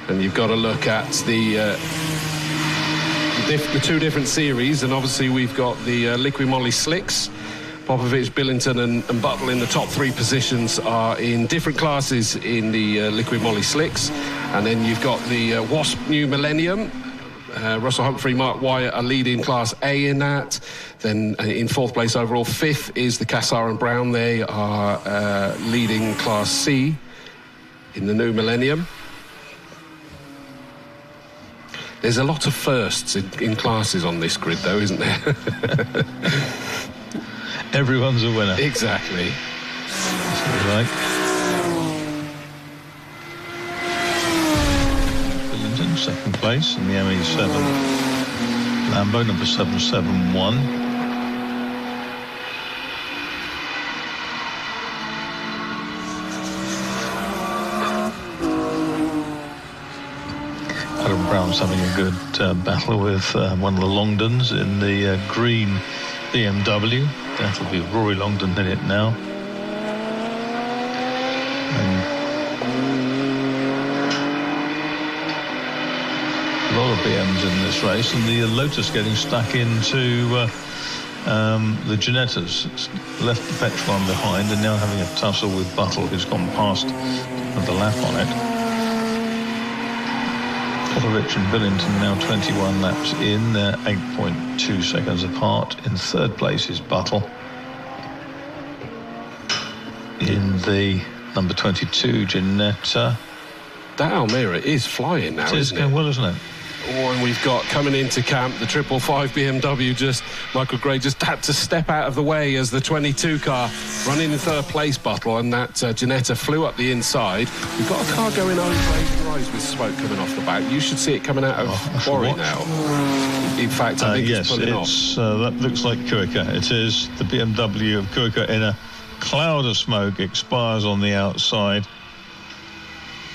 And you've got to look at the two different series, and obviously we've got the Liquid Moly Slicks. Popovich, Billington and Buttle in the top three positions are in different classes in the Liquid Moly Slicks. And then you've got the Wasp New Millennium. Russell Humphrey, Mark Wyatt are leading Class A in that. Then in fourth place overall, fifth is the Cassar and Brown. They are leading Class C in the New Millennium. There's a lot of firsts in classes on this grid, though, isn't there? Everyone's a winner. Exactly. That's right. Billington, second place in the ME7. Lambo, number 771. Adam Brown's having a good battle with one of the Longdons in the green BMW. That'll be Rory Longdon in it now. A lot of BMs in this race, and the Lotus getting stuck into the Ginettas. It's left the Petron behind and now having a tussle with Buttle, who's gone past the lap on it. Popovich and Billington now 21 laps in. They're 8.2 seconds apart. In third place is Buttle. In the number 22, Ginetta. That Almira is flying now, isn't it? Going well, isn't it? Oh, and we've got coming into camp the 555 BMW. Michael Gray just had to step out of the way as the 22 car running in third place, Buttle, and that Ginetta flew up the inside. We've got a car going over blazing rise with smoke coming off the back. You should see it coming out of Quarry now. In fact, I think it's pulling off. That looks like Kuika. It is the BMW of Kuika in a cloud of smoke, expires on the outside.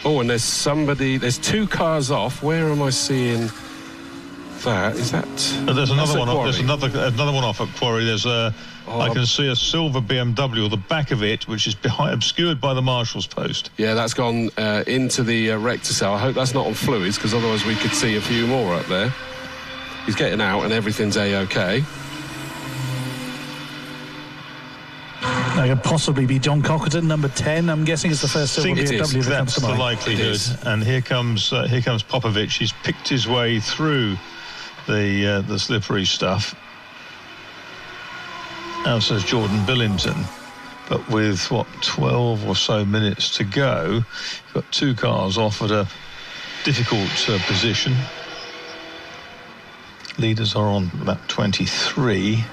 Oh, and there's two cars off. Where am I seeing that? Is that... There's another one off. There's another one off at Quarry. There's I can see a silver BMW, or the back of it, which is obscured by the marshal's post. Yeah, that's gone into the rector cell. I hope that's not on fluids, because otherwise we could see a few more up there. He's getting out and everything's A-OK. That could possibly be John Cockerton, number 10. I'm guessing it's the first silver BMW that comes to mind. That's the likelihood. And here comes Popovich. He's picked his way through the slippery stuff. Now says Jordan Billington. But with, 12 or so minutes to go, you've got two cars off at a difficult position. Leaders are on lap 23.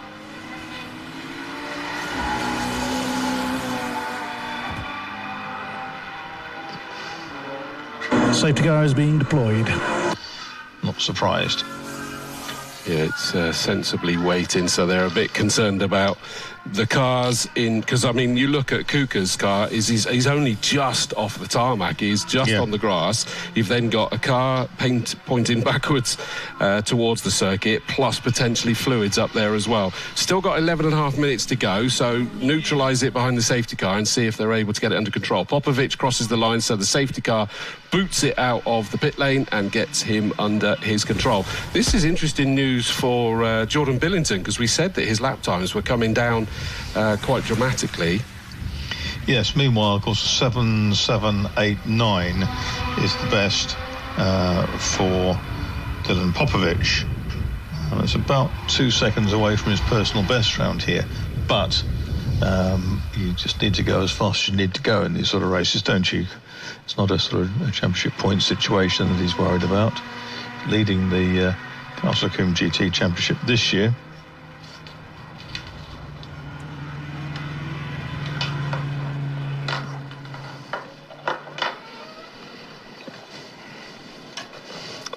Safety car is being deployed. Not surprised. Yeah, it's sensibly waiting, so they're a bit concerned about the cars in, because I mean, you look at Kuka's car, he's only just off the tarmac, he's just on the grass. You've then got a car pointing backwards towards the circuit, plus potentially fluids up there as well. Still got 11.5 minutes to go, so neutralise it behind the safety car and see if they're able to get it under control. Popovich crosses the line, so the safety car boots it out of the pit lane and gets him under his control. This is interesting news for Jordan Billington, because we said that his lap times were coming down quite dramatically. Yes, meanwhile, of course, 7.789 is the best for Dylan Popovic. It's about 2 seconds away from his personal best round here, but you just need to go as fast as you need to go in these sort of races, don't you? It's not a sort of a championship point situation that he's worried about. Leading the Combe GT Championship this year.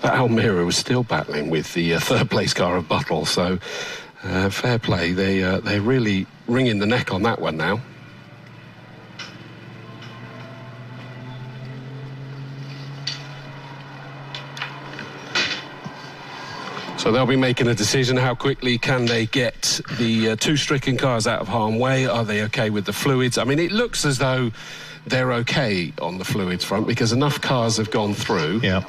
Almira was still battling with the third place car of Buttle, so fair play. They're really wringing the neck on that one now. So they'll be making a decision. How quickly can they get the two stricken cars out of harm's way? Are they okay with the fluids? I mean, it looks as though they're okay on the fluids front because enough cars have gone through. Yeah,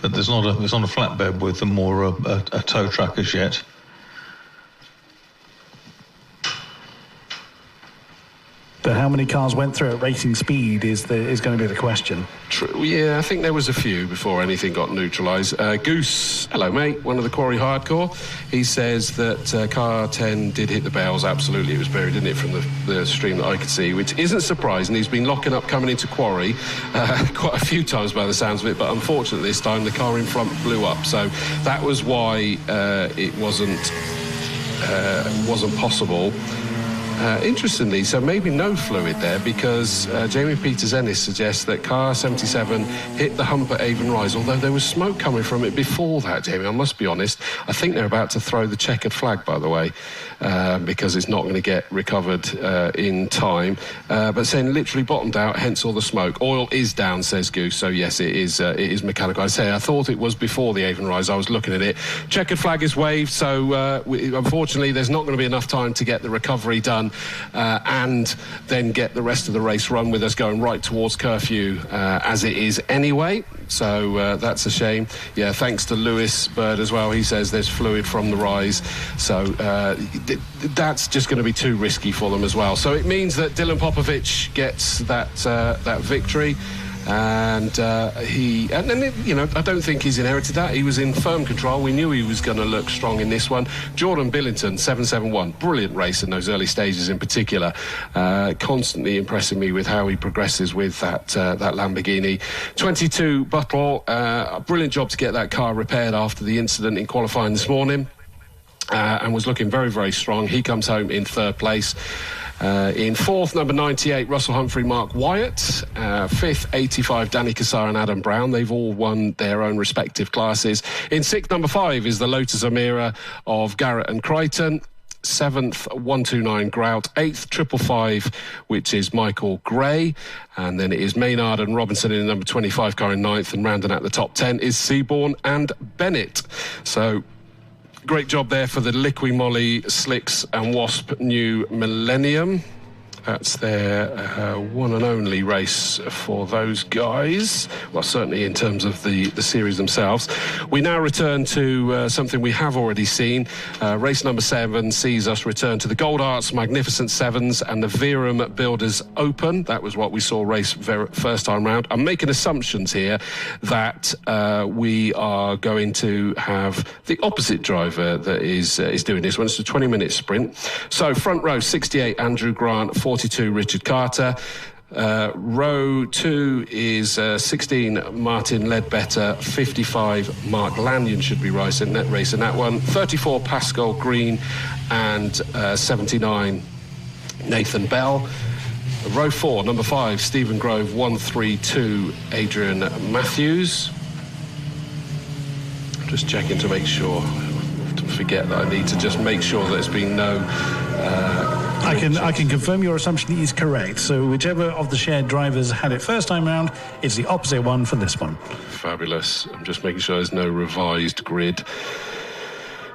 but there's not a flatbed with them or a tow truck as yet. But how many cars went through at racing speed is going to be the question. True. Yeah, I think there was a few before anything got neutralised. Goose, hello mate, one of the Quarry Hardcore. He says that car 10 did hit the bales. Absolutely, it was buried, didn't it, from the stream that I could see, which isn't surprising. He's been locking up coming into Quarry quite a few times by the sounds of it, but unfortunately this time the car in front blew up. So that was why it wasn't possible. Interestingly, so maybe no fluid there because Jamie Peters-Ennis suggests that car 77 hit the hump at Avon Rise, although there was smoke coming from it before that, Jamie, I must be honest. I think they're about to throw the checkered flag, by the way, because it's not going to get recovered in time. But saying literally bottomed out, hence all the smoke. Oil is down, says Goose, so yes, it is mechanical. I thought it was before the Avon Rise. I was looking at it. Checkered flag is waved, so unfortunately there's not going to be enough time to get the recovery done and then get the rest of the race run with us going right towards curfew as it is anyway. So that's a shame. Yeah, thanks to Lewis Bird as well. He says there's fluid from the rise. So that's just going to be too risky for them as well. So it means that Dylan Popovic gets that victory. And I don't think he's inherited that. He was in firm control. We knew he was going to look strong in this one. Jordan Billington, 771, brilliant race in those early stages in particular. Constantly impressing me with how he progresses with that Lamborghini. 22 Buttle, a brilliant job to get that car repaired after the incident in qualifying this morning, and was looking very, very strong. He comes home in third place. In fourth, number 98, Russell Humphrey, Mark Wyatt. Fifth, 85, Danny Cassar and Adam Brown. They've all won their own respective classes. In sixth, number 5 is the Lotus Amira of Garrett and Crichton. 7th, 129 Grout. 8th, 555, which is Michael Gray. And then it is Maynard and Robinson in the number 25 car in 9th. And rounding out the top 10 is Seaborn and Bennett. So great job there for the Liqui Moly Slicks and Wasp New Millennium. That's their one and only race for those guys. Well, certainly in terms of the series themselves. We now return to something we have already seen. Race number 7 sees us return to the Gold Arts Magnificent Sevens and the Verum Builders Open. That was what we saw race first time round. I'm making assumptions here that we are going to have the opposite driver that is doing this one. It's a 20-minute sprint. So front row, 68 Andrew Grant, 42 Richard Carter. Row 2 is 16 Martin Ledbetter, 55 Mark Lanyon should be racing that one, 34 Pascal Green, and 79 Nathan Bell. Row 4, number 5 Stephen Grove, 132 Adrian Matthews. Just checking to make sure. To forget that I need to just make sure that there's been no I can confirm your assumption is correct. So whichever of the shared drivers had it first time round, it's the opposite one for this one. Fabulous. I'm just making sure there's no revised grid.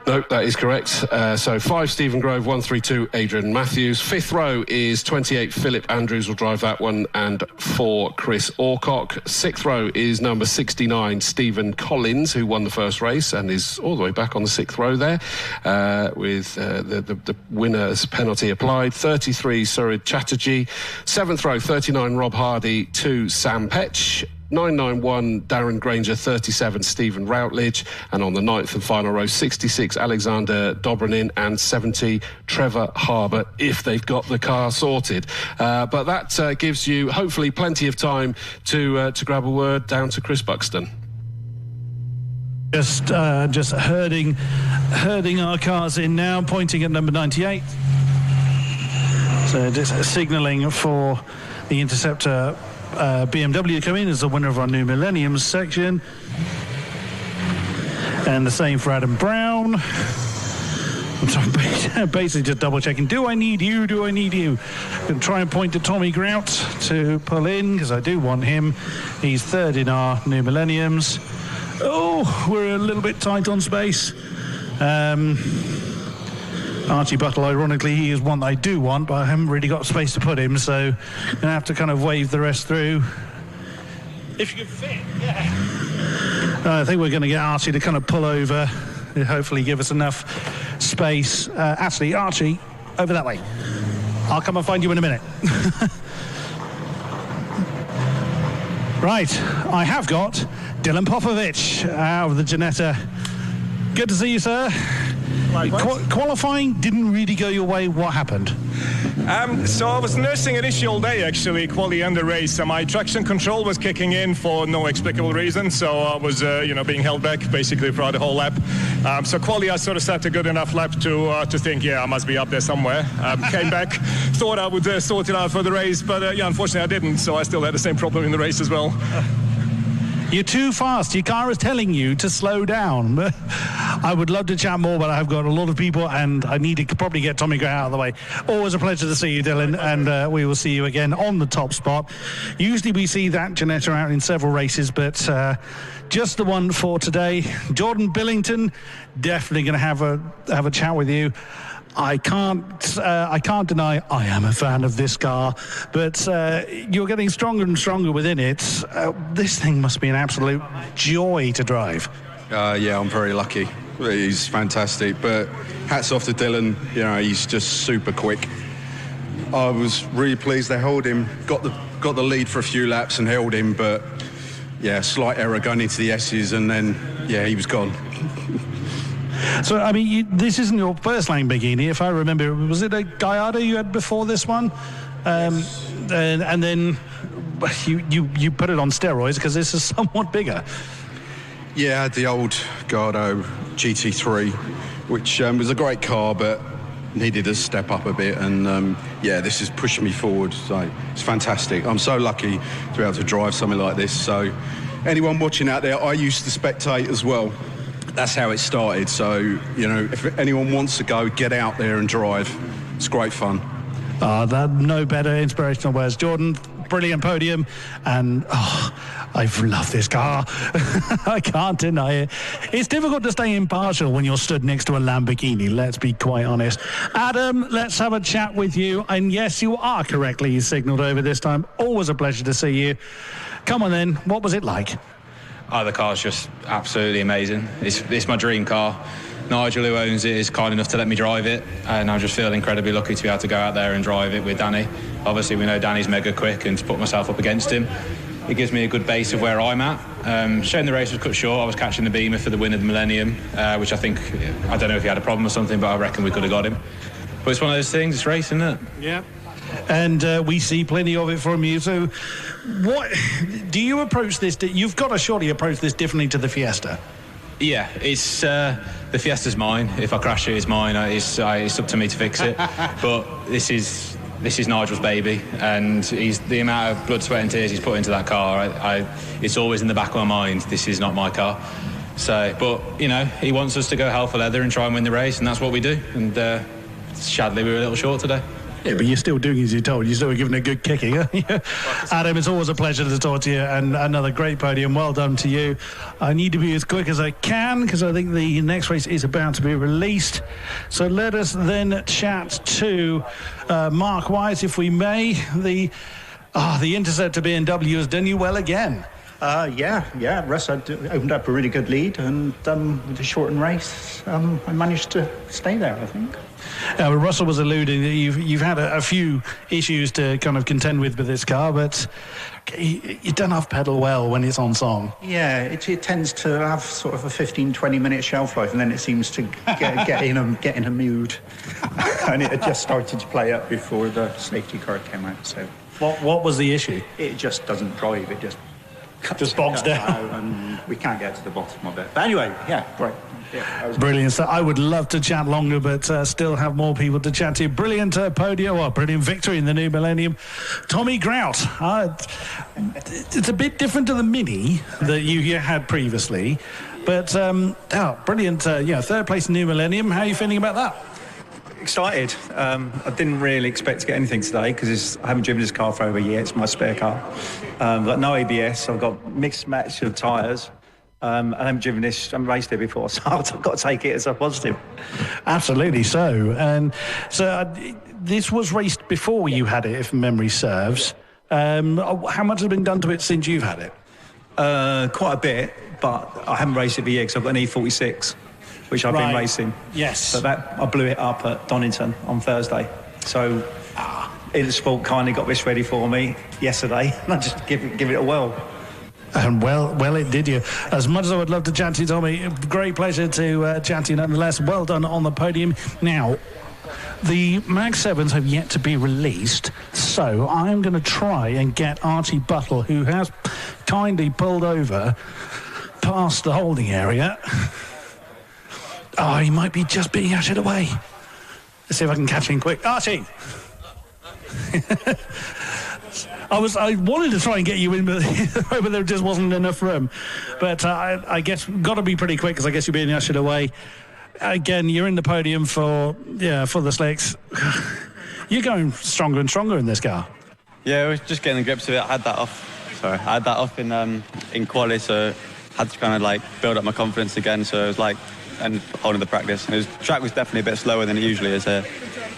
No, that is correct. So 5, Stephen Grove, 1, 3, 2, Adrian Matthews. 5th row is 28, Philip Andrews will drive that one, and 4, Chris Orcock. 6th row is number 69, Stephen Collins, who won the first race and is all the way back on the 6th row there, with the winner's penalty applied. 33, Surid Chatterjee. 7th row, 39, Rob Hardy, 2, Sam Petch. 991, Darren Granger. 37, Stephen Routledge. And on the 9th and final row, 66, Alexander Dobrynin, and 70, Trevor Harbour, if they've got the car sorted. But that gives you hopefully plenty of time to grab a word down to Chris Buxton. Just herding our cars in now, pointing at number 98. So just signalling for the Interceptor BMW come in as the winner of our New Millennium section. And the same for Adam Brown. I'm sorry, basically just double checking. Do I need you? Do I need you? I'm going to try and point to Tommy Grout to pull in, because I do want him. He's 3rd in our New Millenniums. Oh, we're a little bit tight on space. Archie Buttle, ironically, he is one that I do want, but I haven't really got space to put him, so I'm going to have to kind of wave the rest through. If you can fit, yeah. I think we're going to get Archie to kind of pull over, hopefully give us enough space. Actually, Archie, over that way. I'll come and find you in a minute. Right, I have got Dylan Popovich out of the Ginetta. Good to see you, sir. Qualifying didn't really go your way. What happened? So I was nursing an issue all day, actually, quali and the race. My traction control was kicking in for no explicable reason, so I was, being held back basically throughout the whole lap. So quali, I sort of set a good enough lap to think, I must be up there somewhere. Came back, thought I would sort it out for the race, but unfortunately I didn't, so I still had the same problem in the race as well. You're too fast. Your car is telling you to slow down. I would love to chat more, but I've got a lot of people, and I need to probably get Tommy Gray out of the way. Always a pleasure to see you, Dylan, and we will see you again on the top spot. Usually we see that Ginetta out in several races, but just the one for today. Jordan Billington, definitely going to have a chat with you. I can't deny I am a fan of this car, but you're getting stronger and stronger within it. This thing must be an absolute joy to drive. Yeah, I'm very lucky. He's fantastic, but hats off to Dylan. He's just super quick. I was really pleased they held him, got the lead for a few laps and held him, but slight error going into the S's, and then he was gone. So, I mean, this isn't your first Lamborghini, if I remember. Was it a Gallardo you had before this one? Yes. And then you put it on steroids because this is somewhat bigger. Yeah, I had the old Gallardo GT3, which was a great car, but needed a step up a bit. And, this has pushed me forward. So it's fantastic. I'm so lucky to be able to drive something like this. So anyone watching out there, I used to spectate as well. That's how it started. So, if anyone wants to go, get out there and drive. It's great fun. No better inspirational words. Jordan, brilliant podium. And, I've loved this car. I can't deny it. It's difficult to stay impartial when you're stood next to a Lamborghini, let's be quite honest. Adam, let's have a chat with you. And yes, you are correctly signalled over this time. Always a pleasure to see you. Come on then, what was it like? Oh, the car's just absolutely amazing. It's my dream car. Nigel, who owns it, is kind enough to let me drive it, and I just feel incredibly lucky to be able to go out there and drive it with Danny. Obviously, we know Danny's mega quick, and to put myself up against him, it gives me a good base of where I'm at. Showing the race was cut short. I was catching the Beamer for the win of the Millennium, which I don't know if he had a problem or something, but I reckon we could have got him. But it's one of those things, it's racing, isn't it? Yeah. And we see plenty of it from you. So what do you approach this? You've got to surely approach this differently to the Fiesta. Yeah, it's the Fiesta's mine. If I crash it, it's mine. It's up to me to fix it. But this is Nigel's baby, and the amount of blood, sweat and tears he's put into that car, it's always in the back of my mind, this is not my car. So, but, he wants us to go hell for leather and try and win the race, and that's what we do. And sadly, we were a little short today. Yeah, but you're still doing as you're told. You're still giving a good kicking. Adam, it's always a pleasure to talk to you, and another great podium. Well done to you. I need to be as quick as I can because I think the next race is about to be released. So let us then chat to Mark Wise, if we may. The Interceptor BMW has done you well again. Russ opened up a really good lead, and with the shortened race, I managed to stay there, I think. Russell was alluding that you've had a few issues to kind of contend with this car, but you don't have pedal well when it's on song. Yeah, it tends to have sort of a 15-20 minute shelf life, and then it seems to get in a mood. And it had just started to play up before the safety car came out. So what was the issue? It just doesn't drive. It just bogs down, and we can't get to the bottom of it. But anyway, right. Yeah, brilliant. So I would love to chat longer, but still have more people to chat to. Brilliant podium, brilliant victory in the new millennium. Tommy Grout. It's a bit different to the Mini that you had previously, but brilliant. Third place in new millennium. How are you feeling about that? Excited. I didn't really expect to get anything today because I haven't driven this car for over a year. It's my spare car. I've got no ABS. I've got mixed match of tyres. I haven't driven this. I haven't raced it before, so I've got to take it as a positive. Absolutely so. And so this was raced before you had it, if memory serves. How much has been done to it since you've had it? Quite a bit, but I haven't raced it for years because I've got an E46, which I've been racing. Yes. So I blew it up at Donington on Thursday. So Intersport kindly got this ready for me yesterday, and I just give it a whirl. And well, it did you. As much as I would love to chat to you, Tommy, great pleasure to chat to you nonetheless. Well done on the podium. Now, the Mag 7s have yet to be released, so I'm going to try and get Archie Buttle, who has kindly pulled over past the holding area. He might be just being ushered away. Let's see if I can catch him quick. Archie! I wanted to try and get you in, but there just wasn't enough room. But I guess got to be pretty quick because I guess you're being ushered away. Again, you're in the podium for the slicks. You're going stronger and stronger in this car. Yeah, we're just getting the grips of it. I had that off in quali, so I had to kind of build up my confidence again. So it was and holding the practice. The track was definitely a bit slower than it usually is here,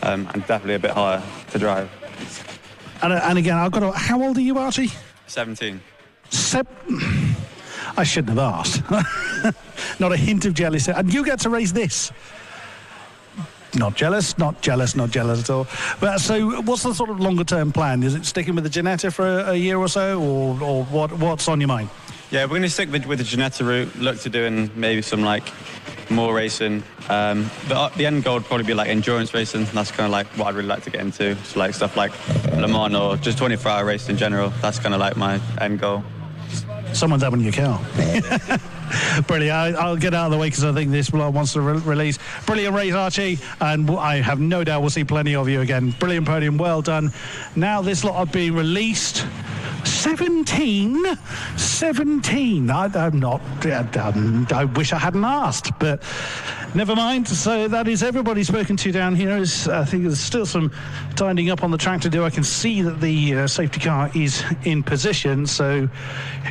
and definitely a bit higher to drive. And again, how old are you, Archie? 17. I shouldn't have asked. Not a hint of jealousy. And you get to race this. Not jealous at all. But so what's the sort of longer term plan? Is it sticking with the Ginetta for a year or so, or what's on your mind? Yeah, we're going to stick with the Ginetta route, look to doing maybe some more racing. The end goal would probably be endurance racing. That's kind of what I'd really like to get into. So stuff like Le Mans or just 24-hour racing in general. That's kind of my end goal. Someone's having your car. Brilliant. I'll get out of the way because I think this bloke wants to release. Brilliant race, Archie, and I have no doubt we'll see plenty of you again. Brilliant podium, well done. Now this lot are being released. 17. I'm not. I wish I hadn't asked, but never mind. So that is everybody spoken to down here. I think there's still some tidying up on the track to do. I can see that the safety car is in position. So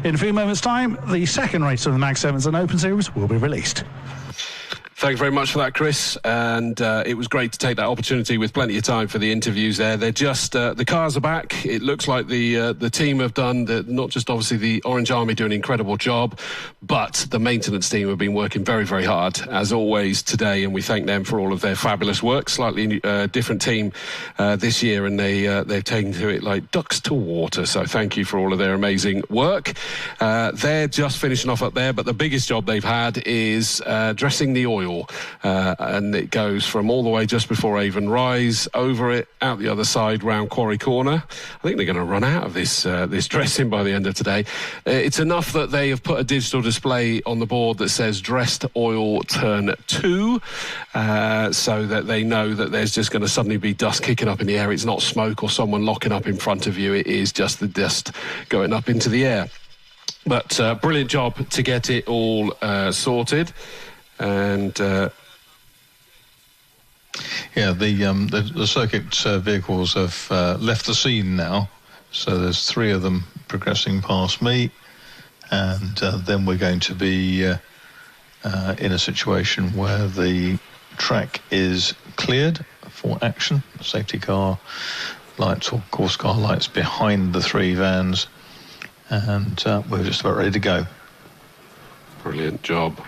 in a few moments' time, the second race of the Mag 7s and Open Series will be released. Thank you very much for that, Chris. And it was great to take that opportunity with plenty of time for the interviews there. They're just, the cars are back. It looks like the team have done, not just obviously the Orange Army do an incredible job, but the maintenance team have been working very, very hard, as always, today. And we thank them for all of their fabulous work. Slightly different team this year, and they've taken to it like ducks to water. So thank you for all of their amazing work. They're just finishing off up there, but the biggest job they've had is dressing the oil. And it goes from all the way just before Avon Rise, over it, out the other side, round Quarry Corner. I think they're going to run out of this dressing by the end of today. It's enough that they have put a digital display on the board that says dressed oil turn 2, so that they know that there's just going to suddenly be dust kicking up in the air. It's not smoke or someone locking up in front of you. It is just the dust going up into the air. But brilliant job to get it all sorted. And Yeah, the circuit vehicles have left the scene now, so there's 3 of them progressing past me, and then we're going to be in a situation where the track is cleared for action. Safety car lights or course car lights behind the 3 vans, and we're just about ready to go. Brilliant job.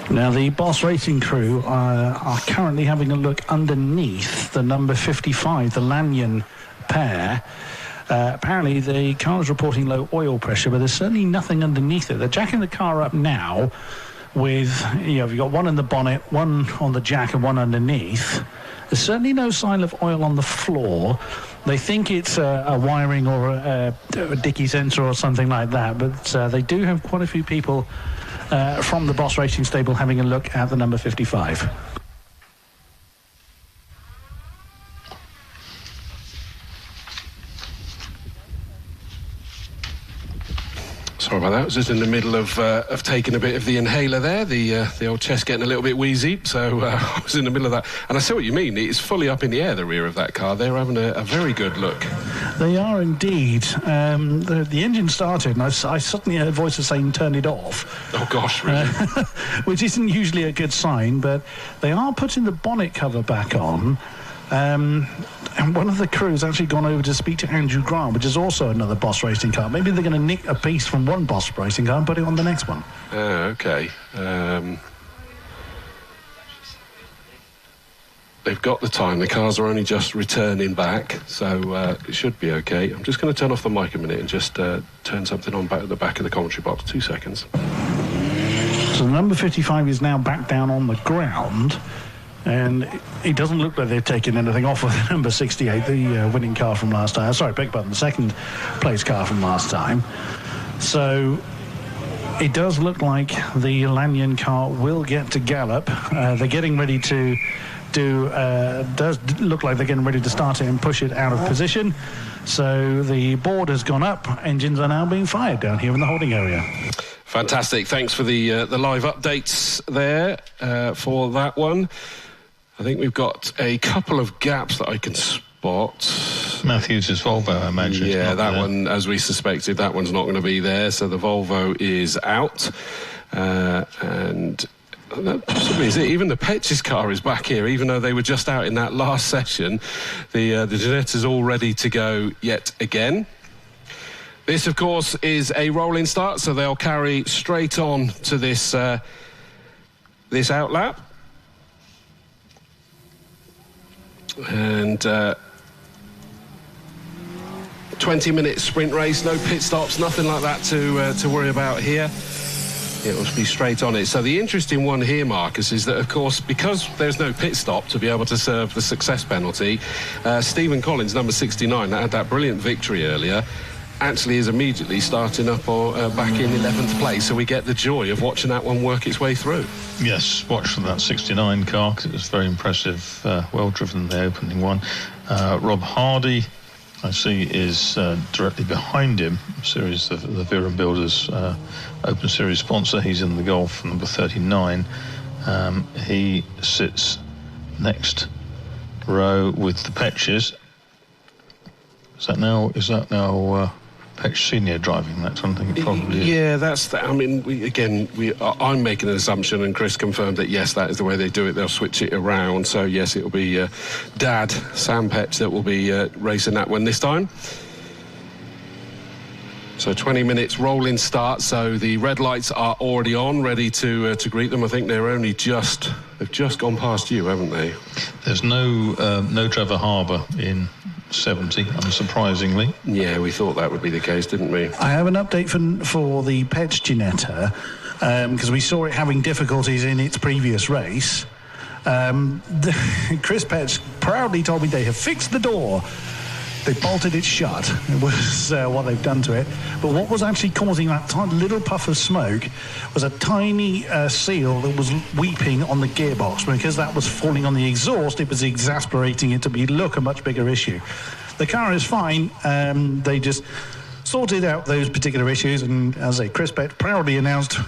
Now, the Boss Racing crew are currently having a look underneath the number 55, the Lanyon pair. Apparently, the car is reporting low oil pressure, but there's certainly nothing underneath it. They're jacking the car up now with, you've got one in the bonnet, one on the jack, and one underneath. There's certainly no sign of oil on the floor. They think it's a wiring or a dicky sensor or something like that, but they do have quite a few people from the Boss Racing stable having a look at the number 55. Sorry about that. I was just in the middle of taking a bit of the inhaler there. The old chest getting a little bit wheezy, so I was in the middle of that. And I see what you mean. It's fully up in the air, the rear of that car. They're having a very good look. They are indeed. The engine started, and I suddenly heard voices saying, "Turn it off." Oh gosh, really? Which isn't usually a good sign, but they are putting the bonnet cover back on. And one of the crew's actually gone over to speak to Andrew Grant, which is also another Boss Racing car. Maybe they're going to nick a piece from one Boss Racing car and put it on the next one. Okay. They've got the time. The cars are only just returning back, so it should be okay. I'm just going to turn off the mic a minute and just turn something on back at the back of the commentary box. 2 seconds. So the number 55 is now back down on the ground. And it doesn't look like they've taken anything off of the number 68, the winning car from last time. Sorry, beg your pardon, the second place car from last time. So it does look like the Lanyon car will get to gallop. They're getting ready to does look like they're getting ready to start it and push it out of position. So the board has gone up. Engines are now being fired down here in the holding area. Fantastic. Thanks for the live updates there for that one. I think we've got a couple of gaps that I can spot. Matthews' Volvo, I imagine. Yeah, that one, as we suspected, that one's not going to be there. So the Volvo is out. And that possibly is it. Even the Petch's car is back here, even though they were just out in that last session. The Jeanetta's all ready to go yet again. This, of course, is a rolling start, so they'll carry straight on to this this outlap. And 20-minute sprint race, no pit stops, nothing like that to worry about here. It will be straight on it. So the interesting one here, Marcus, is that, of course, because there's no pit stop to be able to serve the success penalty, Stephen Collins, number 69, that had that brilliant victory earlier, actually is immediately starting up back in 11th place, so we get the joy of watching that one work its way through. Yes, watch for that 69 car, because it was very impressive, well driven, the opening one. Rob Hardy, I see, is directly behind him, series of the Vera Builders Open Series sponsor. He's in the Golf, number 39. He sits next row with the Petches. Is that now Petch Senior driving that? I think it probably is. Yeah, that's I mean, I'm making an assumption, and Chris confirmed that yes, that is the way they do it. They'll switch it around. So yes, it will be Dad Sam Petch that will be racing that one this time. So 20 minutes rolling start. So the red lights are already on, ready to greet them. I think they've just gone past you, haven't they? There's no Trevor Harbour in 70, unsurprisingly. Yeah, we thought that would be the case, didn't we? I have an update for the Petch Jeanetta, because we saw it having difficulties in its previous race. Chris Petch proudly told me they have fixed the door. They bolted it shut. It was what they've done to it. But what was actually causing that little puff of smoke was a tiny seal that was weeping on the gearbox. Because that was falling on the exhaust, it was exasperating it to look a much bigger issue. The car is fine. They just sorted out those particular issues, and as a Chris Pett proudly announced,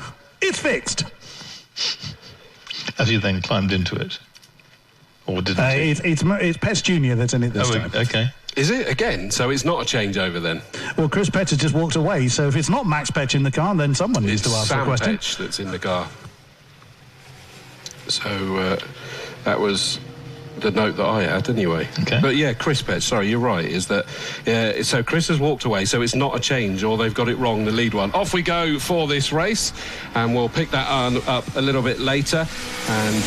it's fixed. Has he then climbed into it? Or didn't he? It's Petts Jr. that's in it this time. Okay. Is it again? So it's not a changeover then? Well, Chris Petts has just walked away, so if it's not Max Petch in the car, then someone needs to ask the question. It's Sam Petch that's in the car. So that was the note that I had anyway. Okay. But yeah, Chris Petch, sorry, you're right, is that so Chris has walked away, so it's not a change, or they've got it wrong, the lead one. Off we go for this race, and we'll pick that up a little bit later. And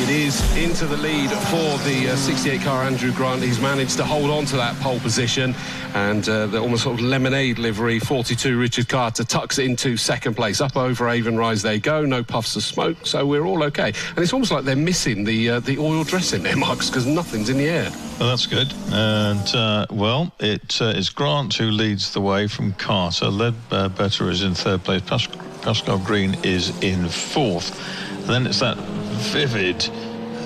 it is into the lead for the 68 car Andrew Grant. He's managed to hold on to that pole position, and the almost sort of lemonade livery 42 Richard Carter tucks it into second place. Up over Avon Rise they go, no puffs of smoke, so we're all okay. And it's almost like they're missing the oil dressing there, Marcus, because nothing's in the air. Well, that's good. And, it is Grant who leads the way from Carter. Ledbetter is in third place. Pascal Green is in fourth. And then it's that vivid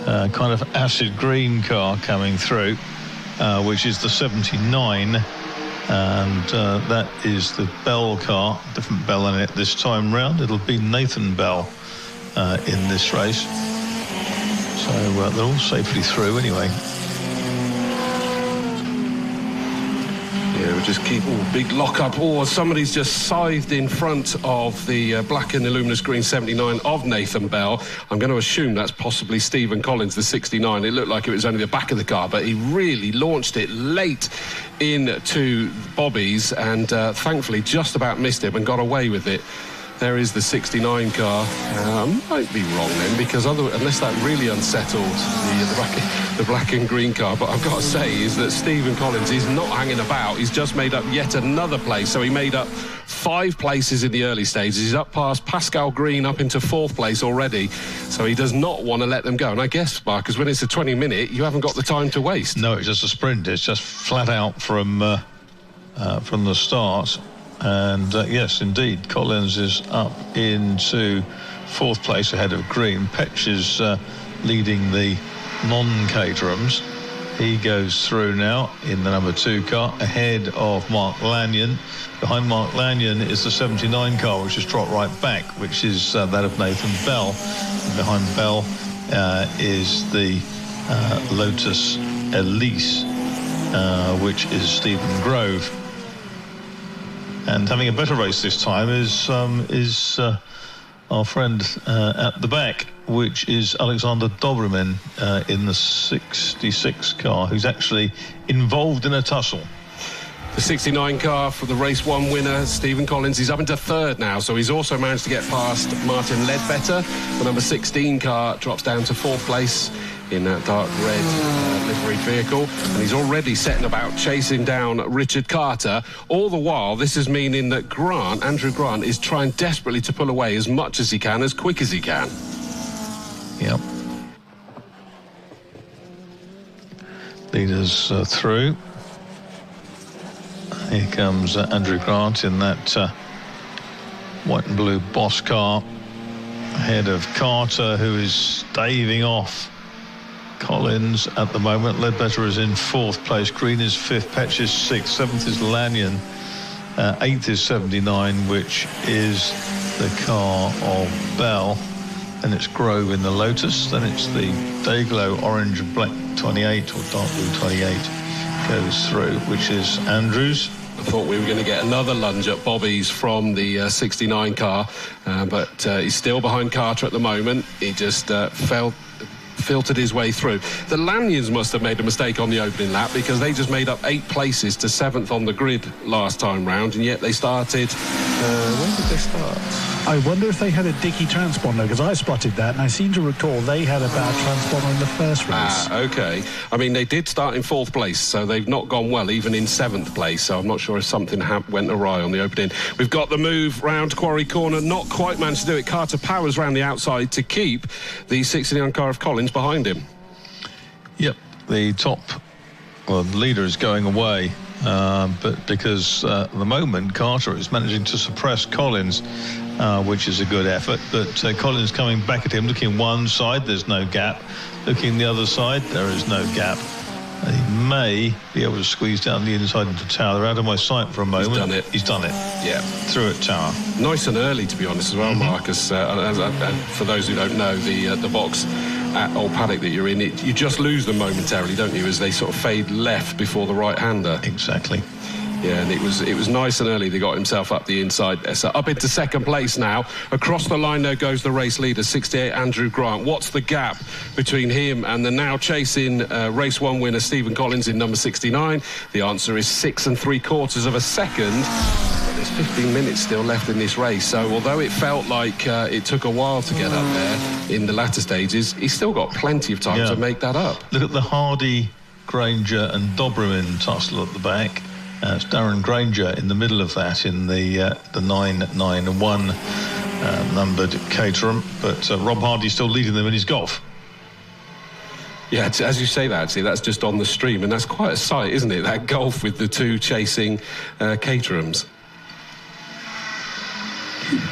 kind of acid green car coming through, which is the 79. And that is the Bell car, different Bell in it this time round. It'll be Nathan Bell in this race. So they're all safely through anyway. Yeah, we'll just keep big lock-up. Somebody's just scythed in front of the black and luminous green 79 of Nathan Bell. I'm going to assume that's possibly Stephen Collins, the 69. It looked like it was only the back of the car, but he really launched it late into Bobby's and thankfully just about missed him and got away with it. There is the 69 car. Might be wrong then, because unless that really unsettled the black and green car. But I've got to say is that Stephen Collins is not hanging about. He's just made up yet another place. So he made up 5 places in the early stages. He's up past Pascal Green up into 4th place already. So he does not want to let them go. And I guess, Marcus, when it's a 20-minute, you haven't got the time to waste. No, it's just a sprint. It's just flat out from the start. And yes, indeed, Collins is up into 4th place ahead of Green. Petch is leading the non-Caterhams. He goes through now in the number 2 car ahead of Mark Lanyon. Behind Mark Lanyon is the 79 car, which has dropped right back, which is that of Nathan Bell. And behind Bell is the Lotus Elise, which is Stephen Grove. And having a better race this time is our friend at the back, which is Alexander Dobrymin in the 66 car, who's actually involved in a tussle. The 69 car for the race 1 winner, Stephen Collins. He's up into 3rd now, so he's also managed to get past Martin Ledbetter. The number 16 car drops down to 4th place in that dark red livery vehicle, and he's already setting about chasing down Richard Carter. All the while, this is meaning that Andrew Grant, is trying desperately to pull away as much as he can, as quick as he can. Yep. Leaders through. Here comes Andrew Grant in that white and blue Boss car ahead of Carter, who is staving off Collins at the moment. Ledbetter is in 4th place. Green is 5th. Petch is 6th. 7th is Lanyon. 8th is 79, which is the car of Bell. Then it's Grove in the Lotus. Then it's the Dayglow orange and black 28, or dark blue 28, goes through, which is Andrews. I thought we were going to get another lunge at Bobby's from the 69 car, but he's still behind Carter at the moment. He just filtered his way through. The Lanyons must have made a mistake on the opening lap, because they just made up 8 places to 7th on the grid last time round, and yet they started... when did they start? I wonder if they had a dicky transponder, because I spotted that, and I seem to recall they had a bad transponder in the first race. OK. I mean, they did start in 4th place, so they've not gone well, even in 7th place, so I'm not sure if something went awry on the opening. We've got the move round Quarry Corner, not quite managed to do it. Carter powers round the outside to keep the 69 car of Collins behind him. Yep, the leader is going away, but because at the moment Carter is managing to suppress Collins, which is a good effort, but Collins coming back at him, looking one side, there's no gap, looking the other side, there is no gap, He may be able to squeeze down the inside into Tower. They're out of my sight for a moment. He's done it. Yeah. Through at Tower. Nice and early, to be honest, as well, Marcus. For those who don't know, the box at Old Paddock that you're in, you just lose them momentarily, don't you, as they sort of fade left before the right-hander. Exactly. Yeah, and it was nice and early. They got himself up the inside. So up into second place now. Across the line there goes the race leader, 68 Andrew Grant. What's the gap between him and the now chasing race 1 winner Stephen Collins in number 69? The answer is 6 3/4 of a second. But there's 15 minutes still left in this race. So although it felt like it took a while to get up there in the latter stages, he's still got plenty of time to make that up. Look at the Hardy, Granger and Doberman tussle at the back. It's Darren Granger in the middle of that in the 991 numbered Caterham, but Rob Hardy's still leading them in his Golf. Yeah, as you say that, actually, that's just on the stream, and that's quite a sight, isn't it? That Golf with the two chasing Caterhams.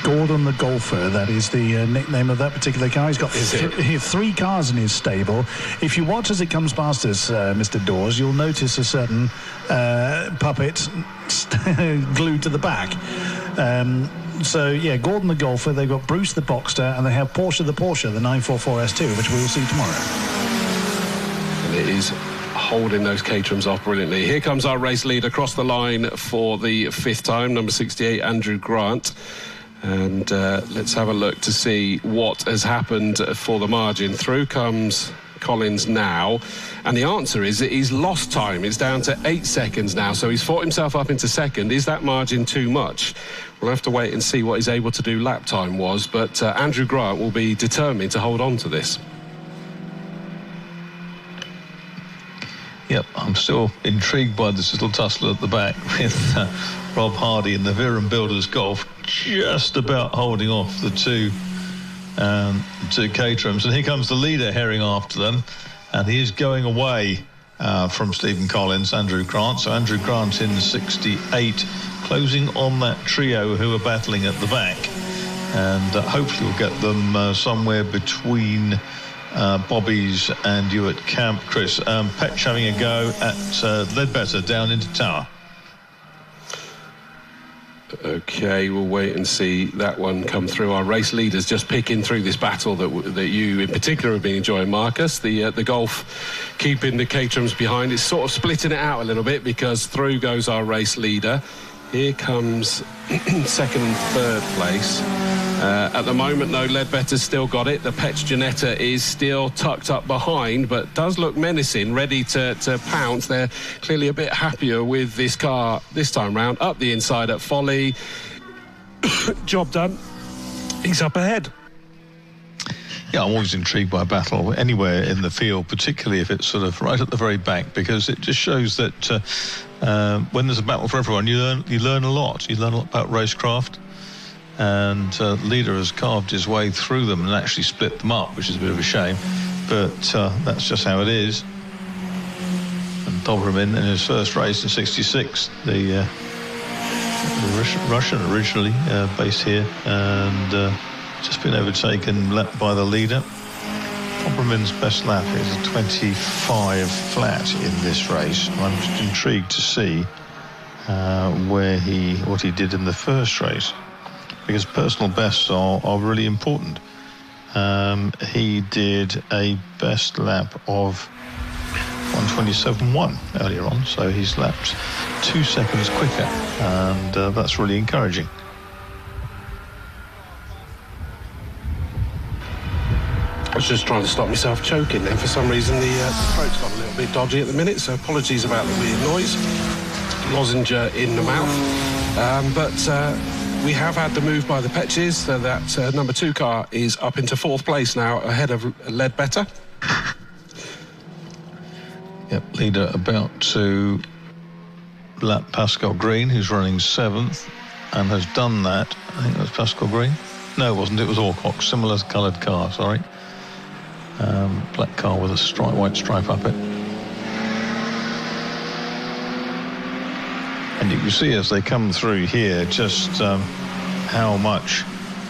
Gordon the Golfer, that is the nickname of that particular car. He's got 3 cars in his stable. If you watch as it comes past us, Mr. Dawes, you'll notice a certain puppet glued to the back. So, yeah, Gordon the Golfer, they've got Bruce the Boxster, and they have Porsche the 944 S2, which we'll see tomorrow. And it is holding those Caterhams off brilliantly. Here comes our race lead across the line for the 5th time, number 68, Andrew Grant. And let's have a look to see what has happened for the margin. Through comes Collins now, and the answer is that he's lost time. It's down to 8 seconds now, so he's fought himself up into second. Is that margin too much? We'll have to wait and see what he's able to do lap time was, but Andrew Grant will be determined to hold on to this. Yep, I'm still intrigued by this little tussle at the back with Rob Hardy in the Viren Builders Golf just about holding off the two Caterhams. And here comes the leader herring after them, and he is going away from Stephen Collins, Andrew Grant. So Andrew Grant in 68, closing on that trio who are battling at the back. And hopefully we'll get them somewhere between Bobby's and you at Camp, Chris. Petch having a go at Ledbetter down into Tower. Okay, we'll wait and see that one come through. Our race leaders just picking through this battle that you in particular have been enjoying, Marcus. The Golf keeping the Caterhams behind. It's sort of splitting it out a little bit because through goes our race leader. Here comes second and third place. At the moment, though, Ledbetter's still got it. The Petch Janetta is still tucked up behind, but does look menacing, ready to pounce. They're clearly a bit happier with this car this time round. Up the inside at Folly. Job done. He's up ahead. Yeah, I'm always intrigued by a battle anywhere in the field, particularly if it's sort of right at the very back, because it just shows that when there's a battle for everyone, you learn a lot. You learn a lot about racecraft. And leader has carved his way through them and actually split them up, which is a bit of a shame, but that's just how it is. And Doberman in his first race in 66, the Russian originally based here, and just been overtaken by the leader. Doberman's best lap is a 25 flat in this race. I'm just intrigued to see what he did in the first race, because personal bests are really important. He did a best lap of 1:27.1 earlier on, so he's lapped 2 seconds quicker, and that's really encouraging. I was just trying to stop myself choking then. For some reason, the throat's got a little bit dodgy at the minute, so apologies about the weird noise. Lozenge in the mouth. But we have had the move by the Petches, so that number 2 car is up into 4th place now, ahead of Ledbetter. Yep, leader about to lap Pascal Green, who's running 7th, and has done that. I think that was Pascal Green. No, it wasn't. It was Alcock. Similar coloured car, sorry. Black car with a white stripe up it. And you can see as they come through here just how much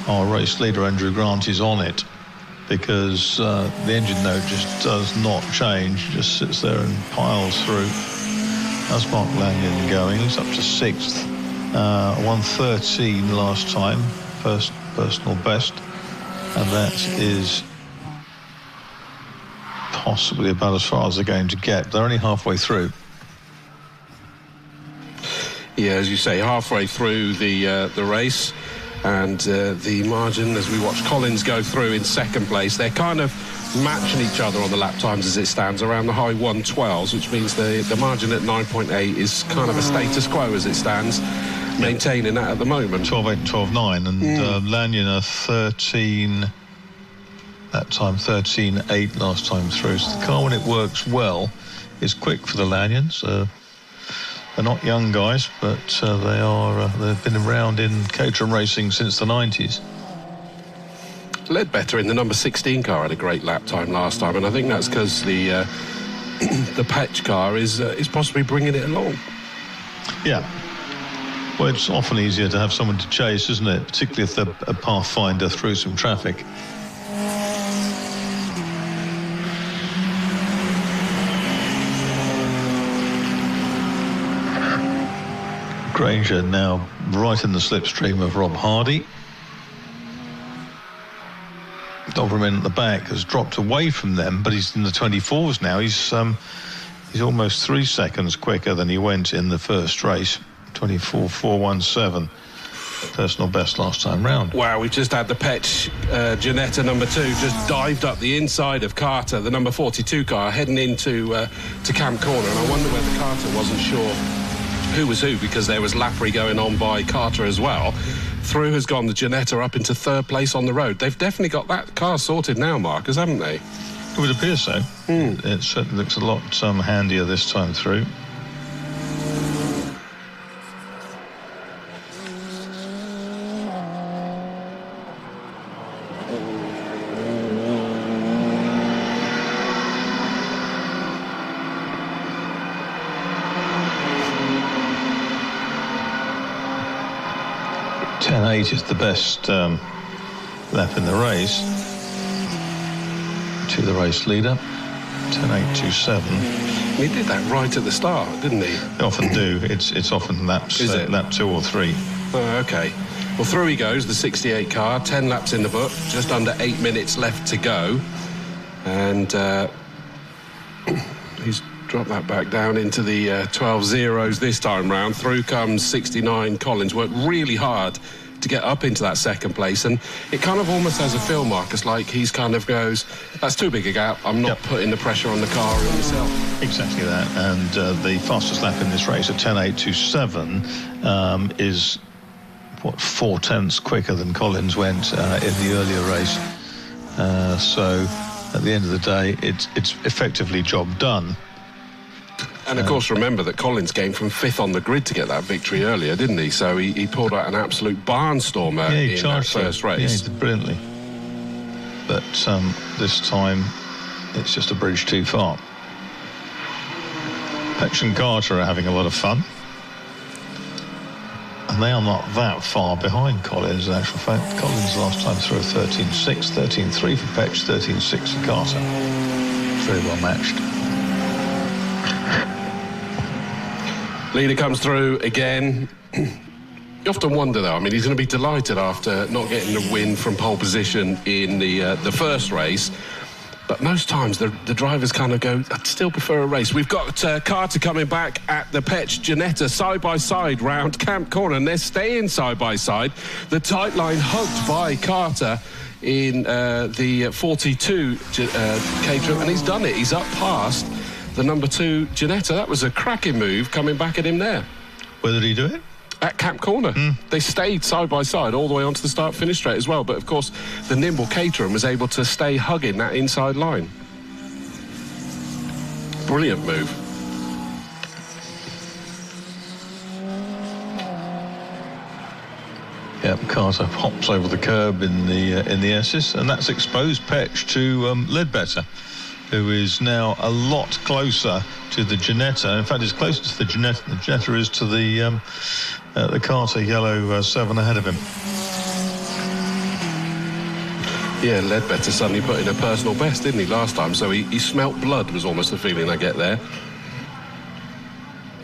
our race leader Andrew Grant is on it. because the engine note just does not change, just sits there and piles through. That's Mark Lanyon going. He's up to 6th. 1:13 last time, first personal best, and that is possibly about as far as they're going to get. They're only halfway through. Yeah, as you say, halfway through the race, and the margin, as we watch Collins go through in second place, they're kind of matching each other on the lap times as it stands, around the high 1:12s, which means the margin at 9.8 is kind of a status quo as it stands, maintaining that at the moment. 12.8, 12.9, and Lanyon are 13. That time 13.8 last time through. So the car, when it works well, is quick for the Lanyons. They're not young guys, but they've been around in Caterham racing since the 90s. Ledbetter in the number 16 car had a great lap time last time, and I think that's because the Petch car is possibly bringing it along. Yeah. Well, it's often easier to have someone to chase, isn't it? Particularly if they're a pathfinder through some traffic. Granger now right in the slipstream of Rob Hardy. Doberman at the back has dropped away from them, but he's in the 24s now. He's almost 3 seconds quicker than he went in the first race. 24.417, personal best last time round. Wow, we've just had the Petch Ginetta number 2 just dived up the inside of Carter, the number 42 car, heading into to Camp Corner, and I wonder whether Carter wasn't sure who was who, because there was Lappery going on by Carter as well. Through has gone the Ginetta up into 3rd place on the road. They've definitely got that car sorted now, Marcus, haven't they? It would appear so. It certainly looks a lot handier this time through. Is the best lap in the race to the race leader. 10.827. He did that right at the start, didn't he? They often do. It's often laps, lap 2 or 3. Oh, okay. Well, through he goes, the 68 car, 10 laps in the book, just under 8 minutes left to go, and he's dropped that back down into the 12 zeros this time round. Through comes 69 Collins, worked really hard to get up into that second place, and it kind of almost has a feel, Marcus, like he's kind of goes, that's too big a gap, I'm not putting the pressure on the car or myself. Exactly that, and the fastest lap in this race at 10.827 is 4 tenths quicker than Collins went in the earlier race. So at the end of the day, it's effectively job done. And of course, remember that Collins came from 5th on the grid to get that victory earlier, didn't he? So he pulled out an absolute barnstormer in that first race. Yeah, he did brilliantly. But this time, it's just a bridge too far. Petch and Carter are having a lot of fun. And they are not that far behind Collins, in actual fact. Collins last time through a 13.6, 13.3 for Petch, 13.6 for Carter. Very well matched. Leader comes through again. You often wonder, though, I mean, he's going to be delighted after not getting the win from pole position in the first race. But most times the drivers kind of go, I'd still prefer a race. We've got Carter coming back at the Petch Ginetta side-by-side round Camp Corner, and they're staying side-by-side. The tight line hugged by Carter in the 42 Caterham, and he's done it. He's up past the number 2 Ginetta. That was a cracking move coming back at him there. Where did he do it? At Camp Corner. They stayed side by side all the way onto the start-finish straight as well, but of course the nimble Caterham was able to stay hugging that inside line. Brilliant move. Yep, Carter hops over the curb in the S's, and that's exposed Petch to Ledbetter, who is now a lot closer to the Ginetta. In fact, it's closer to the Ginetta than the Ginetta is to the Carter yellow 7 ahead of him. Yeah, Ledbetter suddenly put in a personal best, didn't he, last time? So he smelt blood, was almost the feeling I get there.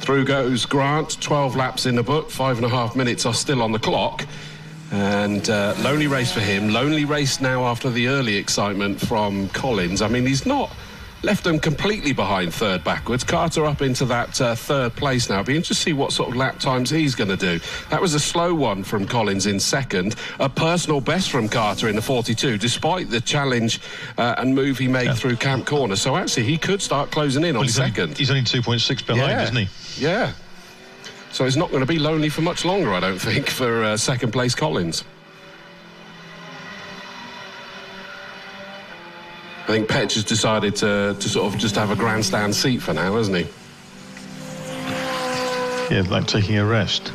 Through goes Grant, 12 laps in the book, 5.5 minutes are still on the clock. And lonely race for him. Lonely race now after the early excitement from Collins. I mean, he's not left them completely behind third backwards. Carter up into that third place now. It'll be interesting to see what sort of lap times he's going to do. That was a slow one from Collins in second. A personal best from Carter in the 42, despite the challenge and move he made through Camp Corner. So actually, he could start closing in on second. He's only 2.6 behind, isn't he? Yeah. So it's not going to be lonely for much longer, I don't think, for second place Collins. I think Petch has decided to sort of just have a grandstand seat for now, hasn't he? Yeah, like taking a rest.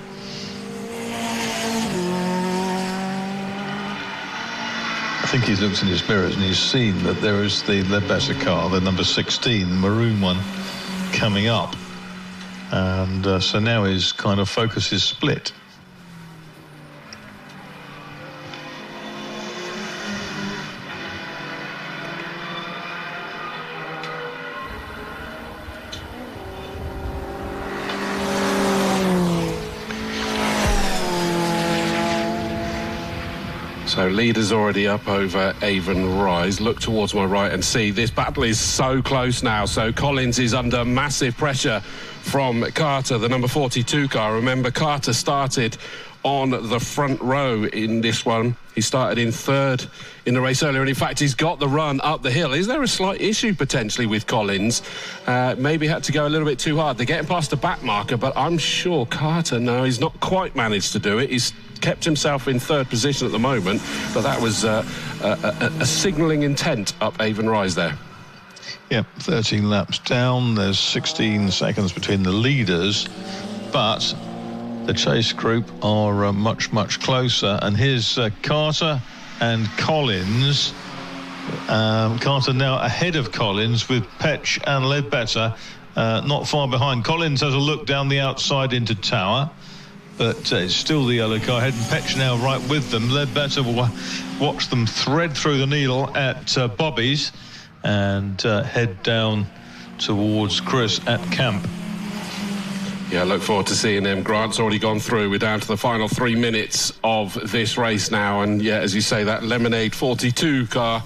I think he's looked in his mirrors and he's seen that there is the Ledbetter car, the number 16, the maroon one, coming up. And so now his kind of focus is split. So leader's already up over Avon Rise. Look towards my right and see this battle is so close now. So Collins is under massive pressure from Carter, the number 42 car. Remember, Carter started on the front row in this one. He started in third in the race earlier, and in fact he's got the run up the hill. Is there a slight issue potentially with Collins? Maybe had to go a little bit too hard. They're getting past the back marker, but I'm sure Carter, no, he's not quite managed to do it. He's kept himself in third position at the moment, but that was a signalling intent up Avon Rise there. Yep, 13 laps down. There's 16 seconds between the leaders, but the chase group are much, much closer. And here's Carter and Collins. Carter now ahead of Collins with Petch and Ledbetter not far behind. Collins has a look down the outside into Tower, but it's still the yellow car ahead, and Petch now right with them. Ledbetter will watch them thread through the needle at Bobby's and head down towards Chris at Camp. Yeah, I look forward to seeing them. Grant's already gone through. We're down to the final 3 minutes of this race now. And yeah, as you say, that Lemonade 42 car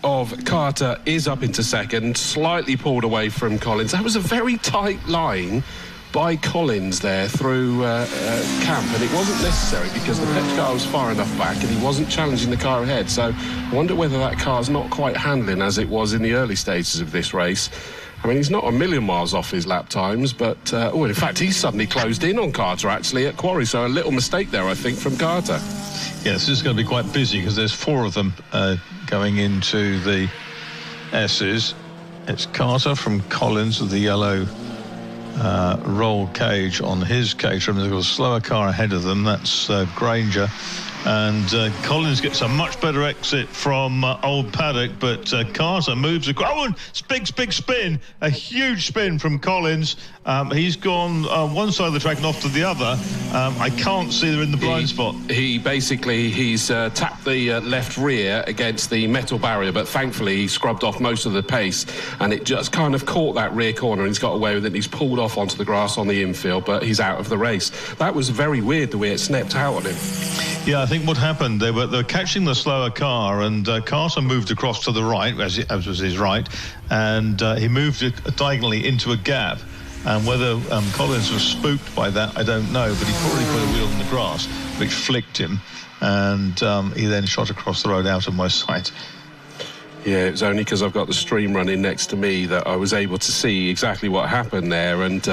of Carter is up into second, slightly pulled away from Collins. That was a very tight line by Collins there through Camp, and it wasn't necessary because the Petch car was far enough back and he wasn't challenging the car ahead. So I wonder whether that car's not quite handling as it was in the early stages of this race. I mean, he's not a million miles off his lap times, but in fact he's suddenly closed in on Carter actually at Quarry, so a little mistake there I think from Carter. Yeah, this is going to be quite busy because there's 4 of them going into the S's. It's Carter from Collins with the yellow roll cage on his cage. They've got a slower car ahead of them. That's Granger. And Collins gets a much better exit from Old Paddock, but Carter moves across. Oh, and big spin, a huge spin from Collins. He's gone one side of the track and off to the other. I can't see they're in the blind spot. He's tapped the left rear against the metal barrier, but thankfully he scrubbed off most of the pace, and it just kind of caught that rear corner, and he's got away with it. He's pulled off onto the grass on the infield, but he's out of the race. That was very weird, the way it snapped out on him. Yeah, I think what happened, they were catching the slower car, and Carter moved across to the right, as was his right, and he moved diagonally into a gap. And whether Collins was spooked by that, I don't know, but he probably put a wheel in the grass, which flicked him, and he then shot across the road out of my sight. Yeah, it was only because I've got the stream running next to me that I was able to see exactly what happened there, and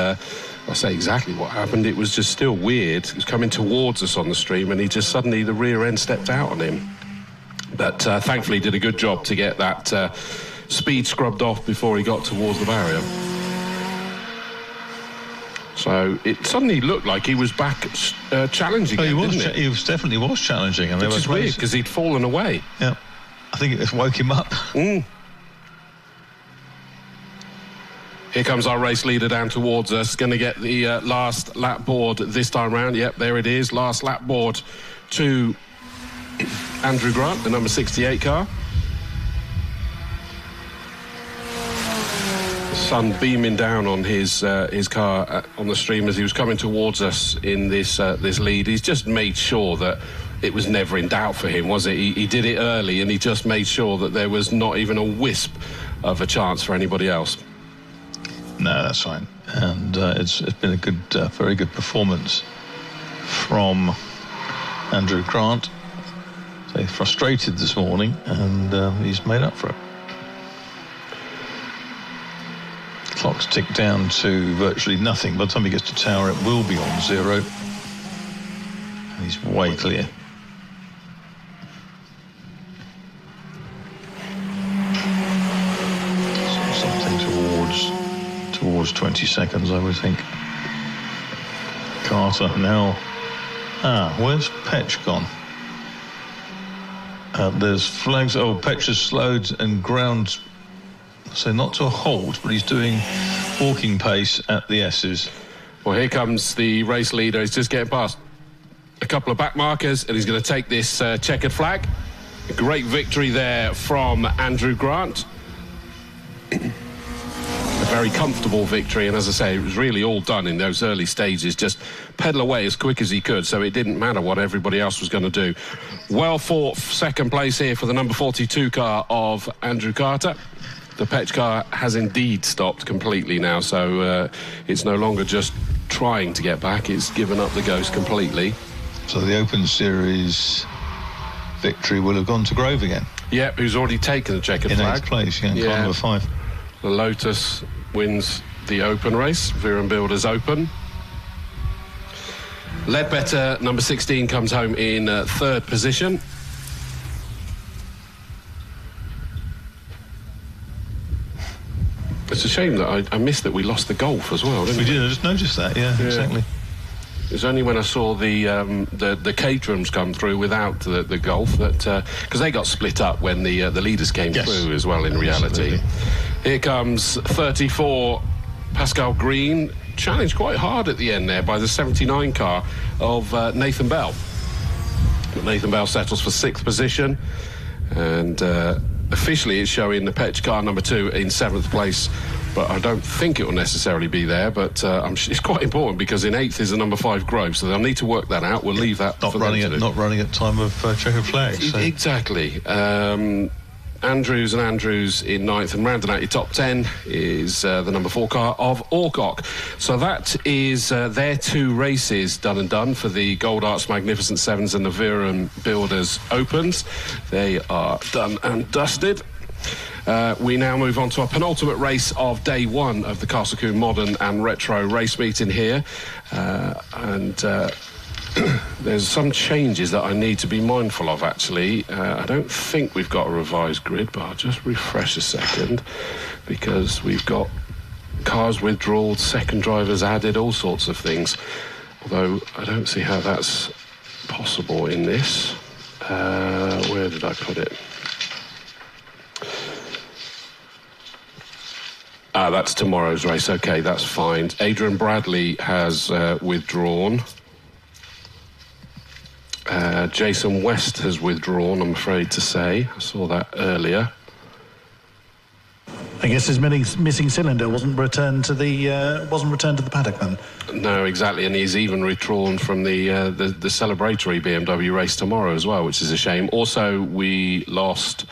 I say exactly what happened, it was just still weird. He was coming towards us on the stream, and he just suddenly, the rear end stepped out on him. But thankfully he did a good job to get that speed scrubbed off before he got towards the barrier. So it suddenly looked like he was back challenging. He definitely was challenging. And which is weird, because he'd fallen away. Yeah, I think it just woke him up. Here comes our race leader down towards us, going to get the last lap board this time round. Yep, there it is, last lap board to Andrew Grant, the number 68 car. The sun beaming down on his car on the stream as he was coming towards us in this lead. He's just made sure that it was never in doubt for him, was it? He did it early, and he just made sure that there was not even a wisp of a chance for anybody else. No, that's fine. And it's been a good, very good performance from Andrew Grant. So he's frustrated this morning, and he's made up for it. Clock's ticked down to virtually nothing. By the time he gets to Tower, it will be on 0. And he's way clear. So something towards 20 seconds, I would think. Carter now. Where's Petch gone? There's flags. Oh, Petch has slowed and ground. So not to a halt, but he's doing walking pace at the S's. Well, here comes the race leader. He's just getting past a couple of back markers, and he's going to take this checkered flag. A great victory there from Andrew Grant. A very comfortable victory, and as I say, it was really all done in those early stages. Just pedal away as quick as he could, so it didn't matter what everybody else was going to do. Well fought second place here for the number 42 car of Andrew Carter. The Petch car has indeed stopped completely now, so it's no longer just trying to get back, it's given up the ghost completely. So the Open Series victory will have gone to Grove again? Yep, who's already taken the checkered flag. In 8th place, car number 5. The Lotus wins the Open race, Viren Builders Open. Ledbetter, number 16, comes home in 3rd position. It's a shame that I missed that we lost the golf as well, didn't we? We did, I just noticed that, yeah. Exactly. It was only when I saw the caterums come through without the golf that because they got split up when the leaders came through as well. In reality, here comes 34 Pascal Green, challenged quite hard at the end there by the 79 car of Nathan Bell. But Nathan Bell settles for 6th position, and officially it's showing the Petch car number 2 in 7th place. But I don't think it will necessarily be there. But it's quite important because in 8th is the number 5 Grove, so they'll need to work that out. We'll leave that not for running them to at do. Not running at time of checkered flag. So. Exactly. Andrews and Andrews in 9th, and rounding out your top 10 is the number 4 car of Orcock. So that is their 2 races done and done for the Gold Arts Magnificent Sevens and the Viren Builders Opens. They are done and dusted. We now move on to our penultimate race of day 1 of the Castle Combe Modern and Retro race meeting here. There's some changes that I need to be mindful of, actually. I don't think we've got a revised grid, but I'll just refresh a second because we've got cars withdrawn, second drivers added, all sorts of things. Although I don't see how that's possible in this. Where did I put it? That's tomorrow's race. Okay, that's fine. Adrian Bradley has withdrawn. Jason West has withdrawn, I'm afraid to say. I saw that earlier. I guess his missing cylinder wasn't returned to the paddock then. No, exactly, and he's even withdrawn from the celebratory BMW race tomorrow as well, which is a shame. Also, we lost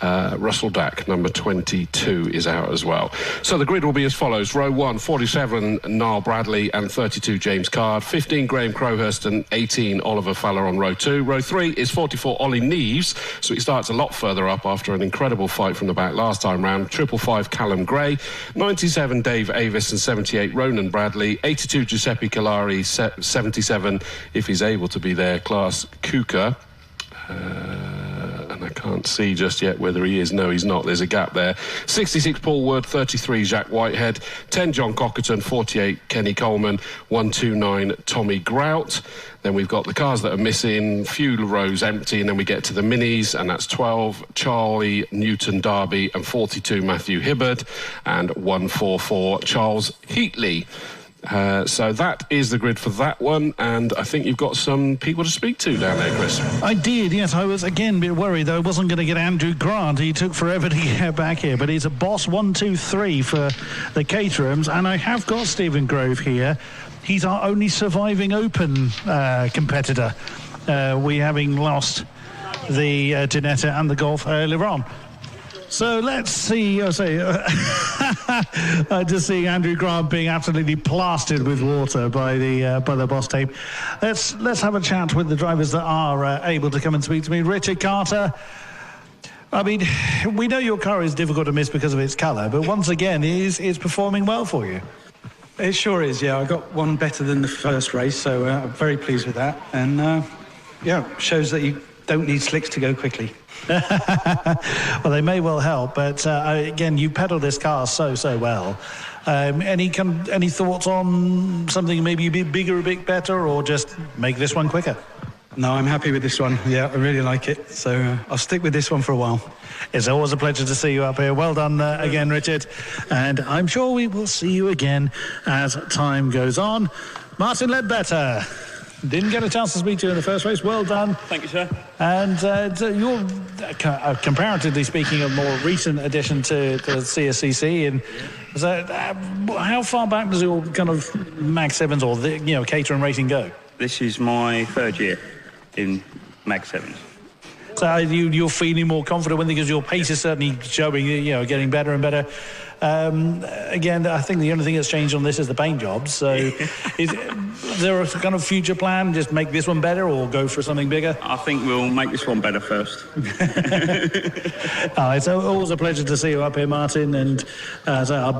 Russell Dack, number 22, is out as well. So the grid will be as follows. Row 1, 47 Niall Bradley and 32 James Card, 15 Graham Crowhurst and 18 Oliver Faller on row 2. Row 3 is 44 Ollie Neves, so he starts a lot further up after an incredible fight from the back last time round. 555 Callum Gray, 97 Dave Avis and 78 Ronan Bradley, 82 Giuseppe Calari, 77 if he's able to be there, Klaas Kuka. And I can't see just yet whether he is. No, he's not. There's a gap there. 66 Paul Wood, 33 Jack Whitehead, 10 John Cockerton, 48 Kenny Coleman, 129 Tommy Grout. Then we've got the cars that are missing, few rows empty, and then we get to the minis, and that's 12 Charlie Newton Darby and 42 Matthew Hibbard and 144 Charles Heatley. So that is the grid for that one, and I think you've got some people to speak to down there, Chris. I did, yes. I was again a bit worried though I wasn't going to get Andrew Grant. He took forever to get back here, but he's a boss 1, 2, 3 for the Caterhams, and I have got Stephen Grove here. He's our only surviving Open competitor. We having lost the Ginetta and the Golf earlier on. So let's see. I just see Andrew Grant being absolutely plastered with water by the boss team. Let's have a chat with the drivers that are able to come and speak to me. Richard Carter. I mean, we know your car is difficult to miss because of its colour, but once again, it's performing well for you. It sure is. Yeah, I got one better than the first race, so I'm very pleased with that. And yeah, shows that you don't need slicks to go quickly. Well, they may well help, but again, you pedal this car so well. Any thoughts on something maybe a bit bigger, a bit better, or just make this one quicker? No, I'm happy with this one. Yeah, I really like it. So I'll stick with this one for a while. It's always a pleasure to see you up here. Well done again, Richard. And I'm sure we will see you again as time goes on. Martin Ledbetter. Didn't get a chance to speak to you in the first race. Well done. Thank you, sir. And you're, comparatively speaking, a more recent addition to the CSCC. And so, how far back does your kind of Mag 7s or Caterham racing go? This is my third year in Mag 7s. So you're feeling more confident because your pace is certainly showing, getting better and better. Again, I think the only thing that's changed on this is the paint job. So is there a kind of future plan? Just make this one better or go for something bigger? I think we'll make this one better first. It's always a pleasure to see you up here, Martin. And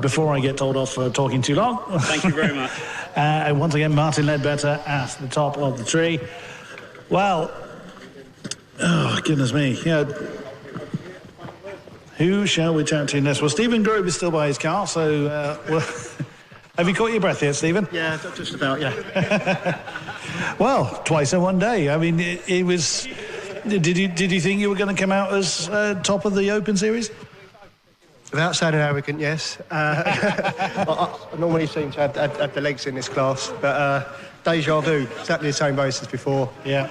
before I get told off for talking too long. Thank you very much. And once again, Martin Ledbetter at the top of the tree. Well, oh, goodness me. Who shall we chat to next? Well, Stephen Grove is still by his car, so have you caught your breath yet, Stephen? Yeah, just about, yeah. Well, twice in one day. I mean, it was... Did you think you were going to come out as top of the Open Series? Without sounding arrogant, yes. I normally seem to have the legs in this class, but deja vu, exactly the same race as before. Yeah.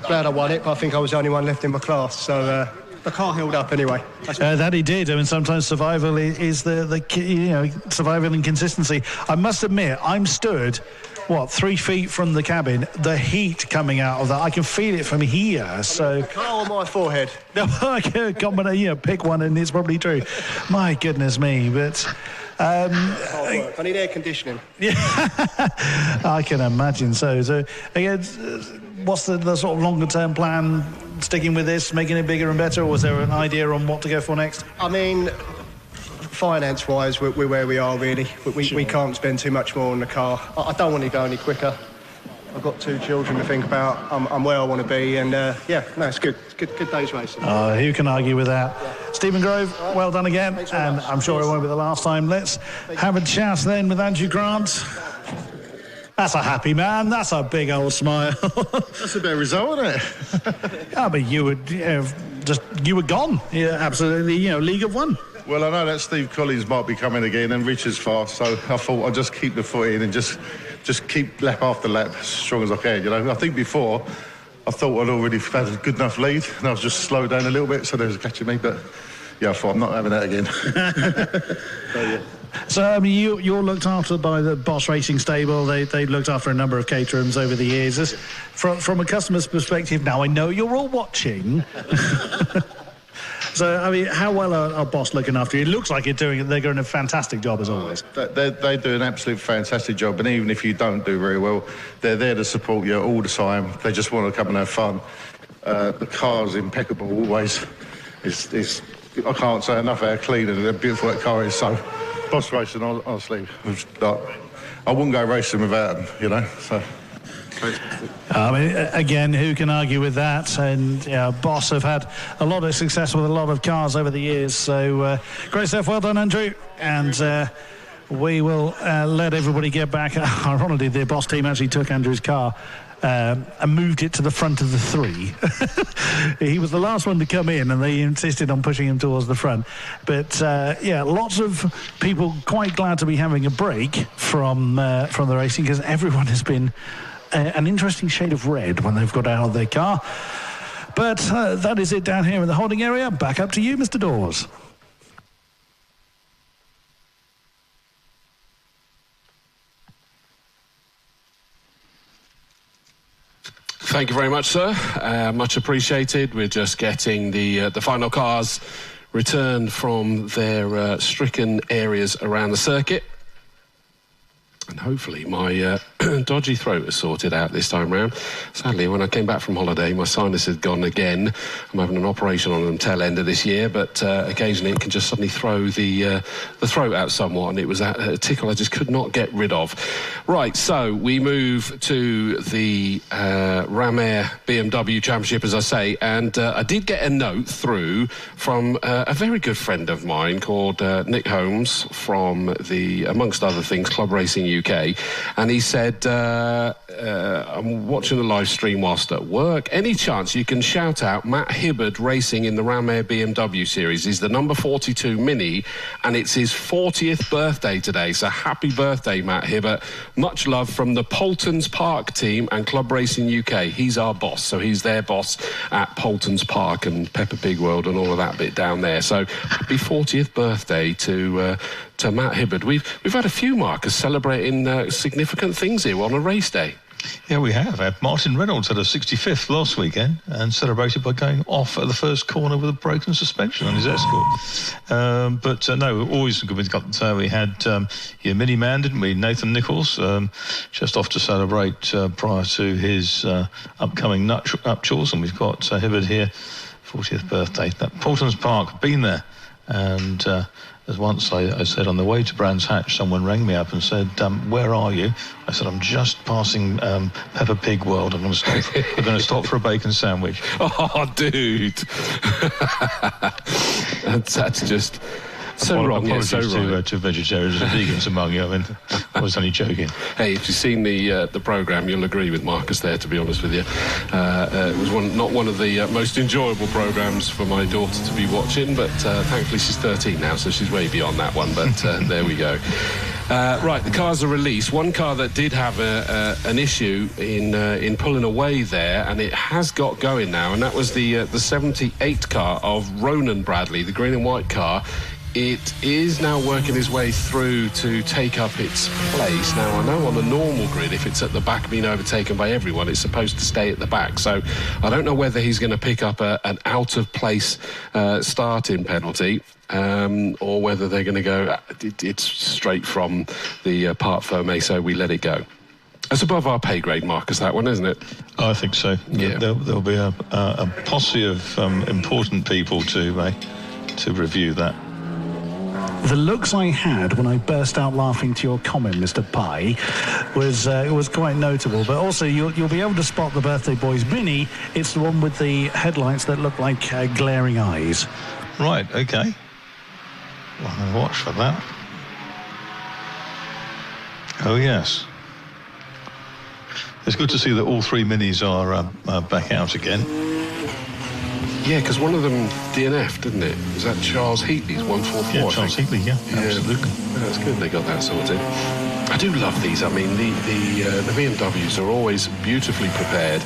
Glad I won it, but I think I was the only one left in my class, so... the car held up anyway. That he did. I mean, sometimes survival is the survival and consistency. I must admit, I'm stood, 3 feet from the cabin. The heat coming out of that, I can feel it from here. So the car on my forehead. I can pick one, and it's probably true. My goodness me, but. I need air conditioning. Yeah, I can imagine so. So again, what's the sort of longer term plan? Sticking with this, making it bigger and better, or was there an idea on what to go for next? I mean, finance-wise, we're where we are really. We can't spend too much more on the car. I don't want to go any quicker. I've got 2 children to think about. I'm where I want to be, and it's good. It's good day's racing. Who can argue with that? Yeah. Stephen Grove, well done again, and I'm sure it won't be the last time. Let's have a chat then with Andrew Grant. That's a happy man. That's a big old smile. That's a better result, isn't it? Yeah, but you were gone. Yeah, absolutely. League of One. Well, I know that Steve Collins might be coming again, and Richard's fast, so I thought I'd just keep the foot in and just keep lap after lap as strong as I can. I think before I thought I'd already had a good enough lead, and I was just slowed down a little bit, so they was catching me. But yeah, I thought I'm not having that again. So, yeah. So, I mean, you're looked after by the Boss Racing stable. They looked after a number of Caterhams over the years. From a customer's perspective, now I know you're all watching. So, I mean, how well are Boss looking after you? It looks like they're doing a fantastic job, as always. They do an absolute fantastic job, and even if you don't do very well, they're there to support you all the time. They just want to come and have fun. The car's impeccable always. It's I can't say enough how clean and beautiful that car is. So, Boss Racing, honestly, I wouldn't go racing without them, so... I mean, again, who can argue with that? And Boss have had a lot of success with a lot of cars over the years. So great stuff. Well done, Andrew. And we will let everybody get back. Ironically, the boss team actually took Andrew's car and moved it to the front of the three. He was the last one to come in, and they insisted on pushing him towards the front. But yeah, lots of people quite glad to be having a break from the racing, because everyone has been an interesting shade of red when they've got out of their car. But that is it down here in the holding area. Back up to you, Mr. Dawes. Thank you very much, sir. Much appreciated. We're just getting the final cars returned from their stricken areas around the circuit. And hopefully my dodgy throat is sorted out this time round. Sadly, when I came back from holiday, my sinus had gone again. I'm having an operation on the tail end of this year, but occasionally it can just suddenly throw the throat out somewhat, and it was a tickle I just could not get rid of. Right, so we move to the Ram Air BMW Championship, as I say, and I did get a note through from a very good friend of mine called Nick Holmes from the, amongst other things, Club Racing UK, and he said, I'm watching the live stream whilst at work. Any chance you can shout out Matt Hibbard racing in the Ram Air BMW series? He's the number 42 Mini, and it's his 40th birthday today, so happy birthday, Matt Hibbard. Much love from the Poultons Park team and Club Racing UK. He's our boss, so he's their boss at Poultons Park and Peppa Pig World and all of that bit down there. So happy 40th birthday to Matt Hibbard. We've had a few markers celebrating significant things here on a race day. Yeah, we have. Martin Reynolds had a 65th last weekend and celebrated by going off at the first corner with a broken suspension on his Escort. But no, always some good ones. We had Mini Man, didn't we? Nathan Nichols, just off to celebrate prior to his upcoming nuptials, and we've got Hibbard here, 40th birthday. That Poultons Park, been there, and as once I said on the way to Brands Hatch, someone rang me up and said, where are you? I said, I'm just passing Peppa Pig World. I'm going to stop for a bacon sandwich. Oh, dude. that's just so wrong. Apologies to vegetarians and vegans among you. I mean, I was only joking. Hey, if you've seen the programme, you'll agree with Marcus there, to be honest with you. It was not one of the most enjoyable programmes for my daughter to be watching, but thankfully she's 13 now, so she's way beyond that one, but there we go. Right, the cars are released. One car that did have an issue in pulling away there, and it has got going now, and that was the 78 car of Ronan Bradley, the green and white car. It is now working its way through to take up its place. Now, I know on a normal grid, if it's at the back being overtaken by everyone, it's supposed to stay at the back. So I don't know whether he's going to pick up an out-of-place starting penalty, or whether they're going to go, it's straight from the part fermé, so we let it go. It's above our pay grade, Marcus, that one, isn't it? I think so. Yeah. There'll be a posse of important people to review that. The looks I had when I burst out laughing to your comment, Mr. Pye, was quite notable. But also, you'll be able to spot the Birthday Boys Mini. It's the one with the headlights that look like glaring eyes. Right, OK. Well, I'm going to watch for that. Oh, yes. It's good to see that all three Minis are back out again. Yeah, because one of them DNF'd, didn't it? Was that Charles Heatley's 144? Yeah, Charles Heatley, yeah, absolutely. That's good, they got that sorted. I do love these. I mean, the BMWs are always beautifully prepared,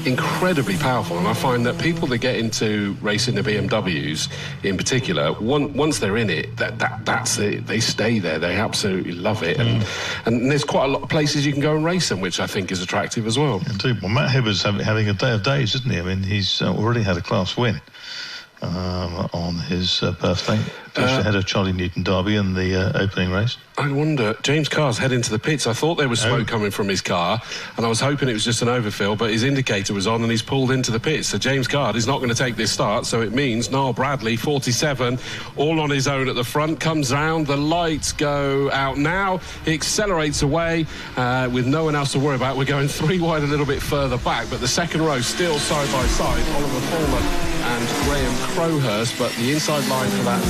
incredibly powerful, and I find that people that get into racing the BMWs in particular, once they're in it, that's it. They stay there. They absolutely love it, and there's quite a lot of places you can go and race them, which I think is attractive as well. Indeed. Well, Matt Hibbard's having a day of days, isn't he? I mean, he's already had a class win on his birthday, just ahead of Charlie Newton Derby in the opening race. I wonder, James Carr's heading to the pits. I thought there was smoke coming from his car, and I was hoping it was just an overfill, but his indicator was on and he's pulled into the pits. So James Carr is not going to take this start, so it means Niall Bradley, 47, all on his own at the front, comes round, the lights go out now, he accelerates away with no one else to worry about. We're going three wide a little bit further back, but the second row still side by side, Oliver Fullman and Graham Crowhurst, but the inside line for that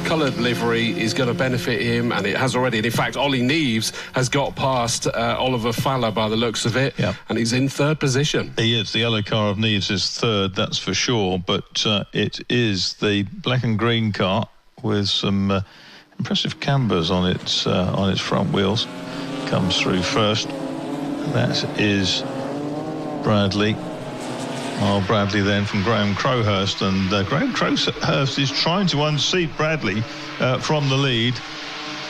coloured livery is going to benefit him, and it has already. And in fact, Ollie Neves has got past Oliver Fowler by the looks of it, and he's in third position. He is. The yellow car of Neves is third, that's for sure, but it is the black and green car with some impressive cambers on its front wheels. Comes through first. That is Bradley. Bradley then from Graham Crowhurst, and Graham Crowhurst is trying to unseat Bradley from the lead.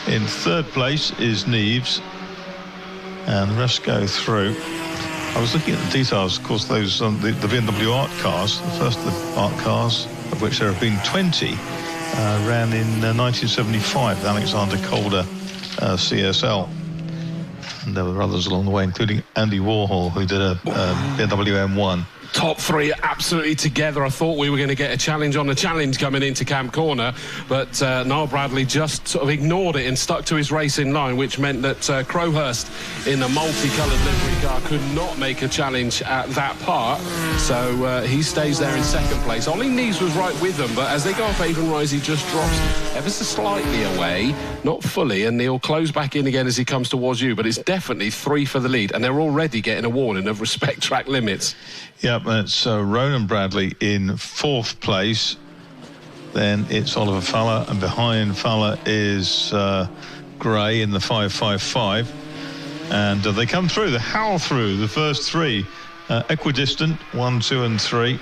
In third place is Neves, and the rest go through. I was looking at the details. Of course, those the BMW Art cars, the first of the Art cars, of which there have been 20, ran in 1975 with Alexander Calder CSL. And there were others along the way, including Andy Warhol, who did a BMW M1. Top three absolutely together. I thought we were going to get a challenge on a challenge coming into Camp Corner, but Niall Bradley just sort of ignored it and stuck to his racing line, which meant that Crowhurst in the multicoloured livery car could not make a challenge at that part, so he stays there in second place. Ollie Neves was right with them, but as they go up Avon Rise, he just drops ever so slightly away, not fully, and he'll close back in again as he comes towards you, but it's definitely three for the lead, and they're already getting a warning of respect track limits. Yep, that's Ronan Bradley in fourth place. Then it's Oliver Fowler, and behind Fowler is Gray in the 555. And they come through, they howl through the first three. Equidistant, 1, 2 and 3.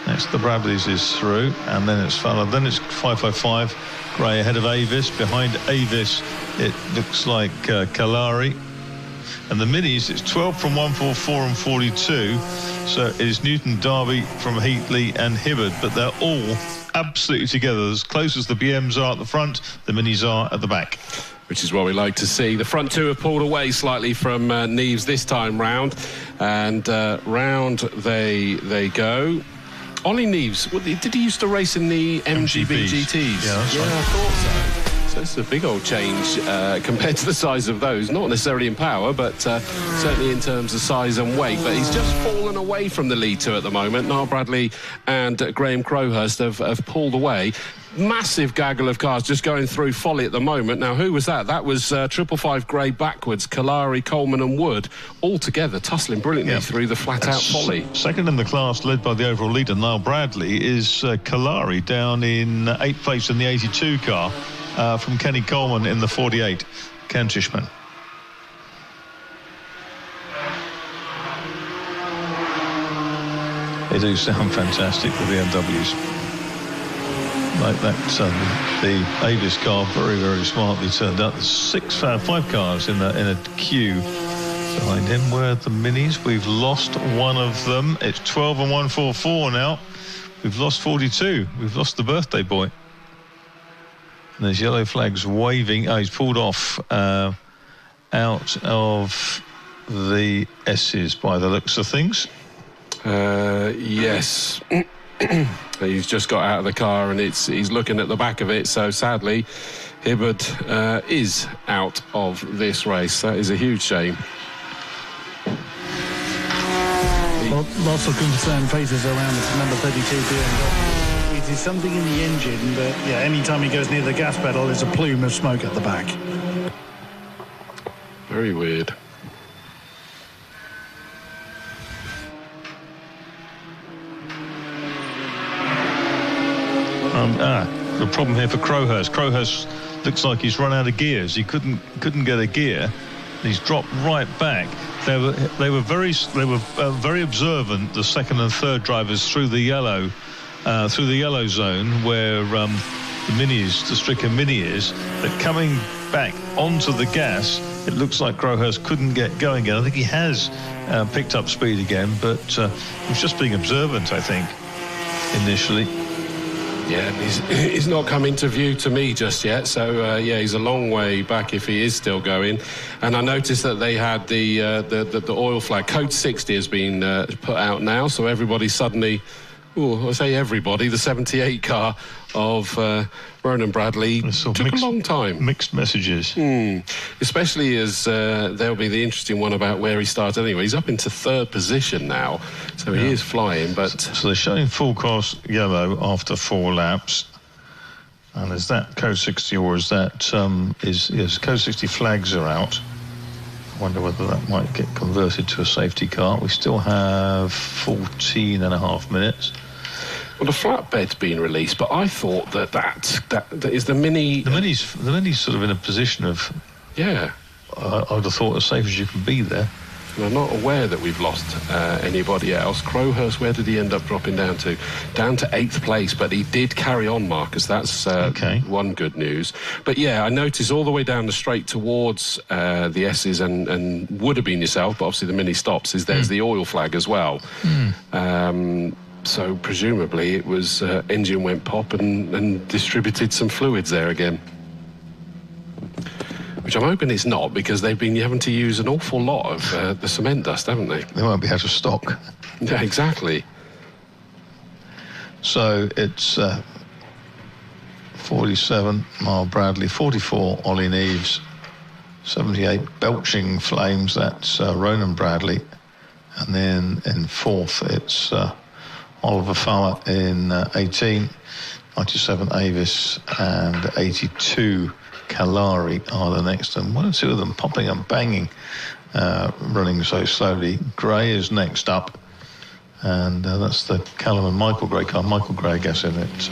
Next, the Bradleys is through, and then it's Fowler. Then it's 555, Gray ahead of Avis. Behind Avis, it looks like Kalari. And the minis, it's 12 from 144 and 42. So it is Newton, Derby from Heatley and Hibbard, but they're all absolutely together. As close as the BMs are at the front, the minis are at the back. Which is what we like to see. The front two have pulled away slightly from Neves this time round, and round they go. Ollie Neves, did he used to race in the MGB GTs? Yeah, that's right. I thought so. So it's a big old change compared to the size of those. Not necessarily in power, but certainly in terms of size and weight. But he's just fallen away from the lead two at the moment. Niall Bradley and Graham Crowhurst have pulled away. Massive gaggle of cars just going through Folly at the moment. Now, who was that? That was 555 Gray backwards, Kalari, Coleman and Wood, all together, tussling brilliantly through the flat-out Folly. Second in the class, led by the overall leader, Niall Bradley, is Kalari down in 8th place in the 82 car from Kenny Coleman in the 48, Kentishman. They do sound fantastic, the BMWs. Like that, the Avis car very, very smartly turned out. There's 5 cars in a queue behind him. Where are the minis? We've lost one of them. It's 12 and 144 now. We've lost 42. We've lost the birthday boy. And there's yellow flags waving. Oh, he's pulled off out of the S's by the looks of things. Yes. He's just got out of the car and he's looking at the back of it, so sadly Hibbard is out of this race. That is a huge shame. Lots of concerned faces around this number 32 BMW. It is something in the engine, but yeah, anytime he goes near the gas pedal, there's a plume of smoke at the back. Very weird. The problem here for Crowhurst. Crowhurst looks like he's run out of gears. He couldn't get a gear. He's dropped right back. They were very observant, the second and third drivers, through the yellow zone where the Stricker Mini is. But coming back onto the gas, it looks like Crowhurst couldn't get going again. I think he has picked up speed again, but he was just being observant, I think, initially. Yeah, he's not come into view to me just yet, so yeah, he's a long way back if he is still going. And I noticed that they had the oil flag. Code 60 has been put out now, so everybody suddenly, I say everybody, the 78 car of Ronan Bradley took a long time. Mixed messages. Especially as there'll be the interesting one about where he started anyway. He's up into third position now, so he is flying. But so they're showing full course yellow after 4 laps. And is that code 60 or is that yes, code 60 flags are out. I wonder whether that might get converted to a safety car. We still have 14 and a half minutes. Well, the flatbed's been released, but I thought that is the Mini. The Mini's sort of in a position of, yeah. I would have thought as safe as you can be there. And I'm not aware that we've lost anybody else. Crowhurst, where did he end up dropping down to? Down to 8th place, but he did carry on, Marcus. That's one good news. But yeah, I noticed all the way down the straight towards the S's and would have been yourself, but obviously the Mini stops, there's the oil flag as well. So presumably it was engine went pop and distributed some fluids there again. Which I'm hoping it's not, because they've been having to use an awful lot of the cement dust, haven't they? They won't be out of stock. Yeah, exactly. So it's 47, Marl Bradley, 44, Ollie Neves, 78, Belching Flames, that's Ronan Bradley. And then in 4th, it's Oliver Fowler in 18, 97, Avis, and 82, Kalari are the next, and one or two of them popping and banging, running so slowly. Gray is next up, and that's the Callum and Michael Gray car. Michael Gray, I guess, in this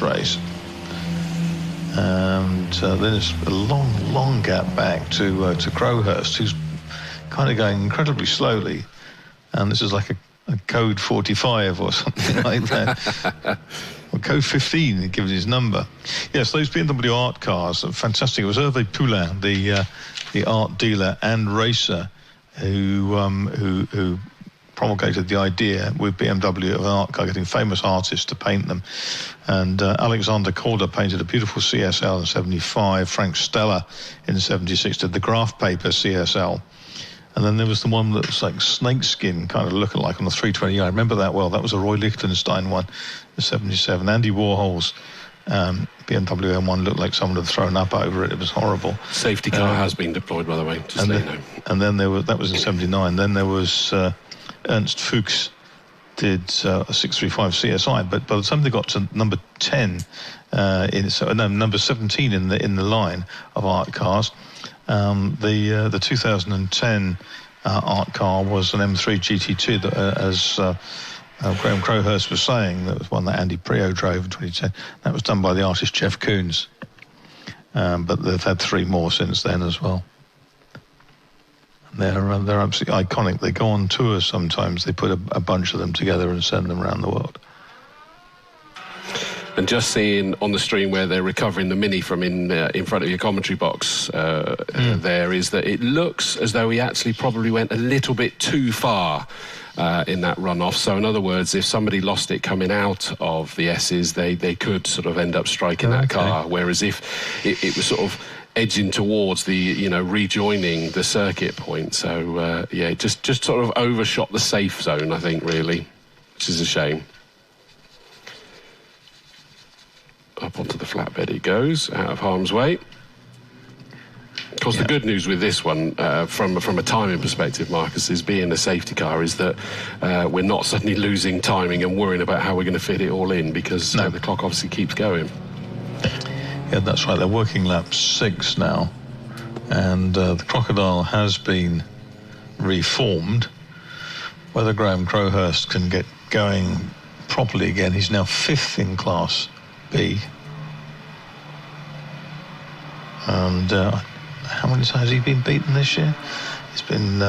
race. And then there's a long gap back to Crowhurst, who's kind of going incredibly slowly, and this is like a code 45 or something like that. Well, code 15, it gives his number. Yes, those BMW art cars are fantastic. It was Hervé Poulain, the art dealer and racer, who promulgated the idea with BMW of an art car, getting famous artists to paint them. And Alexander Calder painted a beautiful CSL in 75. Frank Stella in 76 did the graph paper CSL. And then there was the one that was like snakeskin, kind of looking like on the 320i. I remember that well. That was a Roy Lichtenstein one, the 77. Andy Warhol's BMW M1 looked like someone had thrown up over it. It was horrible. Safety car has been deployed, by the way, just so you know. And then that was in 79. Then there was Ernst Fuchs did a 635 CSI, but by the time they got to number 10, number 17 in the line of art cars, the 2010 art car was an M3 GT2 that, as Graham Crowhurst was saying, that was one that Andy Prio drove in 2010. That was done by the artist Jeff Koons. But they've had 3 more since then as well. They're absolutely iconic. They go on tours sometimes. They put a bunch of them together and send them around the world. And just seeing on the stream where they're recovering the Mini from in front of your commentary box, there is that it looks as though he actually probably went a little bit too far in that runoff. So in other words, if somebody lost it coming out of the S's, they could sort of end up striking that car. Whereas if it was sort of edging towards the, rejoining the circuit point. So, it just sort of overshot the safe zone, I think, really, which is a shame. Up onto the flatbed it goes, out of harm's way. Of course, the good news with this one, from a timing perspective, Marcus, is being a safety car, is that we're not suddenly losing timing and worrying about how we're going to fit it all in, because the clock obviously keeps going. Yeah, that's right. They're working lap 6 now, and the Crocodile has been reformed. Whether Graham Crowhurst can get going properly again, he's now 5th in Class B. And how many times has he been beaten this year? He's been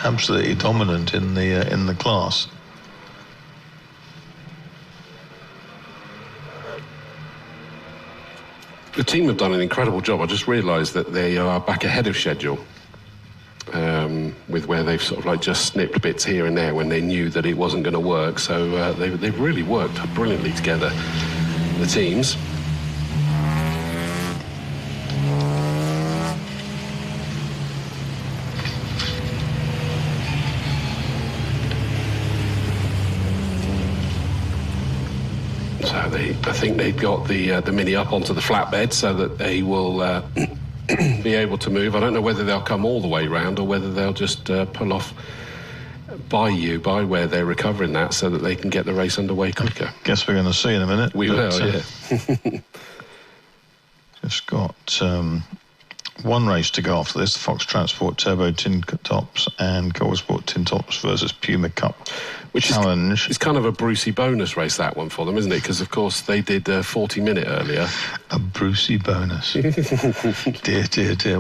absolutely dominant in the class. The team have done an incredible job. I just realised that they are back ahead of schedule, with where they've sort of like just snipped bits here and there when they knew that it wasn't going to work. So they've really worked brilliantly together, the teams. So I think they've got the Mini up onto the flatbed so that they will be able to move. I don't know whether they'll come all the way round or whether they'll just pull off by where they're recovering that, so that they can get the race underway quicker. Guess we're going to see in a minute. We will, yeah. Just got one race to go after this: the Fox Transport Turbo Tin Tops and Cold Sport Tin Tops versus Puma Cup Challenge. It's kind of a Brucey bonus race, that one, for them, isn't it? Because, of course, they did 40-minute earlier. A Brucey bonus. dear.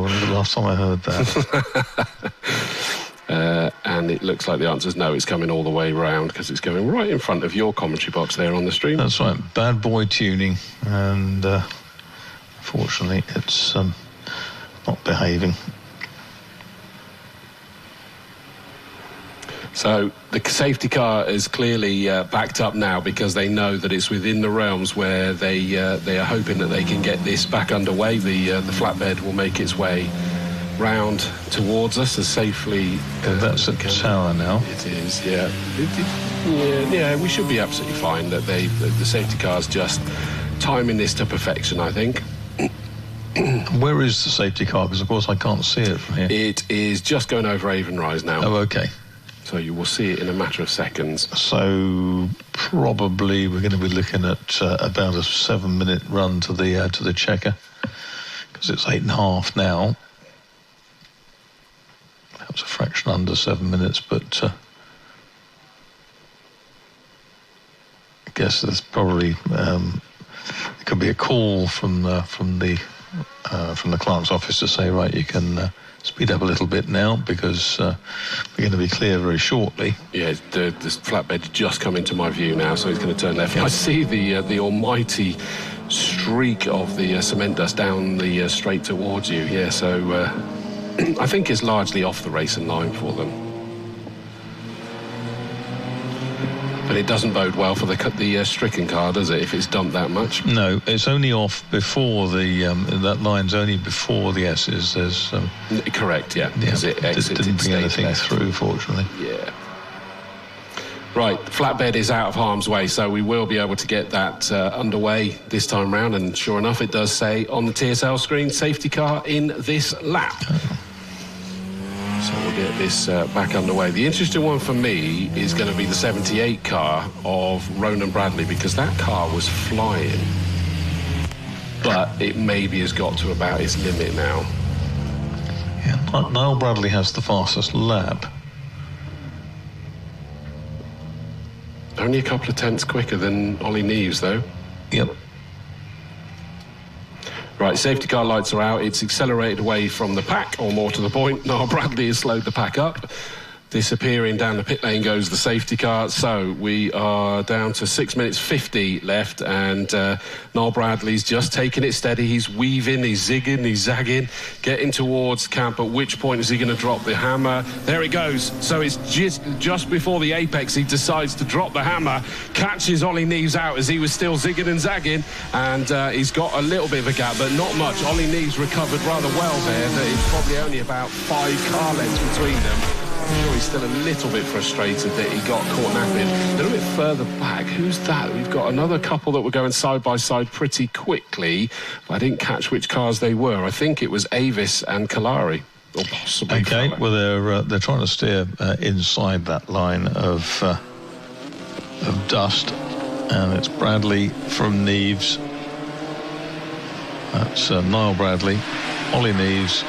When was the last time I heard that? And it looks like the answer is no. It's coming all the way round because it's going right in front of your commentary box there on the stream. That's right. Bad boy tuning. And fortunately, it's not behaving. So the safety car is clearly backed up now because they know that it's within the realms where they are hoping that they can get this back underway. The flatbed will make its way round towards us as safely. That's a tower now. It is, yeah. Yeah, we should be absolutely fine. That the safety car's just timing this to perfection, I think. Where is the safety car? Because of course I can't see it from here. It is just going over Avonrise now. Oh, okay. So you will see it in a matter of seconds. So probably we're going to be looking at about a 7-minute run to the checker, because it's 8.5 now. That was a fraction under 7 minutes, but I guess there's probably it could be a call from the clerk's office to say, right, you can speed up a little bit now because we're going to be clear very shortly. Yeah, the flatbed just come into my view now, so he's going to turn left. I see the almighty streak of the cement dust down the straight towards you. Yeah, so I think it's largely off the racing line for them. But it doesn't bode well for the stricken car, does it, if it's dumped that much? No, it's only off before that line's only before the S's. There's correct, yeah. It didn't bring anything left through, fortunately. Yeah. Right, flatbed is out of harm's way, so we will be able to get that underway this time round. And sure enough, it does say on the TSL screen, safety car in this lap. So we'll get this back underway. The interesting one for me is going to be the 78 car of Ronan Bradley, because that car was flying. But it maybe has got to about its limit now. Yeah, Niall Bradley has the fastest lap. Only a couple of tenths quicker than Ollie Neves, though. Yep. Right, safety car lights are out. It's accelerated away from the pack, or more to the point, Niall Bradley has slowed the pack up. Disappearing down the pit lane goes the safety car. So we are down to 6 minutes 50 left, and Niall Bradley's just taking it steady. He's weaving, he's zigging, he's zagging, getting towards camp. At which point is he going to drop the hammer? There it goes. So it's just before the apex, he decides to drop the hammer, catches Ollie Neves out as he was still zigging and zagging, and he's got a little bit of a gap, but not much. Ollie Neves recovered rather well there. It's probably only about 5 car lengths between them. I'm sure he's still a little bit frustrated that he got caught napping. A little bit further back, who's that? We've got another couple that were going side by side pretty quickly. I didn't catch which cars they were. I think it was Avis and Kalari, or possibly. Okay, well they're trying to steer inside that line of dust, and it's Bradley from Neves. That's Niall Bradley, Ollie Neves.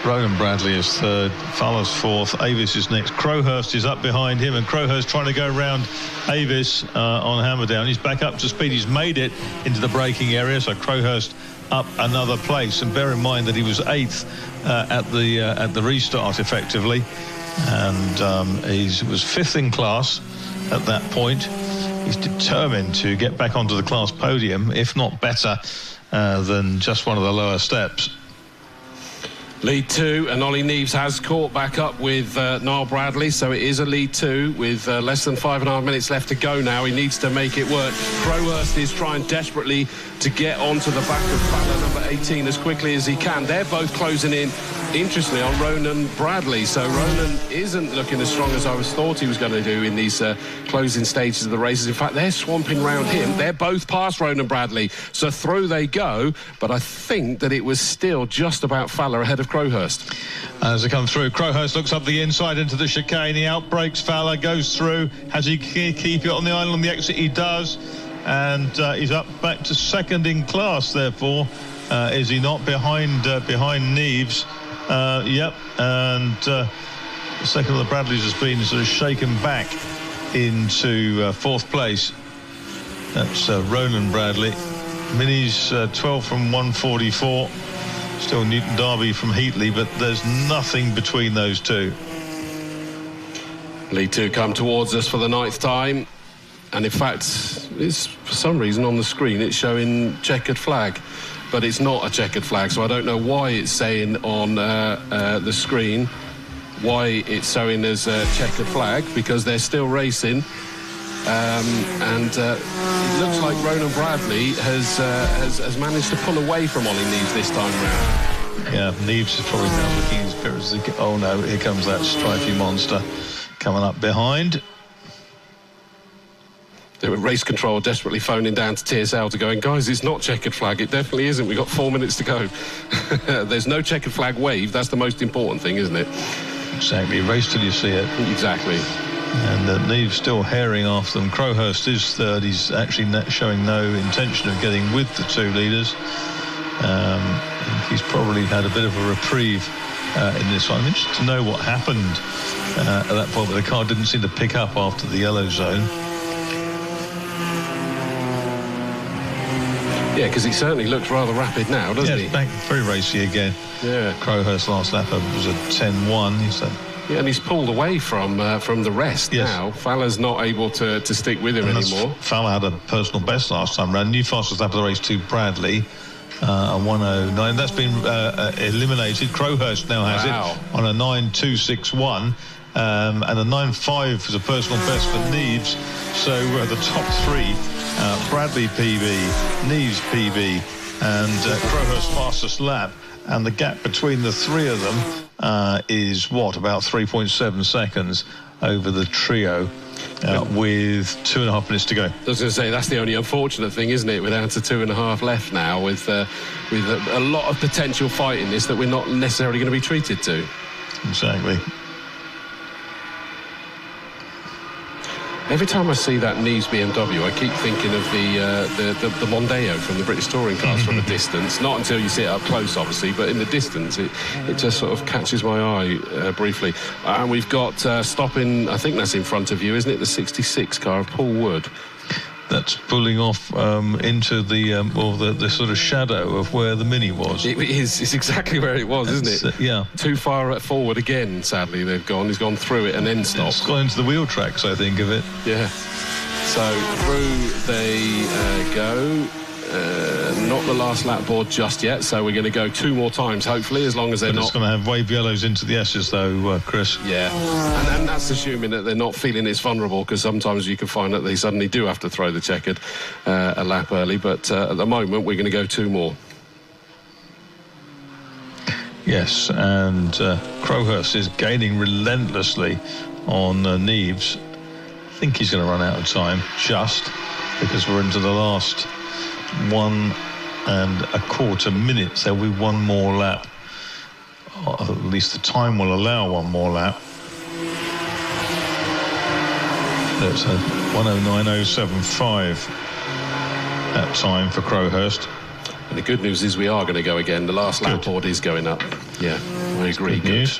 Ronan Bradley is third, Fowler's fourth, Avis is next. Crowhurst is up behind him, and Crowhurst trying to go round Avis on Hammerdown. He's back up to speed. He's made it into the braking area, so Crowhurst up another place. And bear in mind that he was 8th at the restart, effectively, and he was 5th in class at that point. He's determined to get back onto the class podium, if not better than just one of the lower steps. Lead 2, and Ollie Neves has caught back up with Niall Bradley, so it is a lead 2 with less than 5.5 minutes left to go now. He needs to make it work. Crowhurst is trying desperately to get onto the back of Fowler number 18 as quickly as he can. They're both closing in, interestingly, on Ronan Bradley. So Ronan isn't looking as strong as I thought he was going to do in these closing stages of the races. In fact, they're swamping round him. They're both past Ronan Bradley, so through they go. But I think that it was still just about Fowler ahead of with Crowhurst. As they come through, Crowhurst looks up the inside into the chicane. He outbreaks Fowler, keeps through. Has he keep it on the island on the exit? He does. And he's up back to second in class, therefore. Is he not behind Neves? Yep. And the second of the Bradleys has been sort of shaken back into fourth place. That's Ronan Bradley. Minis 12 from 144. Still Newton Darby from Heatley, but there's nothing between those two. Lead 2 come towards us for the 9th time. And in fact, it's for some reason on the screen it's showing checkered flag. But it's not a checkered flag, so I don't know why it's saying on the screen why it's showing as a checkered flag, because they're still racing. And it looks like Ronan Bradley has managed to pull away from Ollie Neves this time round. Yeah, Neves is probably now looking as pure as the... Oh no, here comes that stripy monster coming up behind. They were race control desperately phoning down to TSL to going, guys, it's not checkered flag. It definitely isn't. We've got 4 minutes to go. There's no checkered flag wave. That's the most important thing, isn't it? Exactly. Race till you see it. Exactly. And Neves still herring after them. Crowhurst is third. He's actually showing no intention of getting with the two leaders. I think he's probably had a bit of a reprieve in this one. I'm interested to know what happened at that point, but the car didn't seem to pick up after the yellow zone. Yeah, because he certainly looks rather rapid now, doesn't he? Yeah, back very racy again. Yeah. Crowhurst last lap was a 10-1. He said. Yeah, and he's pulled away from the rest now. Fowler's not able to stick with him anymore. Fowler had a personal best last time round. New fastest lap of the race to Bradley, a 1:09. That's been eliminated. Crowhurst now has it on a 9:261. And a 9.5 is a personal best for Neves. So the top three, Bradley PB, Neves PB, and Crowhurst fastest lap. And the gap between the three of them is, about 3.7 seconds over the trio with 2.5 minutes to go. I was going to say, that's the only unfortunate thing, isn't it? We're down to 2.5 left now with a lot of potential fight in this that we're not necessarily going to be treated to. Exactly. Every time I see that Neves BMW, I keep thinking of the Mondeo from the British Touring Cars from a distance. Not until you see it up close, obviously, but in the distance, it just sort of catches my eye briefly. And we've got stopping, I think that's in front of you, isn't it? The 66 car of Paul Wood. That's pulling off into the sort of shadow of where the Mini was. It is. It's exactly where it was, isn't it? Yeah. Too far forward again, sadly, they've gone. He's gone through it and then stopped. It's gone into the wheel tracks, I think, of it. Yeah. So through they go. Not the last lap board just yet, so we're going to go 2 more times, hopefully, as long as they're not... It's going to have wave yellows into the S's, though, Chris. Yeah, and that's assuming that they're not feeling it's vulnerable, because sometimes you can find that they suddenly do have to throw the checkered a lap early, but at the moment, we're going to go 2 more. Yes, and Crowhurst is gaining relentlessly on Neves. I think he's going to run out of time, just because we're into the last 1.25 minutes. There'll be 1 more lap. Or at least the time will allow 1 more lap. That's a 1:09.075 that time for Crowhurst. And the good news is we are going to go again. The last lap board is going up. Yeah, I agree. Good.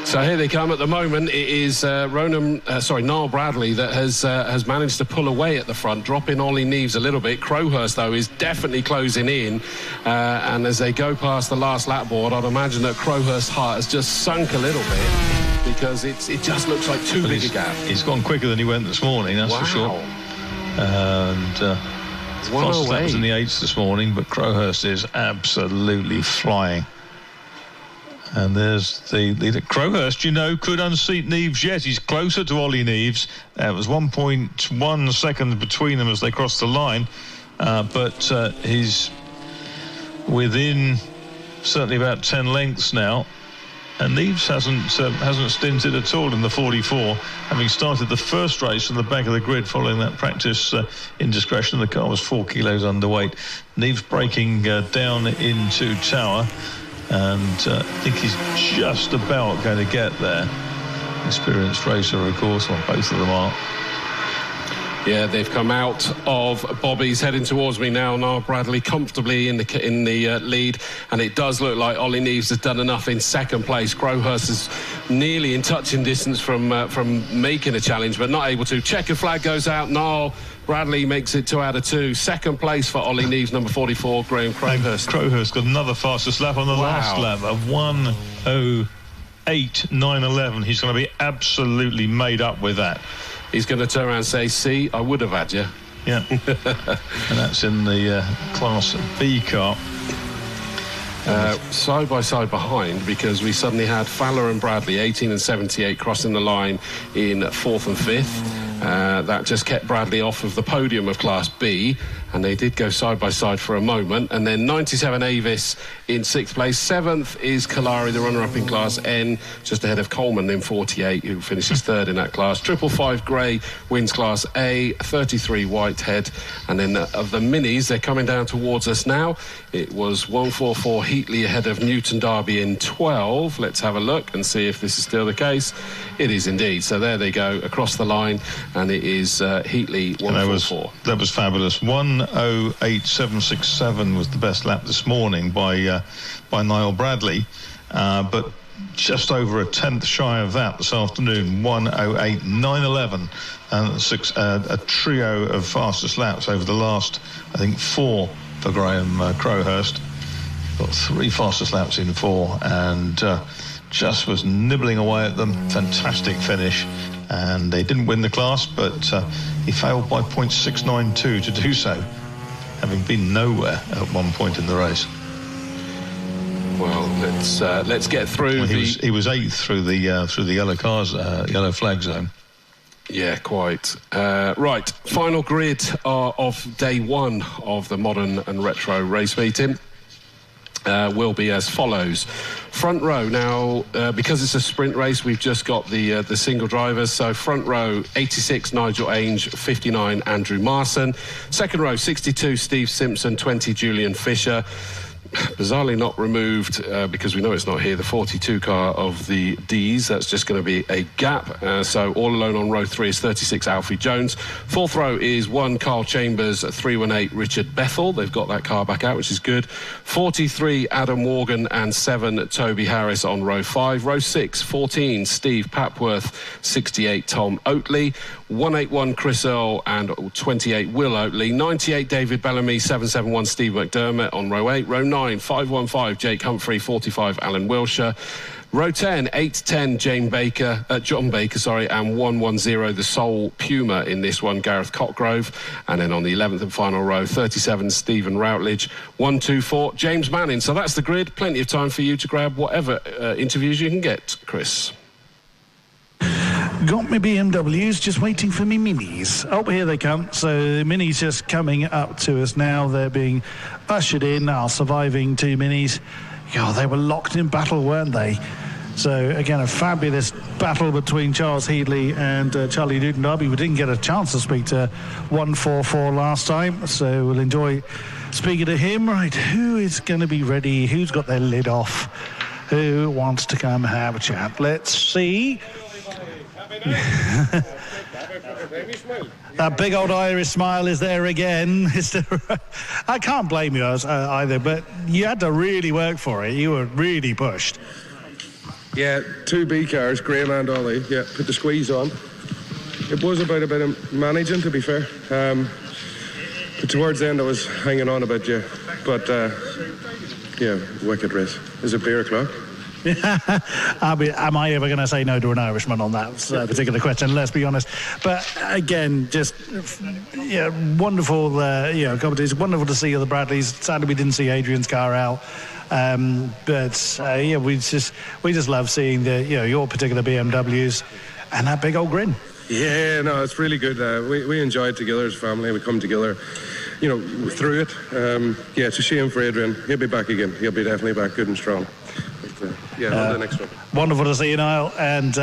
So here they come. At the moment, it is Niall Bradley that has managed to pull away at the front, dropping Ollie Neves a little bit. Crowhurst, though, is definitely closing in. And as they go past the last lap board, I'd imagine that Crowhurst's heart has just sunk a little bit, because it just looks like too big a gap. He's gone quicker than he went this morning, that's for sure. And fastest lap was in the 8s this morning, but Crowhurst is absolutely flying. And there's the leader. Crowhurst, could unseat Neves yet. He's closer to Ollie Neves. It was 1.1 seconds between them as they crossed the line. But he's within certainly about 10 lengths now. And Neves hasn't stinted at all in the 44, having started the first race from the back of the grid following that practice indiscretion. The car was 4 kilos underweight. Neves breaking down into Tower. and I think he's just about going to get there. Experienced racer, of course, well, both of them are. Yeah, they've come out of Bobby's, heading towards me now. Niall Bradley comfortably in the lead, and it does look like Ollie Neves has done enough in second place. Crowhurst is nearly in touching distance from making a challenge, but not able to. Checkered flag goes out. Niall Bradley makes it 2 out of 2. Second place for Ollie Neves, number 44, Graham Crowhurst. Crowhurst got another fastest lap on the last lap of 1:08.911. He's going to be absolutely made up with that. He's going to turn around and say, "See, I would have had you." Yeah. And that's in the Class B car. Side by side behind, because we suddenly had Fowler and Bradley, 18 and 78, crossing the line in 4th and 5th. That just kept Bradley off of the podium of Class B, and they did go side by side for a moment. And then 97 Avis in 6th place. 7th is Kalari, the runner-up in Class N, just ahead of Coleman in 48, who finishes 3rd in that class. 555 Gray wins Class A, 33 Whitehead. And then of the minis, they're coming down towards us now. It was 144 Heatley ahead of Newton Derby in 12. Let's have a look and see if this is still the case. It is indeed. So there they go across the line, and it is Heatley 144. That was fabulous. 1:08.767 was the best lap this morning by Niall Bradley, but just over a tenth shy of that this afternoon. 1:08.911, and a trio of fastest laps over the last, I think, 4 for Graham Crowhurst. Got 3 fastest laps in 4, and just was nibbling away at them. Fantastic finish, and they didn't win the class, but he failed by 0.692 to do so, having been nowhere at one point in the race. Well, let's get through. Well, he was 8th through the yellow flag zone. Yeah, quite. Right, final grid of day 1 of the modern and retro race meeting. Will be as follows. Front row now, because it's a sprint race, we've just got the single drivers. So front row, 86 Nigel Ainge, 59 Andrew Marson. Second row, 62 Steve Simpson, 20 Julian Fisher. Bizarrely not removed, because we know it's not here, the 42 car of the D's. That's just going to be a gap. So all alone on row 3 is 36 Alfie Jones. Fourth row is 1 Carl Chambers, 318 Richard Bethel. They've got that car back out, which is good. 43 Adam Morgan and 7 Toby Harris on row 5. Row 6, 14 Steve Papworth, 68 Tom Oatley. 181 Chris Earl and 28 Will Oatley. 98 David Bellamy, 771 Steve McDermott on row 8. Row 9, 515 Jake Humphrey, 45 Alan Wilshire. Row 10, 810 John Baker, and 110 the sole Puma in this one, Gareth Cotgrove. And then on the 11th and final row, 37 Stephen Routledge, 124 James Manning. So that's the grid. Plenty of time for you to grab whatever interviews you can get, Chris. Got me BMWs, just waiting for me minis. Oh, here they come. So the minis just coming up to us now. They're being ushered in, our surviving 2 minis. God, they were locked in battle, weren't they? So again, a fabulous battle between Charles Headley and Charlie Newton Derby. We didn't get a chance to speak to 144 last time, so we'll enjoy speaking to him. Right, who is going to be ready? Who's got their lid off? Who wants to come have a chat? Let's see. That big old Irish smile is there again. I can't blame you either, but you had to really work for it. You were really pushed. Yeah, 2 B cars, Graham and Ollie. Yeah, put the squeeze on. It was about a bit of managing, to be fair. But towards the end, I was hanging on a bit, yeah. But, yeah, wicked race. Is it beer o'clock? Am I ever going to say no to an Irishman on that particular question? Let's be honest. But again, just wonderful. Competition. Wonderful to see the Bradleys. Sadly, we didn't see Adrian's car out. But we just love seeing your particular BMWs and that big old grin. Yeah, no, it's really good. We enjoy it together as a family. We come together, through it. It's a shame for Adrian. He'll be back again. He'll be definitely back good and strong. On the next one. Wonderful to see you, Niall, and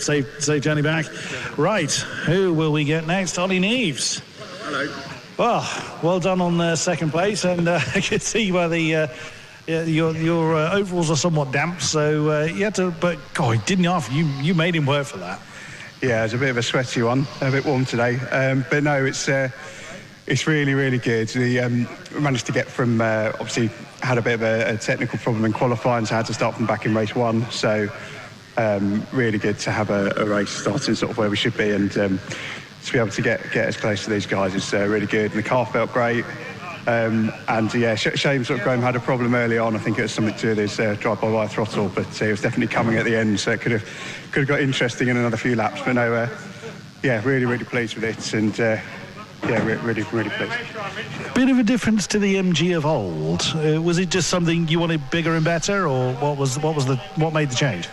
safe journey back. Right, who will we get next? Ollie Neves. Hello. Well done on second place, and I could see by the your overalls are somewhat damp, so you had to. But God, didn't you made him work for that. Yeah, it was a bit of a sweaty one, a bit warm today. But no, it's really, really good. We managed to get from, obviously, had a bit of a technical problem in qualifying, so I had to start from back in race 1. So really good to have a race starting sort of where we should be, and to be able to get as close to these guys is really good. And the car felt great. And yeah, shame sort of Graham had a problem early on. I think it was something to do with his drive-by-wire throttle, but it was definitely coming at the end, so it could have got interesting in another few laps. But no, yeah, really, really pleased with it, and yeah, really, really pleased. Bit of a difference to the MG of old. Was it just something you wanted bigger and better, or what made the change?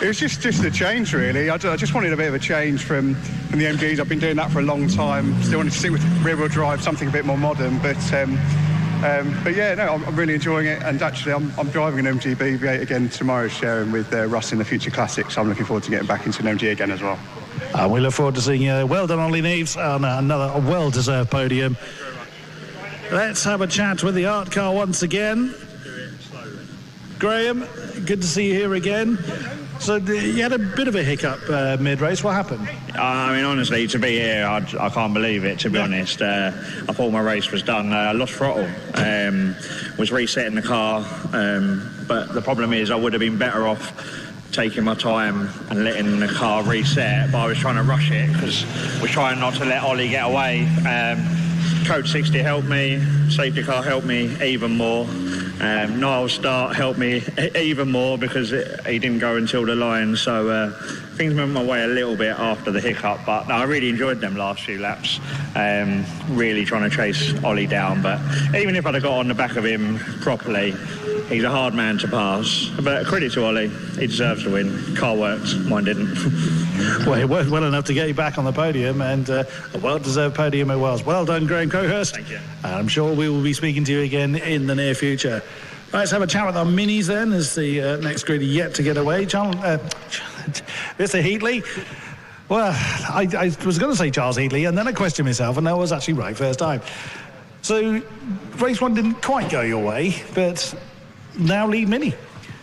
It was just the change, really. I just wanted a bit of a change from the MGs. I've been doing that for a long time. Still wanted to stick with rear-wheel drive, something a bit more modern. But yeah, no, I'm really enjoying it. And actually, I'm driving an MG BB8 again tomorrow, sharing with Russ in the Future Classic. So I'm looking forward to getting back into an MG again as well. We look forward to seeing you. Well done, Ollie Neves, on another well-deserved podium. Let's have a chat with the art car once again. Graham, good to see you here again. So you had a bit of a hiccup mid-race. What happened? I mean, honestly, to be here, I can't believe it, to be honest. I thought my race was done. I lost throttle, was resetting the car, but the problem is I would have been better off taking my time and letting the car reset, but I was trying to rush it because we're trying not to let Ollie get away. Code 60 helped me, safety car helped me even more. Niall's start helped me even more because he didn't go until the line, so things went my way a little bit after the hiccup, but no, I really enjoyed them last few laps, really trying to chase Ollie down. But even if I'd have got on the back of him properly, he's a hard man to pass. But credit to Ollie, he deserves to win. Car worked, mine didn't. Well, it worked well enough to get you back on the podium, and a well-deserved podium it was. Well done, Graham Crowhurst. Thank you. I'm sure we will be speaking to you again in the near future. Let's have a chat with our minis then, as the next grid yet to get away. Mr. Heatley. Well, I was going to say Charles Heatley, and then I questioned myself, and that was actually right first time. So, race 1 didn't quite go your way, but now lead mini.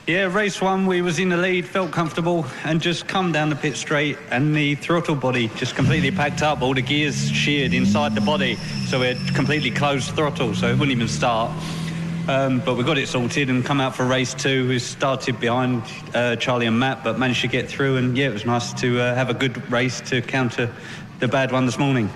Yeah, race 1, we was in the lead, felt comfortable, and just come down the pit straight, and the throttle body just completely packed up, all the gears sheared inside the body, so we had completely closed throttle, so it wouldn't even start. But we got it sorted and come out for race 2. We started behind Charlie and Matt, but managed to get through, and yeah, it was nice to have a good race to counter the bad one this morning.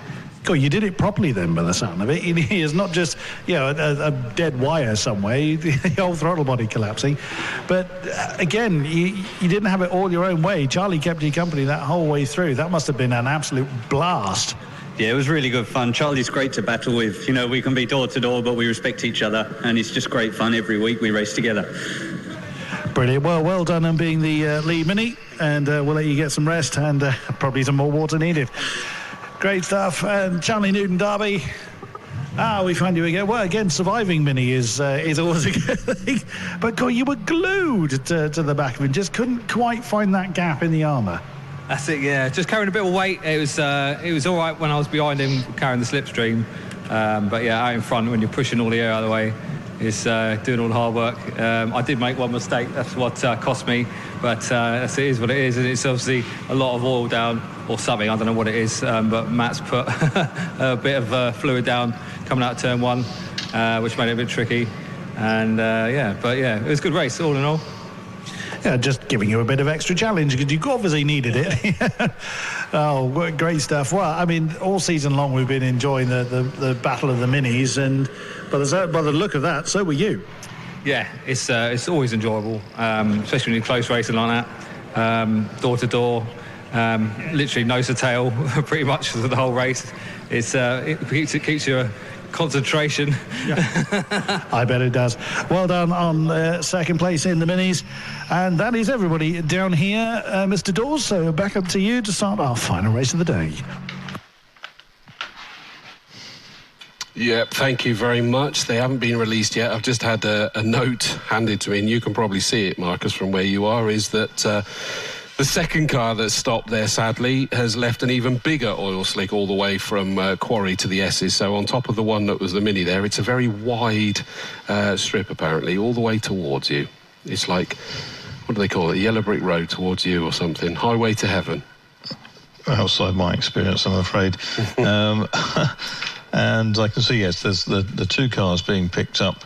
God, you did it properly then, by the sound of it. It's not just, a dead wire somewhere, the whole throttle body collapsing. But again, you didn't have it all your own way. Charlie kept you company that whole way through. That must have been an absolute blast. Yeah, it was really good fun. Charlie's great to battle with. We can be door to door, but we respect each other, and it's just great fun. Every week we race together. Brilliant. Well done on being the lead mini, and we'll let you get some rest and probably some more water needed. Great stuff. And Charlie Newton Derby. We find you again. Well, again, surviving mini is always a good thing. But God, you were glued to the back of it. Just couldn't quite find that gap in the armour. That's it, yeah. Just carrying a bit of weight. It was all right when I was behind him carrying the slipstream. But yeah, out in front when you're pushing all the air out of the way, it's doing all the hard work. I did make one mistake. That's what cost me. But it is what it is. And it's obviously a lot of oil down or something. I don't know what it is. But Matt's put a bit of fluid down coming out of turn 1, which made it a bit tricky. And it was a good race all in all. Yeah, just giving you a bit of extra challenge because you obviously needed it. Oh, great stuff. Well, I mean, all season long we've been enjoying the battle of the minis, and by the look of that, so were you. Yeah, it's always enjoyable, especially when you're close racing like that, door to door, literally nose to tail, pretty much for the whole race. It keeps your concentration. Yeah. I bet it does. Well done on second place in the minis, and that is everybody down here, Mr. Dawes. So back up to you to start our final race of the day. Yeah, thank you very much. They haven't been released yet. I've just had a note handed to me, and you can probably see it, Marcus, from where you are, is that The second car that stopped there, sadly, has left an even bigger oil slick all the way from Quarry to the S's. So on top of the one that was the Mini there, it's a very wide strip, apparently, all the way towards you. It's like, what do they call it? Yellow brick road towards you or something. Highway to heaven. Outside my experience, I'm afraid. And I can see, yes, there's the two cars being picked up.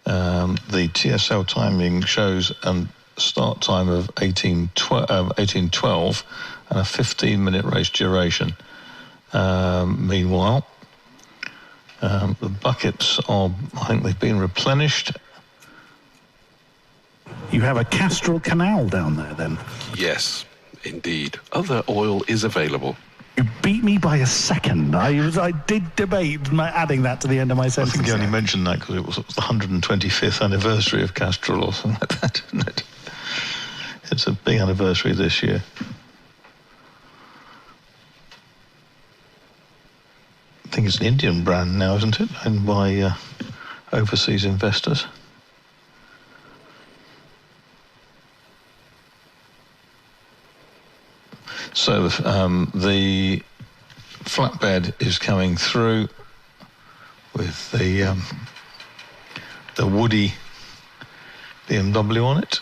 The TSL timing shows a start time of 18:12 and a 15-minute race duration. Meanwhile, the buckets are, I think they've been replenished. You have a Castrol Canal down there, then? Yes, indeed. Other oil is available. You beat me by a second. I did debate adding that to the end of my sentence. I think you only mentioned that because it was the 125th anniversary of Castrol or something like that, isn't it? It's a big anniversary this year. I think it's an Indian brand now, isn't it? Owned by overseas investors. So the flatbed is coming through with the Woody BMW on it.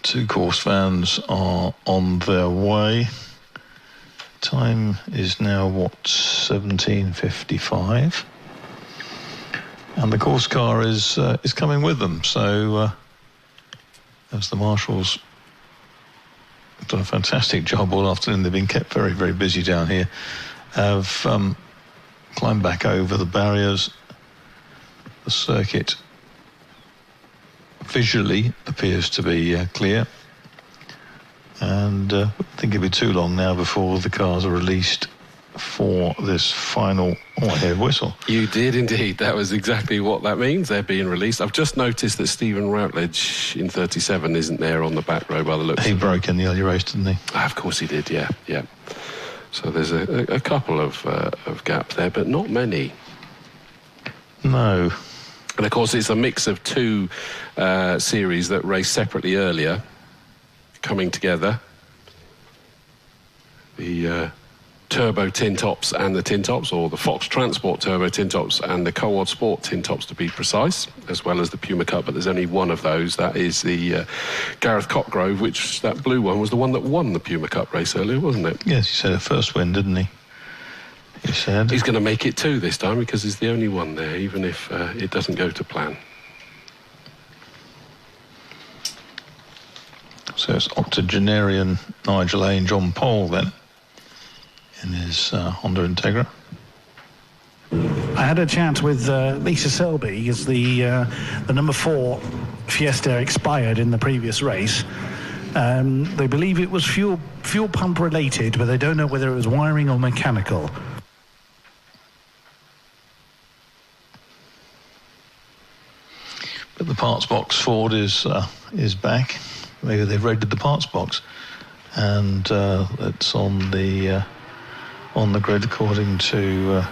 Two course vans are on their way. Time is now, 17:55. And the course car is coming with them. So, as the marshals have done a fantastic job all afternoon, they've been kept very, very busy down here. Have climbed back over the barriers. The circuit visually appears to be clear. And I think it'll be too long now before the cars are released for this final... Oh, I hear a whistle. You did indeed. That was exactly what that means. They're being released. I've just noticed that Stephen Routledge in 37 isn't there on the back row by the looks. He broke in the early race, didn't he? Of course he did, yeah. So there's a couple of gaps there, but not many. No. And of course it's a mix of two series that raced separately earlier, coming together. The Turbo Tin Tops and the Tin Tops, or the Fox Transport Turbo Tin Tops and the Coad Sport Tin Tops to be precise, as well as the Puma Cup, but there's only one of those. That is the Gareth Copgrove, which, that blue one, was the one that won the Puma Cup race earlier, wasn't it? Yes, he said a first win, didn't he? He said. He's going to make it two this time because he's the only one there, even if it doesn't go to plan. So it's octogenarian Nigel Ainge on pole then, in his Honda Integra. I had a chat with Lisa Selby as the number 4 Fiesta expired in the previous race. They believe it was fuel pump related, but they don't know whether it was wiring or mechanical. But the parts box Ford is back. Maybe they've raided the parts box, and it's on the grid according to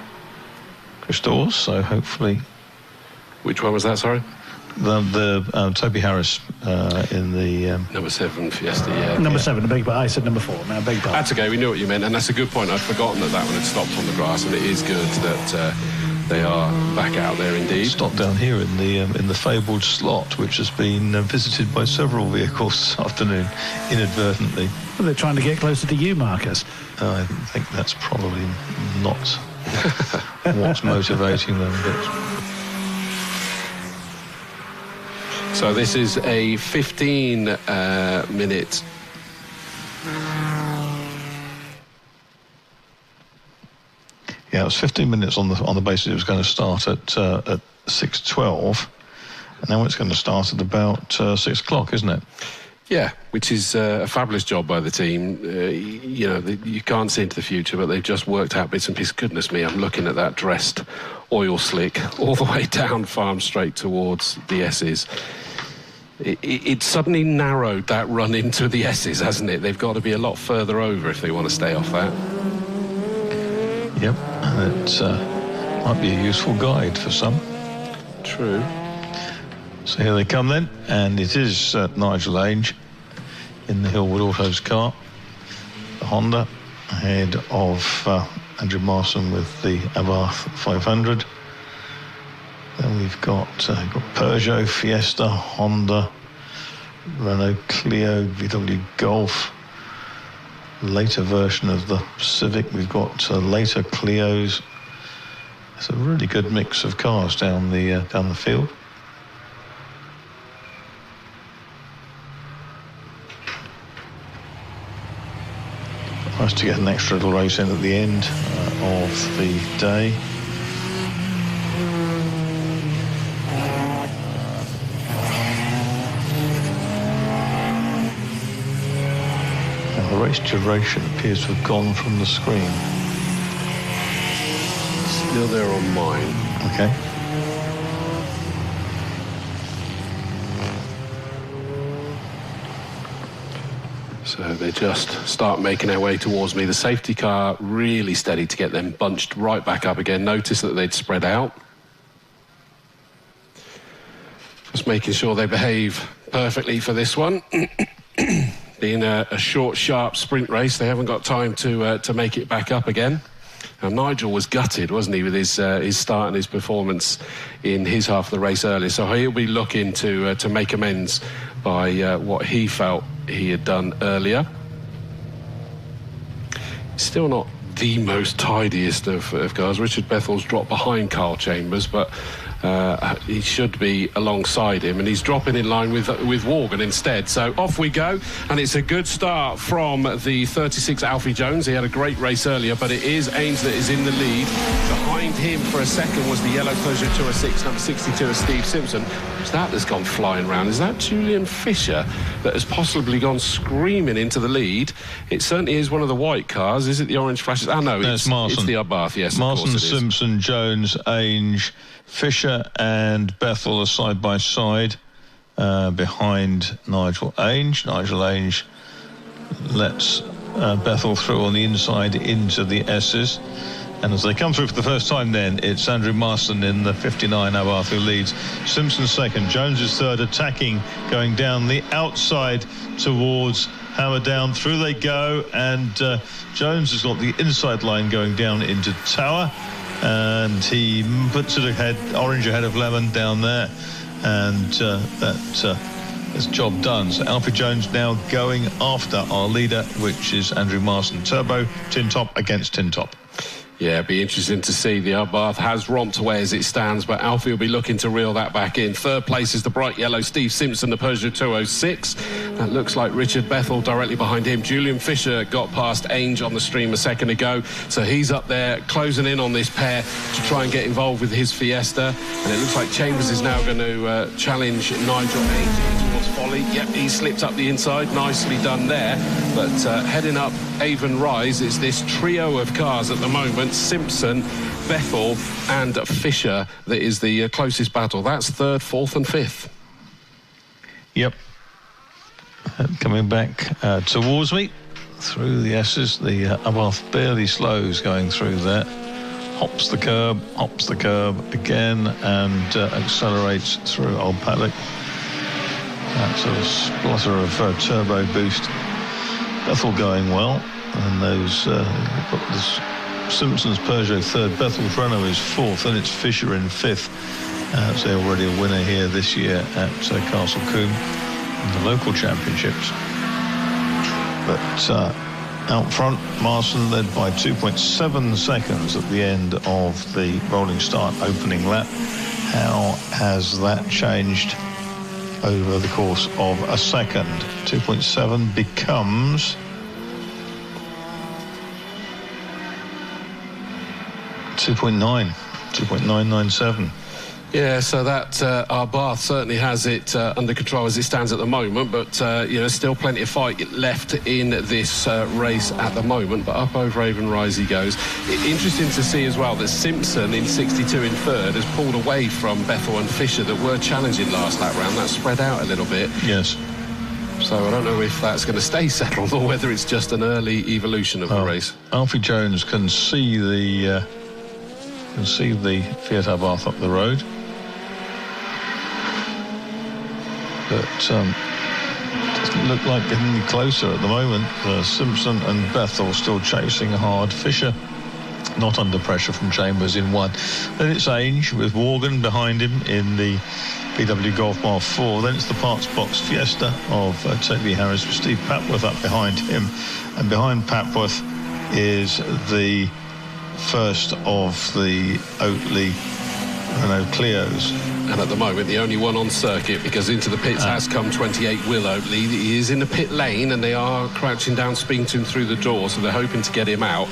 Chris Dawes. So hopefully, which one was that? Sorry, the Toby Harris in the number 7 Fiesta. Yeah, number 7. I said number 4. Now, big part. That's okay. We knew what you meant, and that's a good point. I'd forgotten that one had stopped on the grass, and it is good that they are back out there indeed. Stopped down here in the fabled slot, which has been visited by several vehicles this afternoon, inadvertently. Well, they're trying to get closer to you, Marcus. I think that's probably not what's motivating them. But so this is a 15-minute. Yeah, it was 15 minutes on the basis it was going to start at 6:12, and now it's going to start at about 6 o'clock, isn't it? Yeah, which is a fabulous job by the team. You can't see into the future, but they've just worked out bits and pieces. Goodness me, I'm looking at that dressed oil slick all the way down Farm Straight towards the S's. It suddenly narrowed that run into the S's, hasn't it? They've got to be a lot further over if they want to stay off that. Yep, and it might be a useful guide for some. True. So here they come then, and it is Nigel Ainge in the Hillwood Autos car, the Honda, ahead of Andrew Marson with the Abarth 500. Then we've got Peugeot, Fiesta, Honda, Renault Clio, VW Golf, later version of the Civic. We've got later Clios. It's a really good mix of cars down the field. Nice to get an extra little race in at the end of the day. Now the race duration appears to have gone from the screen. Still there on mine. Okay. So they just start making their way towards me. The safety car really steady to get them bunched right back up again. Notice that they'd spread out. Just making sure they behave perfectly for this one. Being a short, sharp sprint race, they haven't got time to make it back up again. Now, Nigel was gutted, wasn't he, with his start and his performance in his half of the race earlier. So he'll be looking to make amends by what he felt he had done earlier. Still not the most tidiest of cars. Richard Bethel's dropped behind Carl Chambers, but he should be alongside him, and he's dropping in line with Morgan instead. So off we go, and it's a good start from the 36 Alfie Jones. He had a great race earlier, but it is Ainge that is in the lead. Behind him for a second was the yellow Peugeot 206, number 62 of Steve Simpson. Who's that that's gone flying round? Is that Julian Fisher that has possibly gone screaming into the lead? It certainly is one of the white cars. Is it the orange flashes? Oh no, it's the Abarth. Yes, Marson, Simpson, Jones, Ainge, Fisher and Bethel are side by side behind Nigel Ainge. Nigel Ainge lets Bethel through on the inside into the S's. And as they come through for the first time then, it's Andrew Marston in the 59 Abarth who leads. Simpson second, Jones is third, attacking, going down the outside towards Hammer Down. Through they go, and Jones has got the inside line going down into Tower. And he puts it ahead, orange ahead of lemon down there, and that's job done. So Alfie Jones now going after our leader, which is Andrew Marston. Turbo, tin top against tin top. Yeah, it'd be interesting to see. The Abarth has romped away as it stands, but Alfie will be looking to reel that back in. Third place is the bright yellow Steve Simpson, the Peugeot 206. That looks like Richard Bethel directly behind him. Julian Fisher got past Ainge on the stream a second ago, so he's up there closing in on this pair to try and get involved with his Fiesta. And it looks like Chambers is now going to challenge Nigel Ainge towards Folly. Yep, he slipped up the inside. Nicely done there. But heading up Avon Rise is this trio of cars at the moment. Simpson, Bethel and Fisher that is the closest battle. That's third, fourth and fifth. Yep. Coming back towards me through the S's. The Abarth barely slows going through there. Hops the curb again, and accelerates through Old Paddock. That sort of splutter of turbo boost. Bethel going well, and those got this Simpson's Peugeot third, Bethel's Renault is fourth, and it's Fisher in fifth. So already a winner here this year at Castle Combe in the local championships. But out front, Marson led by 2.7 seconds at the end of the rolling start opening lap. How has that changed over the course of a second? 2.7 becomes 2.997. Yeah, so that Abarth certainly has it under control as it stands at the moment, but still plenty of fight left in this race at the moment. But up over Avon Rise he goes. Interesting to see as well that Simpson in 62 in third has pulled away from Bethel and Fisher that were challenging last lap round. That spread out a little bit. Yes. So I don't know if that's going to stay settled or whether it's just an early evolution of the race. Alfie Jones can see the Fiat Abarth up the road. but doesn't look like getting any closer at the moment. Simpson and Bethel still chasing hard. Fisher not under pressure from Chambers in 1. Then it's Ainge with Morgan behind him in the BW Golf Mile 4. Then it's the Parts Box Fiesta of Toby Harris with Steve Papworth up behind him. And behind Papworth is the first of the Oatley Renault Clios. And at the moment, the only one on circuit, because into the pits has come 28 Will Oatley. He is in the pit lane, and they are crouching down, speaking to him through the door, so they're hoping to get him out.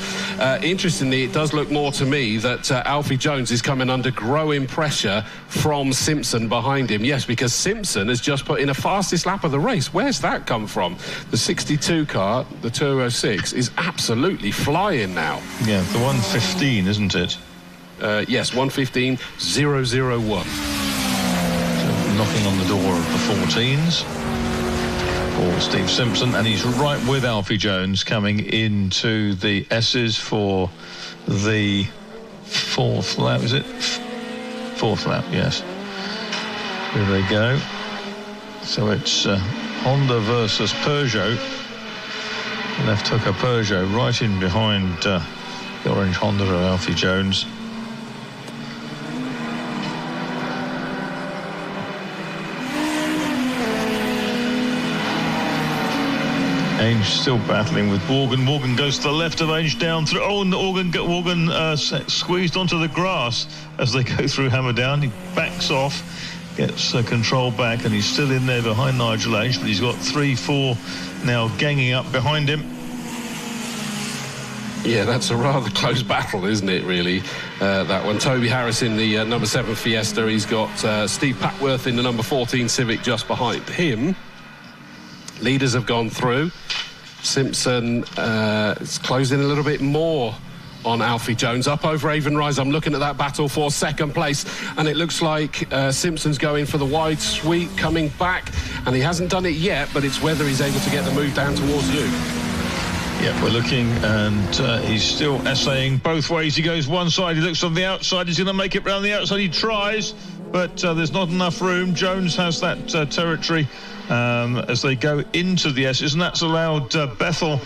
Interestingly, it does look more to me that Alfie Jones is coming under growing pressure from Simpson behind him. Yes, because Simpson has just put in a fastest lap of the race. Where's that come from? The 62 car, the 206, is absolutely flying now. Yeah, the 115, isn't it? Yes, 1:15.001. Knocking on the door of the 14s for Steve Simpson, and he's right with Alfie Jones coming into the S's for the 4th lap, is it? 4th lap, yes. Here they go. So it's Honda versus Peugeot. Left hooker Peugeot right in behind the orange Honda of Alfie Jones. Ainge still battling with Morgan. Morgan goes to the left of Ainge down through. Oh, and Morgan squeezed onto the grass as they go through Hammerdown. He backs off, gets control back, and he's still in there behind Nigel Ainge, but he's got 3-4 now ganging up behind him. Yeah, that's a rather close battle, isn't it, really, that one. Toby Harris in the number 7 Fiesta. He's got Steve Papworth in the number 14 Civic just behind him. Leaders have gone through. Simpson is closing a little bit more on Alfie Jones. Up over Avon Rise, I'm looking at that battle for second place, and it looks like Simpson's going for the wide sweep, coming back, and he hasn't done it yet, but it's whether he's able to get the move down towards you. Yeah, we're looking, and he's still essaying both ways. He goes one side, he looks on the outside, he's going to make it round the outside, he tries, but there's not enough room. Jones has that territory as they go into the S's, and that's allowed Bethel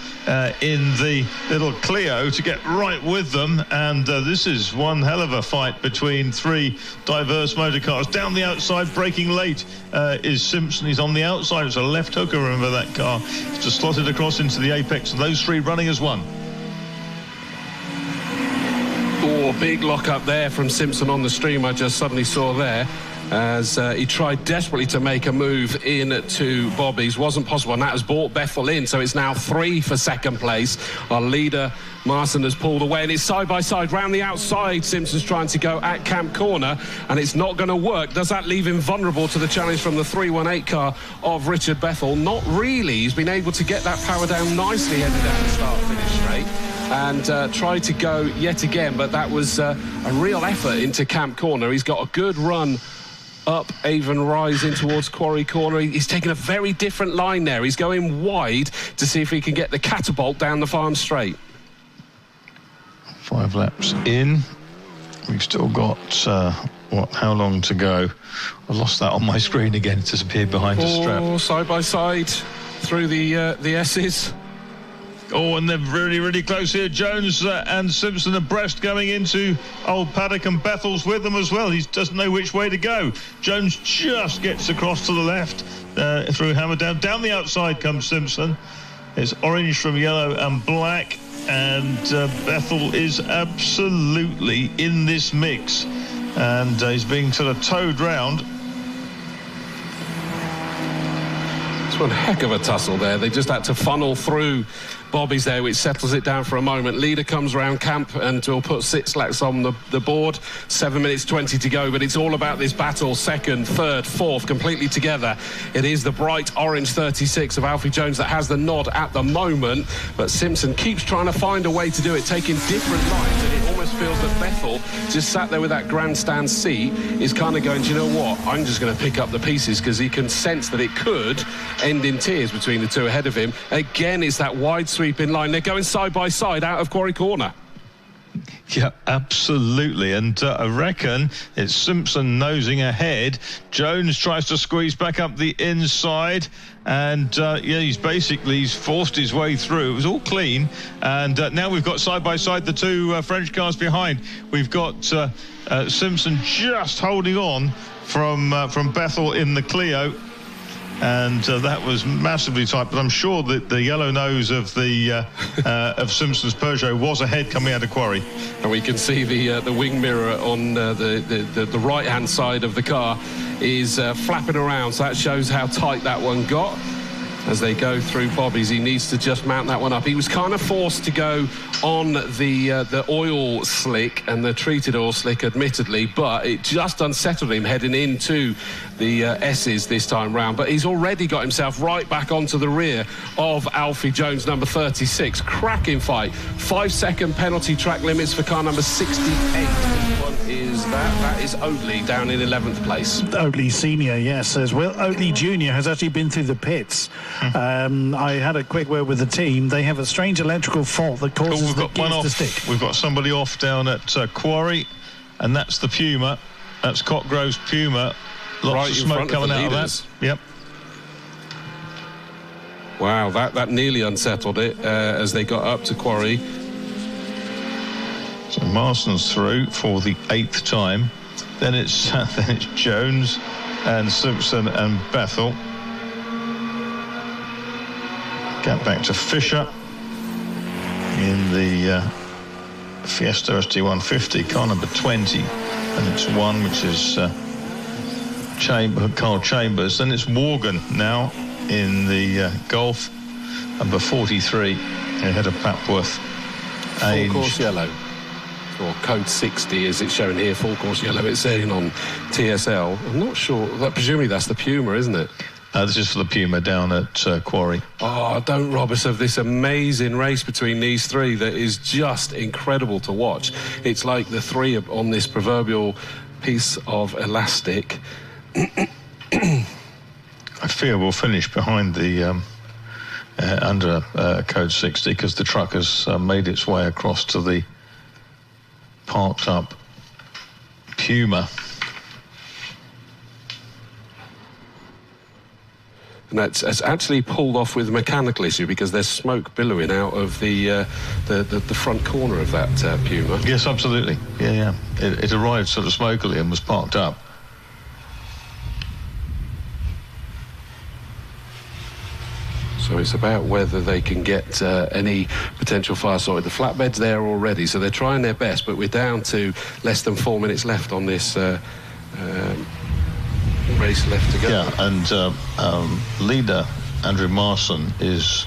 in the little Clio to get right with them, and this is one hell of a fight between 3 diverse motor cars. Down the outside, braking late, is Simpson. He's on the outside. It's a left hooker, remember that car. It's just slotted across into the apex, and those 3 running as one. Oh, big lock up there from Simpson on the stream I just suddenly saw there, as he tried desperately to make a move in to Bobby's. Wasn't possible, and that has brought Bethel in, so it's now 3 for second place. Our leader Marson has pulled away, and it's side by side round the outside. Simpson's trying to go at Camp Corner, and it's not going to work. Does that leave him vulnerable to the challenge from the 318 car of Richard Bethel? Not really. He's been able to get that power down nicely, headed down the start-finish straight, and tried to go yet again, but that was a real effort into Camp Corner. He's got a good run up Avon Rise in towards Quarry Corner. He's taken a very different line there. He's going wide to see if he can get the catapult down the farm straight. 5 laps in. We've still got how long to go? I lost that on my screen again. It disappeared behind a strap. Side by side through the S's. Oh, and they're really, really close here. Jones and Simpson abreast going into Old Paddock, and Bethel's with them as well. He doesn't know which way to go. Jones just gets across to the left through Hammerdown. Down the outside comes Simpson. It's orange from yellow and black, and Bethel is absolutely in this mix, and he's being sort of towed round. It's one heck of a tussle there. They just had to funnel through Bobby's there, which settles it down for a moment. Leader comes round Camp and will put 6 laps on the board. 7 minutes 20 to go, but it's all about this battle. Second, third, fourth, completely together. It is the bright orange 36 of Alfie Jones that has the nod at the moment, but Simpson keeps trying to find a way to do it, taking different lines, and it almost feels that Bethel, just sat there with that grandstand seat, is kind of going, do you know what, I'm just going to pick up the pieces, because he can sense that it could end in tears between the 2 ahead of him. Again, it's that wide sweep in line. They're going side by side out of Quarry Corner. Yeah, absolutely. And I reckon it's Simpson nosing ahead. Jones tries to squeeze back up the inside. And, he's forced his way through. It was all clean. And now we've got side by side the two French cars behind. We've got Simpson just holding on from Bethel in the Clio. And that was massively tight, but I'm sure that the yellow nose of the of Simpson's Peugeot was ahead coming out of Quarry. And we can see the wing mirror on the right-hand side of the car is flapping around, so that shows how tight that one got. As they go through Bobby's, he needs to just mount that one up. He was kind of forced to go on the oil slick and the treated oil slick, admittedly, but it just unsettled him heading into the S's this time round. But he's already got himself right back onto the rear of Alfie Jones, number 36. Cracking fight. 5-second penalty track limits for car number 68. What is that? That is Oatley down in 11th place. Oatley Senior, yes, as well. Oatley Junior has actually been through the pits. I had a quick word with the team. They have a strange electrical fault that causes the gears to stick. We've got somebody off down at Quarry, and that's the Puma. That's Cockgrove's Puma. Lots of smoke coming out of that. Yep. Wow, that nearly unsettled it as they got up to Quarry. So Marston's through for the 8th time. Then it's Jones and Simpson and Bethel. Get back to Fisher in the Fiesta ST150, car number 20, and it's one which is Carl Chambers. Then it's Morgan now in the Golf, number 43, ahead of Papworth. Full course yellow, or code 60 as it's shown here, full course yellow. It's saying on TSL. I'm not sure, presumably that's the Puma, isn't it? This is for the Puma down at Quarry. Oh, don't rob us of this amazing race between these three that is just incredible to watch. It's like the three on this proverbial piece of elastic. I fear we'll finish behind the under code 60 because the truck has made its way across to the parked up Puma. And it's actually pulled off with a mechanical issue because there's smoke billowing out of the front corner of that Puma. Yes, absolutely. Yeah. It arrived sort of smokily and was parked up. So it's about whether they can get any potential fire sorted. The flatbed's there already, so they're trying their best, but we're down to less than 4 minutes left on this race left to go. Yeah, and leader Andrew Marson is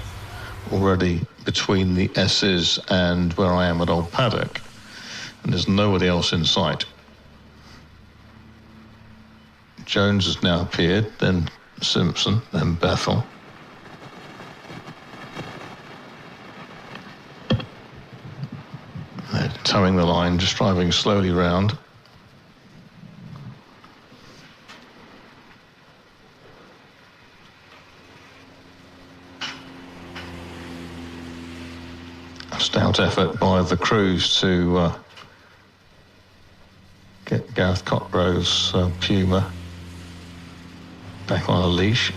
already between the S's and where I am at Old Paddock, and there's nobody else in sight. Jones has now appeared, then Simpson, then Bethel. They're towing the line, just driving slowly round. Stout effort by the crews to get Gareth Cockgrove's Puma back on a leash.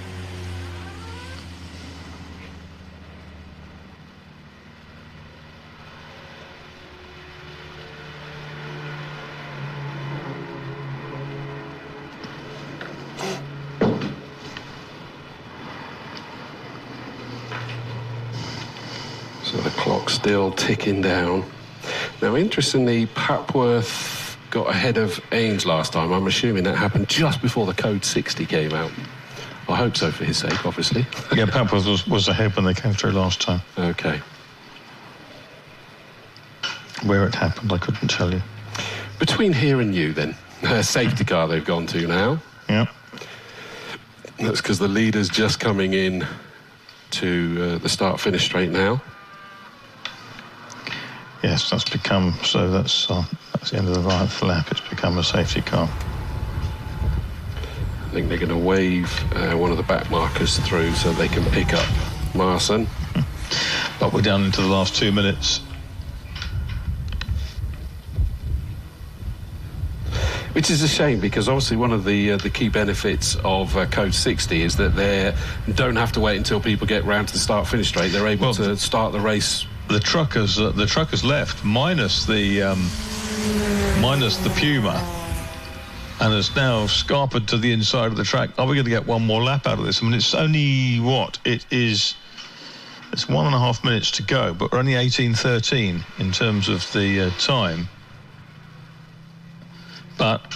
So the clock's still ticking down. Now, interestingly, Papworth got ahead of Ains last time. I'm assuming that happened just before the code 60 came out. I hope so for his sake, obviously. Yeah, Papworth was ahead when they came through last time. Okay. Where it happened, I couldn't tell you. Between here and you, then. Safety car they've gone to now. Yeah. That's because the leader's just coming in to the start-finish straight now. Yes, that's become, so that's the end of the right lap. It's become a safety car. I think they're going to wave one of the back markers through so they can pick up Marson. But we're down into the last 2 minutes. Which is a shame, because obviously one of the key benefits of Code 60 is that they don't have to wait until people get round to the start-finish straight. They're able to start the race. The truckers left, minus the Puma, and has now scarpered to the inside of the track. Are we going to get one more lap out of this? I mean, it's only it's 1.5 minutes to go, but we're only 18:13 in terms of the time. But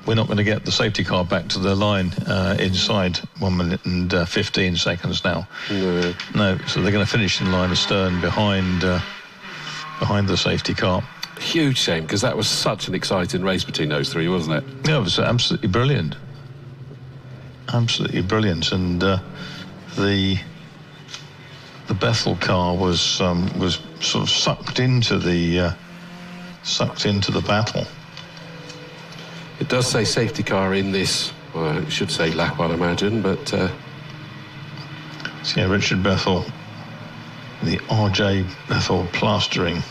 we're not going to get the safety car back to the line inside 1 minute and 15 seconds now. No, so they're going to finish in line astern behind the safety car. Huge shame, because that was such an exciting race between those three, wasn't it? Yeah, it was absolutely brilliant. Absolutely brilliant, and the Bethel car was sort of sucked into the battle. It does say safety car in this, well, it should say lap, I'd imagine, but... So, yeah, Richard Bethel, the RJ Bethel plastering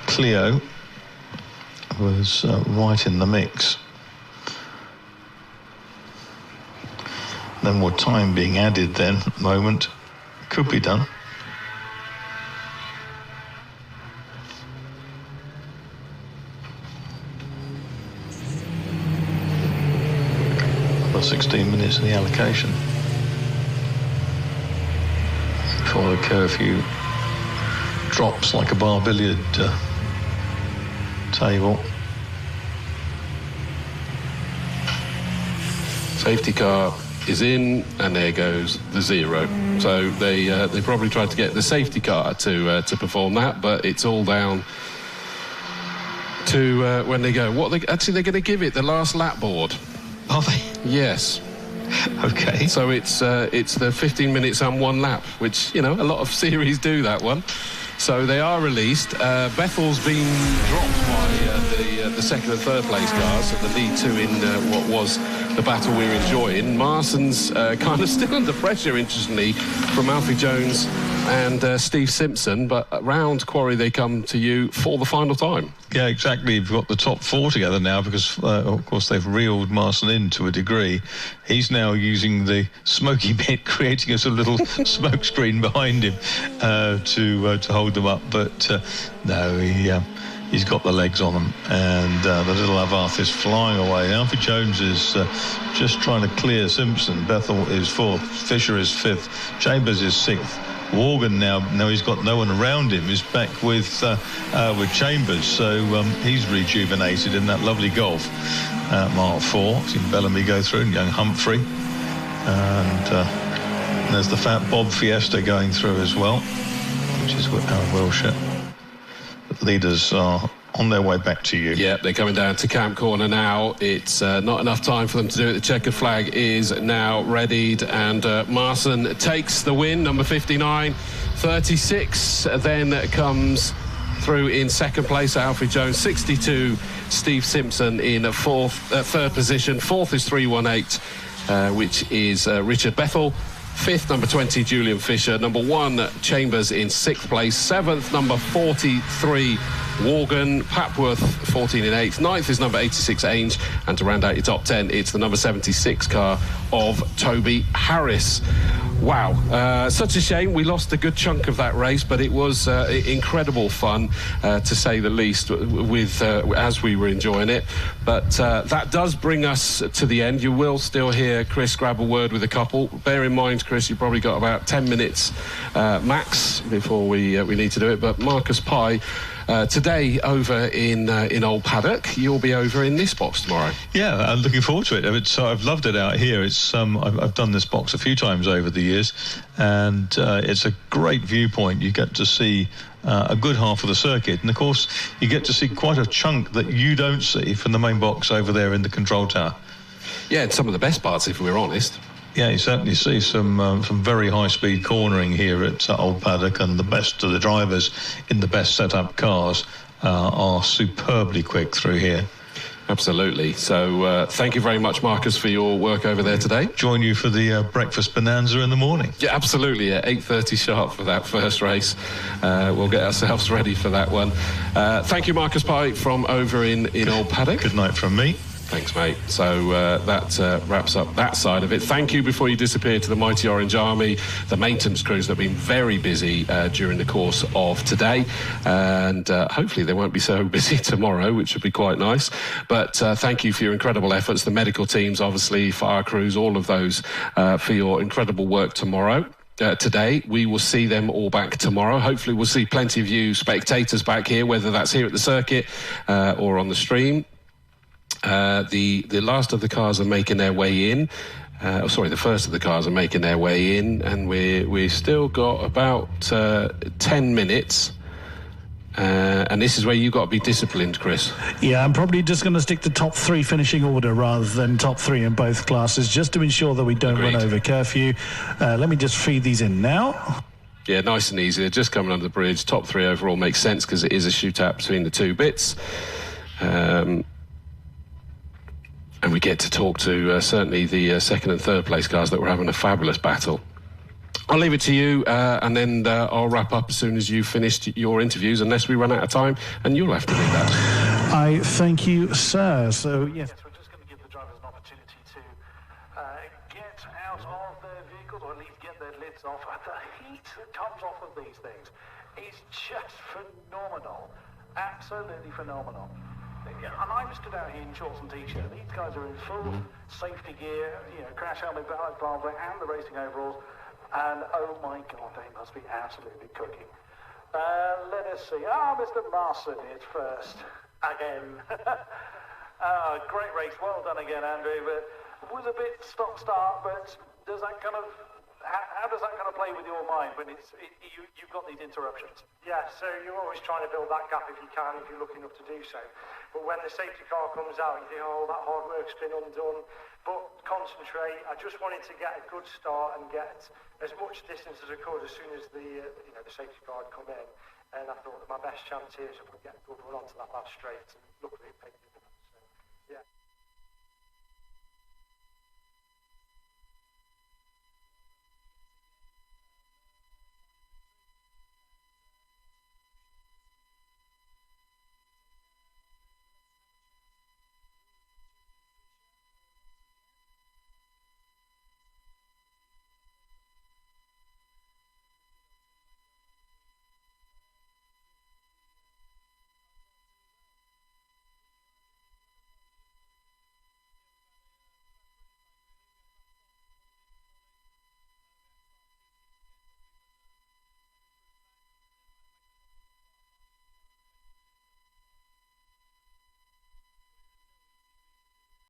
Clio, was right in the mix. No more time being added then at the moment. Could be done. Another 16 minutes in the allocation before the curfew drops like a bar billiard table. Safety car is in, and there goes the zero. So they probably tried to get the safety car to perform that, but it's all down to when they go. They're going to give it the last lap board. Are they? Yes. Okay. So it's the 15 minutes and 1 lap, which, you know, a lot of series do that one. So they are released. Bethel's been dropped by the second and third place cars, so the lead two in what was the battle we're enjoying. Marston's kind of still under pressure, interestingly, from Alfie Jones and Steve Simpson, but round Quarry they come to you for the final time. Yeah, exactly. You've got the top 4 together now because, of course, they've reeled Marston in to a degree. He's now using the smoky bit, creating a sort of little smoke screen behind him to hold them up. But no, he's got the legs on them, and the little Avarth is flying away. Alfie Jones is just trying to clear Simpson. Bethel is 4th. Fisher is 5th. Chambers is 6th. Morgan now he's got no one around him, is back with Chambers, so he's rejuvenated in that lovely Golf Mark 4. Seen Bellamy go through, and young Humphrey, and there's the Fat Bob Fiesta going through as well, which is Wilshire. The leaders are on their way back to you. Yeah, they're coming down to Camp Corner now. It's not enough time for them to do it. The checkered flag is now readied, and Marston takes the win, number 59. 36 then comes through in second place, Alfie Jones. 62, Steve Simpson in third position. 4th is 318, which is Richard Bethel. 5th, number 20, Julian Fisher. Number 1, Chambers in 6th place. 7th, number 43, Morgan. Papworth, 14 in 8th. 9th is number 86, Ainge. And to round out your top 10, it's the number 76 car of Toby Harris. Wow, such a shame. We lost a good chunk of that race, but it was incredible fun, to say the least, with as we were enjoying it. But that does bring us to the end. You will still hear Chris grab a word with a couple. Bear in mind, Chris, you've probably got about 10 minutes max before we need to do it. But Marcus Pye, today over in Old Paddock, you'll be over in this box tomorrow. Yeah, I'm looking forward to it. I've loved it out here. It's I've done this box a few times over the years, and it's a great viewpoint. You get to see a good half of the circuit, and of course you get to see quite a chunk that you don't see from the main box over there in the control tower. Yeah, it's some of the best parts, if we're honest. Yeah, you certainly see some very high-speed cornering here at Old Paddock, and the best of the drivers in the best set-up cars are superbly quick through here. Absolutely. So thank you very much, Marcus, for your work over there today. Join you for the breakfast bonanza in the morning. Yeah, absolutely. At 8:30 sharp for that first race. We'll get ourselves ready for that one. Thank you, Marcus Pye, from over in Old Paddock. Good night from me. Thanks, mate. So that wraps up that side of it. Thank you, before you disappear, to the Mighty Orange Army, the maintenance crews that have been very busy during the course of today. And hopefully they won't be so busy tomorrow, which would be quite nice. But thank you for your incredible efforts. The medical teams, obviously, fire crews, all of those for your incredible work tomorrow. Today. We will see them all back tomorrow. Hopefully we'll see plenty of you spectators back here, whether that's here at the circuit or on the stream. The last of the cars are making their way in. The first of the cars are making their way in, and we've still got about 10 minutes. And this is where you've got to be disciplined, Chris. Yeah, I'm probably just going to stick to top 3 finishing order rather than top 3 in both classes, just to ensure that we don't run over curfew. Let me just feed these in now. Yeah, nice and easy. They're just coming under the bridge. Top 3 overall makes sense because it is a shootout between the two bits. And we get to talk to certainly the second and third place cars that were having a fabulous battle. I'll leave it to you, and then I'll wrap up as soon as you've finished your interviews, unless we run out of time, and you'll have to do that. I thank you, sir. So, yes, we're just going to give the drivers an opportunity to get out of their vehicles, or at least get their lids off. The heat that comes off of these things is just phenomenal. Absolutely phenomenal. And I'm stood out here in shorts and t-shirt. These guys are in full safety gear, crash helmet, balance barbara, and the racing overalls. And oh my God, they must be absolutely cooking. Let us see. Mr. Marson is first again. Great race, well done again, Andrew. But it was a bit stop-start. But does that kind of, how does that kind of play with your mind when you've got these interruptions? Yeah, so you're always trying to build that gap if you can, if you're lucky enough to do so. But when the safety car comes out, you think, oh, that hard work's been undone. But concentrate. I just wanted to get a good start and get as much distance as I could as soon as the safety car had come in. And I thought that my best chance here is if we get a good run onto that last straight. And luckily it paid me.